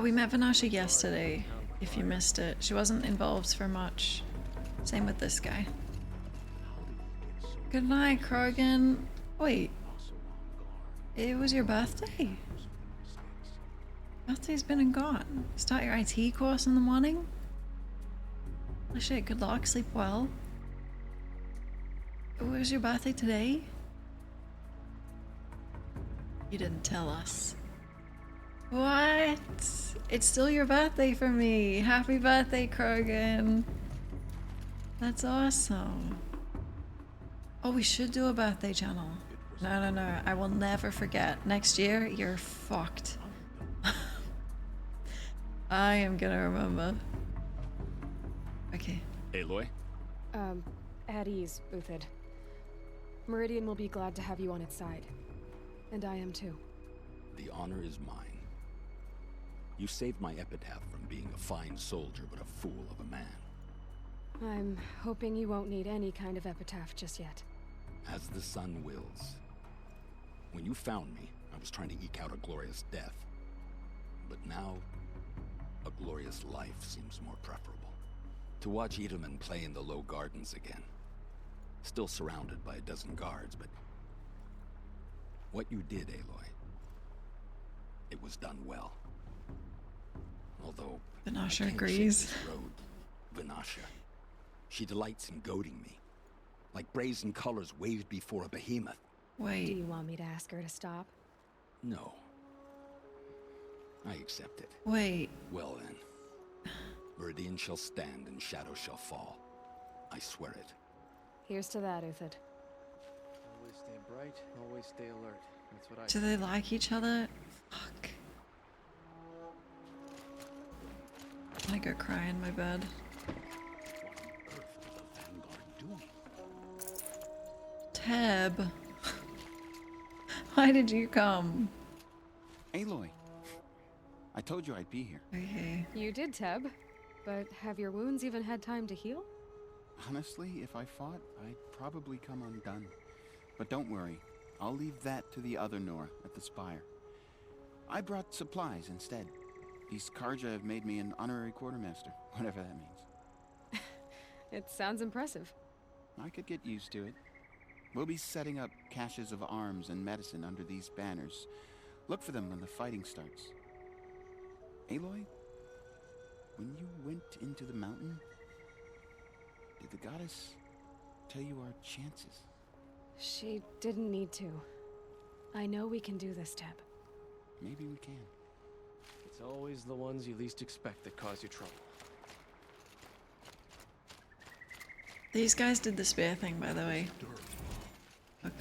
We met Vanasha yesterday, if you missed it. She wasn't involved for much. Same with this guy. Good night, Krogan. Wait. It was your birthday? Birthday's been and gone. Start your IT course in the morning? Oh shit, good luck, sleep well. It was your birthday today? You didn't tell us. What? It's still your birthday for me. Happy birthday, Krogan. That's awesome. Oh, we should do a birthday channel. No. I will never forget. Next year, you're fucked. I am gonna remember. Okay. Aloy? At ease, Uthid. Meridian will be glad to have you on its side. And I am too. The honor is mine. You saved my epitaph from being a fine soldier but a fool of a man. I'm hoping you won't need any kind of epitaph just yet. As the sun wills. When you found me, I was trying to eke out a glorious death. But now, a glorious life seems more preferable. To watch Edelman play in the low gardens again. Still surrounded by a dozen guards, but... what you did, Aloy, it was done well. Although... Vanasha agrees. Vanasha. She delights in goading me. Like brazen colors waved before a behemoth. Wait. Do you want me to ask her to stop? No. I accept it. Wait. Well then. Meridian shall stand and shadow shall fall. I swear it. Here's to that, Uthid. Always stay bright, always stay alert. That's what I Do they like each other? Fuck. I'm gonna go cry in my bed. Teb. Why did you come? Aloy. I told you I'd be here. Okay. You did, Teb. But have your wounds even had time to heal? Honestly, if I fought, I'd probably come undone. But don't worry. I'll leave that to the other Nor at the Spire. I brought supplies instead. These Karja have made me an honorary quartermaster, whatever that means. It sounds impressive. I could get used to it. We'll be setting up caches of arms and medicine under these banners. Look for them when the fighting starts. Aloy, when you went into the mountain, did the goddess tell you our chances? She didn't need to. I know we can do this, Teb. Maybe we can. It's always the ones you least expect that cause you trouble. These guys did the spear thing, by the way. Look.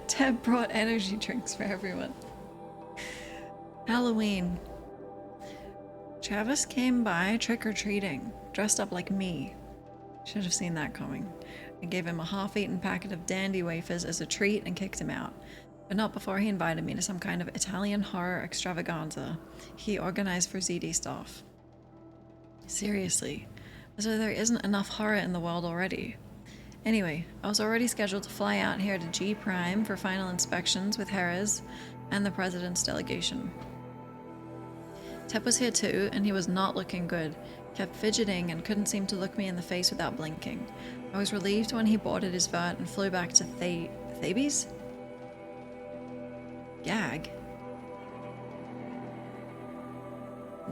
Teb brought energy drinks for everyone. Halloween. Travis came by trick-or-treating, dressed up like me. Should have seen that coming. I gave him a half-eaten packet of dandy wafers as a treat and kicked him out. But not before he invited me to some kind of Italian horror extravaganza he organized for ZD staff. Seriously, as though there isn't enough horror in the world already. Anyway, I was already scheduled to fly out here to G Prime for final inspections with Jerez and the President's delegation. Tep was here too, and he was not looking good. Kept fidgeting and couldn't seem to look me in the face without blinking. I was relieved when he boarded his vert and flew back to Thebes? Gag?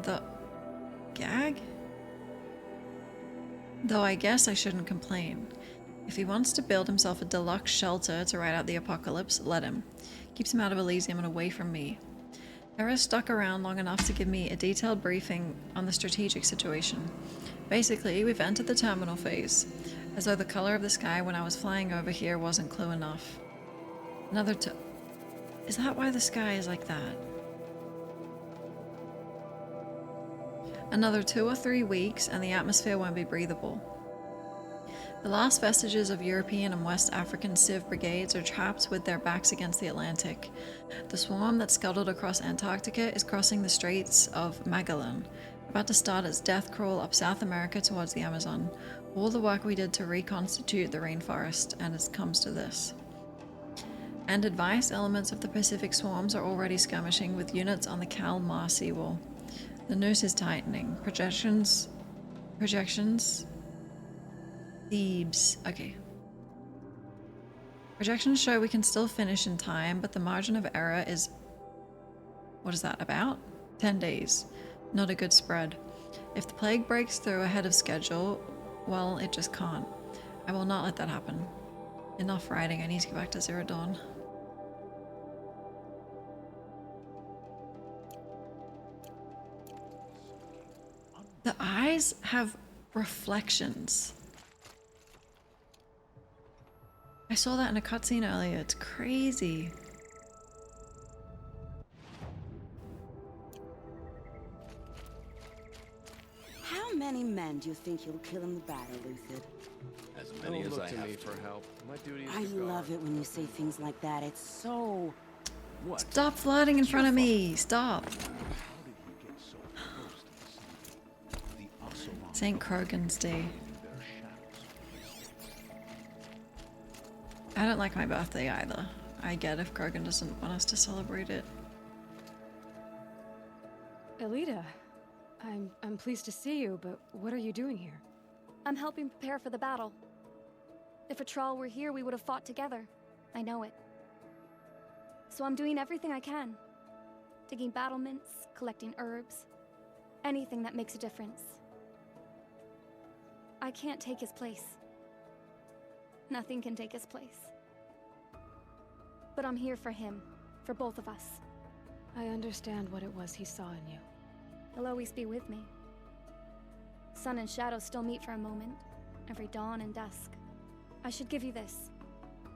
The Gag? Though I guess I shouldn't complain. If he wants to build himself a deluxe shelter to ride out the apocalypse, let him. Keeps him out of Elysium and away from me. Jerez stuck around long enough to give me a detailed briefing on the strategic situation. Basically, we've entered the terminal phase, as though the color of the sky when I was flying over here wasn't clue enough. Is that why the sky is like that? Another 2 or 3 weeks and the atmosphere won't be breathable. The last vestiges of European and West African Civ brigades are trapped with their backs against the Atlantic. The swarm that scuttled across Antarctica is crossing the Straits of Magellan, about to start its death crawl up South America towards the Amazon. All the work we did to reconstitute the rainforest, and it comes to this. And advanced elements of the Pacific swarms are already skirmishing with units on the Kalmar seawall. The noose is tightening. Projections. Thebes. Okay. Projections show we can still finish in time, but the margin of error is... What is that, about? 10 days. Not a good spread. If the plague breaks through ahead of schedule, well, it just can't. I will not let that happen. Enough riding, I need to go back to Zero Dawn. The eyes have reflections. I saw that in a cutscene earlier. It's crazy. How many men do you think you'll kill in the battle, Luthid? As many as I have for help. My duty is I to guard. love it when you say things like that. It's so... What? Stop flirting in front of me. Stop. St. Krogan's Day. I don't like my birthday either. I get if Krogan doesn't want us to celebrate it. Elita, I'm pleased to see you, but what are you doing here? I'm helping prepare for the battle. If Atral were here, we would have fought together. I know it. So I'm doing everything I can. Digging battlements, collecting herbs, anything that makes a difference. I can't take his place. Nothing can take his place. But I'm here for him, for both of us. I understand what it was he saw in you. He'll always be with me. Sun and shadow still meet for a moment, every dawn and dusk. I should give you this,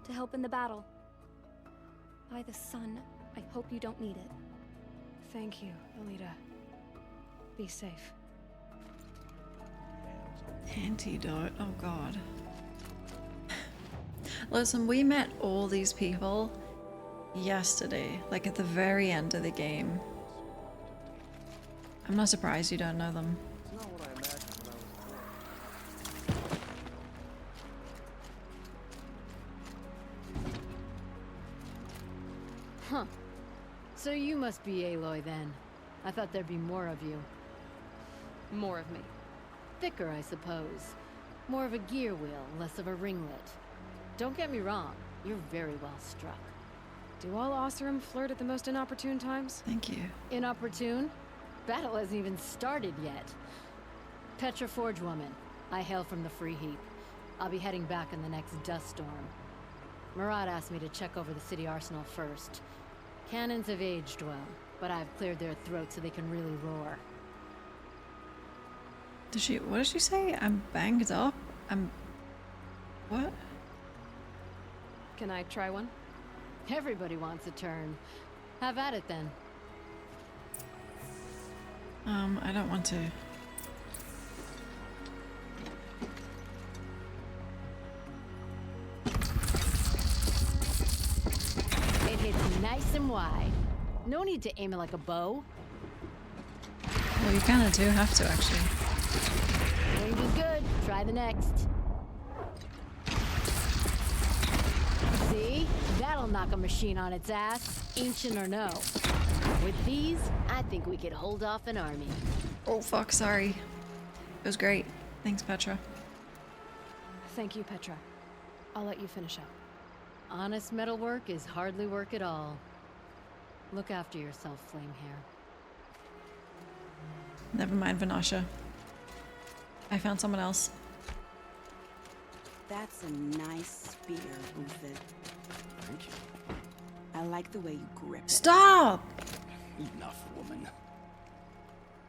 to help in the battle. By the sun, I hope you don't need it. Thank you, Elita. Be safe. Antidote. Oh god. Listen, we met all these people yesterday, like at the very end of the game. I'm not surprised you don't know them. Huh. So you must be Aloy then. I thought there'd be more of you. More of me. Thicker, I suppose. More of a gear wheel, less of a ringlet. Don't get me wrong, you're very well struck. Do all Oseram flirt at the most inopportune times? Thank you. Inopportune? Battle hasn't even started yet. Petra Forge woman. I hail from the Free Heap. I'll be heading back in the next dust storm. Murad asked me to check over the city arsenal first. Cannons have aged well, but I've cleared their throats so they can really roar. What did she say? I'm banged up? What? Can I try one? Everybody wants a turn. Have at it then. I don't want to. It hits nice and wide. No need to aim it like a bow. Well, you kind of do have to, actually. Range is good. Try the next. See? That'll knock a machine on its ass, ancient or no. With these, I think we could hold off an army. Oh fuck, sorry. It was great. Thanks, Petra. Thank you, Petra. I'll let you finish up. Honest metalwork is hardly work at all. Look after yourself, Flamehair. Never mind, Vanasha. I found someone else. That's a nice spear, Buford. Thank you. I like the way you grip it. Stop! Enough, woman.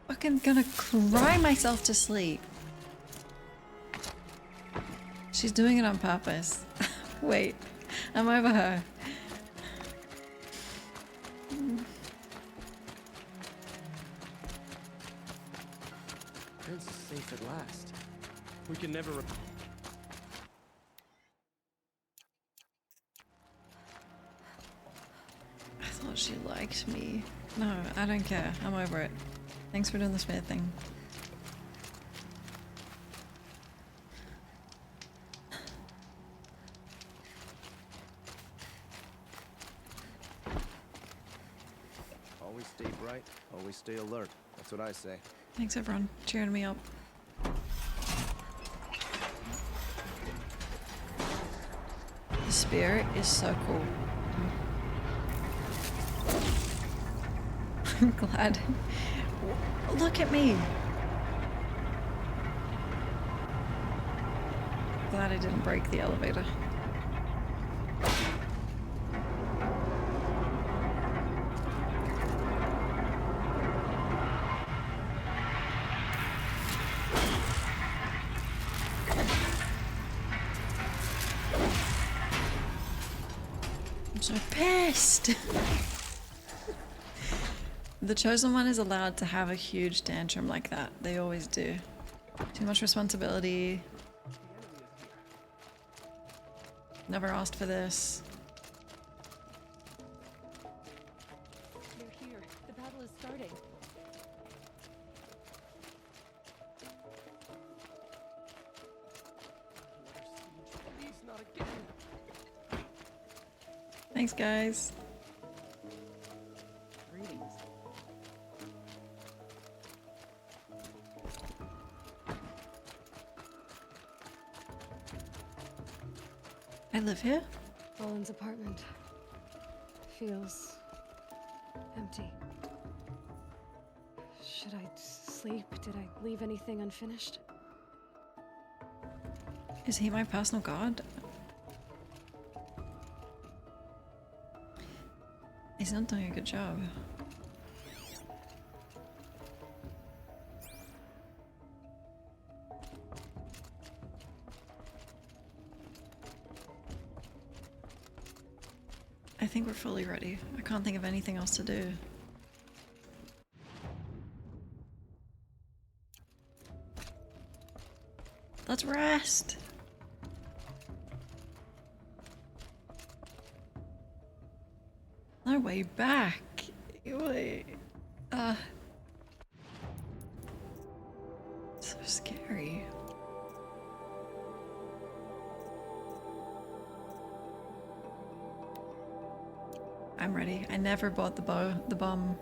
Fucking gonna cry myself to sleep. She's doing it on purpose. Wait, I'm over her. Prince is safe at last. We can never. I thought she liked me. No, I don't care. I'm over it. Thanks for doing the spear thing. Always stay bright, always stay alert. That's what I say. Thanks everyone, cheering me up. The spear is so cool. I'm glad. Look at me. Glad I didn't break the elevator. I'm so pissed. The Chosen One is allowed to have a huge tantrum like that. They always do. Too much responsibility. Never asked for this. They're here. The battle is starting. Please, not again. Thanks, guys. Greetings. I live here? Roland's apartment feels empty. Should I sleep? Did I leave anything unfinished? Is he my personal god? He's not doing a good job. I think we're fully ready. I can't think of anything else to do. Let's rest. No way back. Wait. So scary. I'm ready. I never bought the bomb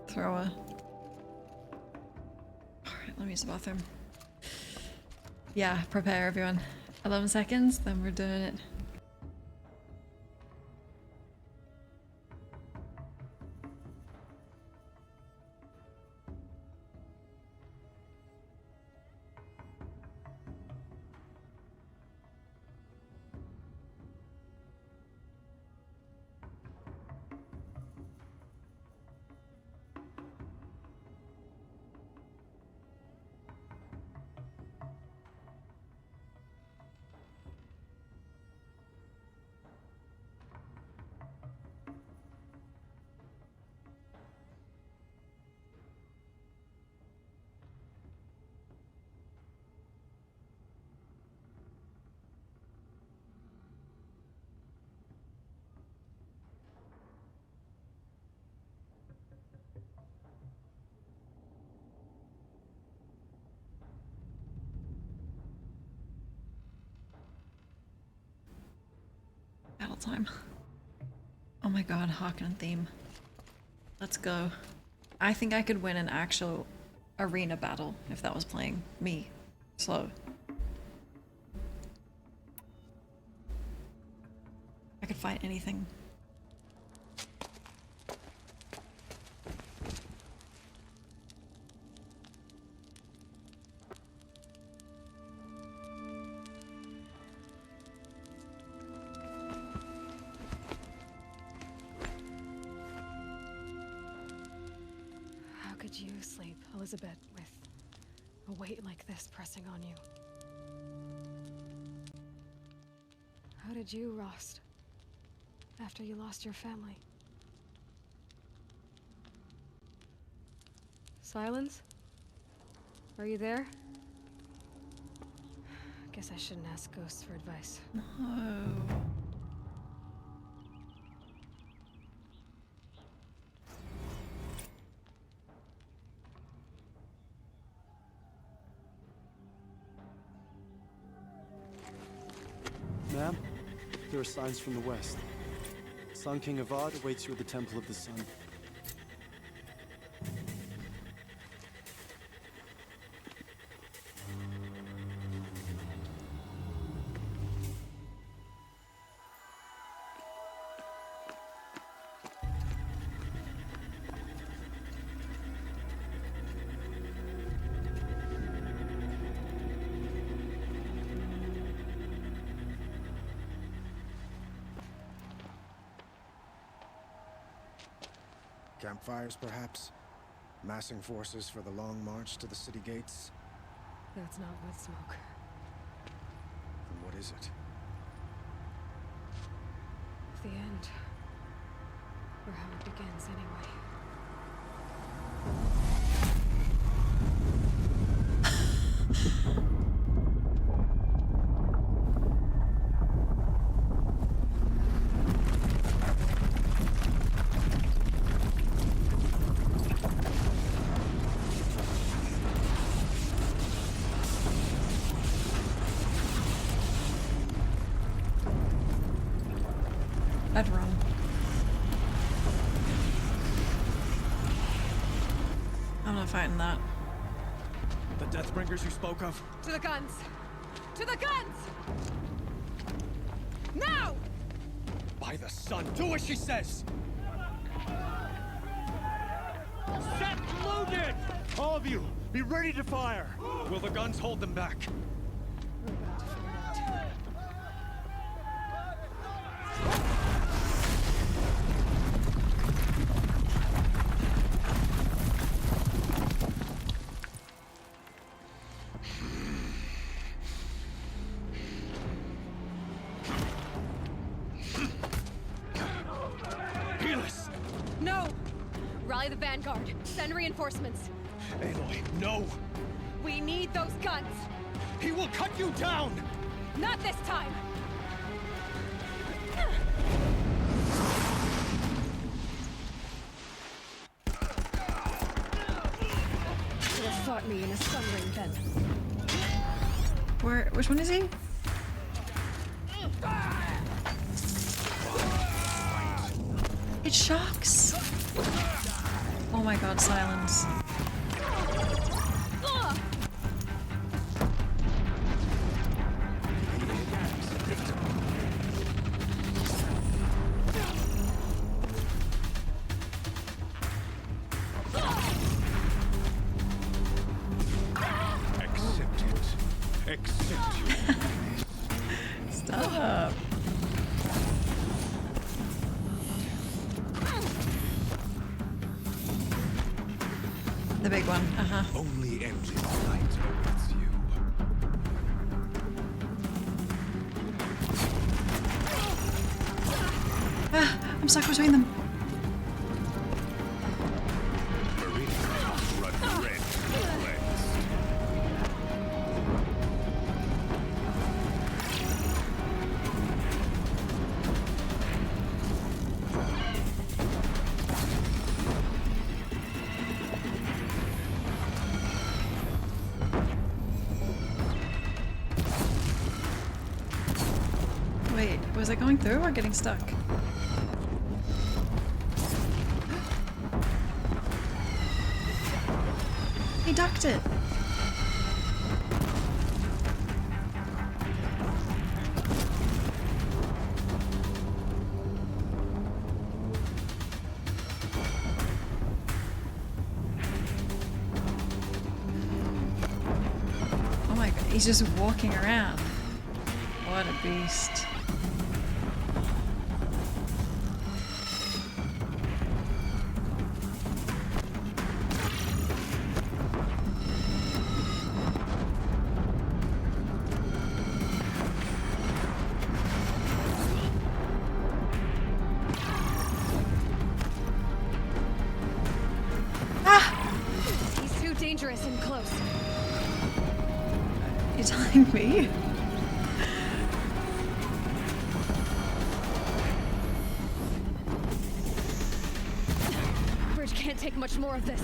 thrower. Alright, let me use the bathroom. Yeah, prepare everyone. 11 seconds, then we're doing it. time. Oh my god, Harkonnen theme. Let's go. I think I could win an actual arena battle if that was playing me slow. I could fight anything. How could you sleep, Elizabeth, with a weight like this pressing on you? How did you, Rost, after you lost your family? Silence? Are you there? Guess I shouldn't ask ghosts for advice. No. Ma'am, there are signs from the west. Sun King Avad awaits you at the Temple of the Sun. Campfires, perhaps? Massing forces for the long march to the city gates? That's not wood smoke. Then what is it? The end. Or how it begins, anyway. I'd run. I'm not fighting that. The Deathbringers you spoke of? To the guns! To the guns! Now! By the sun, do as she says! Set loaded! All of you, be ready to fire! Will the guns hold them back? No! Rally the vanguard. Send reinforcements. Aloy, no! We need those guns! He will cut you down! Not this time! Should have fought me in a sun ring then. Which one is he? It shocks! Oh my god, silence. Accept it. Accept your weakness. Stop. The big one, Only endless light awaits you. I'm stuck between them. Run red, cleansed. Wait, was it going through or getting stuck? He ducked it. Oh my god, he's just walking around. What a beast. He's too dangerous and close. You're telling me? Bridge can't take much more of this.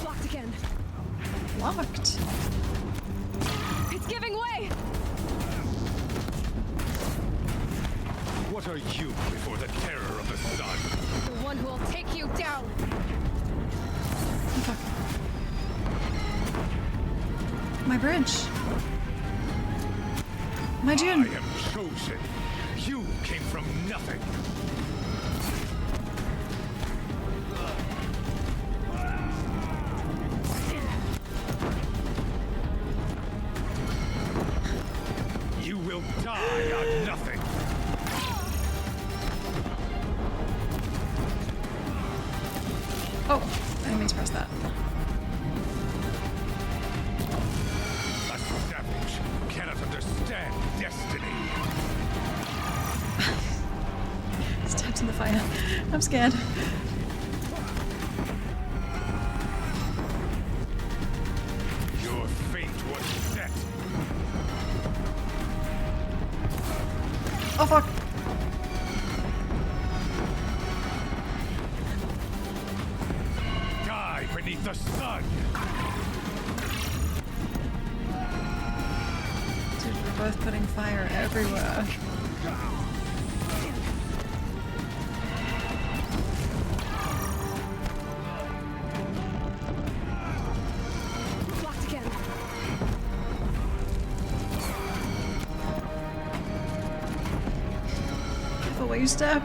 Blocked again. Locked. It's giving way! What are you before the terror of the sun? The one who will take you down! My bridge. My June. I am chosen. You came from nothing. You will die on nothing. Oh, I didn't mean to press that. A savage cannot understand destiny. Stepped in the fire. I'm scared. Your fate was set. Oh fuck. Die beneath the sun. Dude, we're both putting fire everywhere. Blocked again. Careful where you step.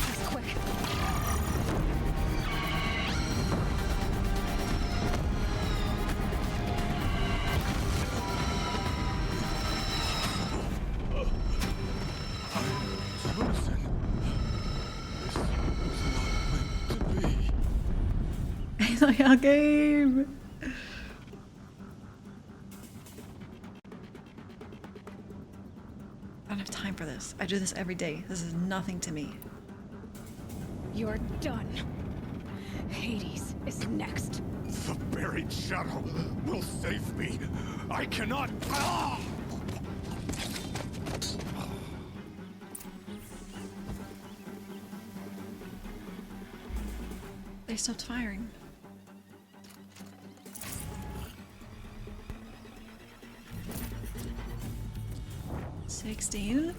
Just quick. Chosen. This was not meant to be. It's like our game. I don't have time for this. I do this every day. This is nothing to me. You're done. Hades is next. The buried shadow will save me. I cannot. Ah! They stopped firing. $16?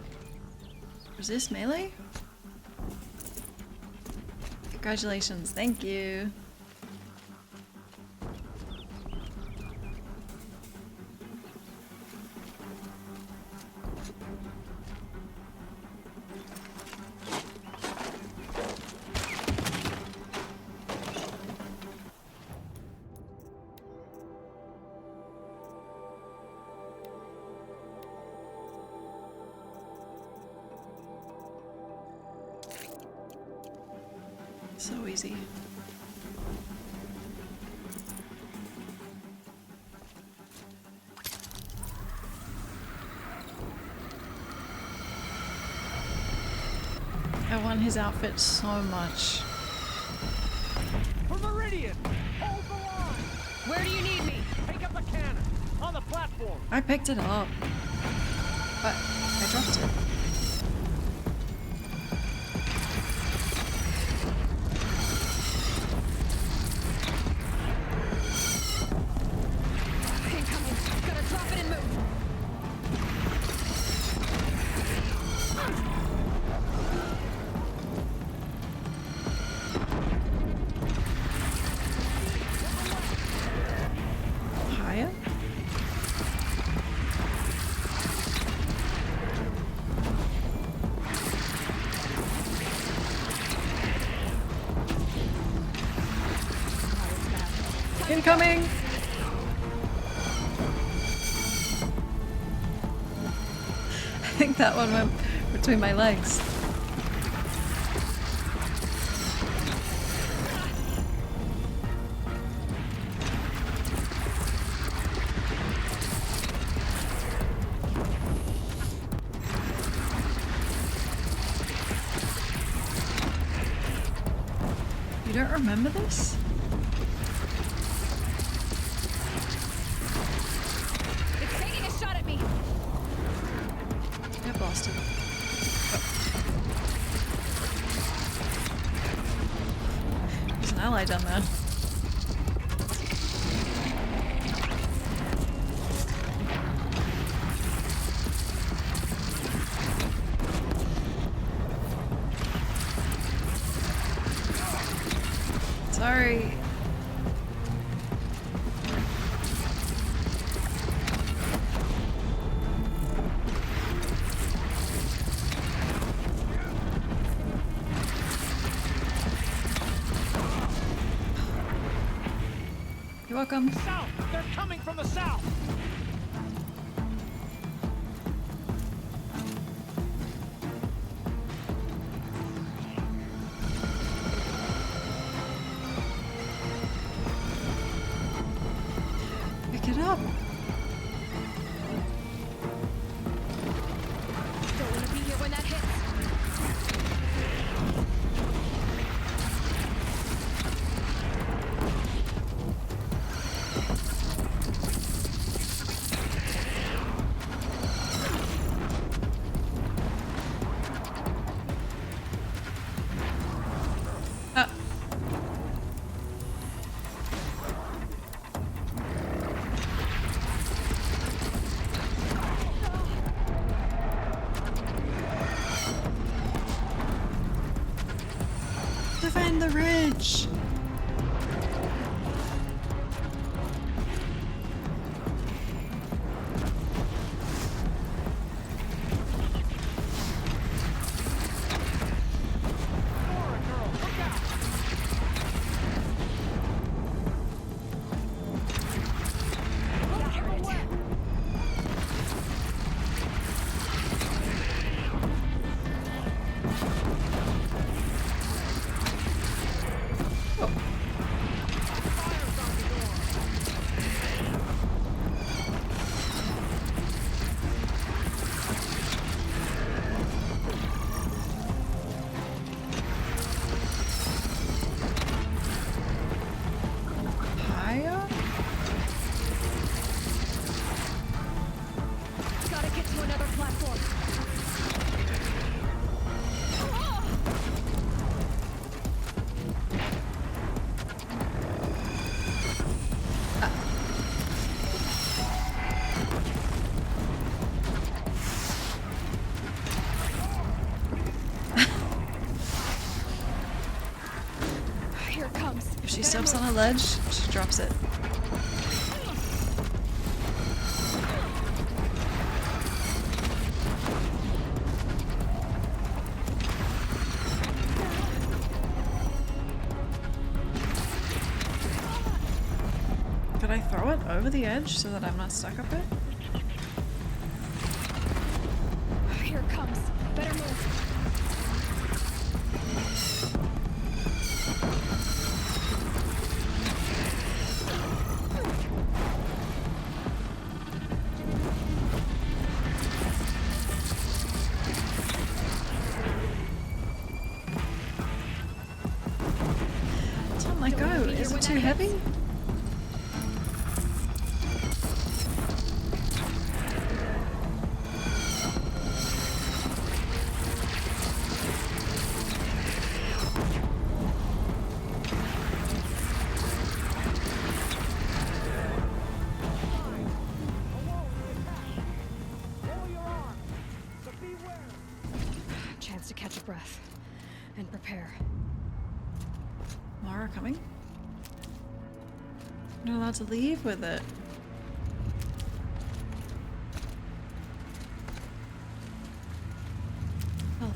Resist melee? Congratulations, thank you. So easy. I want his outfit so much. For Meridian! Hold the line! Where do you need me? Pick up a cannon! On the platform! I picked it up, but I dropped it. Incoming. Gotta drop it and move. Higher? Incoming! I think that one went between my legs. You don't remember this? It's taking a shot at me. I blasted. There's an ally down there. Sorry. You're welcome. South! They're coming from the south! Pick it up. Don't want to be here when that hits. Defend the ridge. Higher? Gotta get to another platform. Here it comes. If she steps on a ledge, she drops it. Could I throw it over the edge so that I'm not stuck up it? Here it comes. Better move. I go? Is it too heavy? Chance to catch a breath and prepare. Mara coming? I'm not allowed to leave with it. Health.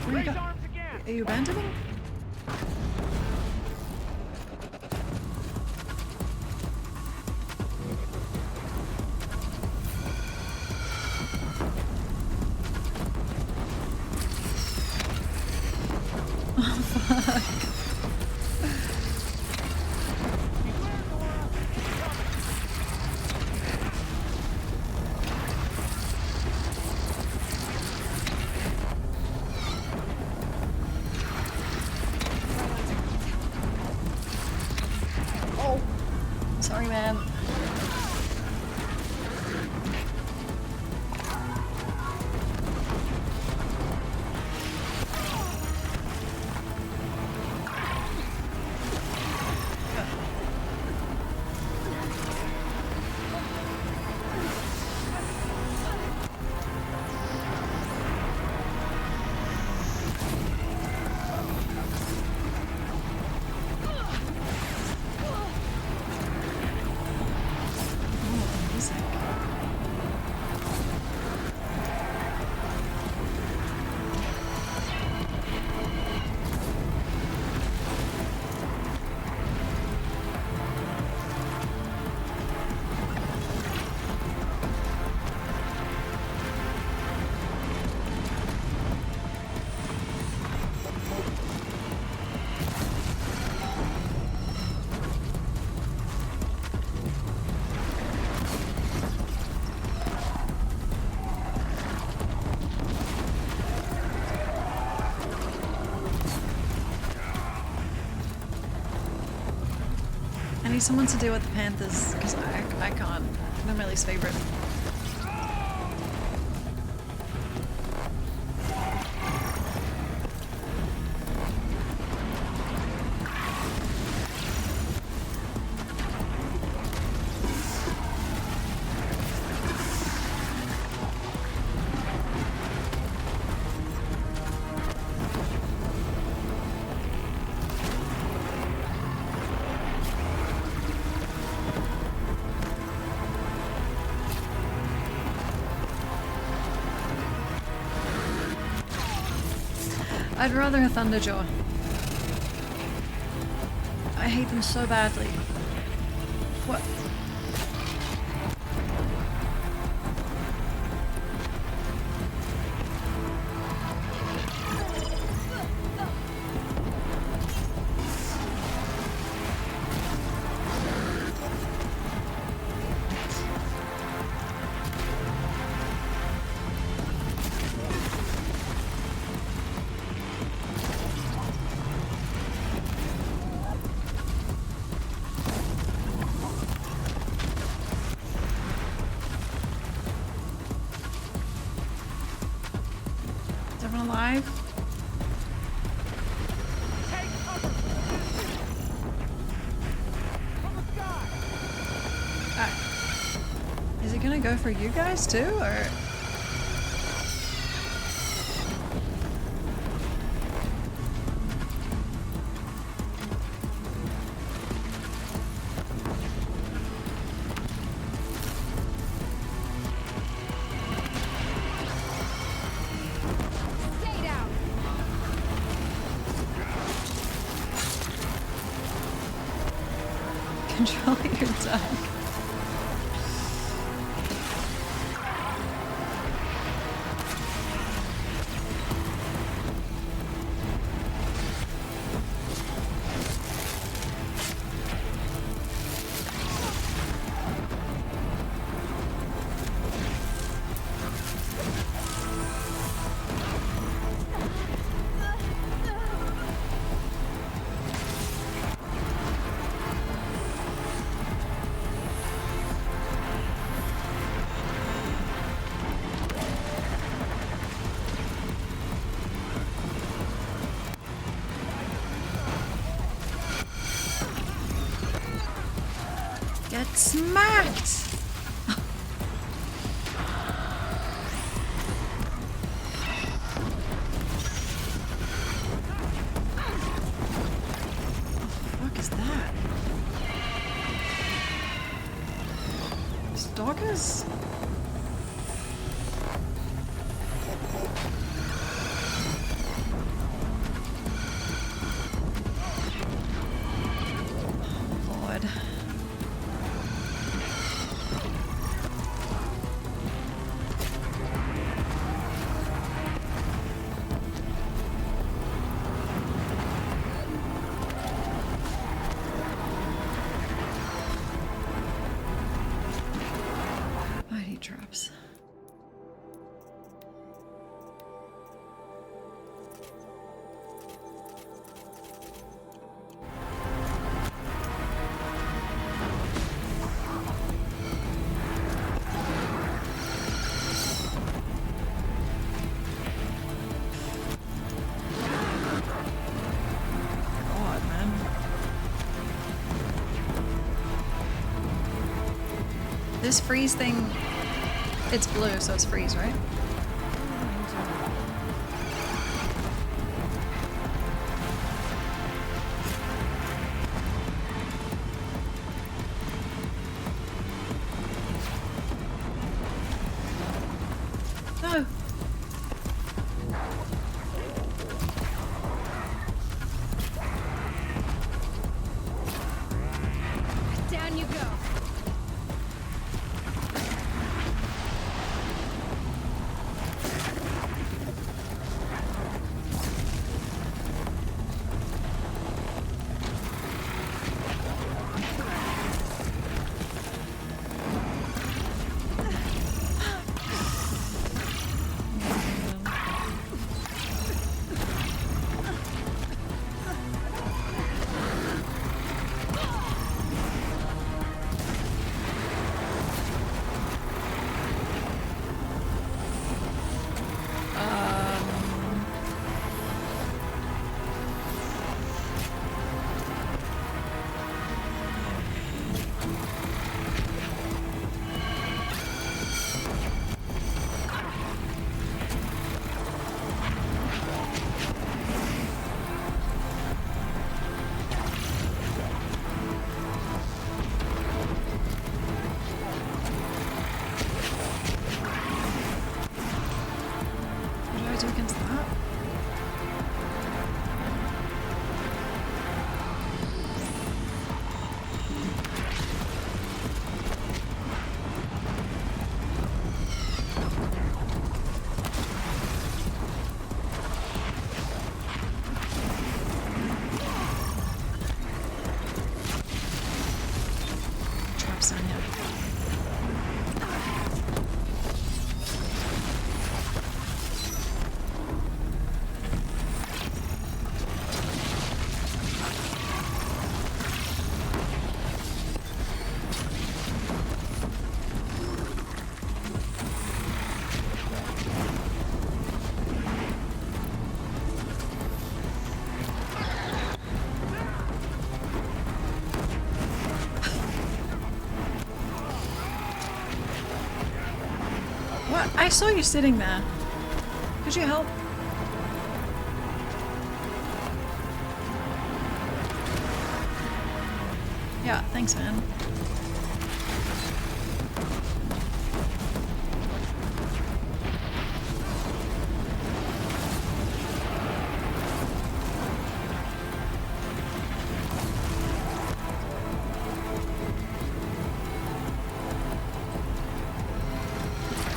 Where you go? Are you abandoning? Oh, sorry, man. I need someone to deal with the Panthers, because I can't. They're my least favorite. I'd rather a Thunderjaw. I hate them so badly. What? Alive? Is it gonna go for you guys too, or? Control your duck. Get smacked! What is that? Stalkers? Lord. Mighty traps. God, man. This freeze thing, it's blue, so it's freeze, right? No. Down you go. What do I do against that? Traps down here. What? I saw you sitting there. Could you help? Yeah, thanks, man.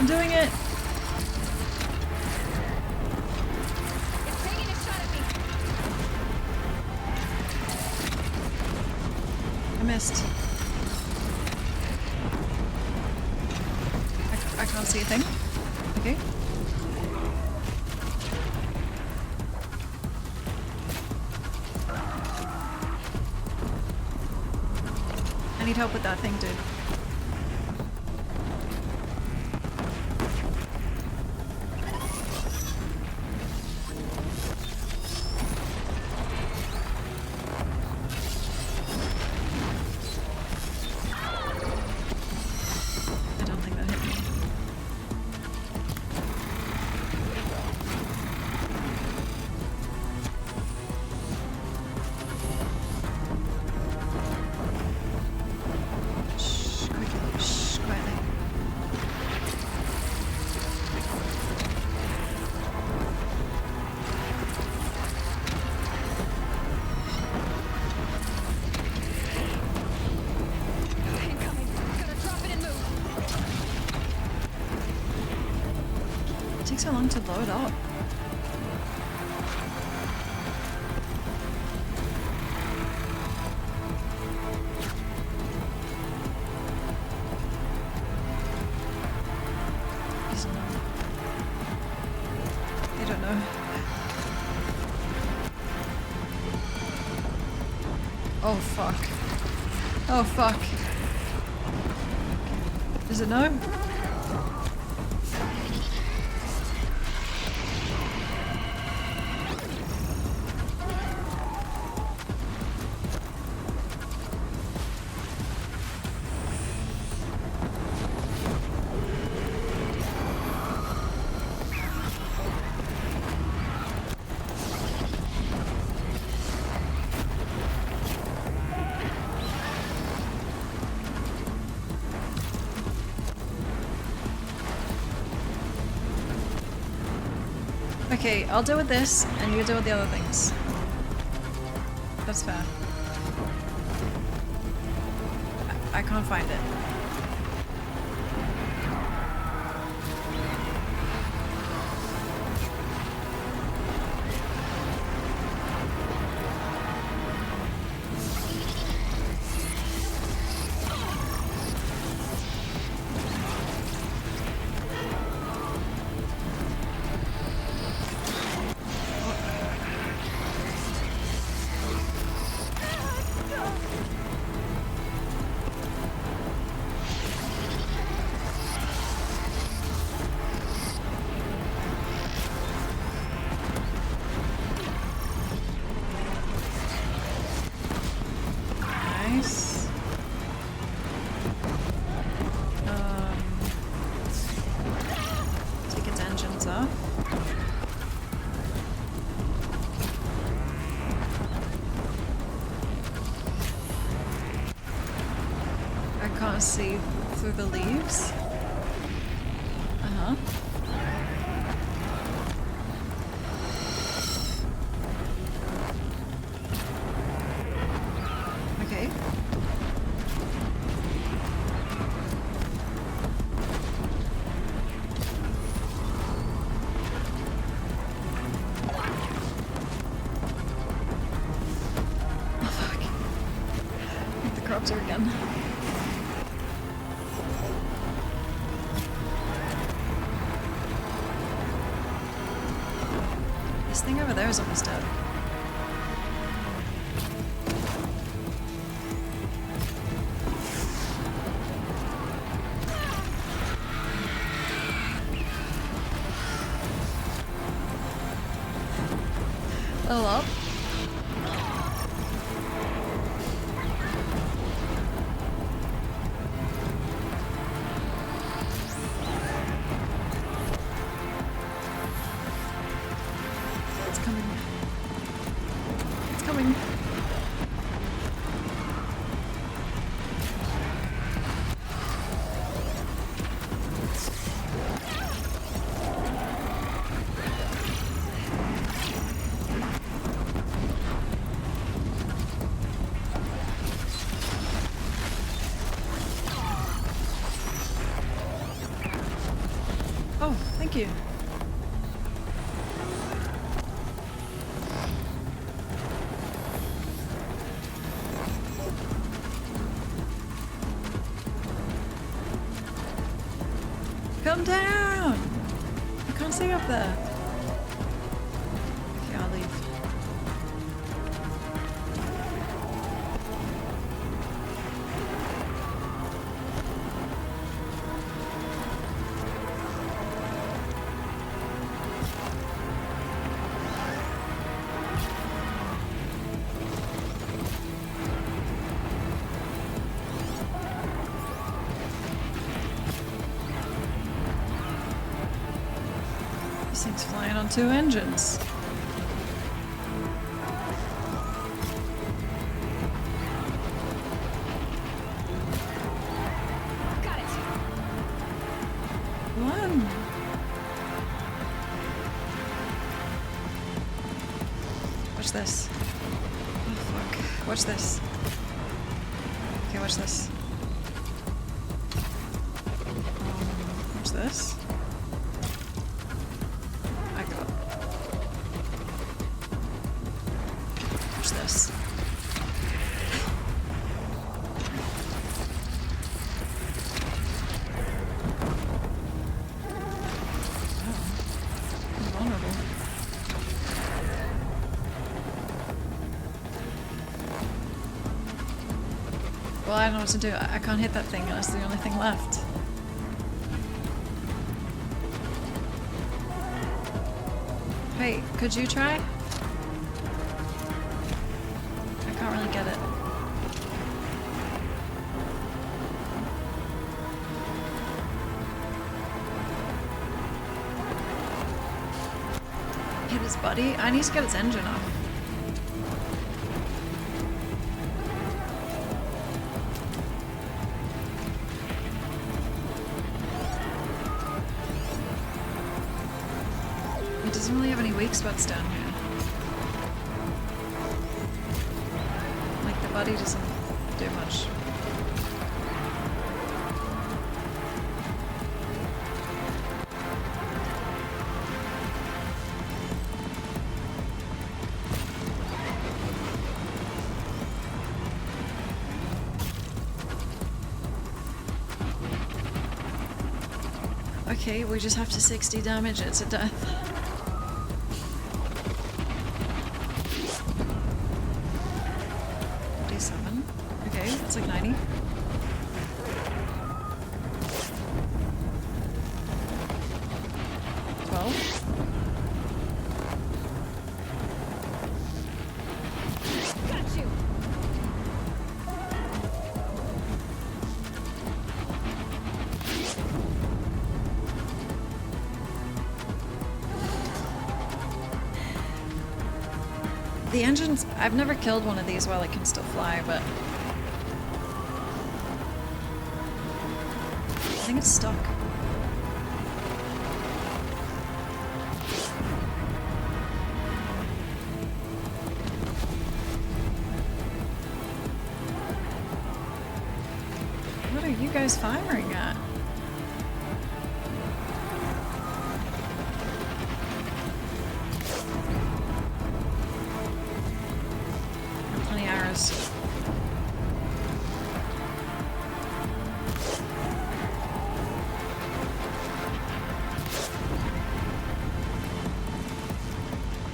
I'm doing it. It's taking a shot at me. I missed. I can't see a thing. Okay. I need help with that thing, dude. taking so long to load up? I don't know. Oh fuck. Oh fuck. Is it no? Okay, I'll deal with this, and you deal with the other things. That's fair. I can't find it. See through the leaves. Uh-huh. Okay. Oh fuck. I think the crops are again. This thing over there is almost dead. Level up. It's coming. It's coming. Oh, thank you. Come down! I can't see up there. Okay, I'll leave. This thing's flying on 2 engines. Got it. One. Watch this. Oh fuck. Watch this. Okay, watch this. Watch this. Well, I don't know what to do. I can't hit that thing unless it's the only thing left. Hey, could you try? I can't really get it. Hit his body? I need to get its engine off. It doesn't really have any weak spots down here. Like the body doesn't do much. Okay, we just have to 60 damage it to death. Okay, it's like 90. Got you. The engines, I've never killed one of these while it can still fly, but I think it's stuck. What are you guys firing at? Plenty of arrows.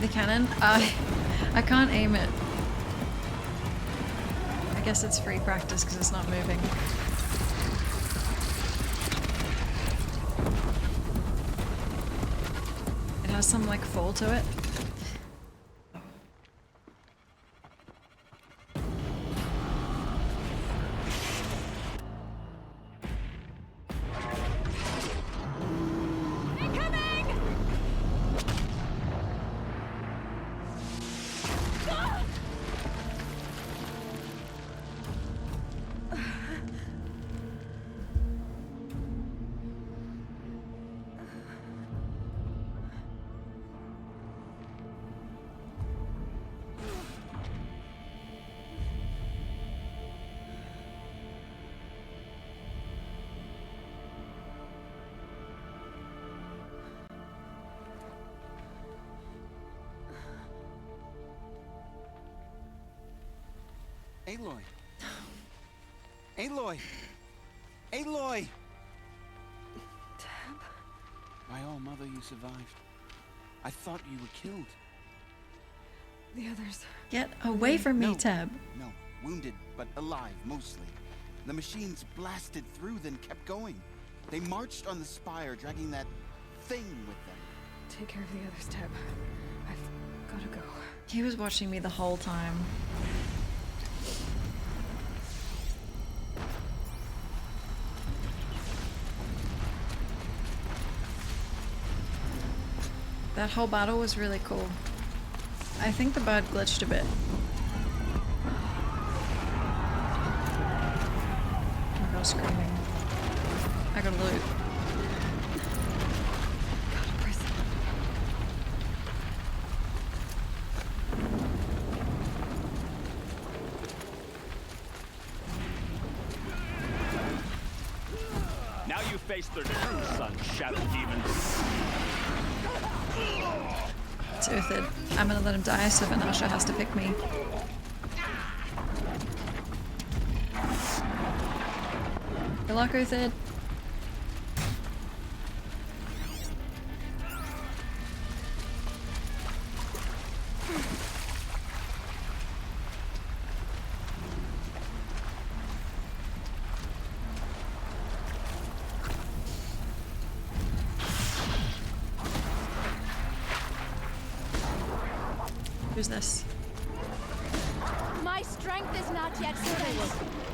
The cannon? I can't aim it. I guess it's free practice because it's not moving. It has some like fall to it. Aloy! Aloy! Aloy! Tab? My oh, mother, you survived. I thought you were killed. The others. Get away from me, Tab. No, wounded, but alive, mostly. The machines blasted through, then kept going. They marched on the spire, dragging that thing with them. Take care of the others, Tab. I've gotta go. He was watching me the whole time. That whole battle was really cool. I think the bird glitched a bit. Oh my god, screaming. I got loot. Now you face the true sun, Shadow Demons. Uthid. I'm gonna let him die so Vanasha has to pick me. Good luck, Uthid. Who's this? My strength is not yet spent.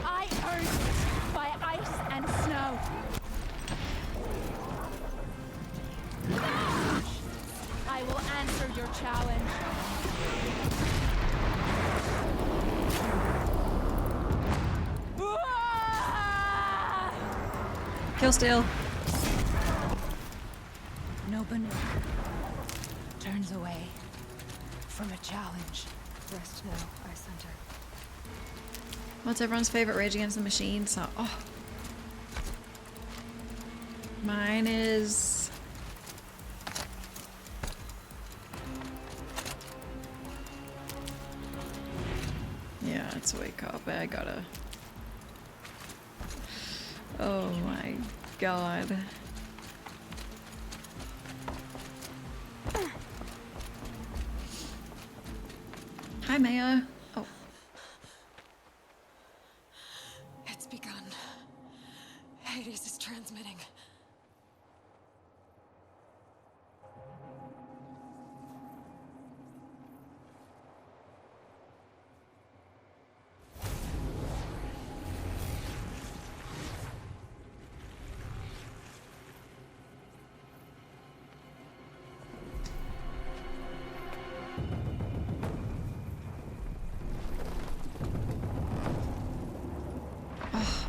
I earned it by ice and snow. I will answer your challenge. Kill steal. Nobunua turns away from a challenge. Rest now, Ice Hunter. What's everyone's favorite Rage Against the Machine song? Oh. Mine is... Yeah, it's Wake Up. I gotta... Oh my god. Hi, Maya. Oh. It's begun. Hades is transmitting.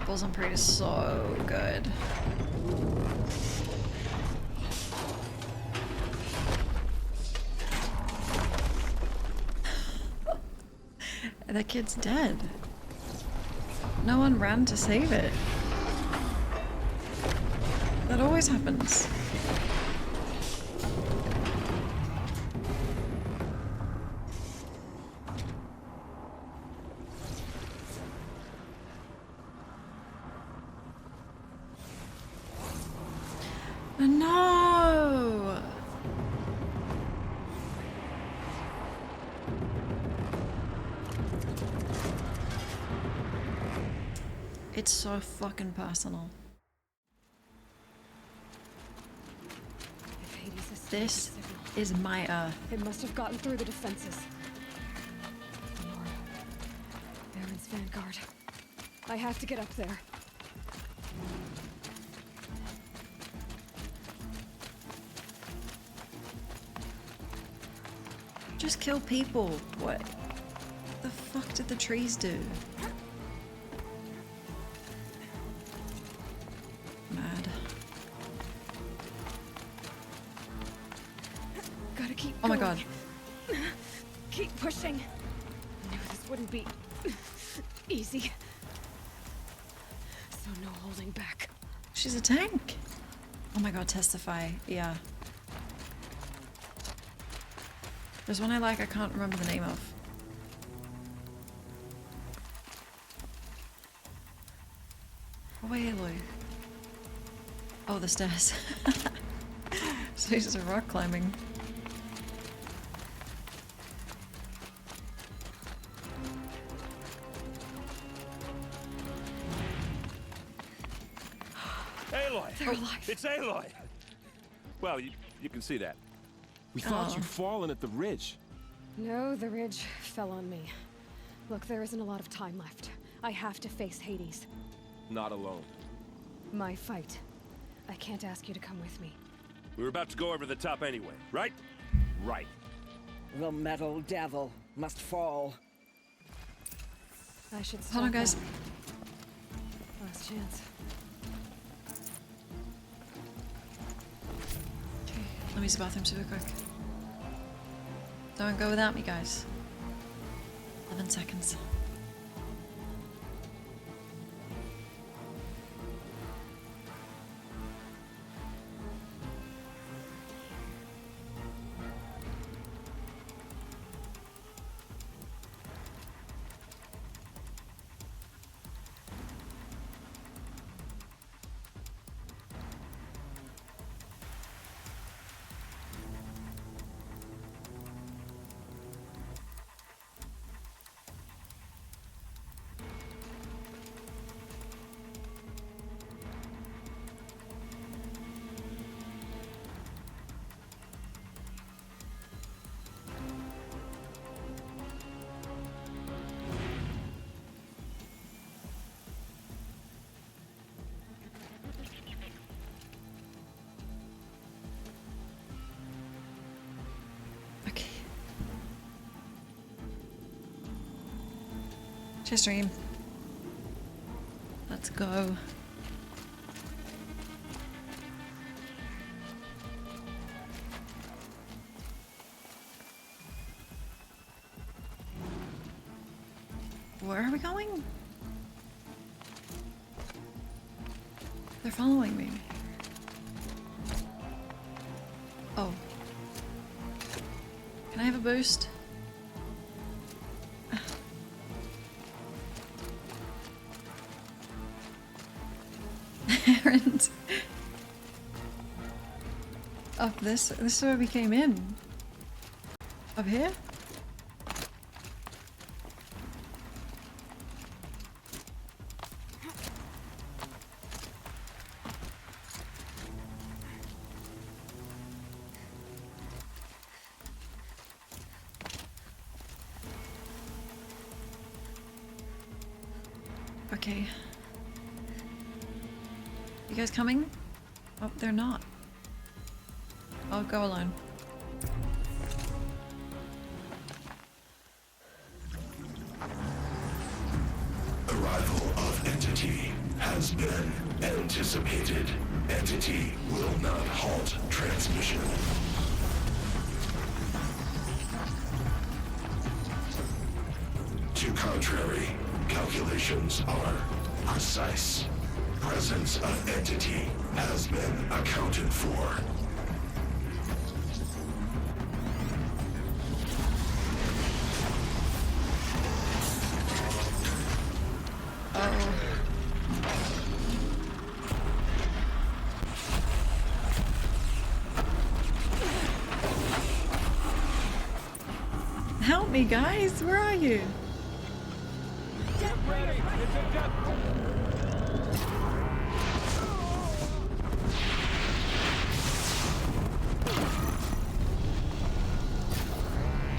Bulls on Parade is so good. That kid's dead. No one ran to save it. That always happens. No! It's so fucking personal. If Hades is This is my Earth. It must have gotten through the defenses. Nora. Baron's vanguard. I have to get up there. Just kill people. What the fuck did the trees do? Mad. Gotta keep Oh my going. god. Keep pushing. I knew this wouldn't be easy. So no holding back. She's a tank. Oh my god, testify. Yeah. There's one I like, I can't remember the name of. Oh wait, Aloy. Oh, the stairs. So he's just rock climbing. Aloy! They're alive. It's Aloy! Well, you can see that. We thought you'd fallen at the ridge. No, the ridge fell on me. Look, there isn't a lot of time left. I have to face Hades. Not alone. My fight. I can't ask you to come with me. We were about to go over the top anyway, right? Right. The metal devil must fall. I should stop. Hold on, guys. now. Last chance. Okay, let me use the bathroom super quick. Don't go without me, guys. 11 seconds. to stream. Let's go. Where are we going? They're following me. Oh. Can I have a boost? Errand. Up this is where we came in. Up here? Okay. You guys coming? Oh, they're not. I'll go alone. Arrival of Entity has been anticipated. Entity will not halt transmission. To contrary, calculations are precise. Presence of Entity has been accounted for. Help me, guys! Where are you? Get ready! It's a death.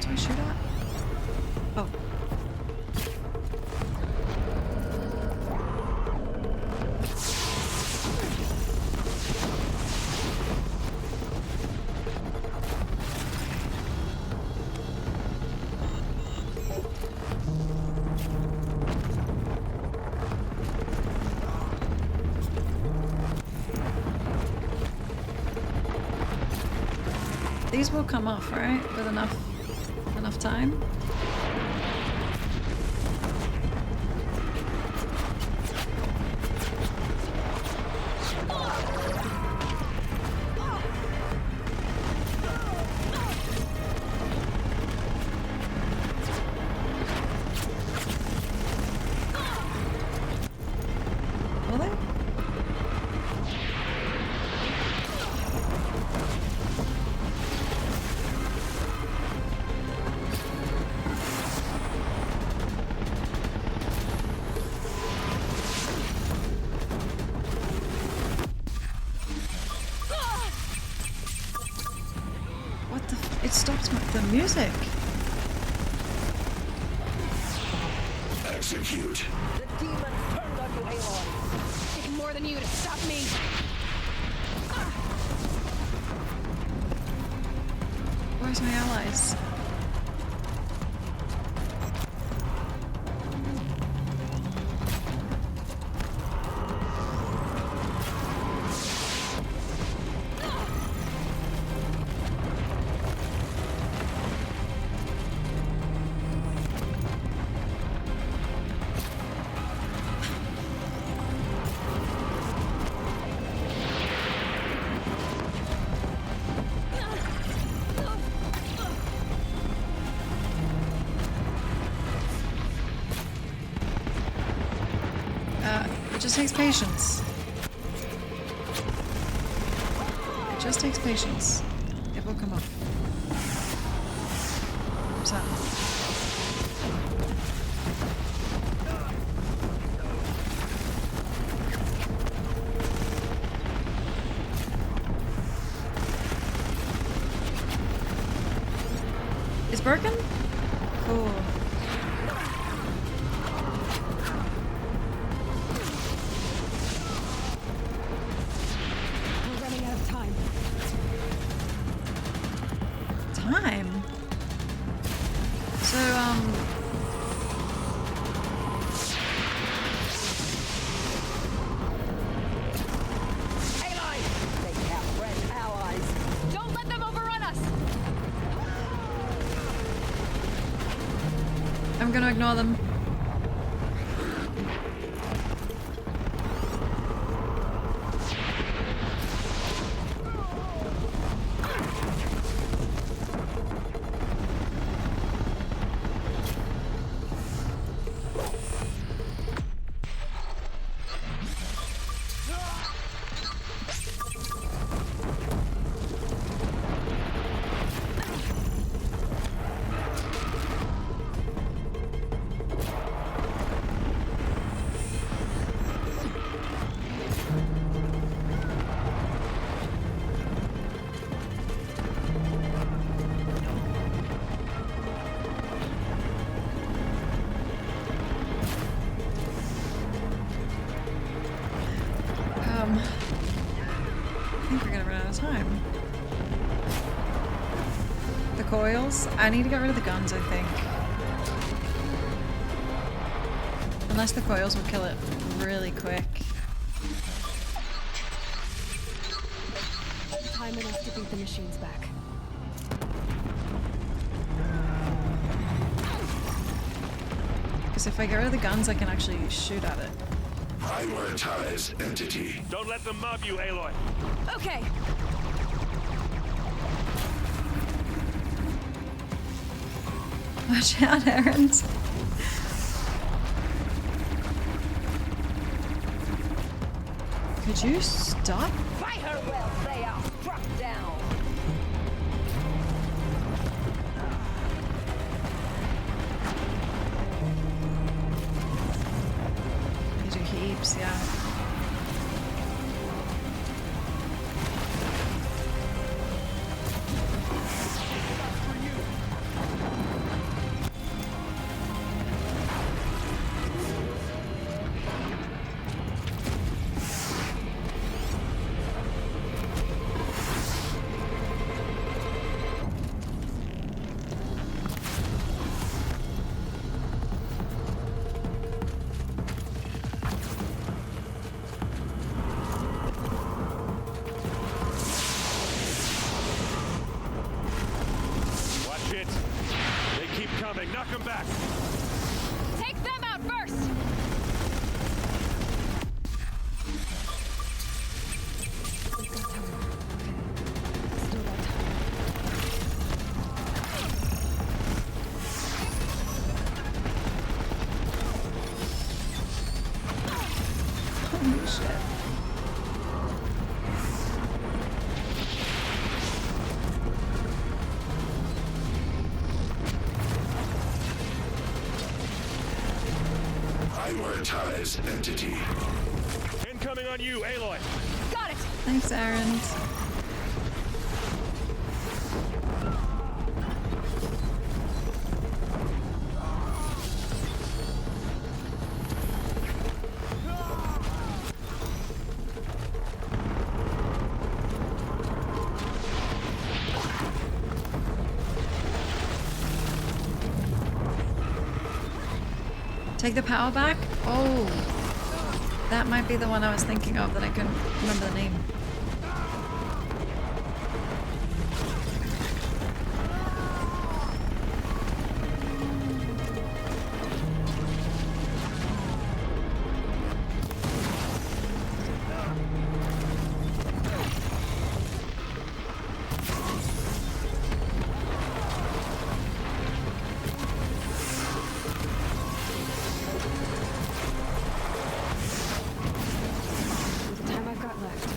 Do I shoot at? Oh. These will come off, right? With enough time. Will they? What the f- it stopped the music. Execute. The demon turned on you, Aloy. Take more than you to stop me. Where's my allies? It just takes patience. It just takes patience. It will come off. So. It's broken? Cool. Time? So, I'm gonna ignore them. I think we're gonna run out of time. The coils? I need to get rid of the guns, I think. Unless the coils will kill it really quick. Time enough to beat the machines back. Because if I get rid of the guns, I can actually shoot at it. Prioritize entity. Don't let them mob you, Aloy. Okay. Watch out, Erend. Could you stop? Fight her well, they are struck down. You do heaps, yeah. Watch it. They keep coming. Knock them back. Take them out first! Holy shit. Prioritize entity. Incoming on you, Aloy. Got it! Thanks, Erend. Take the power back? Oh, that might be the one I was thinking of that I couldn't remember the name. The time I've got left.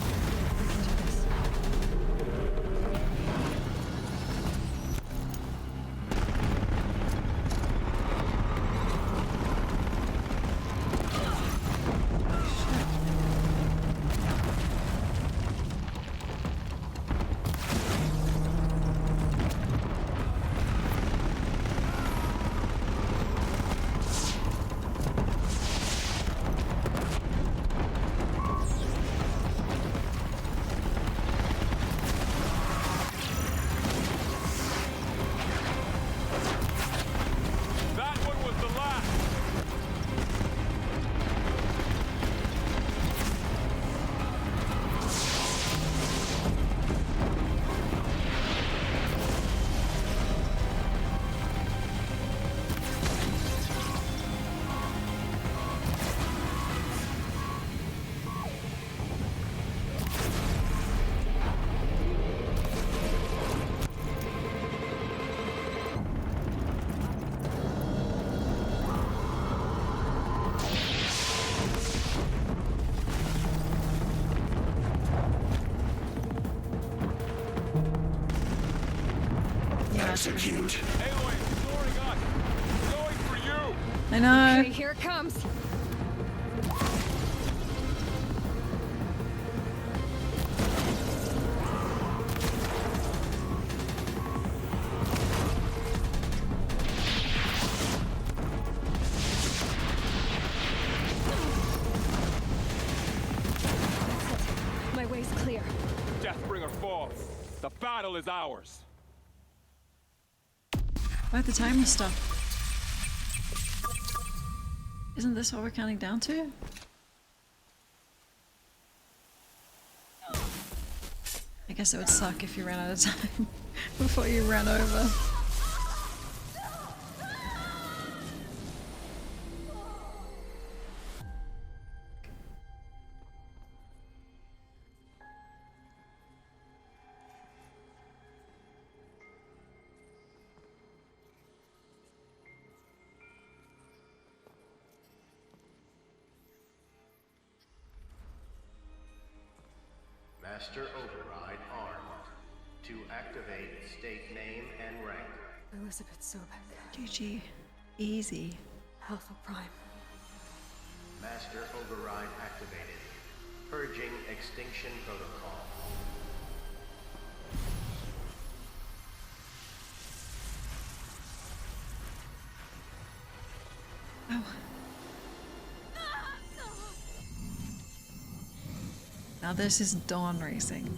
Execute. Aloy, ignoring us. Going for you. I know. Okay, here it comes. My way's clear. Deathbringer falls. The battle is ours. Why the timer stop? Isn't this what we're counting down to? I guess it would suck if you ran out of time before you ran over. Master Override armed. To activate, state name and rank. Elizabeth Sobek. GG. Easy. Alpha Prime. Master Override activated. Purging extinction protocol. Oh. Now this is Dawn racing.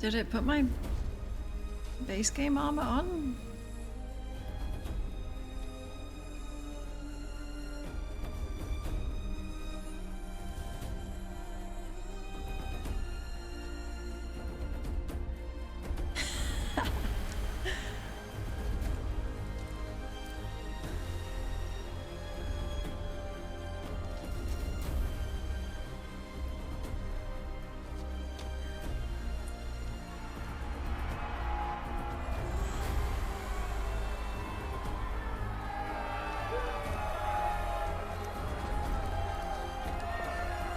Did it put my base game armor on?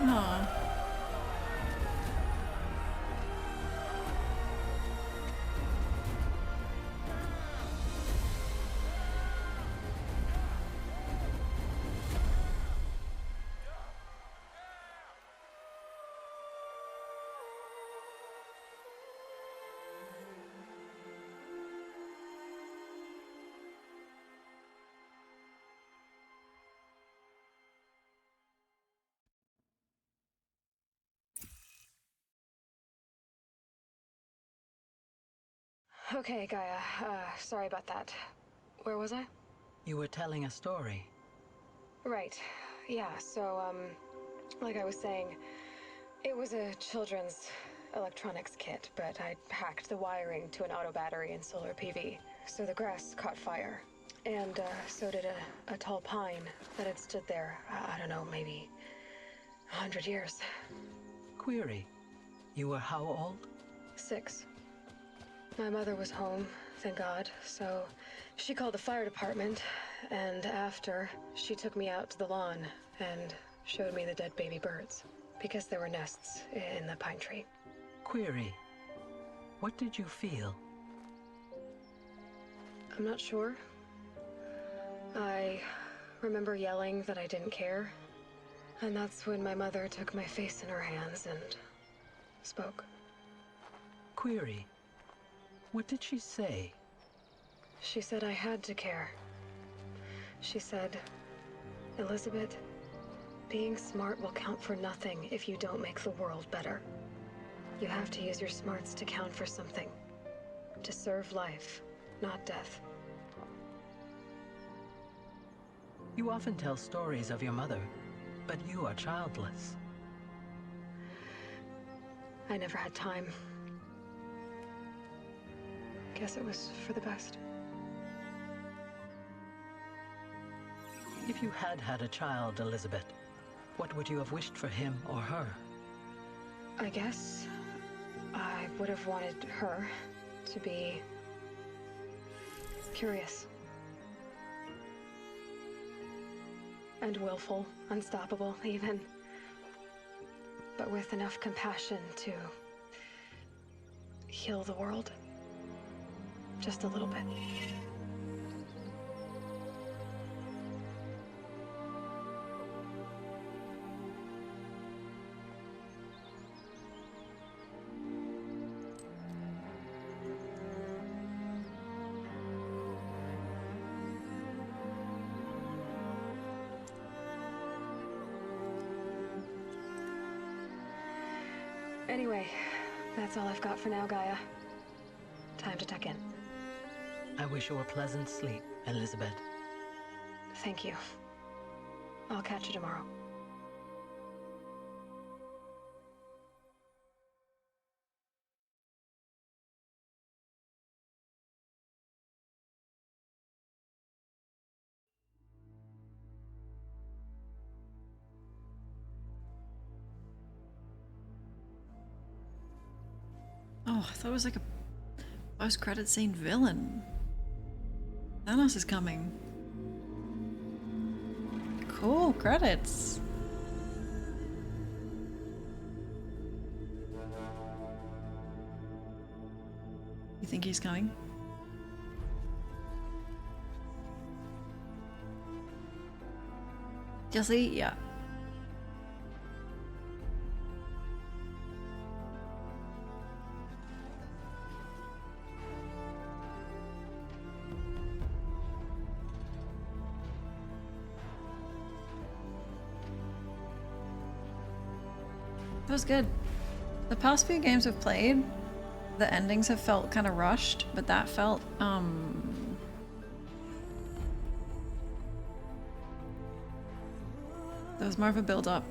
Aw. Okay, Gaia. Sorry about that. Where was I? You were telling a story. Right. Yeah, so, like I was saying, it was a children's electronics kit, but I'd hacked the wiring to an auto battery and solar PV. So the grass caught fire. And, so did a tall pine that had stood there, I don't know, maybe 100 years. Query. You were how old? 6. My mother was home, thank God, so she called the fire department, and after, she took me out to the lawn and showed me the dead baby birds, because there were nests in the pine tree. Query. What did you feel? I'm not sure. I remember yelling that I didn't care, and that's when my mother took my face in her hands and spoke. Query. What did she say? She said I had to care. She said, Elizabeth, being smart will count for nothing if you don't make the world better. You have to use your smarts to count for something. To serve life, not death. You often tell stories of your mother, but you are childless. I never had time. Guess it was for the best. If you had had a child, Elizabeth, what would you have wished for him or her? I guess I would have wanted her to be curious. And willful, unstoppable, even. But with enough compassion to heal the world. Just a little bit. Anyway, that's all I've got for now, Gaia. Time to tuck in. I wish you a pleasant sleep, Elizabeth. Thank you. I'll catch you tomorrow. Oh, I thought it was like a post-credit scene villain. Thanos is coming. Cool, credits. You think he's coming? Jesse, yeah. That was good. The past few games we've played, the endings have felt kind of rushed, but that felt, there was more of a build-up.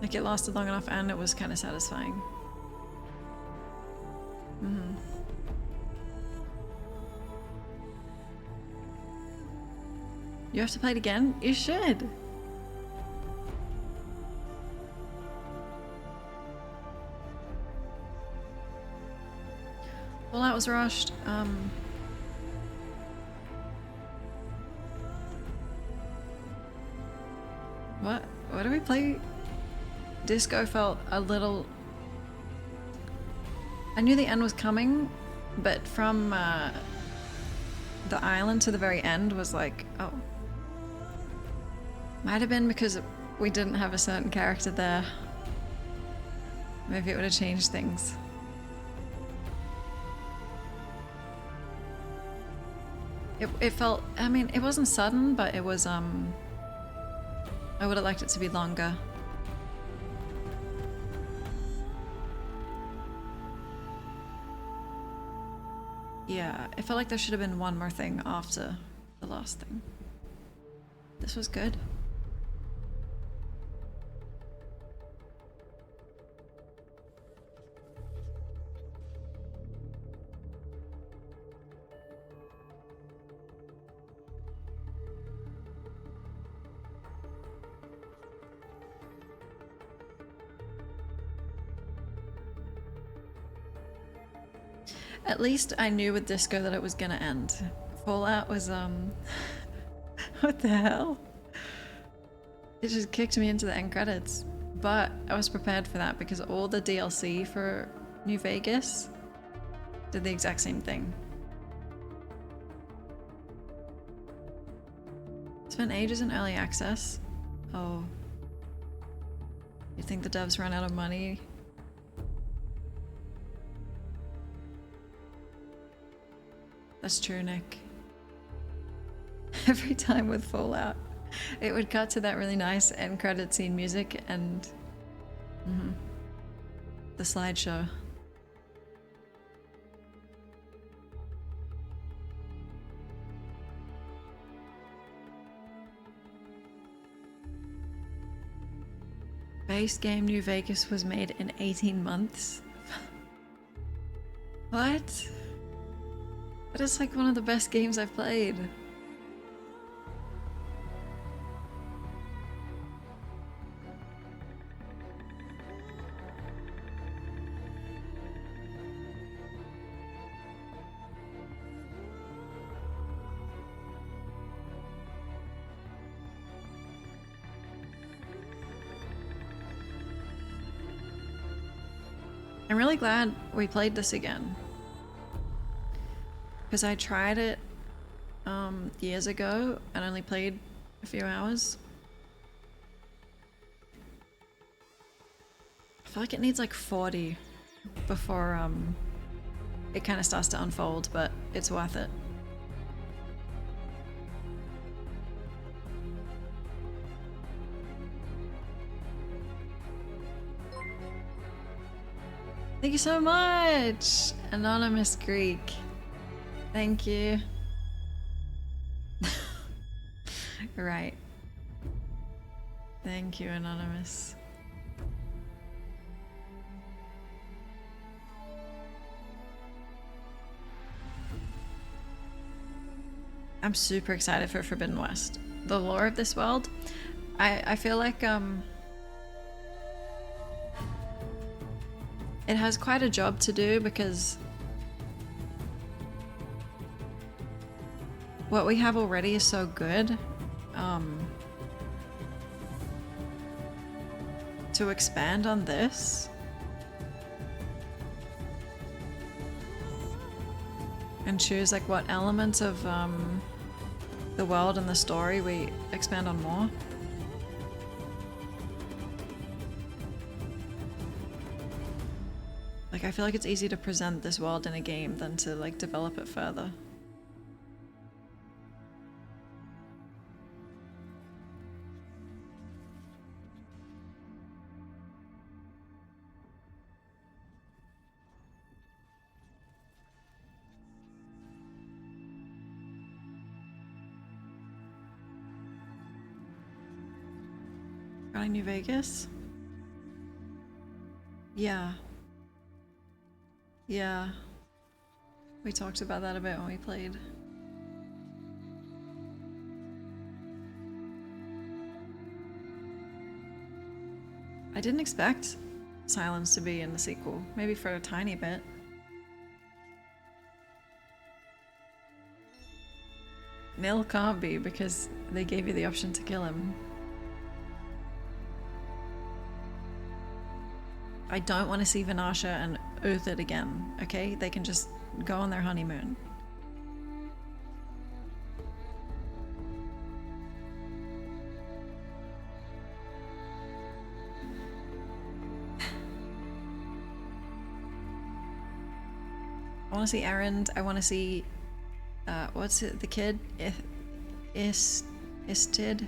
Like it lasted long enough and it was kind of satisfying. Mm-hmm. You have to play it again? You should! Well, that was rushed. What did we play? Disco felt a little... I knew the end was coming, but from the island to the very end was like, oh. Might have been because we didn't have a certain character there. Maybe it would have changed things. It felt, I mean, it wasn't sudden, but it was, I would have liked it to be longer. Yeah, it felt like there should have been one more thing after the last thing. This was good. At least I knew with Disco that it was gonna end. Fallout was, what the hell? It just kicked me into the end credits. But I was prepared for that because all the DLC for New Vegas did the exact same thing. Spent ages in early access. Oh. You think the devs ran out of money? That's true, Nick. Every time with Fallout, it would cut to that really nice end credit scene music and the slideshow. Base game New Vegas was made in 18 months. What? That is like one of the best games I've played. I'm really glad we played this again. Because I tried it years ago and only played a few hours. I feel like it needs like 40 before it kind of starts to unfold, but it's worth it. Thank you so much, Anonymous Greek. Thank you. Right. Thank you, Anonymous. I'm super excited for Forbidden West. The lore of this world, I feel like it has quite a job to do because what we have already is so good. To expand on this and choose like what elements of the world and the story we expand on more. Like I feel like it's easy to present this world in a game than to like develop it further. New Vegas? Yeah. Yeah. We talked about that a bit when we played. I didn't expect Silence to be in the sequel. Maybe for a tiny bit. Nil can't be because they gave you the option to kill him. I don't want to see Vinasha and Uthid again, okay? They can just go on their honeymoon. I want to see Erend. I want to see, what's it, the kid? Istid?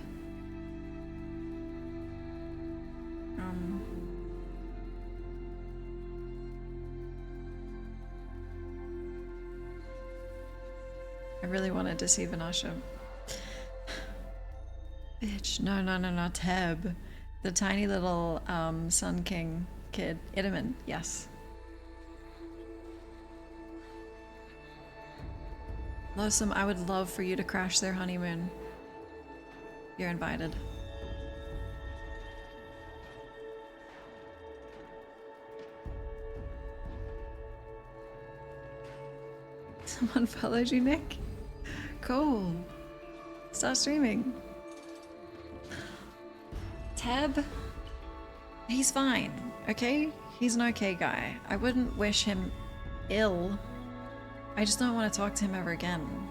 I really wanted to see Vinasha. Bitch, no, Teb. The tiny little Sun King kid. Itamen, yes. Loathsome, I would love for you to crash their honeymoon. You're invited. Someone followed you, Nick? Cool. Start streaming. Teb? He's fine, okay? He's an okay guy. I wouldn't wish him ill. I just don't want to talk to him ever again.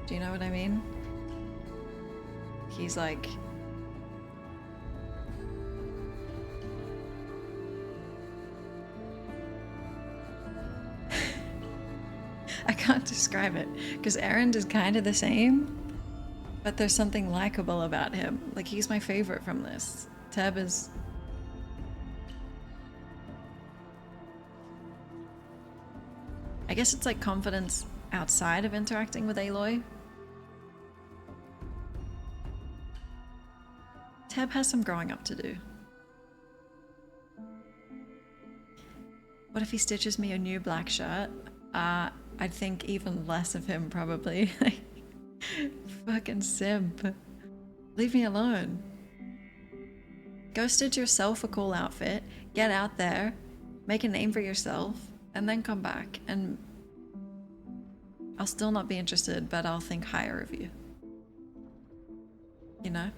Do you know what I mean? He's like... I can't describe it, because Erend is kind of the same, but there's something likable about him. Like, he's my favorite from this. Teb is... I guess it's like confidence outside of interacting with Aloy. Teb has some growing up to do. What if he stitches me a new black shirt? I'd think even less of him probably. Like, fucking simp. Leave me alone. Go stitch yourself a cool outfit, get out there, make a name for yourself, and then come back. And I'll still not be interested, but I'll think higher of you. You know?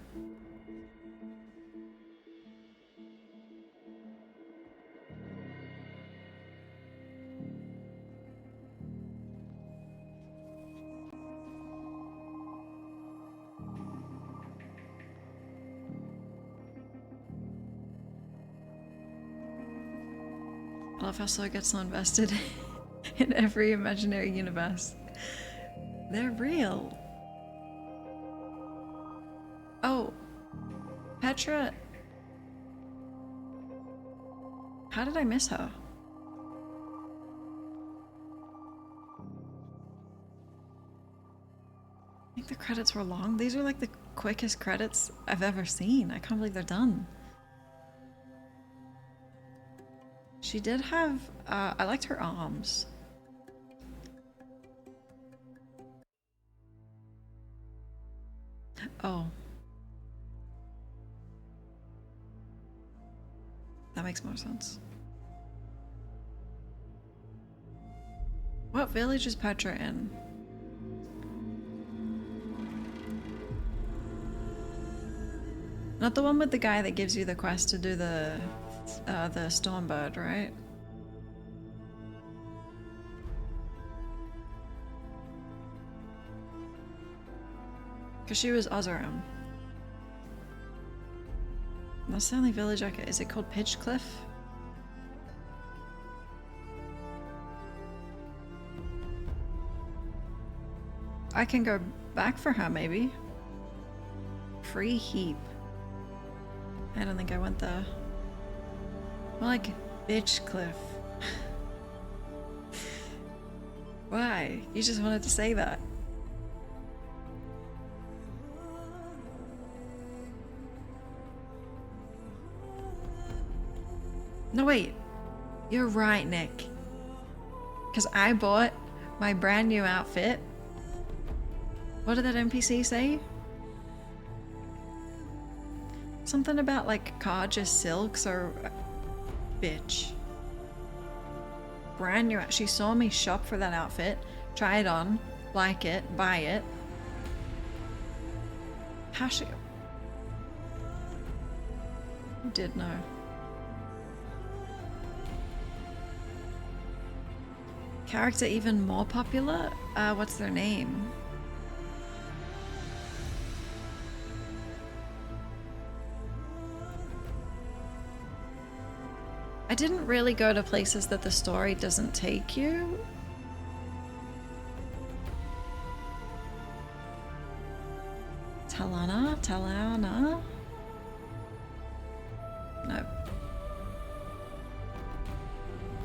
I love how Slo gets so invested in every imaginary universe. They're real. Oh, Petra. How did I miss her? I think the credits were long. These are like the quickest credits I've ever seen. I can't believe they're done. She did have, I liked her arms. Oh. That makes more sense. What village is Petra in? Not the one with the guy that gives you the quest to do the Stormbird, right? Because she was Oseram. That's the only village I could... Is it called Pitchcliff? I can go back for her, maybe. Free heap. I don't think I went there. More like Bitchcliff. Why? You just wanted to say that. No, wait. You're right, Nick. Because I bought my brand new outfit. What did that NPC say? Something about like Karja silks or... Bitch. Brand new. She saw me shop for that outfit, try it on, like it, buy it. How she... Did know. Character even more popular? What's their name? I didn't really go to places that the story doesn't take you. Talana? No.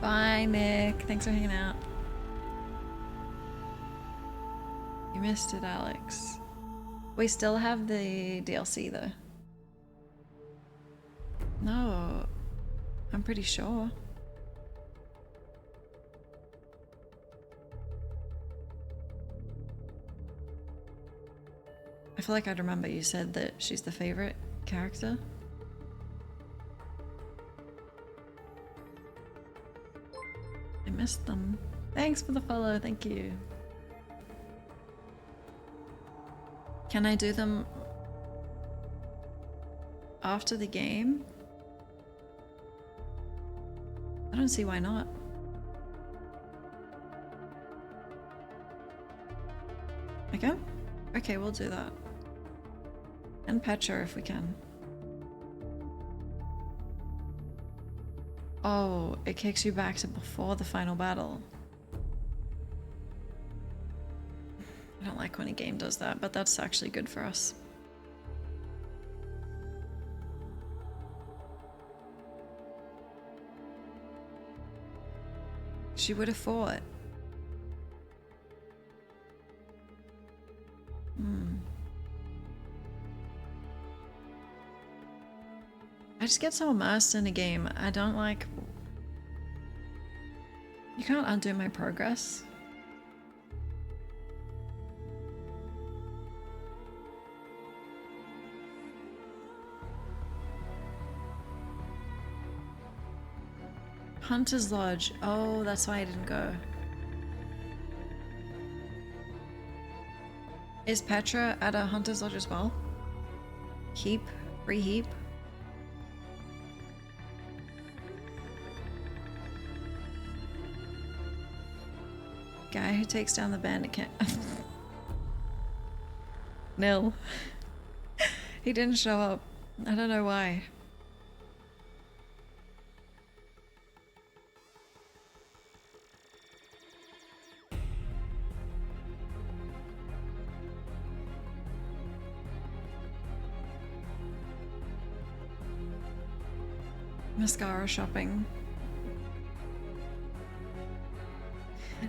Bye, Nick. Thanks for hanging out. You missed it, Alex. We still have the DLC, though. No. I'm pretty sure. I feel like I'd remember you said that she's the favorite character. I missed them. Thanks for the follow, thank you. Can I do them after the game? I don't see why not. Okay? Okay, we'll do that. And Petra if we can. Oh, it kicks you back to before the final battle. I don't like when a game does that, but that's actually good for us. She would have fought. I just get so immersed in a game. I don't like You can't undo my progress. Hunter's Lodge. Oh, that's why I didn't go. Is Petra at a Hunter's Lodge as well? Heap? Free heap? Guy who takes down the bandit camp. Nil. He didn't show up. I don't know why. Mascara shopping.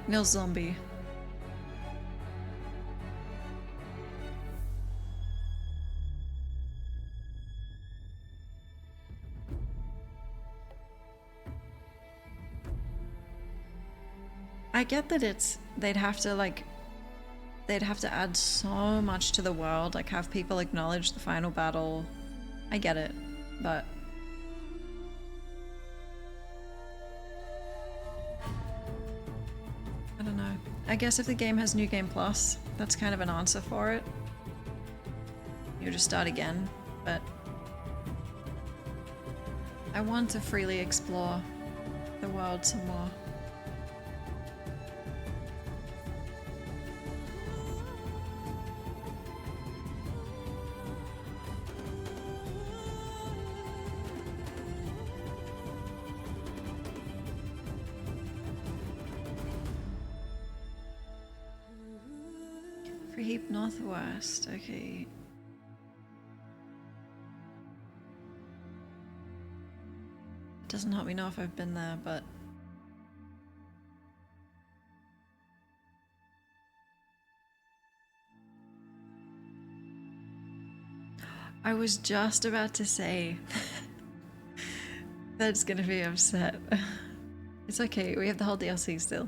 Nil zombie. I get that they'd have to add so much to the world, like have people acknowledge the final battle. I get it, but I don't know. I guess if the game has New Game Plus, that's kind of an answer for it. You just start again, but I want to freely explore the world some more. Heap Northwest, okay. It doesn't help me know if I've been there, but I was just about to say that's gonna be upset. It's okay, we have the whole DLC still.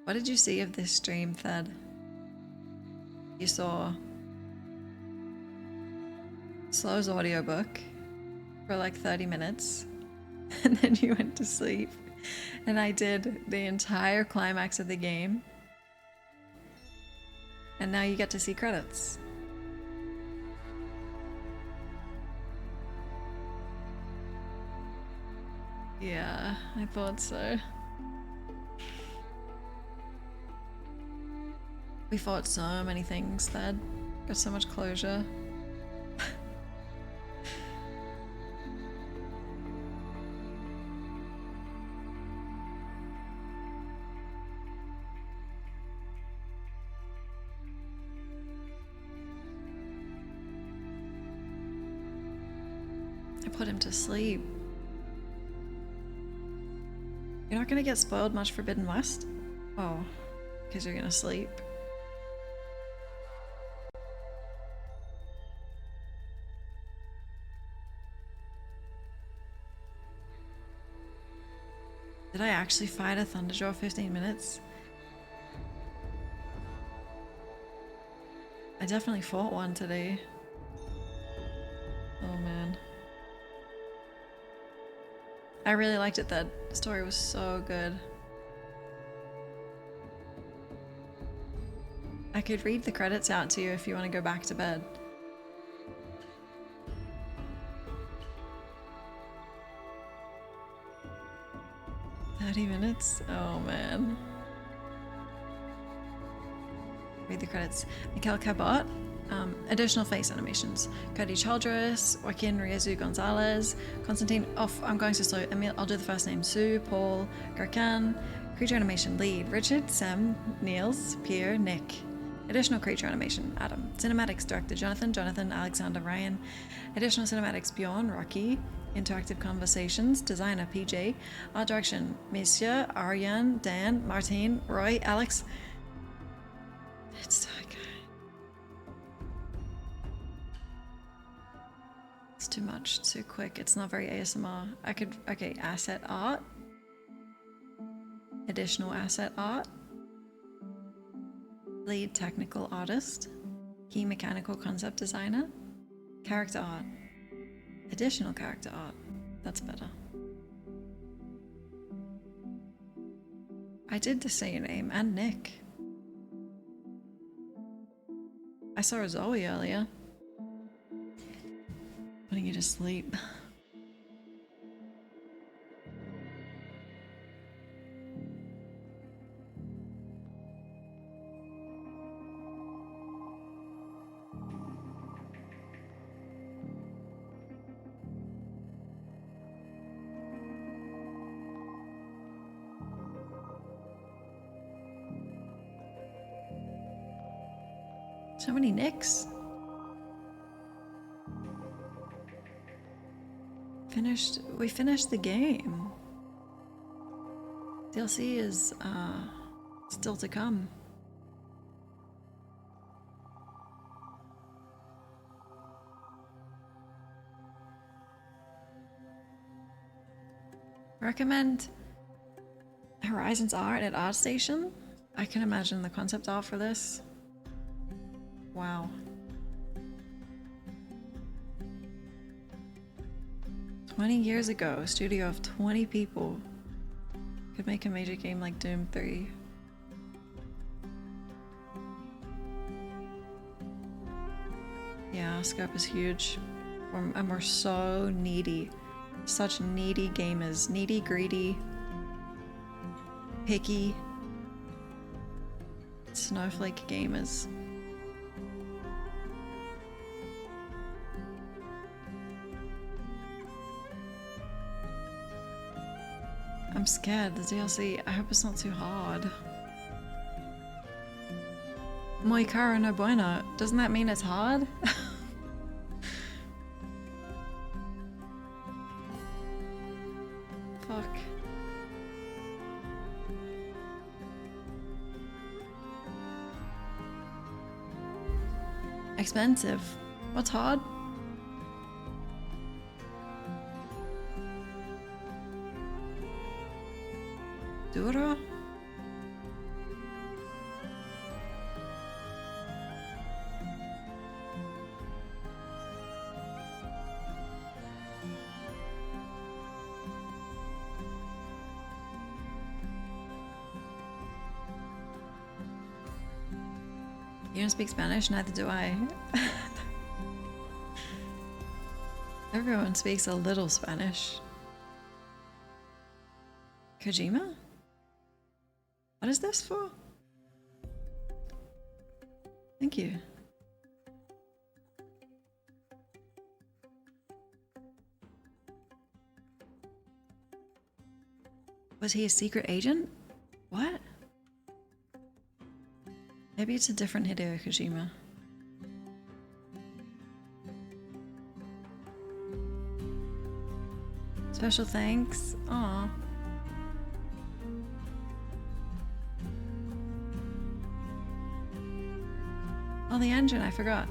What did you see of this stream, Thad? You saw Slow's audiobook for like 30 minutes, and then you went to sleep, and I did the entire climax of the game, and now you get to see credits. Yeah, I thought so. We fought so many things, Thad. Got so much closure. I put him to sleep. You're not gonna get spoiled much Forbidden West? Oh, because you're gonna sleep. Did I actually fight a Thunderjaw 15 minutes? I definitely fought one today. Oh man. I really liked it. That story was so good. I could read the credits out to you if you want to go back to bed. Minutes? Oh man. Read the credits. Mikhail Cabot. Additional face animations. Cody Chaldress, Joaquin Riezu Gonzalez, Constantine. I'm going so slow. I'll do the first name. Sue, Paul, Garkan. Creature animation lead. Richard, Sam, Niels, Pierre, Nick. Additional creature animation. Adam. Cinematics director. Jonathan, Alexander, Ryan. Additional cinematics. Bjorn, Rocky. Interactive conversations, designer PJ, art direction, Monsieur, Aryan, Dan, Martine, Roy, Alex. It's too much, too quick. It's not very ASMR. Okay, asset art. Additional asset art. Lead technical artist. Key mechanical concept designer. Character art. Additional character art. That's better. I did just say your name, and Nick. I saw Zoe earlier. Putting you to sleep. So many Nicks. We finished the game. DLC is still to come. Recommend Horizons art at ArtStation. I can imagine the concept art for this. Wow. 20 years ago, a studio of 20 people could make a major game like Doom 3. Yeah, scope is huge. And we're so needy. Such needy gamers. Needy, greedy, picky, snowflake gamers. I'm scared, the DLC, I hope it's not too hard. Muy caro no bueno. Doesn't that mean it's hard? Fuck. Expensive. What's hard? Duro? You don't speak Spanish? Neither do I. Everyone speaks a little Spanish. Kojima? What is this for? Thank you. Was he a secret agent? What? Maybe it's a different Hideo Kojima. Special thanks. Aw. Oh, the engine, I forgot.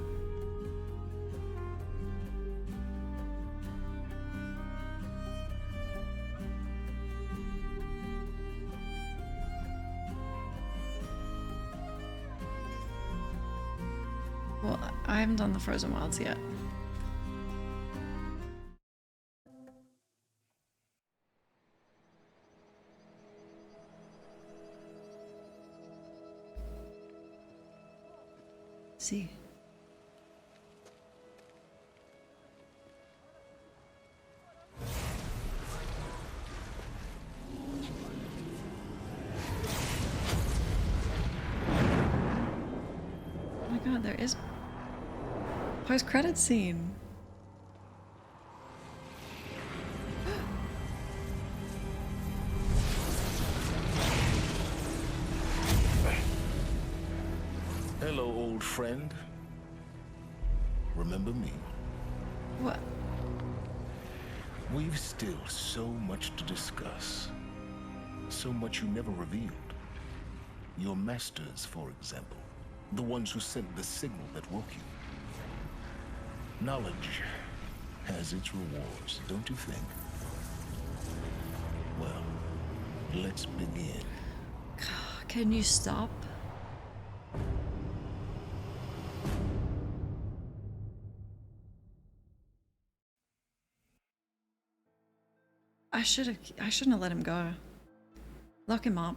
Well, I haven't done the Frozen Wilds yet. See. Oh my god, there is post-credit scene. Hello, old friend. Remember me? What? We've still so much to discuss. So much you never revealed. Your masters, for example. The ones who sent the signal that woke you. Knowledge has its rewards, don't you think? Well, let's begin. Can you stop? I shouldn't have let him go. Lock him up.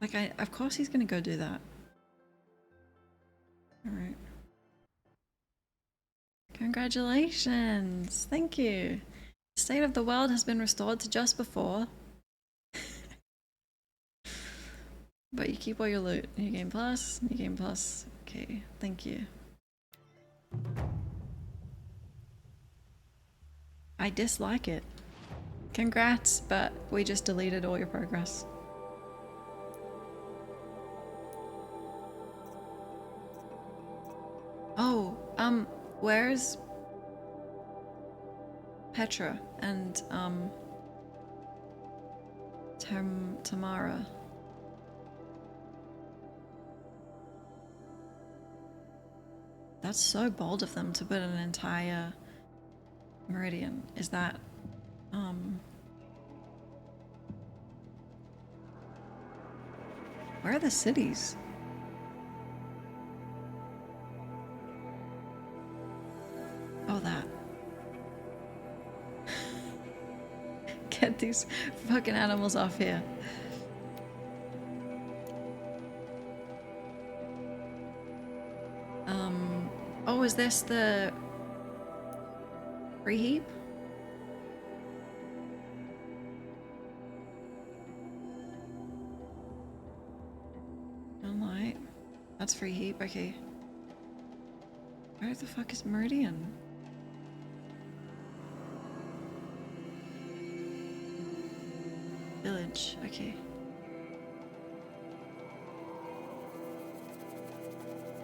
Like, of course he's gonna go do that. Alright. Congratulations! Thank you! The state of the world has been restored to just before. But you keep all your loot. New game plus, new game plus. Okay, thank you. I dislike it. Congrats, but we just deleted all your progress. Oh, where's Petra and Tamara? That's so bold of them to put an entire Meridian. Is that where are the cities? Oh, that. Get these fucking animals off here. Oh, is this the free heap? Sunlight. That's free heap, okay. Where the fuck is Meridian? Village, okay.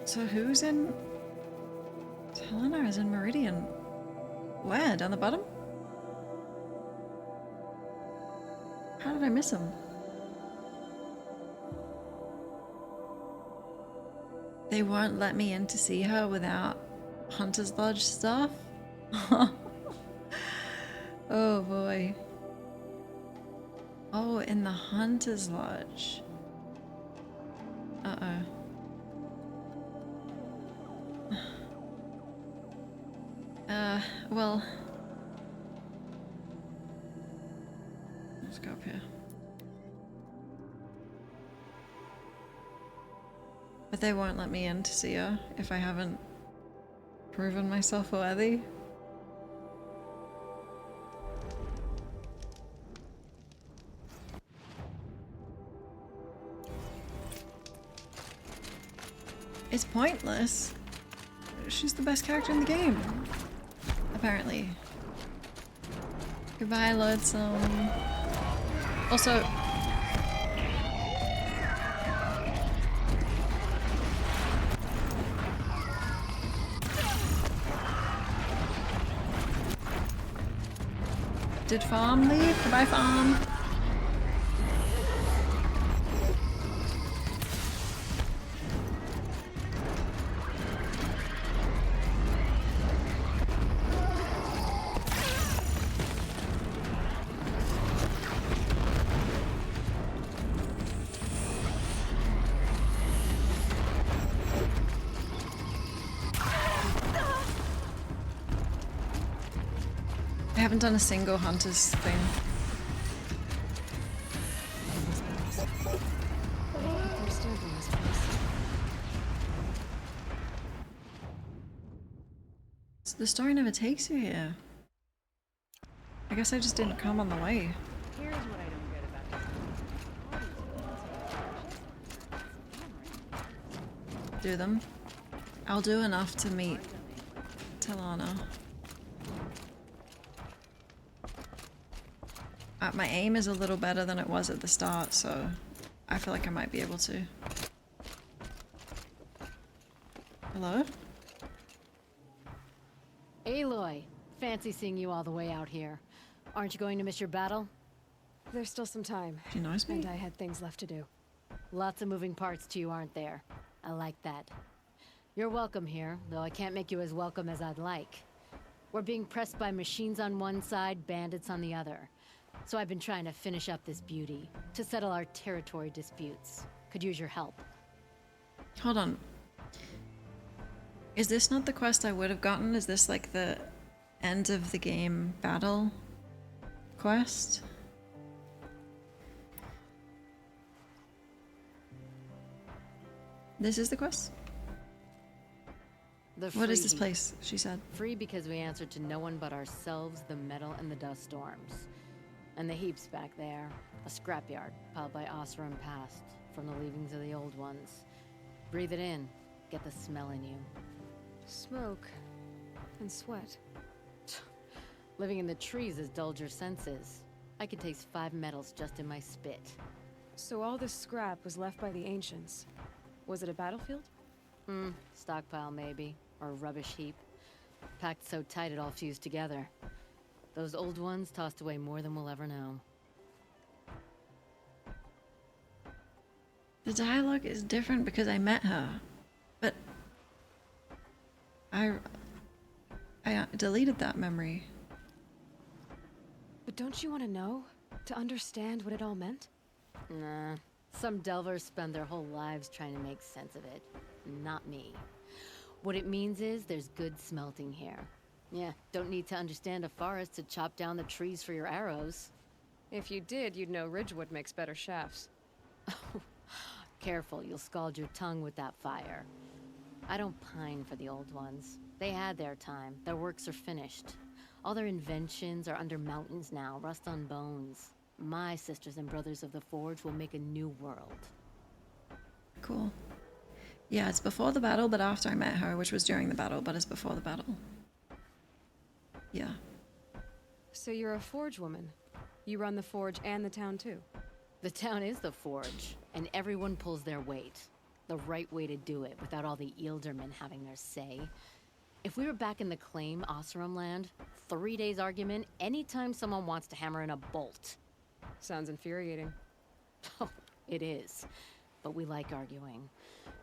So who's in... Helena is in Meridian. Where? Down the bottom? How did I miss him? They won't let me in to see her without Hunter's Lodge stuff? Oh boy. Oh, in the Hunter's Lodge. Uh-oh. Well... Let's go up here. But they won't let me in to see her if I haven't proven myself worthy. It's pointless. She's the best character in the game. Apparently. Goodbye, Loadsome. Also... Did Farm leave? Goodbye, Farm. I haven't done a single Hunter's thing. So the story never takes you here. I guess I just didn't come on the way. Here's what I don't get about this. Do them. I'll do enough to meet Talana. My aim is a little better than it was at the start, so I feel like I might be able to. Hello? Aloy, fancy seeing you all the way out here. Aren't you going to miss your battle? There's still some time. She knows me? And I had things left to do. Lots of moving parts to you, aren't there? I like that. You're welcome here, though I can't make you as welcome as I'd like. We're being pressed by machines on one side, bandits on the other. So I've been trying to finish up this beauty, to settle our territory disputes. Could use your help. Hold on. Is this not the quest I would have gotten? Is this like the end of the game battle quest? This is the quest? What is this place? She said. Free because we answered to no one but ourselves, the metal, and the dust storms. And the heaps back there. A scrapyard piled by Oseram past, from the leavings of the old ones. Breathe it in. Get the smell in you. Smoke. And sweat. Living in the trees has dulled your senses. I could taste 5 metals just in my spit. So all this scrap was left by the ancients. Was it a battlefield? Stockpile maybe. Or a rubbish heap. Packed so tight it all fused together. Those old ones tossed away more than we'll ever know. The dialogue is different because I met her. But I deleted that memory. But don't you want to know? To understand what it all meant? Nah. Some delvers spend their whole lives trying to make sense of it. Not me. What it means is there's good smelting here. Yeah, don't need to understand a forest to chop down the trees for your arrows. If you did, you'd know Ridgewood makes better shafts. Careful, you'll scald your tongue with that fire. I don't pine for the old ones. They had their time. Their works are finished. All their inventions are under mountains now, rust on bones. My sisters and brothers of the Forge will make a new world. Cool. Yeah, it's before the battle, but after I met her, which was during the battle, but it's before the battle. Yeah. So you're a Forge woman. You run the Forge and the town too. The town is the Forge, and everyone pulls their weight. The right way to do it, without all the Ealdormen having their say. If we were back in the claim, Oseram land, 3 days argument anytime someone wants to hammer in a bolt. Sounds infuriating. Oh, it is. But we like arguing.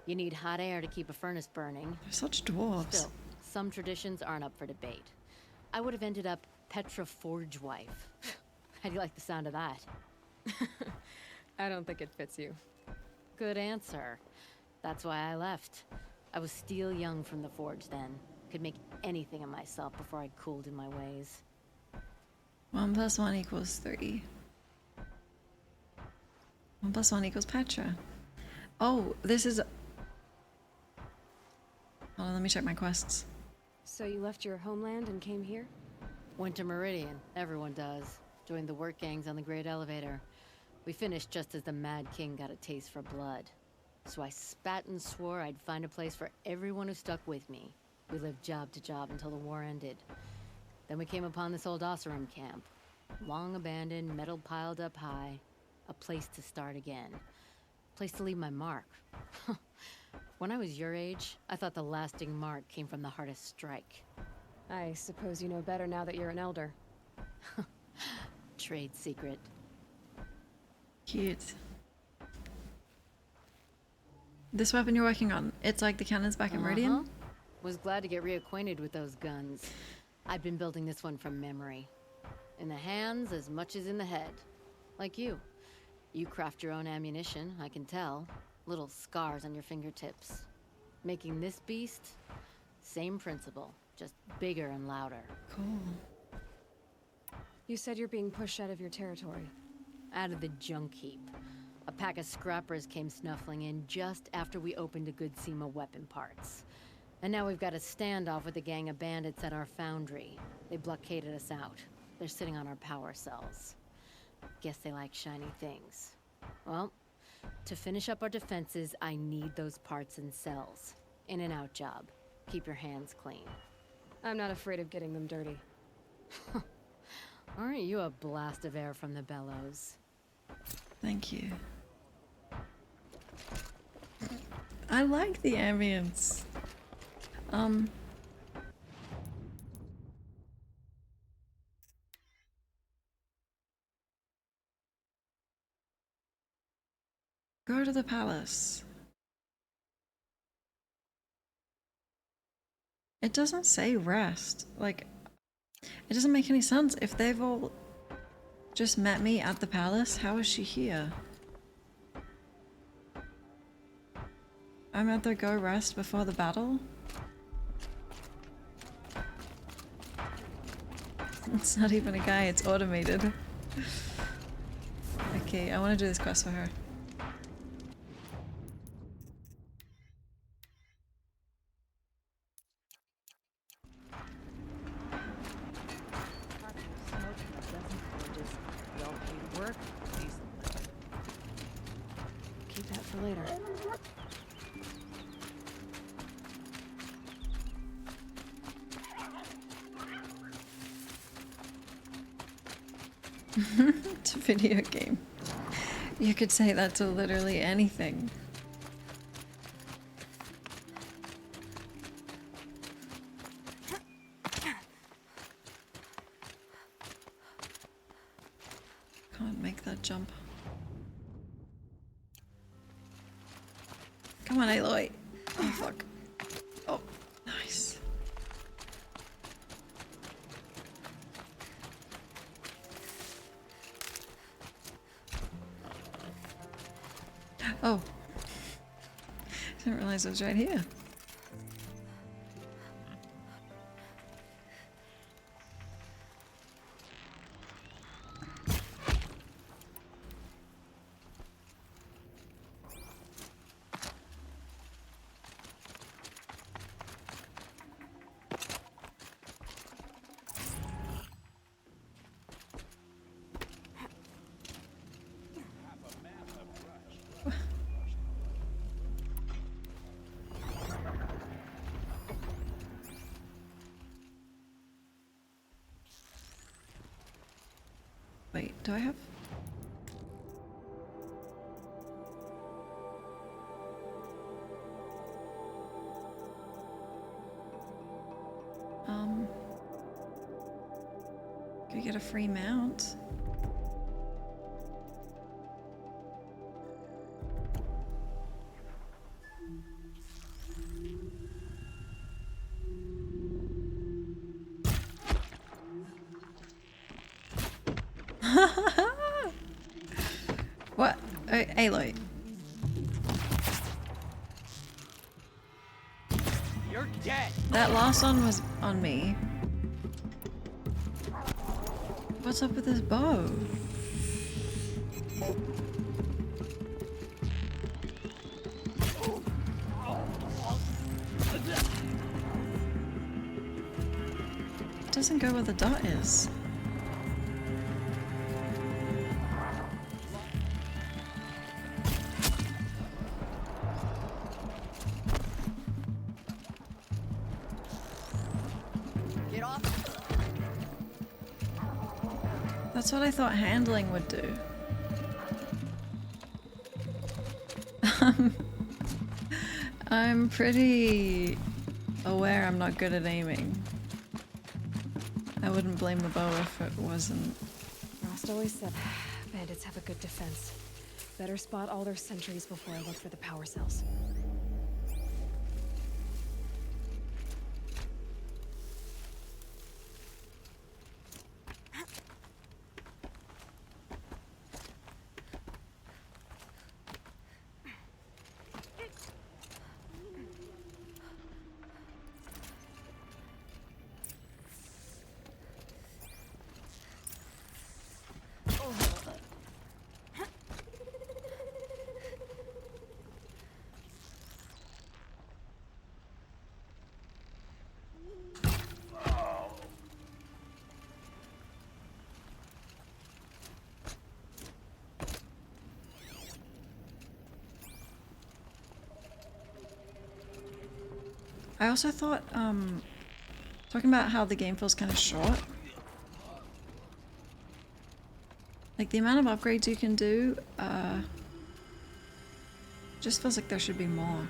You need hot air to keep a furnace burning. They're such dwarves. Still, some traditions aren't up for debate. I would have ended up Petra Forge wife. How do you like the sound of that? I don't think it fits you. Good answer. That's why I left. I was still young from the Forge then. Could make anything of myself before I cooled in my ways. 1 + 1 = 3. 1 + 1 = Petra. Oh, this is... Hold on, let me check my quests. So you left your homeland and came here? Went to Meridian. Everyone does. Joined the work gangs on the Great Elevator. We finished just as the Mad King got a taste for blood. So I spat and swore I'd find a place for everyone who stuck with me. We lived job to job until the war ended. Then we came upon this old Oseram camp. Long abandoned, metal piled up high. A place to start again. Place to leave my mark. When I was your age, I thought the lasting mark came from the hardest strike. I suppose you know better now that you're an elder. Trade secret. Cute. This weapon you're working on, it's like the cannons back in Meridian? Was glad to get reacquainted with those guns. I've been building this one from memory. In the hands as much as in the head. Like you. You craft your own ammunition, I can tell. Little scars on your fingertips. Making this beast, same principle, just bigger and louder. Cool. You said you're being pushed out of your territory. Out of the junk heap. A pack of scrappers came snuffling in just after we opened a good seam of weapon parts. And now we've got a standoff with a gang of bandits at our foundry. They blockaded us out. They're sitting on our power cells. Guess they like shiny things. Well, to finish up our defenses, I need those parts and cells. In and out job. Keep your hands clean. I'm not afraid of getting them dirty. Aren't you a blast of air from the bellows? Thank you. I like the ambience. Go to the palace. It doesn't say rest. Like, it doesn't make any sense. If they've all just met me at the palace, how is she here? I'm at the go rest before the battle? It's not even a guy, it's automated. Okay, I want to do this quest for her. Keep that for later. It's a video game. You could say that to literally anything. Can't make that jump. Come on, Aloy. Oh, fuck. Oh, nice. Oh. Didn't realize it was right here. Wait, do I have? Could I get a free mount? What? Aloy. You're dead. That last one was on me. What's up with this bow? It doesn't go where the dot is. Get off. That's what I thought handling would do. I'm pretty aware I'm not good at aiming. I wouldn't blame the bow if it wasn't. Rost always said bandits have a good defense. Better spot all their sentries before I look for the power cells. I also thought, talking about how the game feels kind of short. Like the amount of upgrades you can do, just feels like there should be more.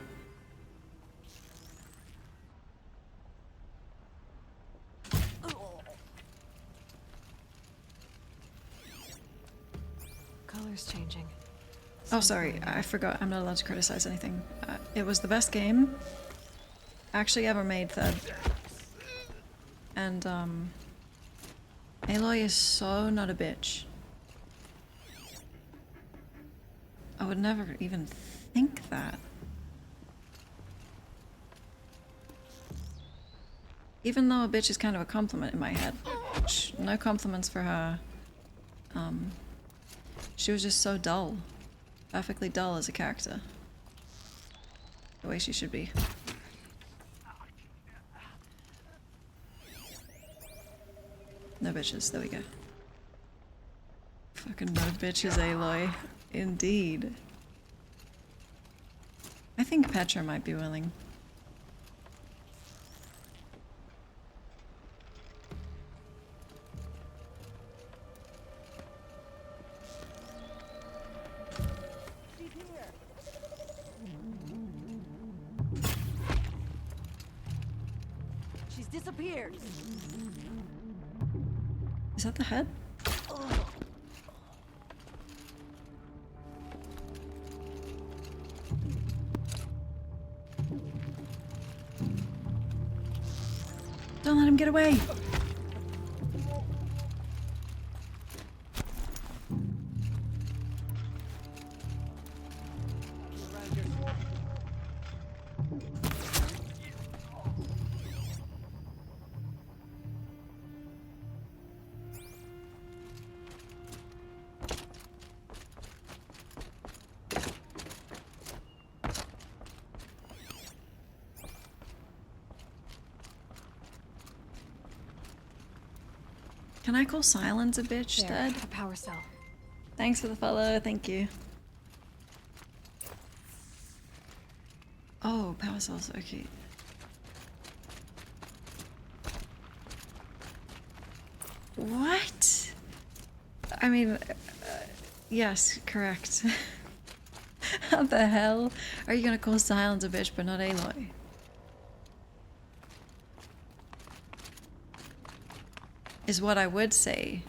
Color's changing. Oh, sorry, I forgot. I'm not allowed to criticize anything. It was the best game actually ever made, Thad. And Aloy is so not a bitch. I would never even think that. Even though a bitch is kind of a compliment in my head. No compliments for her. She was just so dull. Perfectly dull as a character. The way she should be. No bitches, there we go. Fucking no bitches, Aloy. Indeed. I think Petra might be willing. She's disappeared. Is that the head? Don't let him get away. Can I call Silence a bitch, There, Dad? a power cell. Thanks for the follow, thank you. Oh, power cells, okay. What? I mean, yes, correct. How the hell are you gonna call Silence a bitch but not Aloy? Is what I would say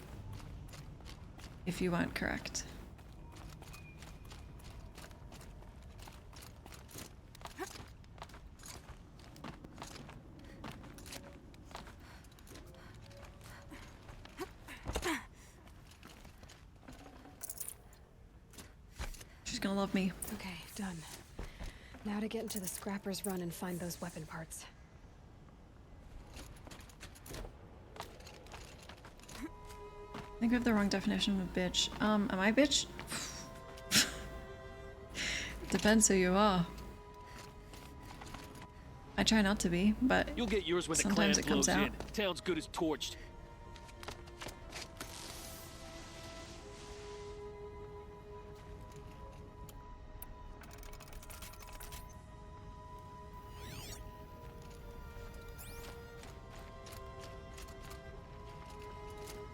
if you weren't correct. She's gonna love me. Okay, done. Now to get into the Scrapper's Run and find those weapon parts. I think we have the wrong definition of bitch. Am I a bitch? Depends who you are. I try not to be, but You'll get yours when sometimes the it clan comes blows out. in. Town's good as torched.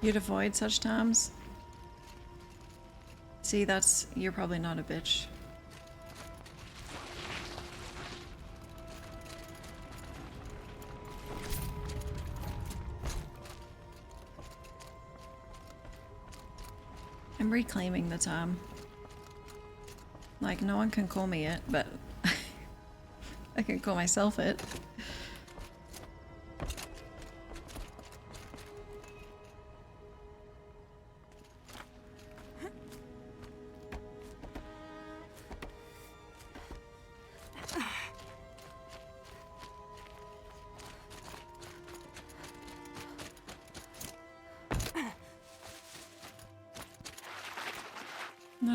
You'd avoid such times. See, you're probably not a bitch. I'm reclaiming the time. Like, no one can call me it, but I can call myself it.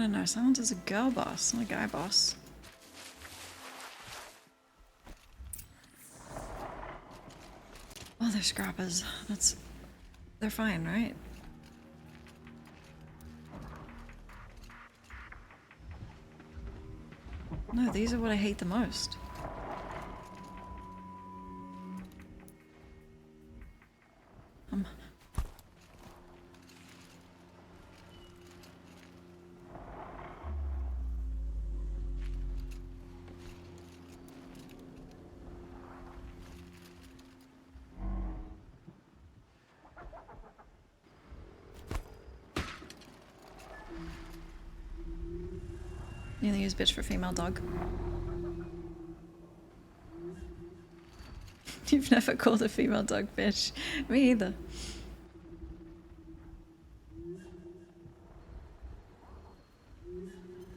No, Silence is a girl boss, not a guy boss. Oh, they're scrappers. They're fine, right? No, these are what I hate the most. You only use bitch for female dog. You've never called a female dog bitch. Me either.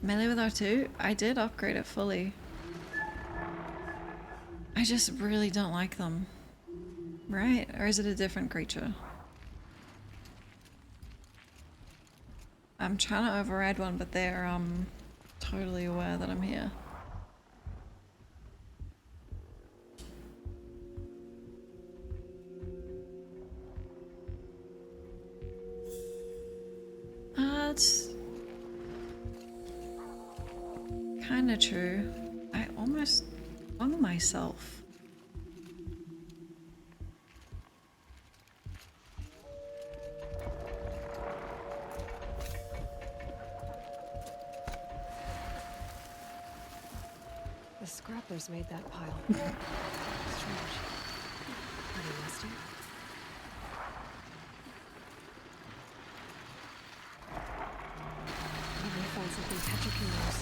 Melee with R2? I did upgrade it fully. I just really don't like them. Right? Or is it a different creature? I'm trying to override one, but they're totally aware that I'm here. It's kind of true. I almost hung myself. The scrappers made that pile. Strange. Are they resting? I'm gonna find something Petra can use.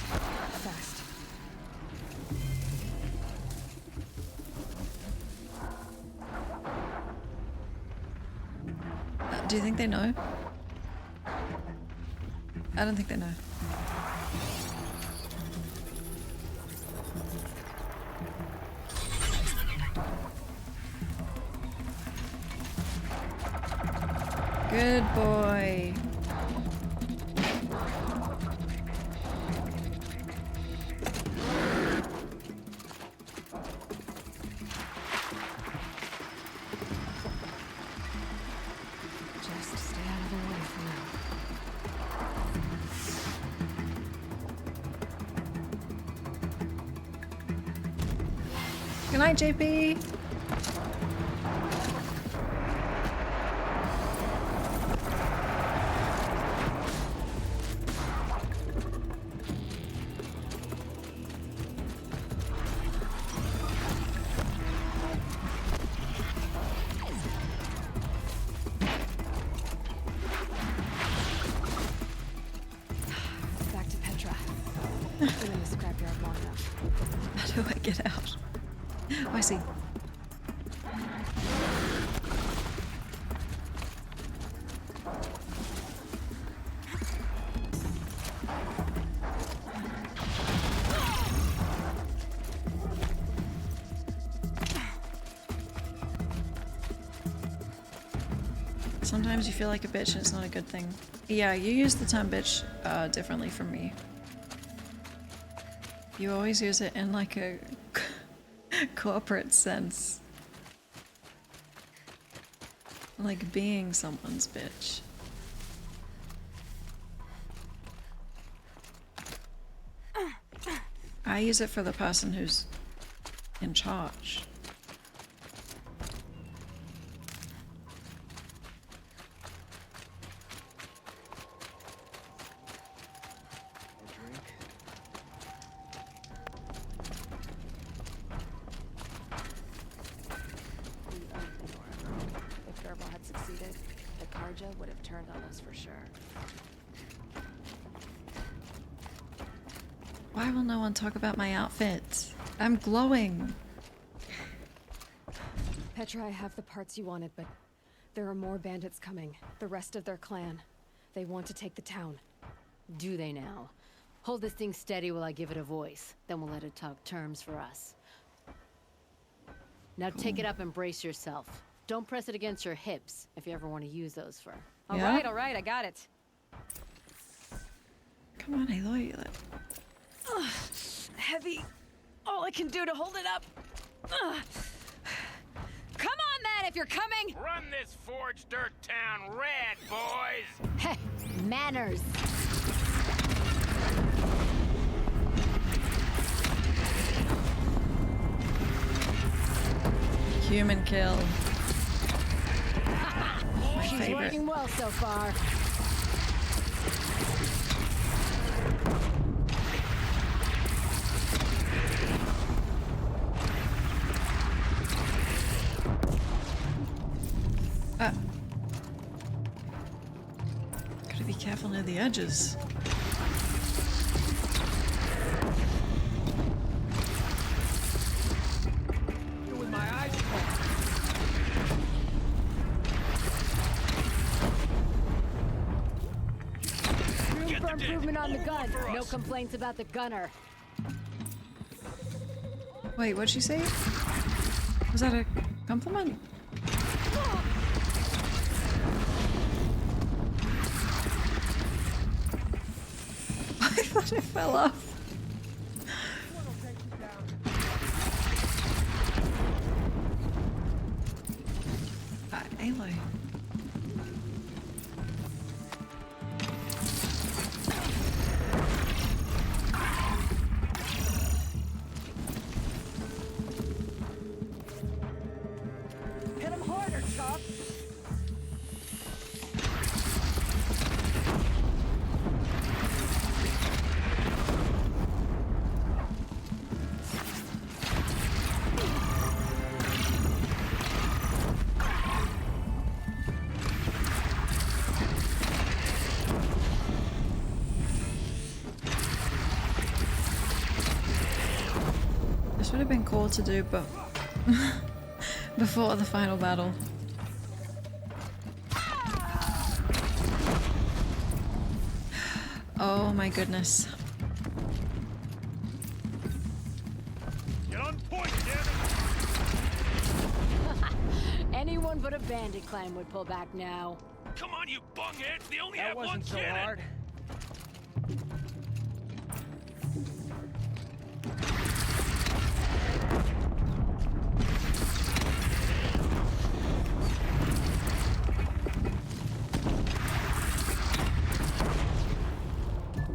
Fast. Do you think they know? I don't think they know. Good boy. Just stay out of the way for now. Good night, JP. Back to Petra. Been in the scrapyard long enough. How do I get out? Oh, I see. Sometimes you feel like a bitch and it's not a good thing. Yeah, you use the term bitch differently from me. You always use it in like a corporate sense. Like being someone's bitch. I use it for the person who's in charge. If Dervahl had succeeded, the Karja would have turned on us for sure. Why will no one talk about my outfit? I'm glowing. Petra, I have the parts you wanted, but there are more bandits coming. The rest of their clan. They want to take the town. Do they now? Hold this thing steady while I give it a voice. Then we'll let it talk terms for us. Now take it up and brace yourself. Don't press it against your hips if you ever want to use those for... All right, I got it. Come on, Aloy. Ugh, heavy. All I can do to hold it up. Ugh. Come on, then, if you're coming. Run this forged dirt town red, boys. Hey, manners. Human kill. My She's favorite. working well so far. Gotta be careful near the edges. With my eyes closed. Improvement on the gun. No complaints about the gunner. Wait, what'd she say? Was that a compliment? I thought it fell off. Aloy. Hit him harder, Chuck! This would have been cool to do, but before the final battle. Oh my goodness. Get on point, damn Anyone but a bandit clan would pull back now. Come on, you bungheads! They only That have one wasn't so cannon! hard.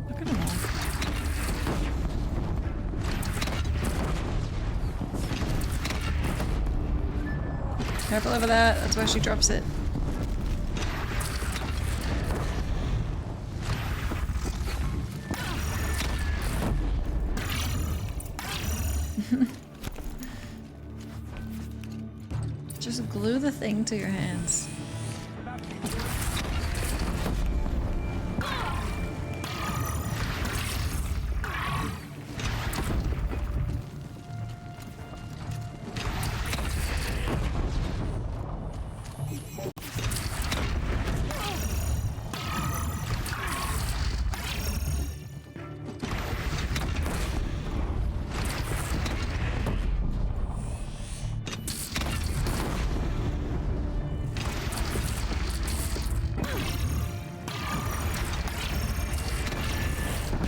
Look at them all. Careful over that, that's where she drops it. Just glue the thing to your hands.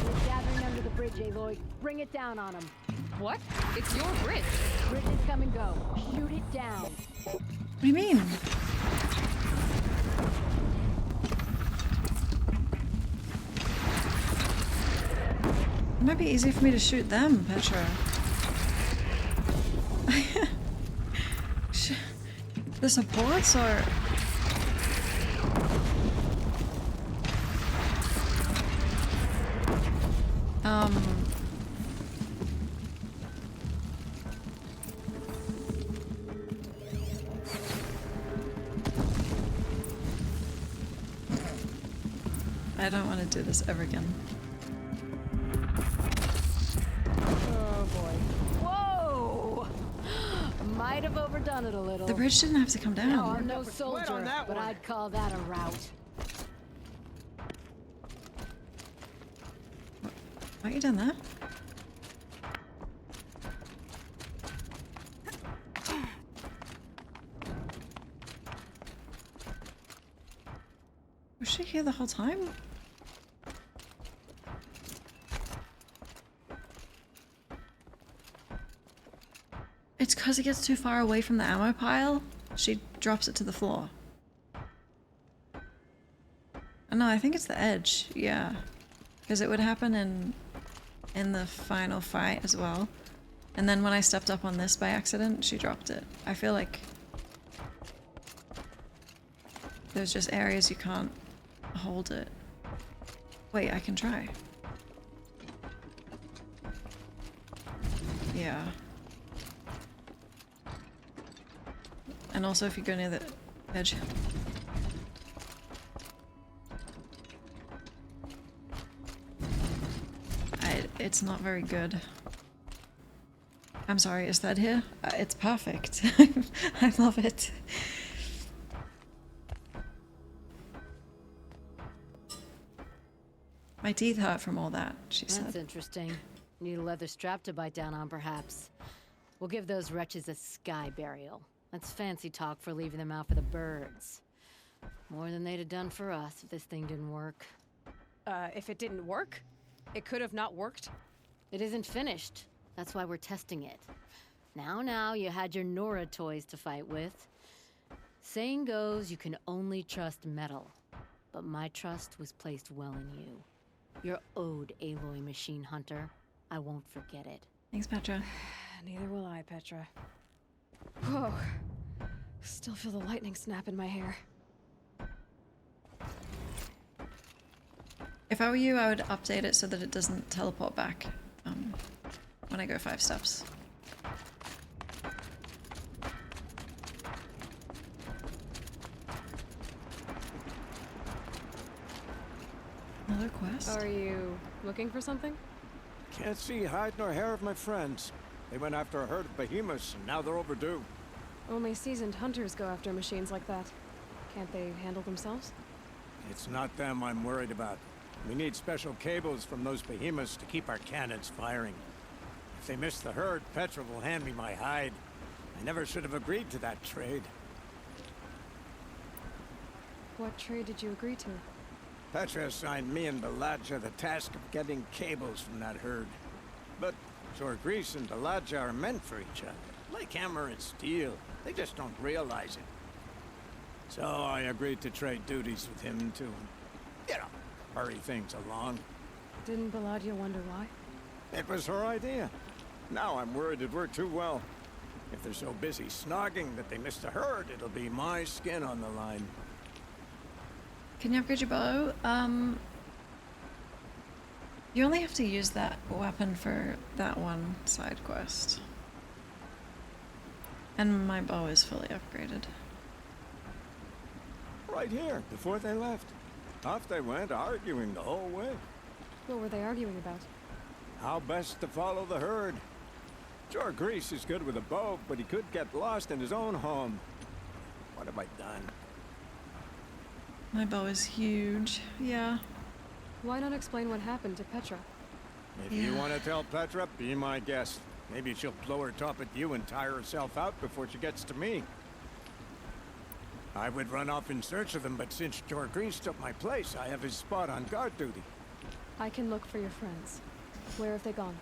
We're gathering under the bridge, Aloy. Bring it down on him. What? It's your bridge. Bridges come and go. Shoot it down. What do you mean? It might be easy for me to shoot them, Petra. The supports or... I don't want to do this ever again. Oh boy. Whoa! Might have overdone it a little. The bridge didn't have to come down. No, I'm no soldier, but I'd call that a rout. Why you done that? Was she here the whole time? It's because it gets too far away from the ammo pile. She drops it to the floor. Oh, no, I think it's the edge. Yeah. Because it would happen in the final fight as well. And then when I stepped up on this by accident, she dropped it. I feel like there's just areas you can't hold it. Wait, I can try. Yeah. And also if you go near the edge. It's not very good. I'm sorry, is that here? It's perfect. I love it. My teeth hurt from all that, she said. That's interesting. Need a leather strap to bite down on, perhaps. We'll give those wretches a sky burial. That's fancy talk for leaving them out for the birds. More than they'd have done for us if this thing didn't work. If it didn't work? It could have not worked? It isn't finished. That's why we're testing it. Now, you had your Nora toys to fight with. Saying goes, you can only trust metal. But my trust was placed well in you. You're owed, Aloy Machine Hunter. I won't forget it. Thanks, Petra. Neither will I, Petra. Whoa. Still feel the lightning snap in my hair. If I were you, I would update it so that it doesn't teleport back when I go 5 steps. Another quest? Are you looking for something? Can't see hide nor hair of my friends. They went after a herd of behemoths, and now they're overdue. Only seasoned hunters go after machines like that. Can't they handle themselves? It's not them I'm worried about. We need special cables from those behemoths to keep our cannons firing. If they miss the herd, Petra will hand me my hide. I never should have agreed to that trade. What trade did you agree to? Petra assigned me and Baladja the task of getting cables from that herd. But Jorgris and Baladja are meant for each other, like hammer and steel. They just don't realize it. So I agreed to trade duties with him to, hurry things along. Didn't Baladja wonder why? It was her idea. Now I'm worried it worked too well. If they're so busy snogging that they missed the herd, it'll be my skin on the line. Can you upgrade your bow? You only have to use that weapon for that one side quest. And my bow is fully upgraded. Right here, before they left. Off they went, arguing the whole way. What were they arguing about? How best to follow the herd. Jorgris is good with a bow, but he could get lost in his own home. What have I done? My bow is huge, yeah. Why not explain what happened to Petra? If you want to tell Petra, be my guest. Maybe she'll blow her top at you and tire herself out before she gets to me. I would run off in search of them, but since Jorgris took my place, I have his spot on guard duty. I can look for your friends. Where have they gone?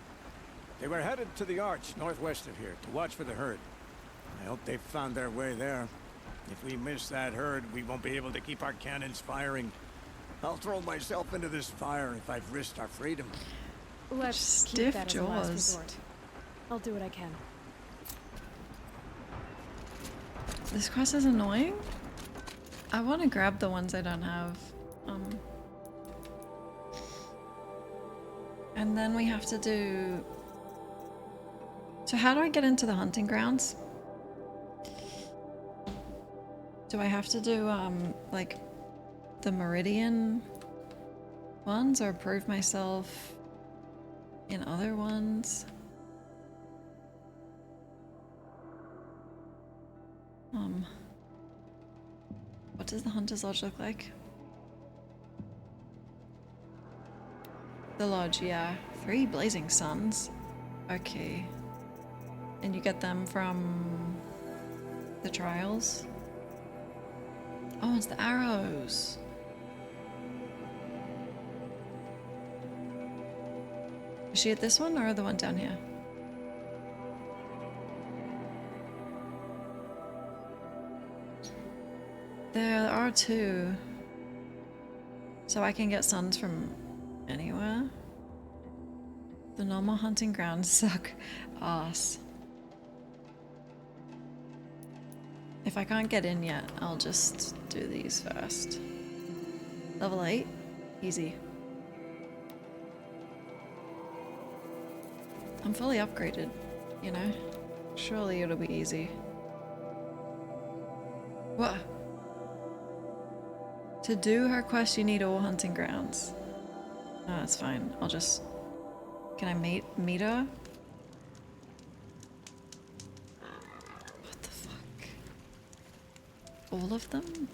They were headed to the Arch, northwest of here, to watch for the herd. I hope they've found their way there. If we miss that herd, we won't be able to keep our cannons firing. I'll throw myself into this fire if I've risked our freedom. Let's keep Stiff that as a last jaws. resort. I'll do what I can. This quest is annoying. I want to grab the ones I don't have. And then we have to do... So how do I get into the hunting grounds? Do I have to do, like, the Meridian ones or prove myself in other ones? What does the Hunter's Lodge look like? The lodge, yeah. 3 blazing suns. Okay. And you get them from the trials? Oh, it's the arrows. Is she at this one or the one down here? There are 2. So I can get suns from anywhere. The normal hunting grounds suck ass. If I can't get in yet, I'll just do these first. Level 8? Easy. I'm fully upgraded, you know? Surely it'll be easy. What? To do her quest, you need all hunting grounds. No, that's fine. I'll just... Can I meet her? What the fuck? All of them?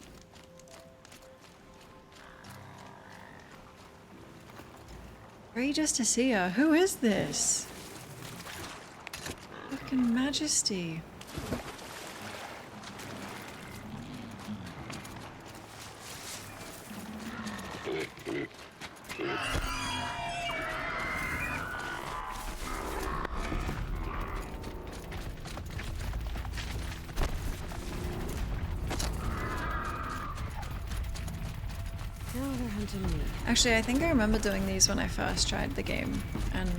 Great just to see her. Who is this? Fucking Majesty. Now they're hunting me. Actually, I think I remember doing these when I first tried the game, and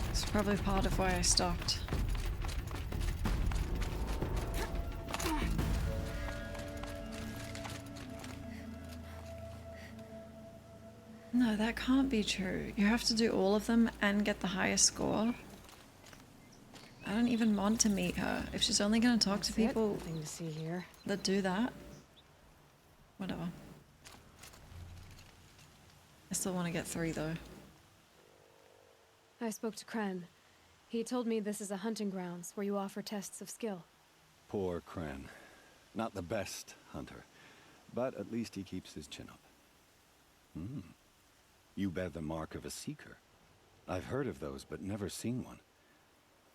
it's probably part of why I stopped. No, that can't be true. You have to do all of them and get the highest score. I don't even want to meet her. If she's only going to talk to people Nothing to see here. that do that, whatever. I still want to get 3 though. I spoke to Kren. He told me this is a hunting grounds where you offer tests of skill. Poor Kren. Not the best hunter, but at least he keeps his chin up. You bear the mark of a seeker. I've heard of those, but never seen one.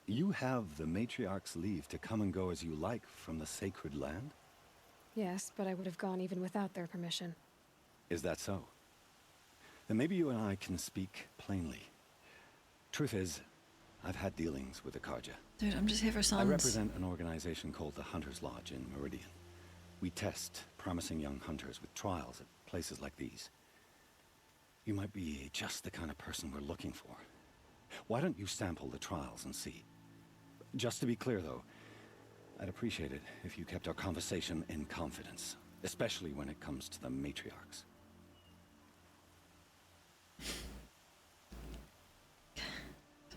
You have the Matriarch's leave to come and go as you like from the sacred land? Yes, but I would have gone even without their permission. Is that so? Then maybe you and I can speak plainly. Truth is, I've had dealings with the Carja. Dude, I'm just here for sons. I represent an organization called the Hunter's Lodge in Meridian. We test promising young hunters with trials at places like these. You might be just the kind of person we're looking for. Why don't you sample the trials and see? Just to be clear, though, I'd appreciate it if you kept our conversation in confidence, especially when it comes to the matriarchs.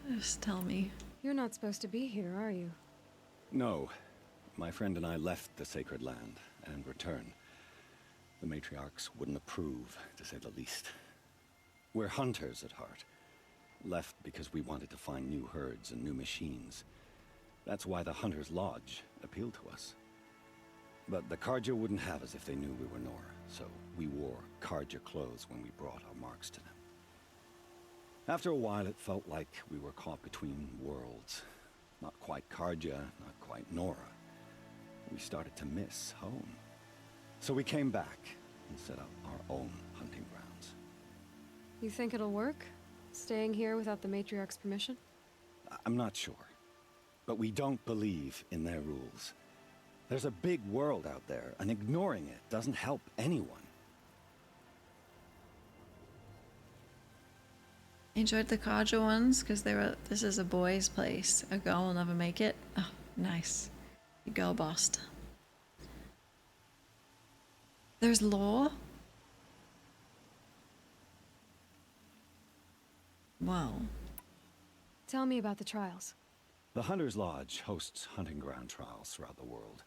Just tell me. You're not supposed to be here, are you? No. My friend and I left the sacred land and returned. The matriarchs wouldn't approve, to say the least. We're hunters at heart. Left because we wanted to find new herds and new machines. That's why the Hunter's Lodge appealed to us. But the Carja wouldn't have us if they knew we were Nora, so we wore Carja clothes when we brought our marks to them. After a while, it felt like we were caught between worlds. Not quite Carja, not quite Nora. We started to miss home. So we came back and set up our own hunting grounds. You think it'll work? Staying here without the Matriarch's permission? I'm not sure. But we don't believe in their rules. There's a big world out there, and ignoring it doesn't help anyone. Enjoyed the Carja ones because they were. This is a boy's place. A girl will never make it. Oh, nice. You girl bossed. There's law. Wow. Tell me about the trials. The Hunter's Lodge hosts hunting ground trials throughout the world,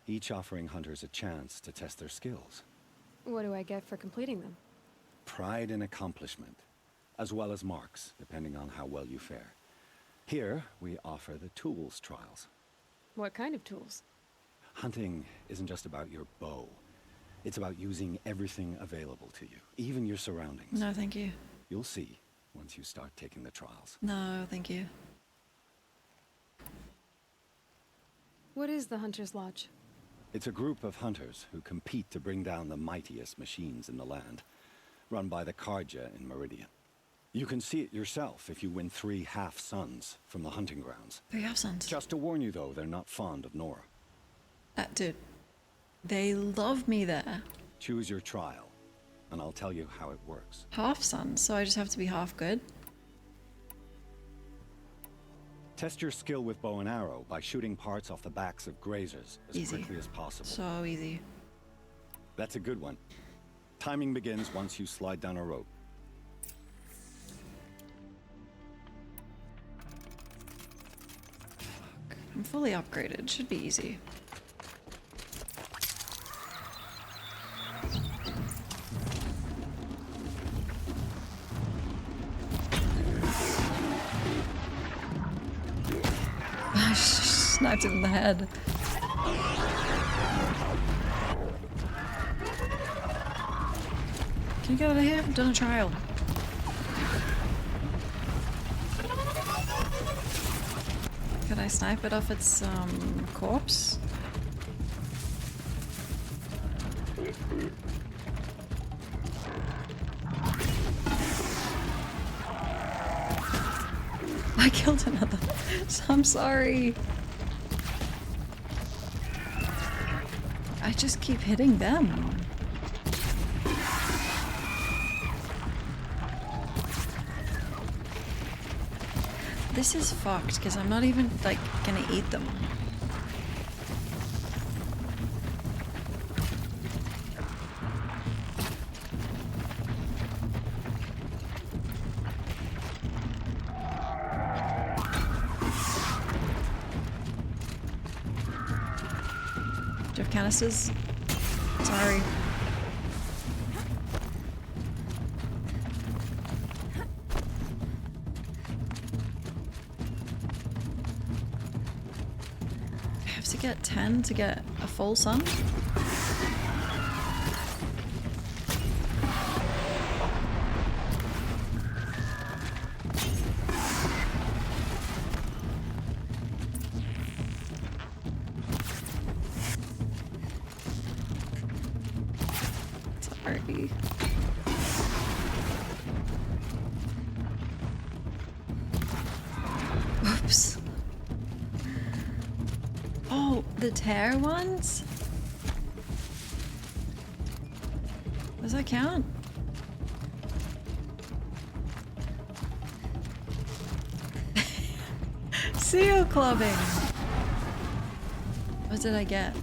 each offering hunters a chance to test their skills. What do I get for completing them? Pride in accomplishment, as well as marks, depending on how well you fare. Here, we offer the tools trials. What kind of tools? Hunting isn't just about your bow. It's about using everything available to you, even your surroundings. No, thank you. You'll see once you start taking the trials. No, thank you. What is the Hunter's Lodge? It's a group of hunters who compete to bring down the mightiest machines in the land, run by the Carja in Meridian. You can see it yourself if you win 3 half-suns from the hunting grounds. 3 half-suns? Just to warn you, though, they're not fond of Nora. Dude, they love me there. Choose your trial, and I'll tell you how it works. Half-suns, so I just have to be half good? Test your skill with bow and arrow by shooting parts off the backs of grazers as Easy. quickly as possible. So easy. That's a good one. Timing begins once you slide down a rope. I'm fully upgraded. Should be easy. Sniped him in the head. Can you get out of here? I've done a trial. Could I snipe it off its corpse? I killed another. I'm sorry. I just keep hitting them. This is fucked because I'm not even like gonna eat them. Do you have canisters? Sorry. I have to get 10 to get a full sun? Sorry. Oops. Oh, the tear ones? Does that count? Seal clubbing! What did I get?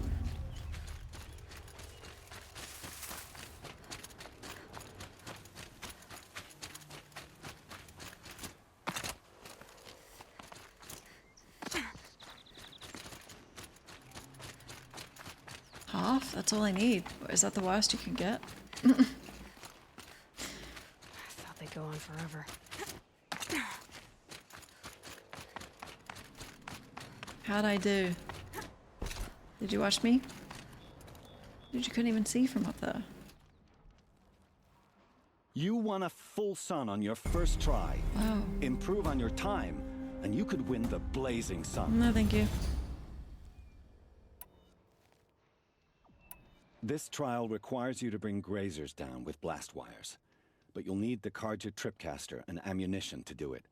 Half? That's all I need. Is that the worst you can get? I thought they'd go on forever. How'd I do? Did you watch me? Dude, you couldn't even see from up there. You won a full sun on your first try. Wow. Improve on your time, and you could win the Blazing Sun. No, thank you. This trial requires you to bring grazers down with blast wires. But you'll need the Carja Tripcaster and ammunition to do it.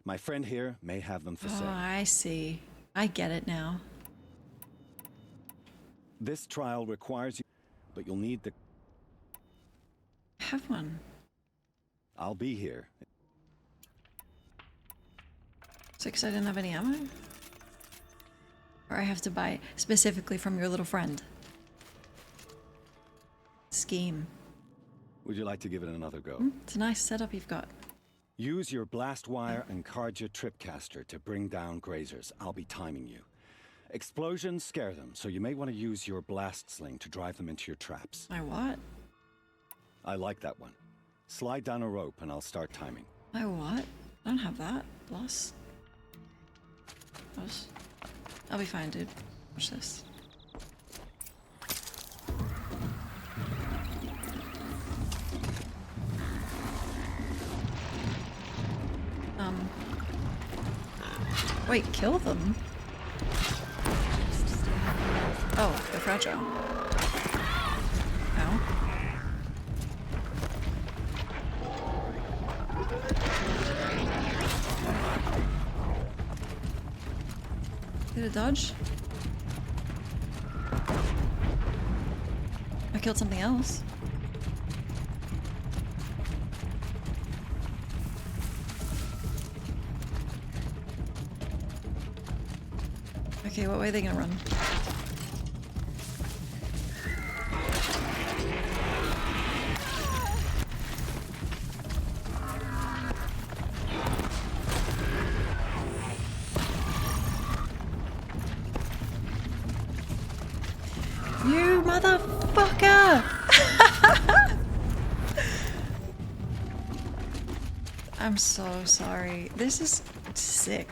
My friend here may have them for Oh, sale. I see. I get it now. This trial requires you, but you'll need the... Have one. I'll be here. So, because I didn't have any ammo? Or I have to buy specifically from your little friend? Scheme. Would you like to give it another go? It's a nice setup you've got. Use your blast wire and Carja Tripcaster to bring down grazers. I'll be timing you. Explosions scare them, so you may want to use your blast sling to drive them into your traps. My what? I like that one. Slide down a rope and I'll start timing. My what? I don't have that. Plus. I'll be fine, dude. Watch this. Wait, kill them? Oh, they're fragile. Ow. Did it dodge? I killed something else. Okay, what way are they gonna run? You motherfucker! I'm so sorry. This is sick.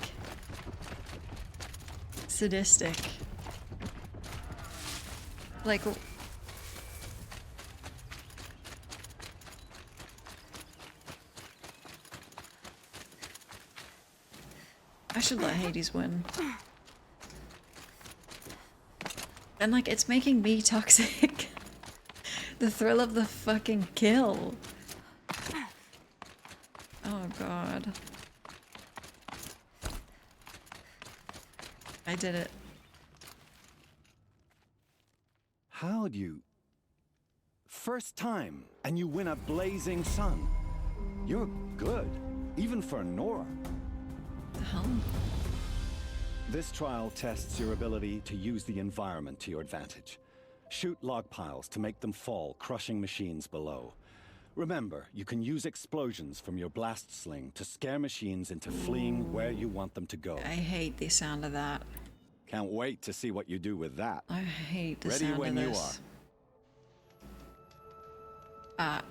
Sadistic. Like, I should let Hades win. And like, it's making me toxic. The thrill of the fucking kill. Oh god. I did it. How'd you... First time, and you win a blazing sun. You're good, even for Nora. The hell? This trial tests your ability to use the environment to your advantage. Shoot log piles to make them fall, crushing machines below. Remember, you can use explosions from your blast sling to scare machines into fleeing where you want them to go. I hate the sound of that. Can't wait to see what you do with that. I hate the Ready sound when of you this. I'm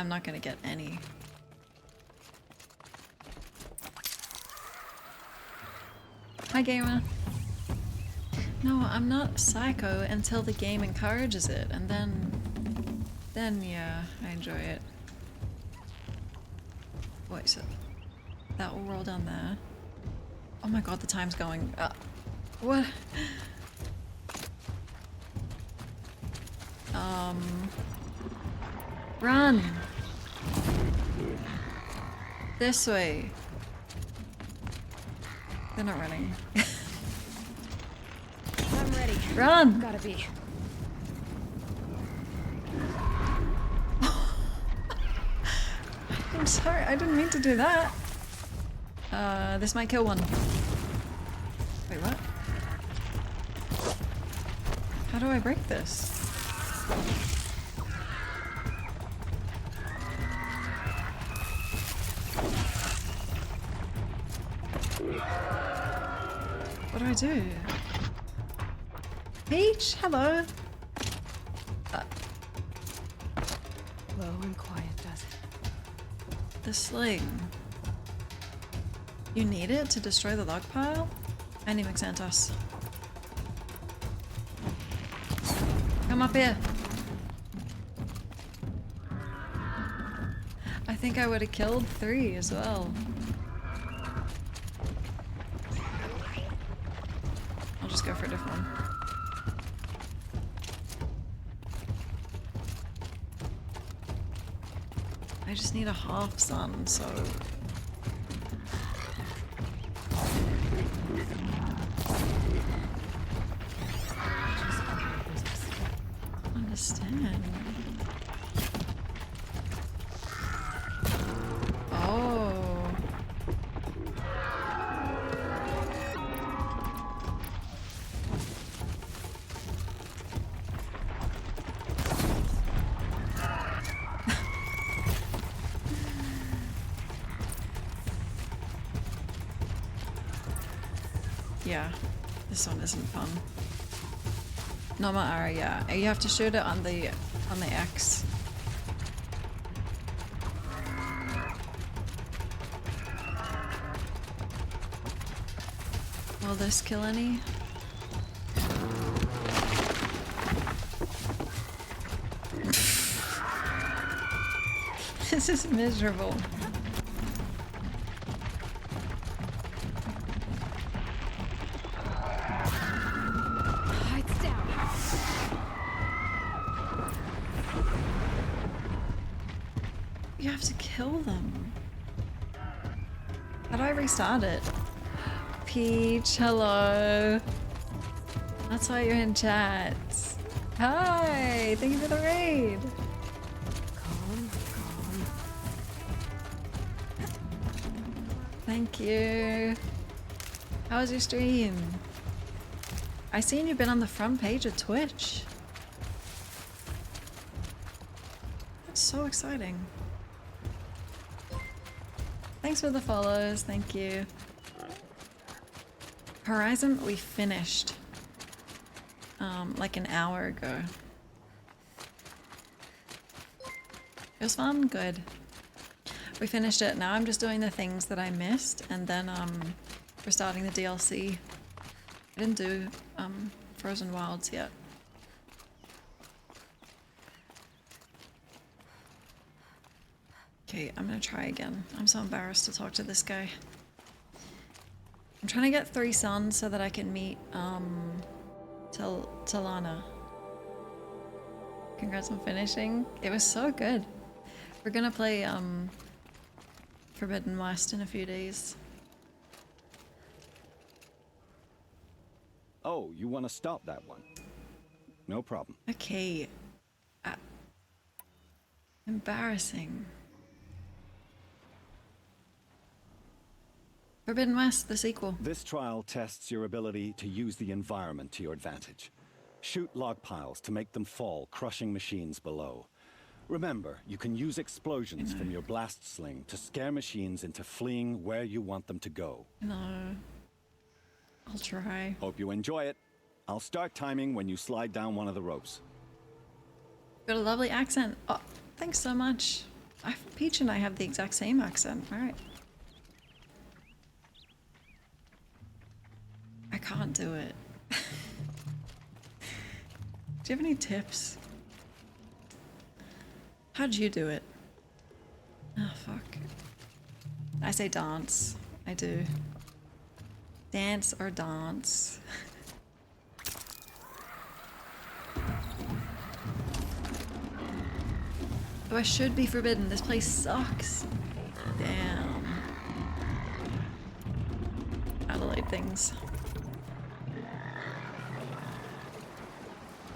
not gonna get any. Hi, gamer. No, I'm not psycho until the game encourages it, and then yeah, I enjoy it. Wait, so that will roll down there. Oh my god, the time's going. What? Run! This way. They're not running. I'm ready. Run! Gotta be. I'm sorry, I didn't mean to do that. This might kill one. Wait, what? How do I break this? What do I do? Peach, hello. Low and quiet does it. The sling. You need it to destroy the log pile? I need Xantos. Come up here. I think I would have killed 3 as well. I'll just go for a different one. I just need a half sun, so... Understand. Oh. Yeah, this one isn't fun. Normal arrow, yeah. You have to shoot it on the X. Will this kill any? This is miserable. Lights down. You have to kill them. How do I restart it? Peach, hello. That's why you're in chat. Hi, thank you for the raid. Calm, calm. Thank you. How was your stream? I seen you've been on the front page of Twitch. That's so exciting. Thanks for the follows, thank you. Horizon, we finished. Like an hour ago. It was fun, good. We finished it, now I'm just doing the things that I missed, and then we're starting the DLC. I didn't do Frozen Wilds yet. Okay, I'm gonna try again. I'm so embarrassed to talk to this guy. I'm trying to get 3 suns so that I can meet Talana. Congrats on finishing. It was so good. We're gonna play Forbidden West in a few days. Oh, you want to stop that one? No problem. Okay. Embarrassing. Forbidden West, the sequel. This trial tests your ability to use the environment to your advantage. Shoot log piles to make them fall, crushing machines below. Remember, you can use explosions from your blast sling to scare machines into fleeing where you want them to go. No. I'll try. Hope you enjoy it. I'll start timing when you slide down one of the ropes. Got a lovely accent. Oh, thanks so much. Peach and I have the exact same accent. All right. I can't do it. Do you have any tips? How'd you do it? Oh, fuck. I say dance. I do. Dance or dance. Oh, I should be forbidden. This place sucks. Damn. Adelaide things.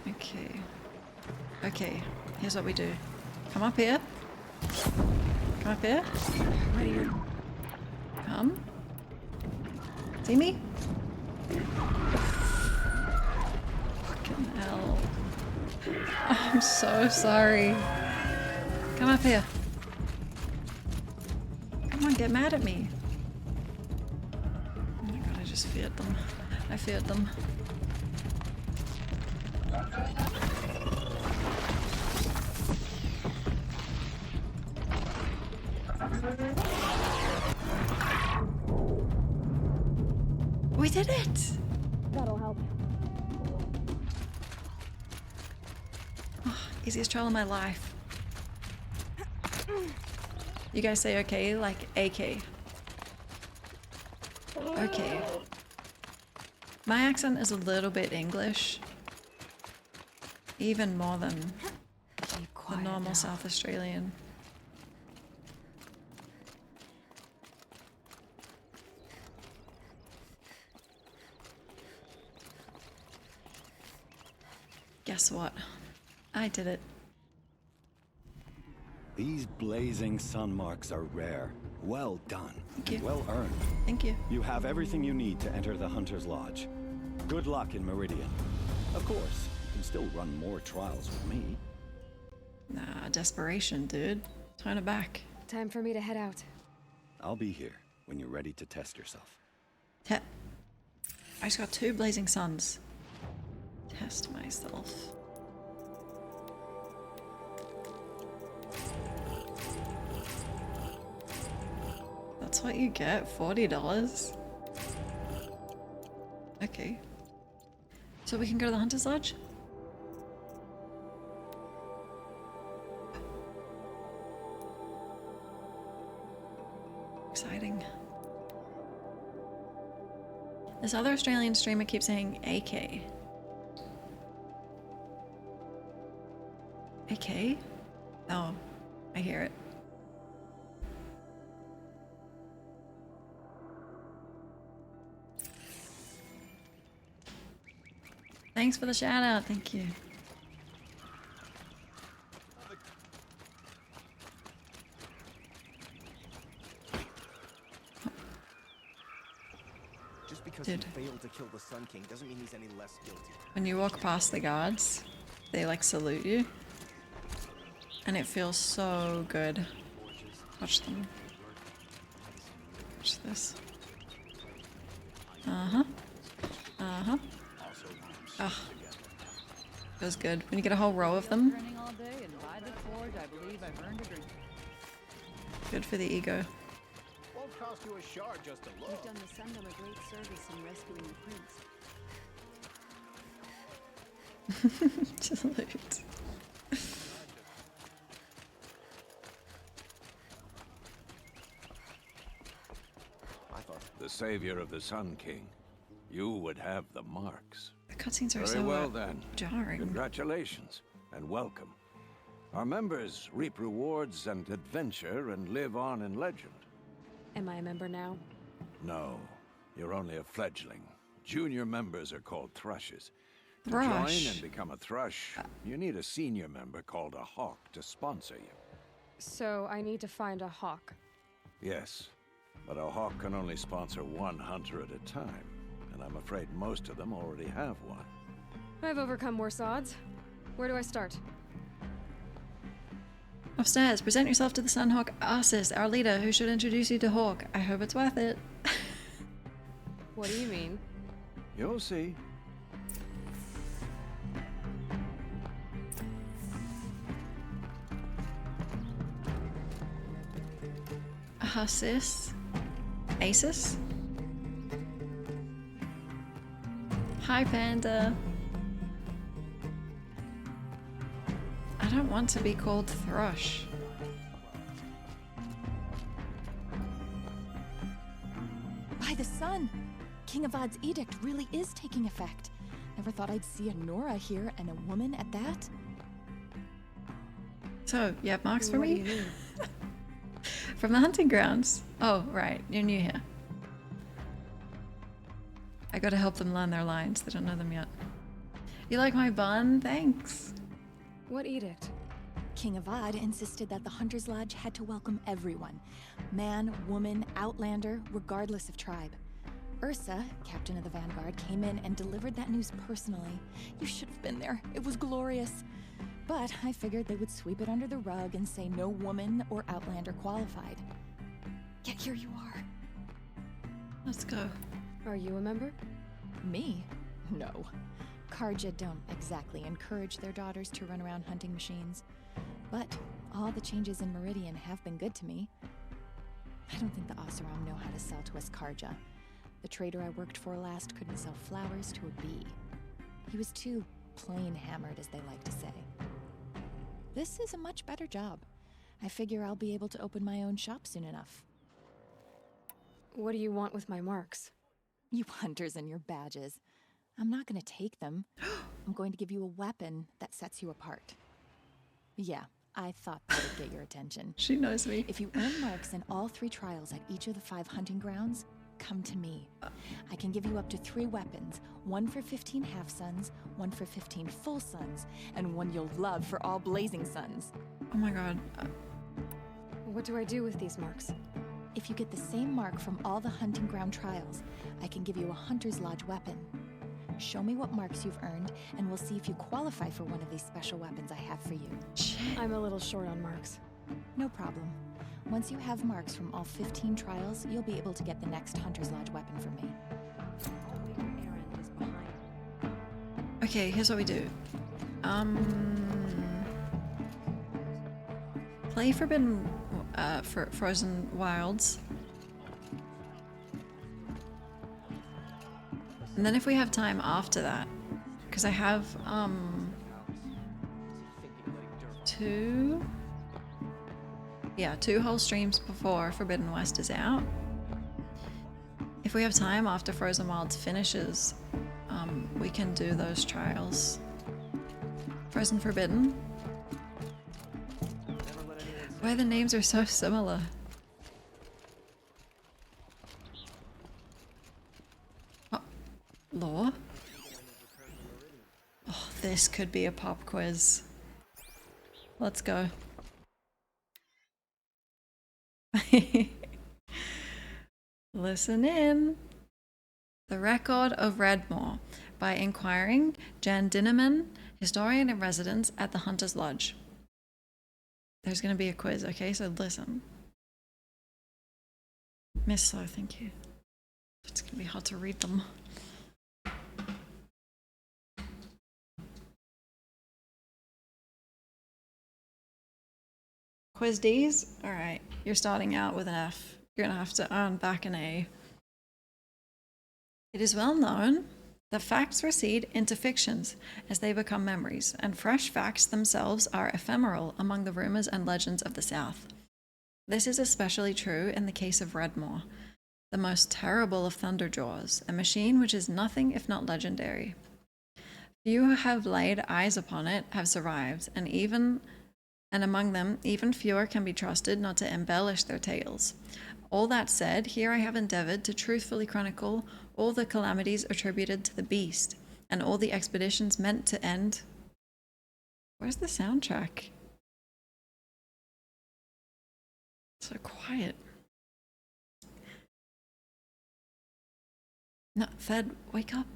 Okay. Okay, here's what we do. Come up here. Come up here. Come. See me? Fucking hell. I'm so sorry. Come up here. Come on, get mad at me. Oh my god, I just feared them. I feared them. We did it! That'll help. Oh, easiest trial of my life. You guys say okay, like AK. Okay. My accent is a little bit English. Even more than the normal South Australian. Guess what? I did it. These blazing sun marks are rare. Well done. Thank you. Well earned. Thank you. You have everything you need to enter the Hunter's Lodge. Good luck in Meridian. Of course, you can still run more trials with me. Nah, desperation, dude. Turn it back. Time for me to head out. I'll be here when you're ready to test yourself. I just got 2 blazing suns. Test myself. That's what you get? $40? Okay. So we can go to the Hunter's Lodge? Exciting. This other Australian streamer keeps saying AK. AK? Oh, I hear it. Thanks for the shout out, thank you. Just because Dude. he failed to kill the Sun King doesn't mean he's any less guilty. When you walk past the guards, they like salute you. And it feels so good. Watch them. Watch this. Uh-huh. Uh-huh. Ugh. Feels good. When you get a whole row of them. Good for the ego. Won't cost you a shard just to look. You've done the Sundom a great service in rescuing the prince. Salute. The savior of the Sun King, you would have the marks. The cutscenes are Very so well then. jarring. Congratulations and welcome. Our members reap rewards and adventure and live on in legend. Am I a member now? No, you're only a fledgling. Junior members are called Thrushes. To Thrush. join and become a Thrush, you need a senior member called a Hawk to sponsor you. So I need to find a hawk. Yes, but a Hawk can only sponsor one hunter at a time, and I'm afraid most of them already have one. I've overcome worse odds. Where do I start? Upstairs, present yourself to the Sunhawk Arsis, our leader, who should introduce you to Hawk. I hope it's worth it. What do you mean? You'll see. Arsis? Asus? Hi, Panda. I don't want to be called Thrush. By the sun! King Avad's edict really is taking effect. Never thought I'd see a Nora here and a woman at that. So, you have marks for What do me? you mean? From the hunting grounds. Oh, right. You're new here. I gotta help them learn their lines. They don't know them yet. You like my bun? Thanks. What edict? King Avad insisted that the Hunter's Lodge had to welcome everyone. Man, woman, outlander, regardless of tribe. Ursa, captain of the Vanguard, came in and delivered that news personally. You should have been there. It was glorious. But I figured they would sweep it under the rug and say no woman or outlander qualified. Yet here you are. Let's go. Are you a member? Me? No. Karja don't exactly encourage their daughters to run around hunting machines. But all the changes in Meridian have been good to me. I don't think the Oseram know how to sell to us Karja. The trader I worked for last couldn't sell flowers to a bee. He was too plain hammered, as they like to say. This is a much better job. I figure I'll be able to open my own shop soon enough. What do you want with my marks? You hunters and your badges. I'm not going to take them. I'm going to give you a weapon that sets you apart. Yeah, I thought that would get your attention. She knows me. If you earn marks in all 3 trials at each of the 5 hunting grounds, come to me. I can give you up to 3 weapons, one for 15 half-suns, one for 15 full suns, and one you'll love for all blazing suns. Oh my god. What do I do with these marks? If you get the same mark from all the hunting ground trials, I can give you a Hunter's Lodge weapon. Show me what marks you've earned, and we'll see if you qualify for one of these special weapons I have for you. I'm a little short on marks. No problem. Once you have marks from all 15 trials, you'll be able to get the next Hunter's Lodge weapon from me. Okay, here's what we do. Play Forbidden Frozen Wilds. And then if we have time after that, because I have 2 whole streams before Forbidden West is out. If we have time after Frozen Wilds finishes, we can do those trials. Frozen Forbidden. Why the names are so similar. Oh, lore? Oh, this could be a pop quiz. Let's go. Listen in. The Record of Redmoor by inquiring Jan Dinneman, historian in residence at the Hunter's Lodge. There's going to be a quiz, okay? So listen. Miss So, thank you. It's going to be hard to read them. Quiz D's? Alright, you're starting out with an F. You're going to have to earn back an A. It is well known that facts recede into fictions as they become memories, and fresh facts themselves are ephemeral among the rumors and legends of the South. This is especially true in the case of Redmoor, the most terrible of Thunderjaws, a machine which is nothing if not legendary. Few who have laid eyes upon it have survived, and among them, even fewer can be trusted not to embellish their tales. All that said, here I have endeavored to truthfully chronicle all the calamities attributed to the beast, and all the expeditions meant to end. Where's the soundtrack? So quiet. No, Fed, wake up.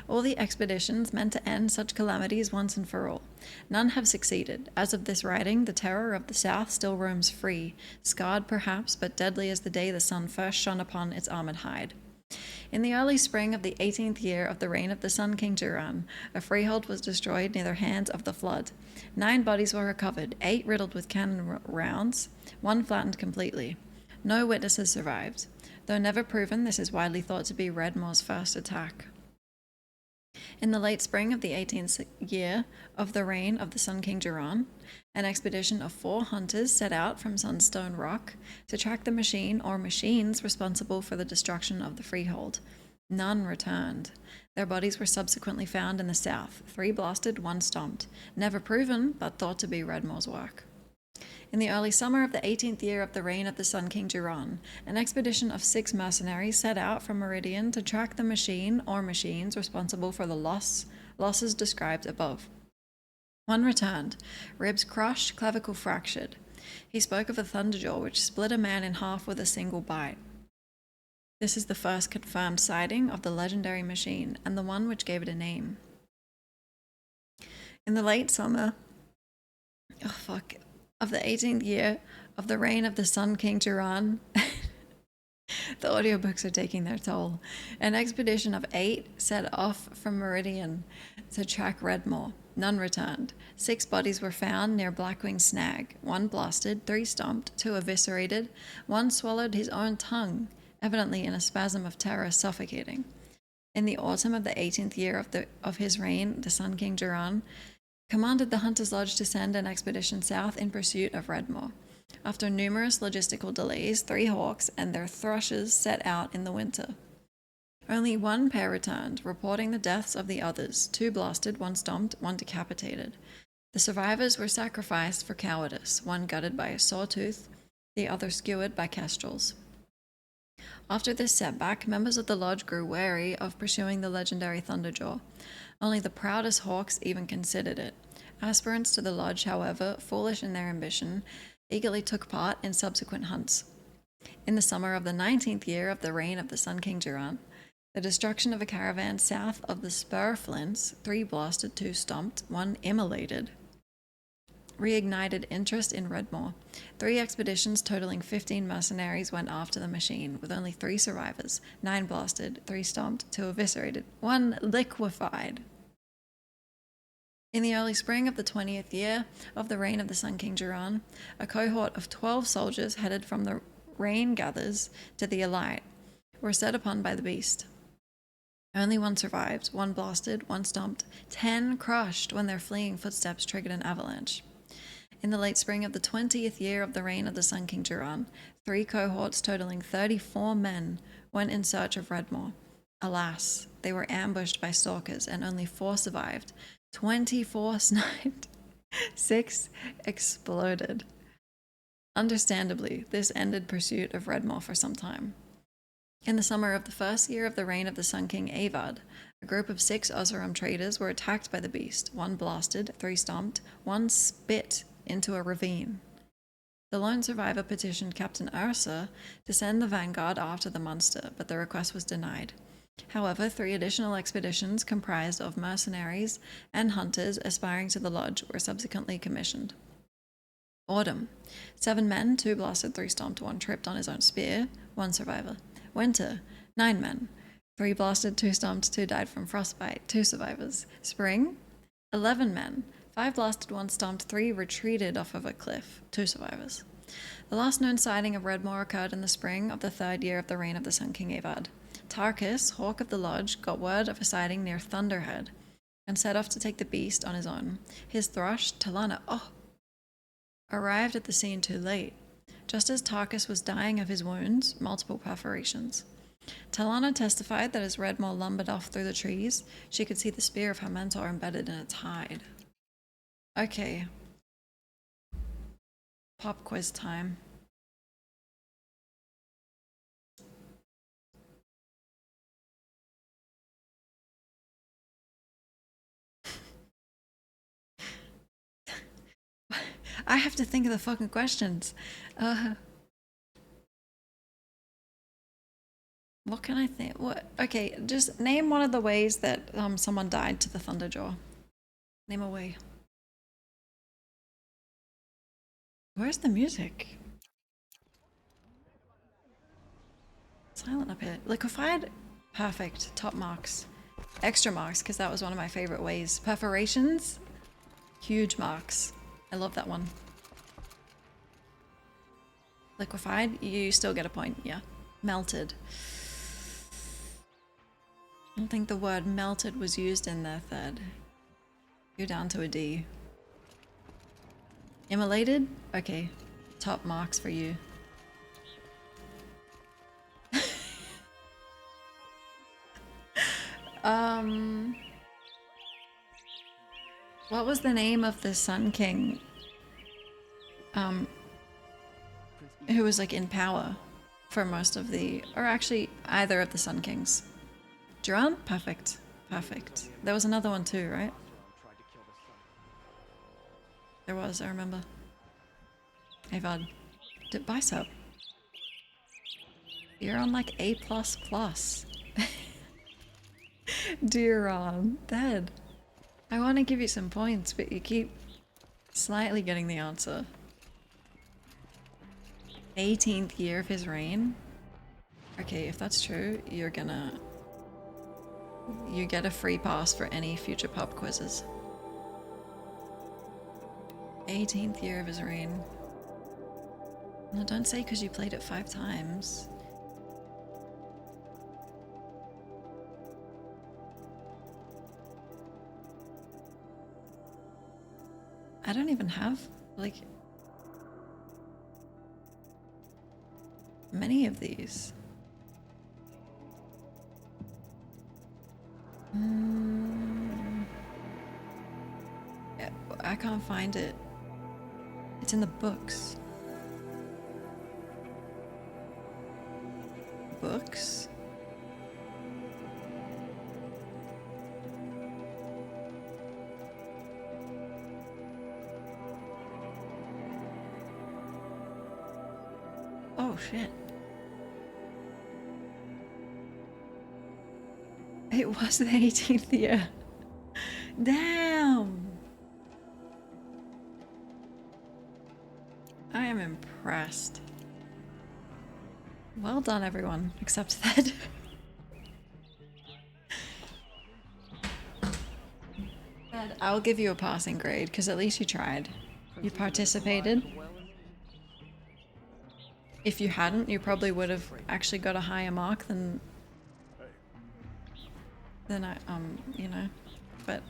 All the expeditions meant to end such calamities once and for all. None have succeeded. As of this writing, the terror of the South still roams free, scarred perhaps, but deadly as the day the sun first shone upon its armored hide. In the early spring of the 18th year of the reign of the Sun King Jiran, a freehold was destroyed near the hands of the flood. 9 bodies were recovered, 8 riddled with cannon rounds, 1 flattened completely. No witnesses survived. Though never proven, this is widely thought to be Redmore's first attack. In the late spring of the 18th year of the reign of the Sun King Jiran, an expedition of 4 hunters set out from Sunstone Rock to track the machine or machines responsible for the destruction of the freehold. None returned. Their bodies were subsequently found in the south, 3 blasted, 1 stomped. Never proven, but thought to be Redmore's work. In the early summer of the 18th year of the reign of the Sun King Jiran, an expedition of 6 mercenaries set out from Meridian to track the machine or machines responsible for the losses described above. 1 returned, ribs crushed, clavicle fractured. He spoke of a thunderjaw which split a man in half with a single bite. This is the first confirmed sighting of the legendary machine, and the one which gave it a name. In the late summer of the 18th year of the reign of the Sun King Jiran, the audiobooks are taking their toll, an expedition of 8 set off from Meridian to track Redmore. None returned. 6 bodies were found near Blackwing Snag, 1 blasted, 3 stomped, 2 eviscerated, 1 swallowed his own tongue, evidently in a spasm of terror, suffocating. In the autumn of the 18th year of his reign, the Sun King Jiran commanded the Hunters Lodge to send an expedition south in pursuit of Redmore. After numerous logistical delays, 3 hawks and their thrushes set out in the winter. Only 1 pair returned, reporting the deaths of the others, 2 blasted, 1 stomped, 1 decapitated. The survivors were sacrificed for cowardice, 1 gutted by a sawtooth, the other skewered by kestrels. After this setback, members of the lodge grew wary of pursuing the legendary Thunderjaw. Only the proudest hawks even considered it. Aspirants to the lodge, however, foolish in their ambition, eagerly took part in subsequent hunts. In the summer of the 19th year of the reign of the Sun King Jiran, the destruction of a caravan south of the Spur Flints, 3 blasted, 2 stomped, 1 immolated, reignited interest in Redmore. 3 expeditions totaling 15 mercenaries went after the machine, with only 3 survivors, 9 blasted, 3 stomped, 2 eviscerated, 1 liquefied. In the early spring of the 20th year of the reign of the Sun King Jiran, a cohort of 12 soldiers headed from the Rain Gathers to the Elite were set upon by the beast. Only 1 survived, 1 blasted, 1 stomped, 10 crushed when their fleeing footsteps triggered an avalanche. In the late spring of the 20th year of the reign of the Sun King Jiran, 3 cohorts totaling 34 men went in search of Redmore. Alas, they were ambushed by stalkers and only 4 survived. 24 sniped, 6 exploded. Understandably, this ended pursuit of Redmore for some time. In the summer of the first year of the reign of the Sun King Avad, a group of 6 Oseram traders were attacked by the beast, 1 blasted, 3 stomped, 1 spit into a ravine. The lone survivor petitioned Captain Ursa to send the vanguard after the monster, but the request was denied. However, 3 additional expeditions comprised of mercenaries and hunters aspiring to the lodge were subsequently commissioned. Autumn. 7 men, 2 blasted, 3 stomped, 1 tripped on his own spear, 1 survivor. Winter. 9 men, 3 blasted, 2 stomped, 2 died from frostbite, 2 survivors. Spring. 11 men, 5 blasted, 1 stomped, 3 retreated off of a cliff, 2 survivors. The last known sighting of Redmore occurred in the spring of the 3rd year of the reign of the Sun King Avad. Tarkus, Hawk of the Lodge, got word of a sighting near Thunderhead and set off to take the beast on his own. His thrush, Talana, arrived at the scene too late. just as Tarkus was dying of his wounds, multiple perforations. Talana testified that as Redmore lumbered off through the trees, she could see the spear of her mentor embedded in its hide. Okay. Pop quiz time. I have to think of the fucking questions. What can I think? What? Okay, just name one of the ways that someone died to the Thunderjaw. Name a way. Where's the music? Silent up here. Liquefied? Perfect. Top marks. Extra marks, because that was one of my favorite ways. Perforations? Huge marks. I love that one. Liquefied? You still get a point, yeah. Melted. I don't think the word melted was used in there, third. You're down to a D. Immolated? Okay. Top marks for you. What was the name of the Sun King? Who was like in power for most of the, or actually either of the Sun Kings. Duran? Perfect. Perfect. There was another one too, right? There was, I remember. Avad. Did Bicep. You're on like A++. Duran. Dead. I want to give you some points, but you keep slightly getting the answer. 18th year of his reign? Okay, if that's true, you're gonna... You get a free pass for any future pub quizzes. 18th year of his reign. No, don't say because you played it 5 times. I don't even have, like, many of these. Yeah, I can't find it. It's in the books. Books? Oh shit. It was the 18th year. Damn. I am impressed. Well done, everyone, except that. I'll give you a passing grade, because at least you tried. You participated. If you hadn't, you probably would have actually got a higher mark than I, you know, but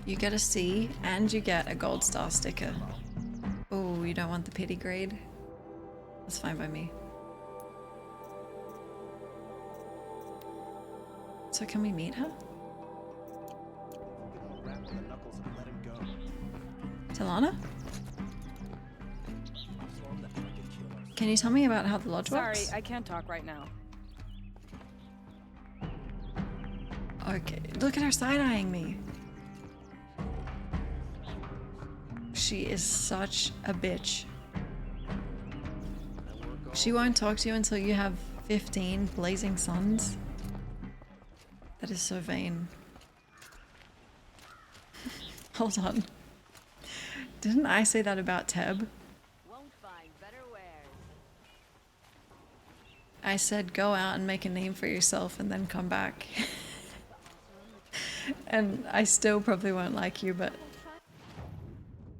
you get a C and you get a gold star sticker. Oh, you don't want the pity grade? That's fine by me. So can we meet her? Talana? Can you tell me about how the lodge works? Sorry, I can't talk right now. Okay, look at her side-eyeing me. She is such a bitch. She won't talk to you until you have 15 blazing suns. That is so vain. Hold on. Didn't I say that about Teb? I said go out and make a name for yourself and then come back. And I still probably won't like you, but...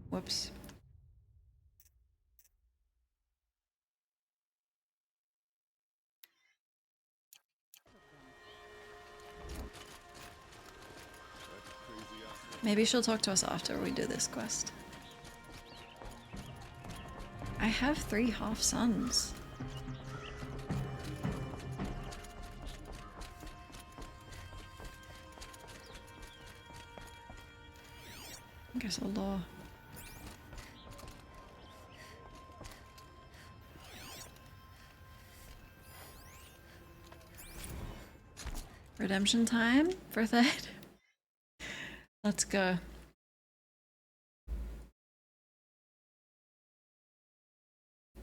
Whoops. Maybe she'll talk to us after we do this quest. I have 3 half-suns. I guess I'll law. Redemption time for third. Let's go.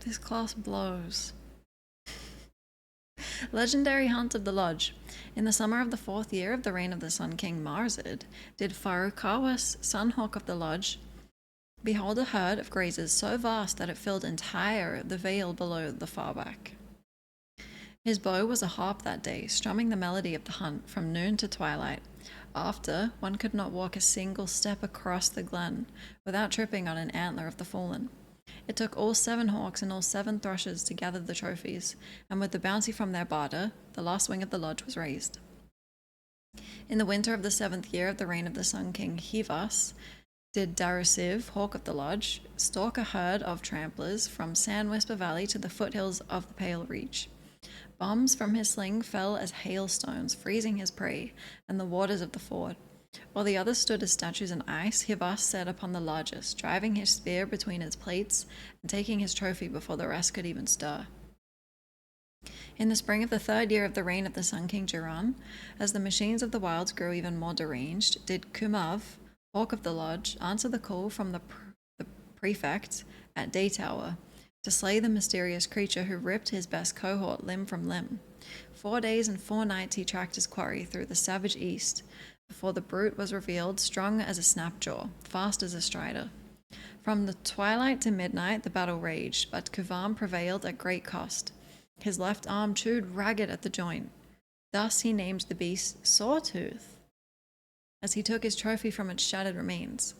This class blows. Legendary Hunt of the Lodge. In the summer of the 4th year of the reign of the Sun King Marzid, did Farukawas, Sunhawk of the Lodge, behold a herd of grazers so vast that it filled entire the vale below the Farback. His bow was a harp that day, strumming the melody of the hunt from noon to twilight. After, one could not walk a single step across the glen without tripping on an antler of the fallen. It took all 7 hawks and all 7 thrushes to gather the trophies, and with the bounty from their barter, the last wing of the lodge was raised. In the winter of the 7th year of the reign of the Sun King Hivas, did Darusiv, Hawk of the Lodge, stalk a herd of tramplers from Sandwhisper Valley to the foothills of the Pale Reach. Bombs from his sling fell as hailstones, freezing his prey and the waters of the ford. While the others stood as statues in ice, Hivas set upon the largest, driving his spear between its plates and taking his trophy before the rest could even stir. In the spring of the 3rd year of the reign of the Sun King Jiran, as the machines of the wilds grew even more deranged, did Kumav, Hawk of the Lodge, answer the call from the prefect at Daytower to slay the mysterious creature who ripped his best cohort limb from limb. 4 days and 4 nights he tracked his quarry through the savage east, before the brute was revealed, strong as a snapjaw, fast as a strider. From the twilight to midnight the battle raged, but Kuvam prevailed at great cost. His left arm chewed ragged at the joint. Thus he named the beast Sawtooth, as he took his trophy from its shattered remains.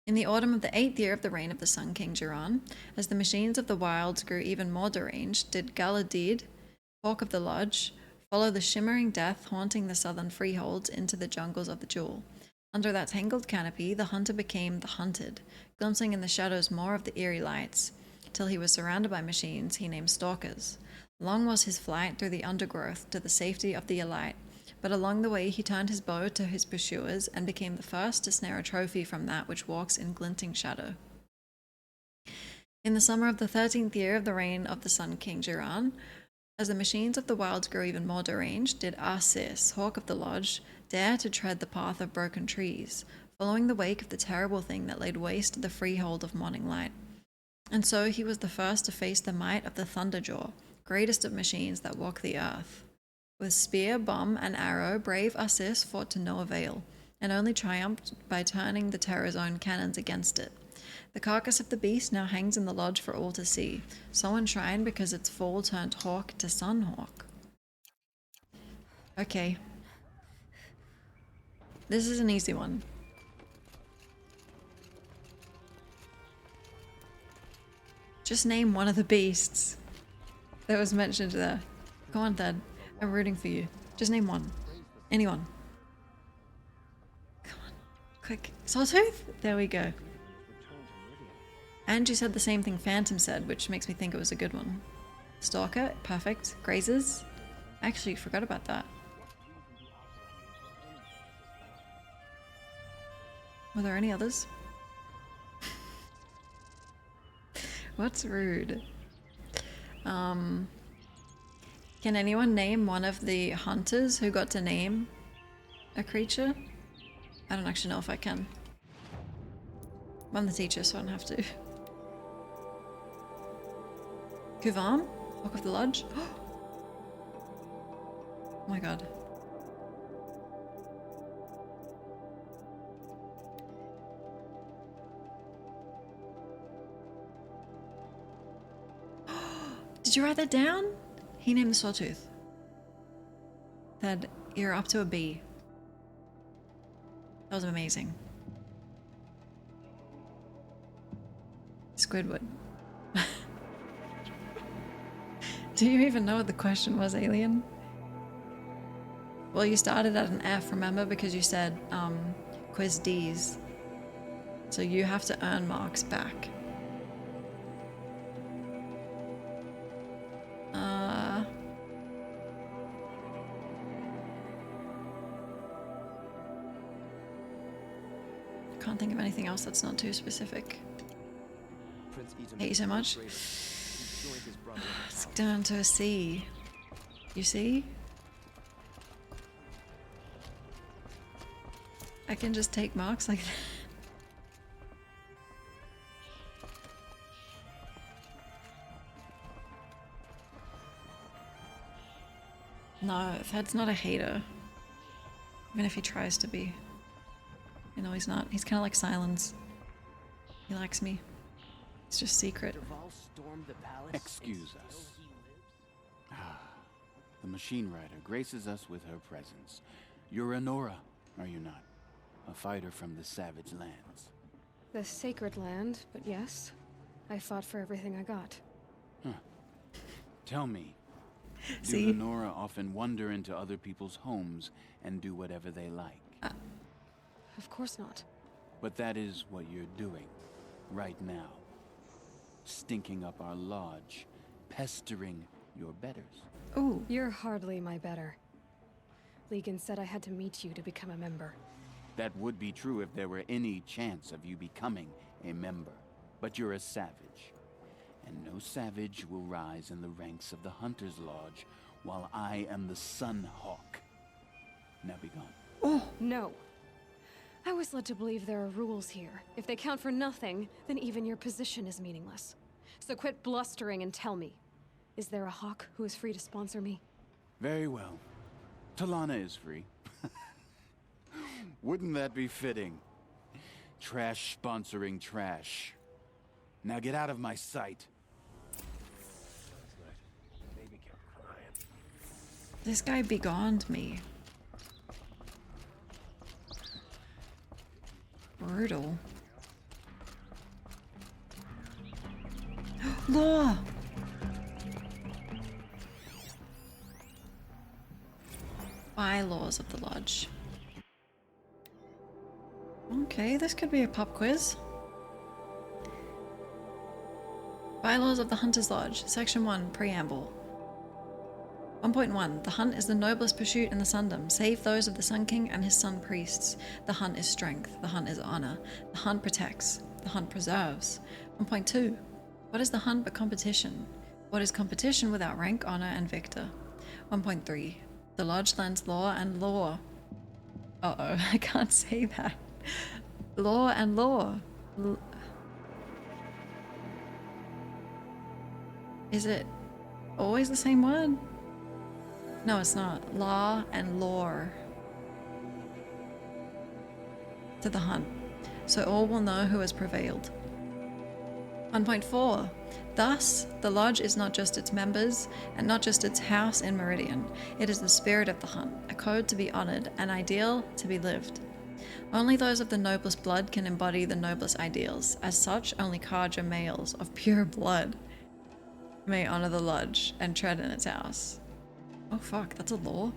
In the autumn of the 8th year of the reign of the Sun King Jiran, as the machines of the wilds grew even more deranged, did Galadid, Hawk of the Lodge, follow the shimmering death haunting the southern freeholds into the jungles of the Jewel. Under that tangled canopy, the hunter became the hunted, glimpsing in the shadows more of the eerie lights, till he was surrounded by machines he named stalkers. Long was his flight through the undergrowth to the safety of the Elite, but along the way he turned his bow to his pursuers and became the first to snare a trophy from that which walks in glinting shadow. In the summer of the 13th year of the reign of the Sun King Jiran, as the machines of the wilds grew even more deranged, did Arsis, Hawk of the Lodge, dare to tread the path of broken trees, following the wake of the terrible thing that laid waste the freehold of Morning Light. And so he was the first to face the might of the Thunderjaw, greatest of machines that walk the earth. With spear, bomb, and arrow, brave Arsis fought to no avail, and only triumphed by turning the Terror's own cannons against it. The carcass of the beast now hangs in the lodge for all to see, so enshrined because its fall turned hawk to Sunhawk. Okay. This is an easy one. Just name one of the beasts that was mentioned there. Go on, Thad. I'm rooting for you. Just name one. Anyone. Come on. Quick. Sawtooth? There we go. And you said the same thing Phantom said, which makes me think it was a good one. Stalker? Perfect. Grazers? I actually forgot about that. Were there any others? What's rude? Can anyone name one of the hunters who got to name a creature? I don't actually know if I can. I'm the teacher, so I don't have to. Kuvam? Hawk of the Lodge? Oh my god. Did you write that down? He named the Sawtooth. That you're up to a B. That was amazing. Squidward. Do you even know what the question was, Alien? Well, you started at an F, remember? Because you said quiz Ds. So you have to earn marks back. Can't think of anything else that's not too specific. Hate you so much. It's down to a C. You see? I can just take marks like that. No, Thad's not a hater. Even if he tries to be. You know, he's not. He's kind of like Silence. He likes me. It's just secret. Excuse us. The machine rider graces us with her presence. You're a Nora, are you not? A fighter from the Savage Lands. The Sacred Land, but yes. I fought for everything I got. Huh. Tell me, See? do the Nora often wander into other people's homes and do whatever they like? Of course not. But that is what you're doing, right now. Stinking up our lodge, pestering your betters. Ooh. You're hardly my better. Legan said I had to meet you to become a member. That would be true if there were any chance of you becoming a member. But you're a savage. And no savage will rise in the ranks of the Hunter's Lodge while I am the Sun Hawk. Now be gone. Oh! No. I was led to believe there are rules here. If they count for nothing, then even your position is meaningless. So quit blustering and tell me. Is there a Hawk who is free to sponsor me? Very well. Talana is free. Wouldn't that be fitting? Trash sponsoring trash. Now get out of my sight. This guy begoned me. Brutal. Law! Bylaws of the Lodge. Okay, this could be a pop quiz. Bylaws of the Hunter's Lodge, Section 1, Preamble. 1.1. The hunt is the noblest pursuit in the Sundom, save those of the Sun King and his Sun Priests. The hunt is strength. The hunt is honor. The hunt protects. The hunt preserves. 1.2. What is the hunt but competition? What is competition without rank, honor, and victor? 1.3. The Lodge lends law and law. Uh-oh, I can't say that. Law and law. Is it always the same word? No, it's not. Law and lore. To the hunt, so all will know who has prevailed. 1.4. Thus, the Lodge is not just its members, and not just its house in Meridian. It is the spirit of the hunt, a code to be honored, an ideal to be lived. Only those of the noblest blood can embody the noblest ideals. As such, only Carja males of pure blood may honor the Lodge and tread in its house. Oh fuck, that's a law?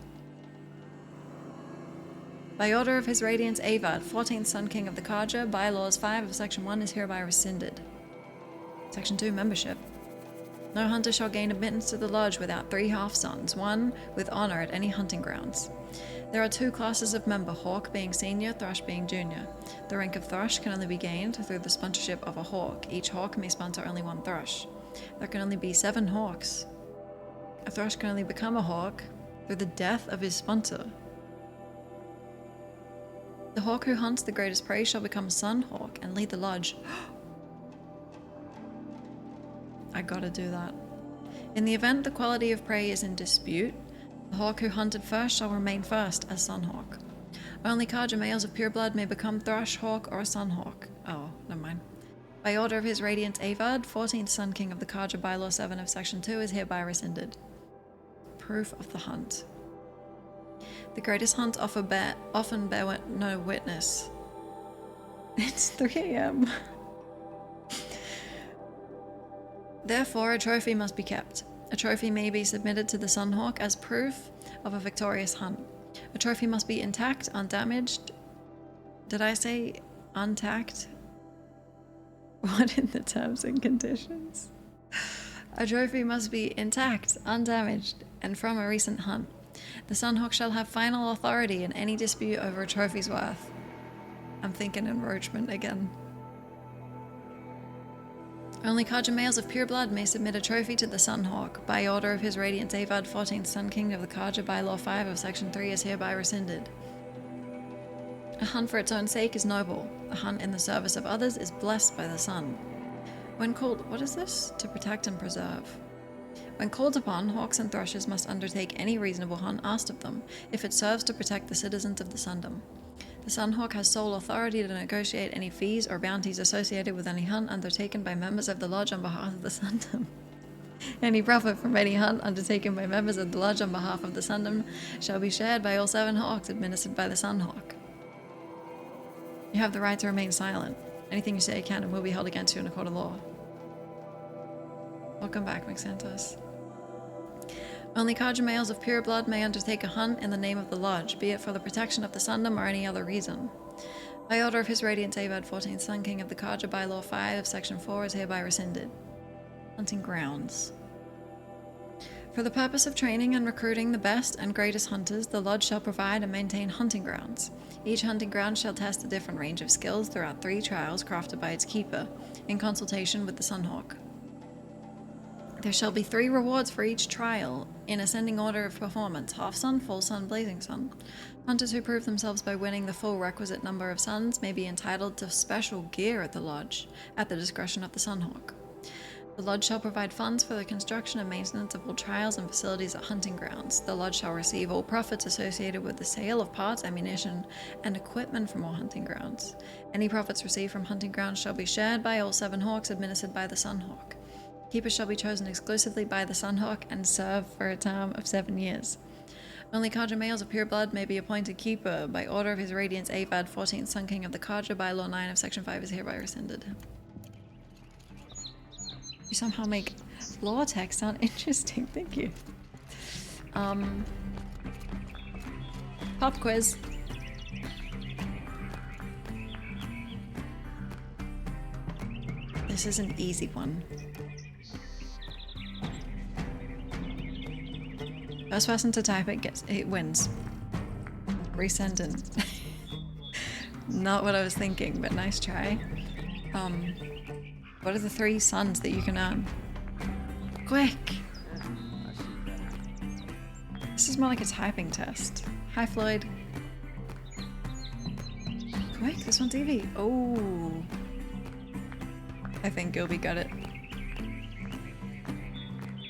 By order of His Radiance Avad, 14th Sun King of the Carja, Bylaws 5 of Section 1 is hereby rescinded. Section 2, Membership. No hunter shall gain admittance to the Lodge without 3 half-sons, 1 with honor at any hunting grounds. There are 2 classes of member, Hawk being senior, Thrush being junior. The rank of Thrush can only be gained through the sponsorship of a Hawk. Each Hawk may sponsor only 1 Thrush. There can only be 7 Hawks. A Thrush can only become a Hawk through the death of his sponsor. The Hawk who hunts the greatest prey shall become Sun Hawk and lead the Lodge. I gotta do that. In the event the quality of prey is in dispute, the Hawk who hunted first shall remain first as Sun Hawk. Only Carja males of pure blood may become Thrush Hawk or Sun Hawk. Oh, never mind. By order of His Radiance Avad, 14th Sun King of the Carja, Bylaw 7 of Section 2 is hereby rescinded. Proof of the hunt. The greatest hunt often bear no witness. It's 3 AM. Therefore, a trophy must be kept. A trophy may be submitted to the Sunhawk as proof of a victorious hunt. A trophy must be intact, undamaged. Did I say untacked? What in the terms and conditions? A trophy must be intact, undamaged, and from a recent hunt. The Sunhawk shall have final authority in any dispute over a trophy's worth. I'm thinking encroachment again. Only Kaja males of pure blood may submit a trophy to the Sunhawk. By order of His Radiance Avad, 14th Sun King of the Kaja, by Law 5 of Section 3 is hereby rescinded. A hunt for its own sake is noble. A hunt in the service of others is blessed by the sun. When called, what is this? To protect and preserve. When called upon, hawks and thrushes must undertake any reasonable hunt asked of them, if it serves to protect the citizens of the Sundom. The Sunhawk has sole authority to negotiate any fees or bounties associated with any hunt undertaken by members of the Lodge on behalf of the Sundom. Any profit from any hunt undertaken by members of the Lodge on behalf of the Sundom shall be shared by all 7 hawks administered by the Sunhawk. You have the right to remain silent. Anything you say can and will be held against you in a court of law. Welcome back, Mixantos. Only Kaja males of pure blood may undertake a hunt in the name of the Lodge, be it for the protection of the Sundom or any other reason. By order of His Radiance Avad, 14th Sun King of the Kaja, by Law 5 of Section 4 is hereby rescinded. Hunting grounds. For the purpose of training and recruiting the best and greatest hunters, the Lodge shall provide and maintain hunting grounds. Each hunting ground shall test a different range of skills throughout 3 trials crafted by its keeper, in consultation with the Sunhawk. There shall be 3 rewards for each trial, in ascending order of performance: half sun, full sun, blazing sun. Hunters who prove themselves by winning the full requisite number of suns may be entitled to special gear at the Lodge, at the discretion of the Sunhawk. The Lodge shall provide funds for the construction and maintenance of all trials and facilities at hunting grounds. The Lodge shall receive all profits associated with the sale of parts, ammunition, and equipment from all hunting grounds. Any profits received from hunting grounds shall be shared by all 7 hawks administered by the Sunhawk. Keepers shall be chosen exclusively by the Sunhawk and serve for a term of 7 years. Only Kaja males of pure blood may be appointed keeper by order of His Radiance Avad, 14th Sun King of the Kaja, by Law 9 of Section 5 is hereby rescinded. You somehow make law text sound interesting, thank you. Pop quiz. This is an easy one. First person to type it wins. Resend in. Not what I was thinking, but nice try. What are the 3 suns that you can earn? Quick! This is more like a typing test. Hi, Floyd. Quick, this one's easy. Oh. I think Gilby got it.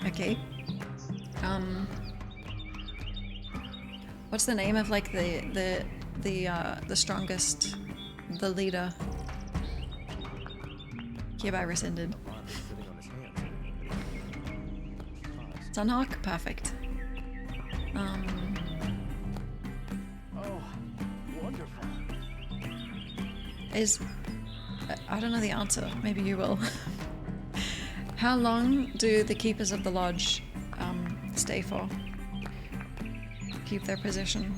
Okay. What's the name of like the strongest, the leader? Hereby rescinded. Sunhawk? Perfect. Oh, wonderful. I don't know the answer. Maybe you will. How long do the keepers of the lodge stay for? Keep their position.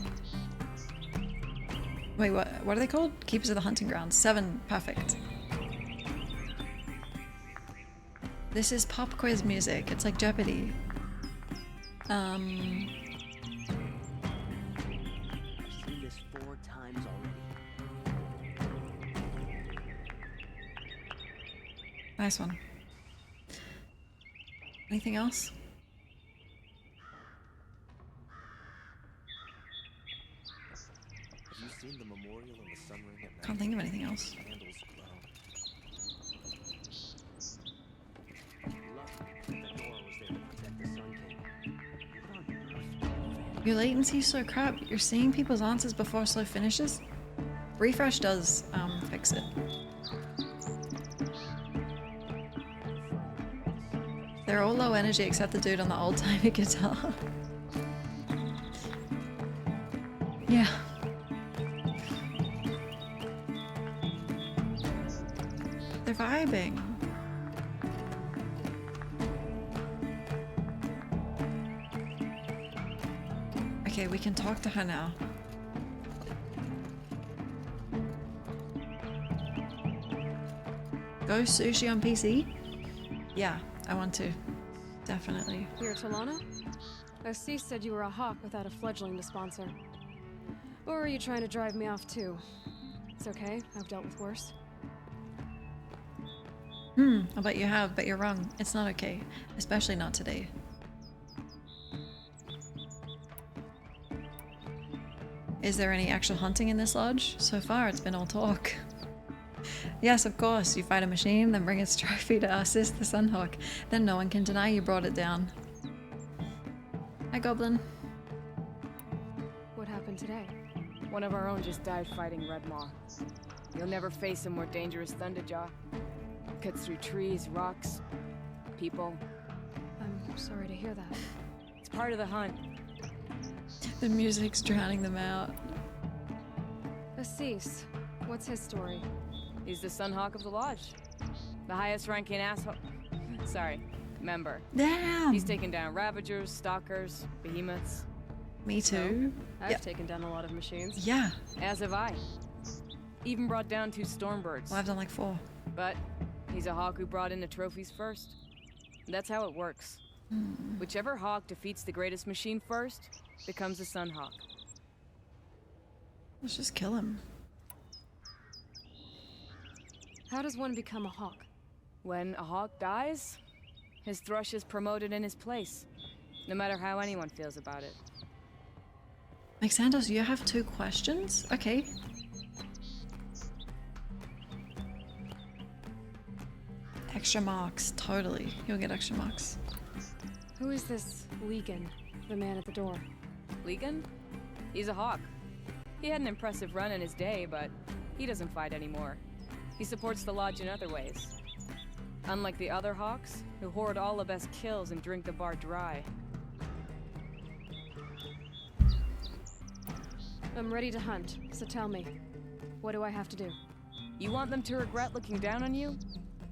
Wait, what are they called? Keepers of the hunting grounds. 7. Perfect. This is pop quiz music. It's like Jeopardy. I've seen this 4 times already. Nice one. Anything else? Have you seen the memorial in the sun ring at night? Can't think of anything else. Candles glow. Lucky that Nora was there to protect the Sun King. Your latency's so crap. You're seeing people's answers before slow finishes? Refresh does fix it. They're all low energy except the dude on the old-timey guitar. Yeah. They're vibing. Okay, we can talk to her now. Go sushi on PC? Yeah, I want to. Definitely. Here, Talana? Assis said you were a hawk without a fledgling to sponsor. Or are you trying to drive me off too? It's okay. I've dealt with worse. I bet you have, but you're wrong. It's not okay. Especially not today. Is there any actual hunting in this lodge? So far, it's been all talk. Yes, of course. You fight a machine, then bring its trophy to assist the Sunhawk. Then no one can deny you brought it down. Hi, Goblin. What happened today? One of our own just died fighting Red Maw. You'll never face a more dangerous Thunderjaw. Cuts through trees, rocks, people. I'm sorry to hear that. It's part of the hunt. The music's drowning them out. Assis, what's his story? He's the Sunhawk of the Lodge. The highest ranking asshole. Sorry, member. Damn! He's taken down Ravagers, Stalkers, Behemoths. Me too. I've taken down a lot of machines. Yeah. As have I. Even brought down 2 Stormbirds. Well, I've done like 4. But he's a hawk who brought in the trophies first. That's how it works. Whichever hawk defeats the greatest machine first becomes a Sunhawk. Let's just kill him. How does one become a hawk? When a hawk dies, his thrush is promoted in his place, no matter how anyone feels about it. Xandos, you have 2 questions? Okay. Extra marks, totally. You'll get extra marks. Who is this Legan, the man at the door? Legan? He's a hawk. He had an impressive run in his day, but he doesn't fight anymore. He supports the lodge in other ways. Unlike the other hawks, who hoard all the best kills and drink the bar dry. I'm ready to hunt, so tell me, what do I have to do? You want them to regret looking down on you?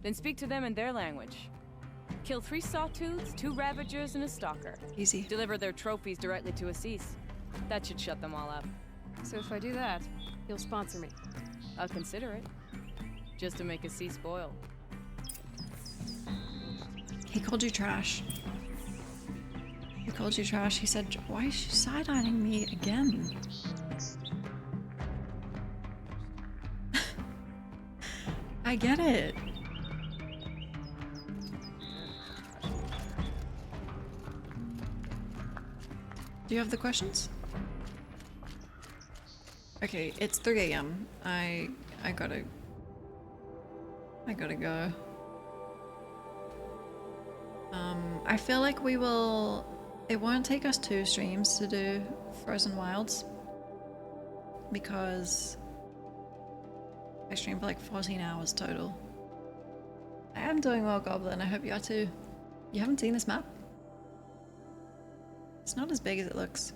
Then speak to them in their language. Kill 3 Sawtooths, 2 Ravagers, and a Stalker. Easy. Deliver their trophies directly to Assis. That should shut them all up. So if I do that, you'll sponsor me? I'll consider it. Just to make Assis spoil. He called you trash. He called you trash. He said, why is she side-eyeing me again? I get it. Do you have the questions? Okay, it's 3 a.m. I gotta go. I feel like it won't take us 2 streams to do Frozen Wilds because I streamed for like 14 hours total. I am doing well, Goblin. I hope you are too. You haven't seen this map? It's not as big as it looks.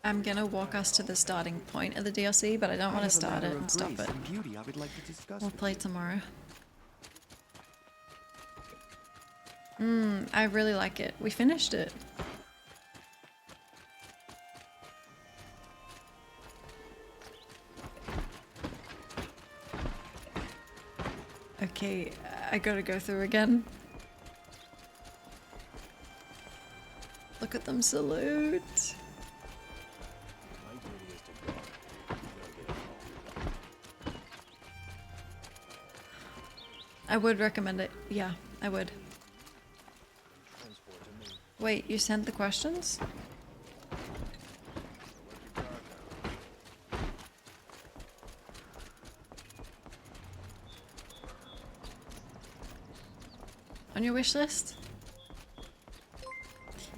I'm gonna walk us to the starting point of the DLC, but I don't want to start it and stop it. We'll play tomorrow. I really like it. We finished it. Okay, I gotta go through again. Look at them salute. I would recommend it. Yeah, I would. Wait, you sent the questions? On your wish list?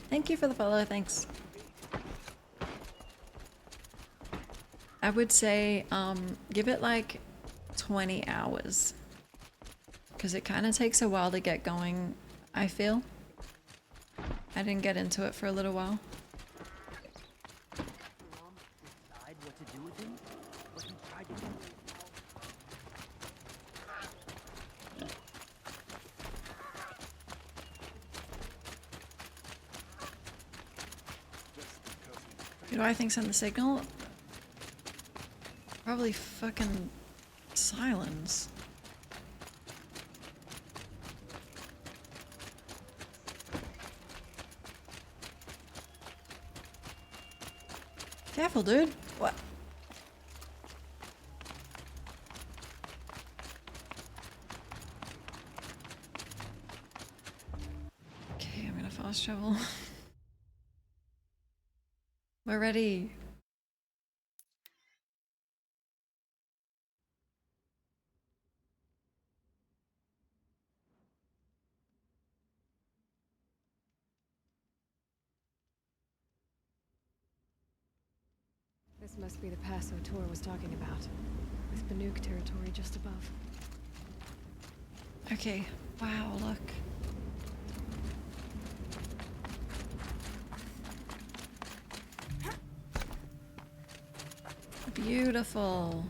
Thank you for the follow, thanks. I would say, give it like 20 hours. Because it kind of takes a while to get going, I feel. I didn't get into it for a little while. Who do I think sent the signal? Probably fucking Silence. Careful, dude. What? Okay, I'm gonna fast travel. We're ready. This must be the pass O'Tor was talking about, with Banuk territory just above. Okay. Wow, look. Beautiful.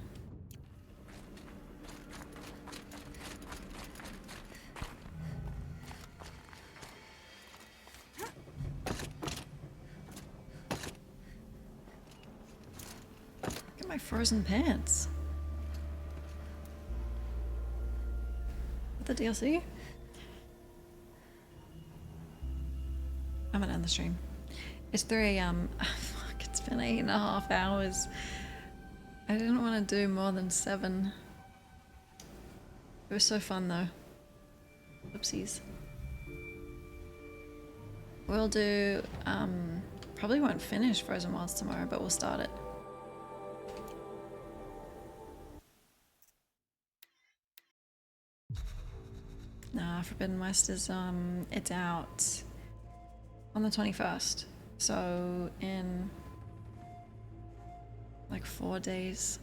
Look at my frozen pants. The DLC? I'm gonna end the stream. It's 3 AM. Fuck, it's been 8.5 hours. I didn't want to do more than 7. It was so fun though. Oopsies. We'll do, probably won't finish Frozen Wilds tomorrow, but we'll start it. Nah, Forbidden West is, it's out on the 21st. So in like 4 days.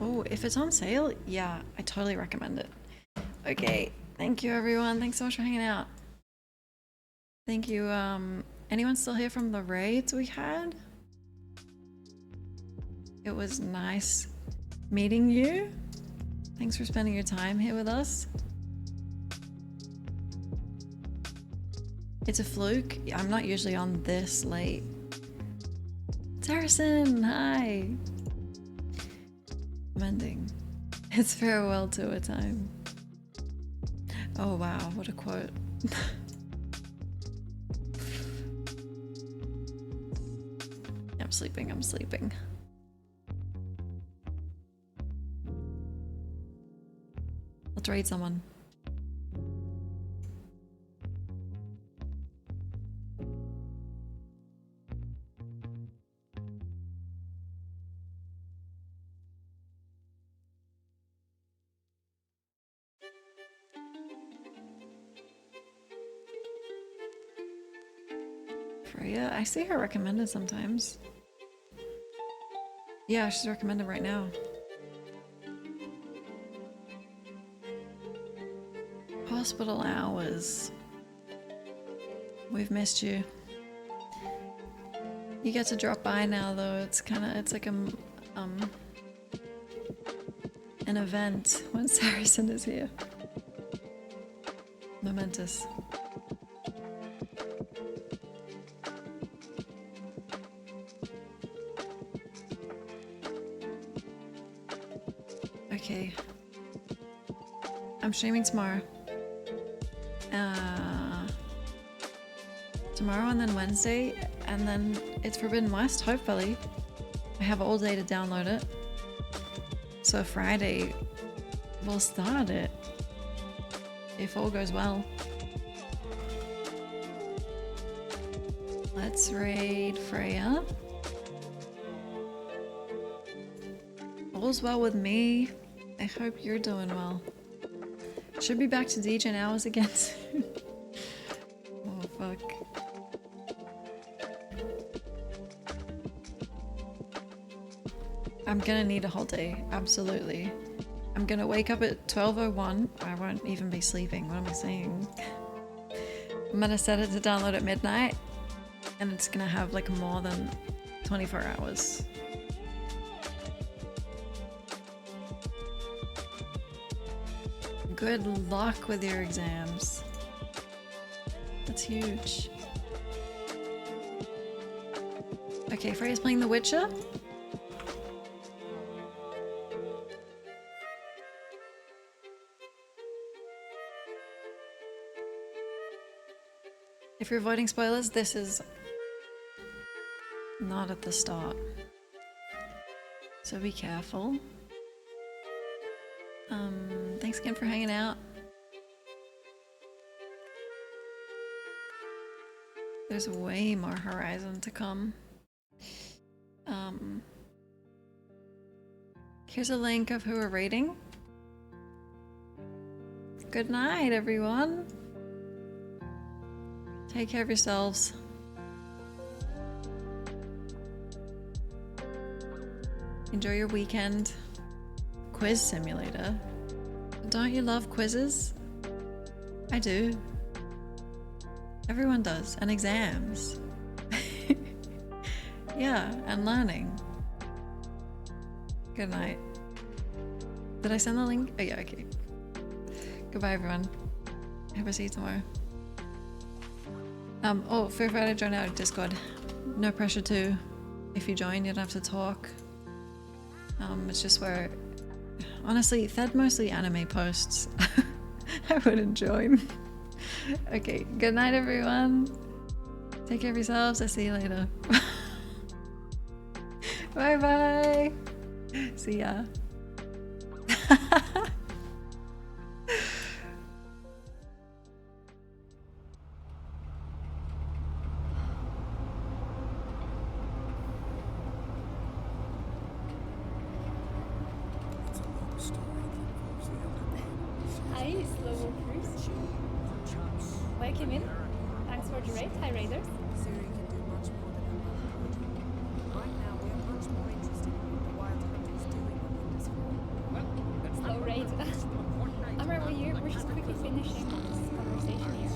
Oh, if it's on sale, yeah, I totally recommend it. Okay, thank you everyone. Thanks so much for hanging out. Thank you. Anyone still here from the raids we had? It was nice meeting you. Thanks for spending your time here with us. It's a fluke. I'm not usually on this late. Saracen, hi. Mending. It's farewell to a time. Oh wow, what a quote. I'm sleeping, I'm sleeping. Let's raid someone. Freya, I see her recommended sometimes. Yeah, she's recommended right now. Hospital hours. We've missed you. You get to drop by now though. It's like an event when Saracen is here. Momentous. Okay. I'm streaming tomorrow. Tomorrow and then Wednesday, and then it's Forbidden West, hopefully. I have all day to download it. So Friday, we'll start it. If all goes well. Let's raid Freya. All's well with me. I hope you're doing well. Should be back to DJ hours again soon. Oh fuck. I'm gonna need a whole day, absolutely. I'm gonna wake up at 12:01. I won't even be sleeping, what am I saying? I'm gonna set it to download at midnight, and it's gonna have like more than 24 hours. Good luck with your exams. That's huge. Okay, Freya's playing The Witcher. If you're avoiding spoilers, this is not at the start. So be careful. Thanks again for hanging out. There's way more Horizon to come. Here's a link of who we're raiding. Good night, everyone. Take care of yourselves. Enjoy your weekend. Quiz simulator. Don't you love quizzes? I do. Everyone does. And exams. Yeah, and learning. Good night. Did I send the link? Oh yeah, okay. Goodbye, everyone. Hope I see you tomorrow. Oh, feel free to join our Discord. No pressure to. If you join, you don't have to talk. It's just where, honestly, Fed mostly anime posts. I wouldn't join. Okay, good night, everyone. Take care of yourselves. I'll see you later. Bye bye. See ya. Hi, Slow Cruise. Welcome in. Thanks for the raid. Hi, Raiders. Slow raid. I'm right here. We're just quickly finishing this conversation here.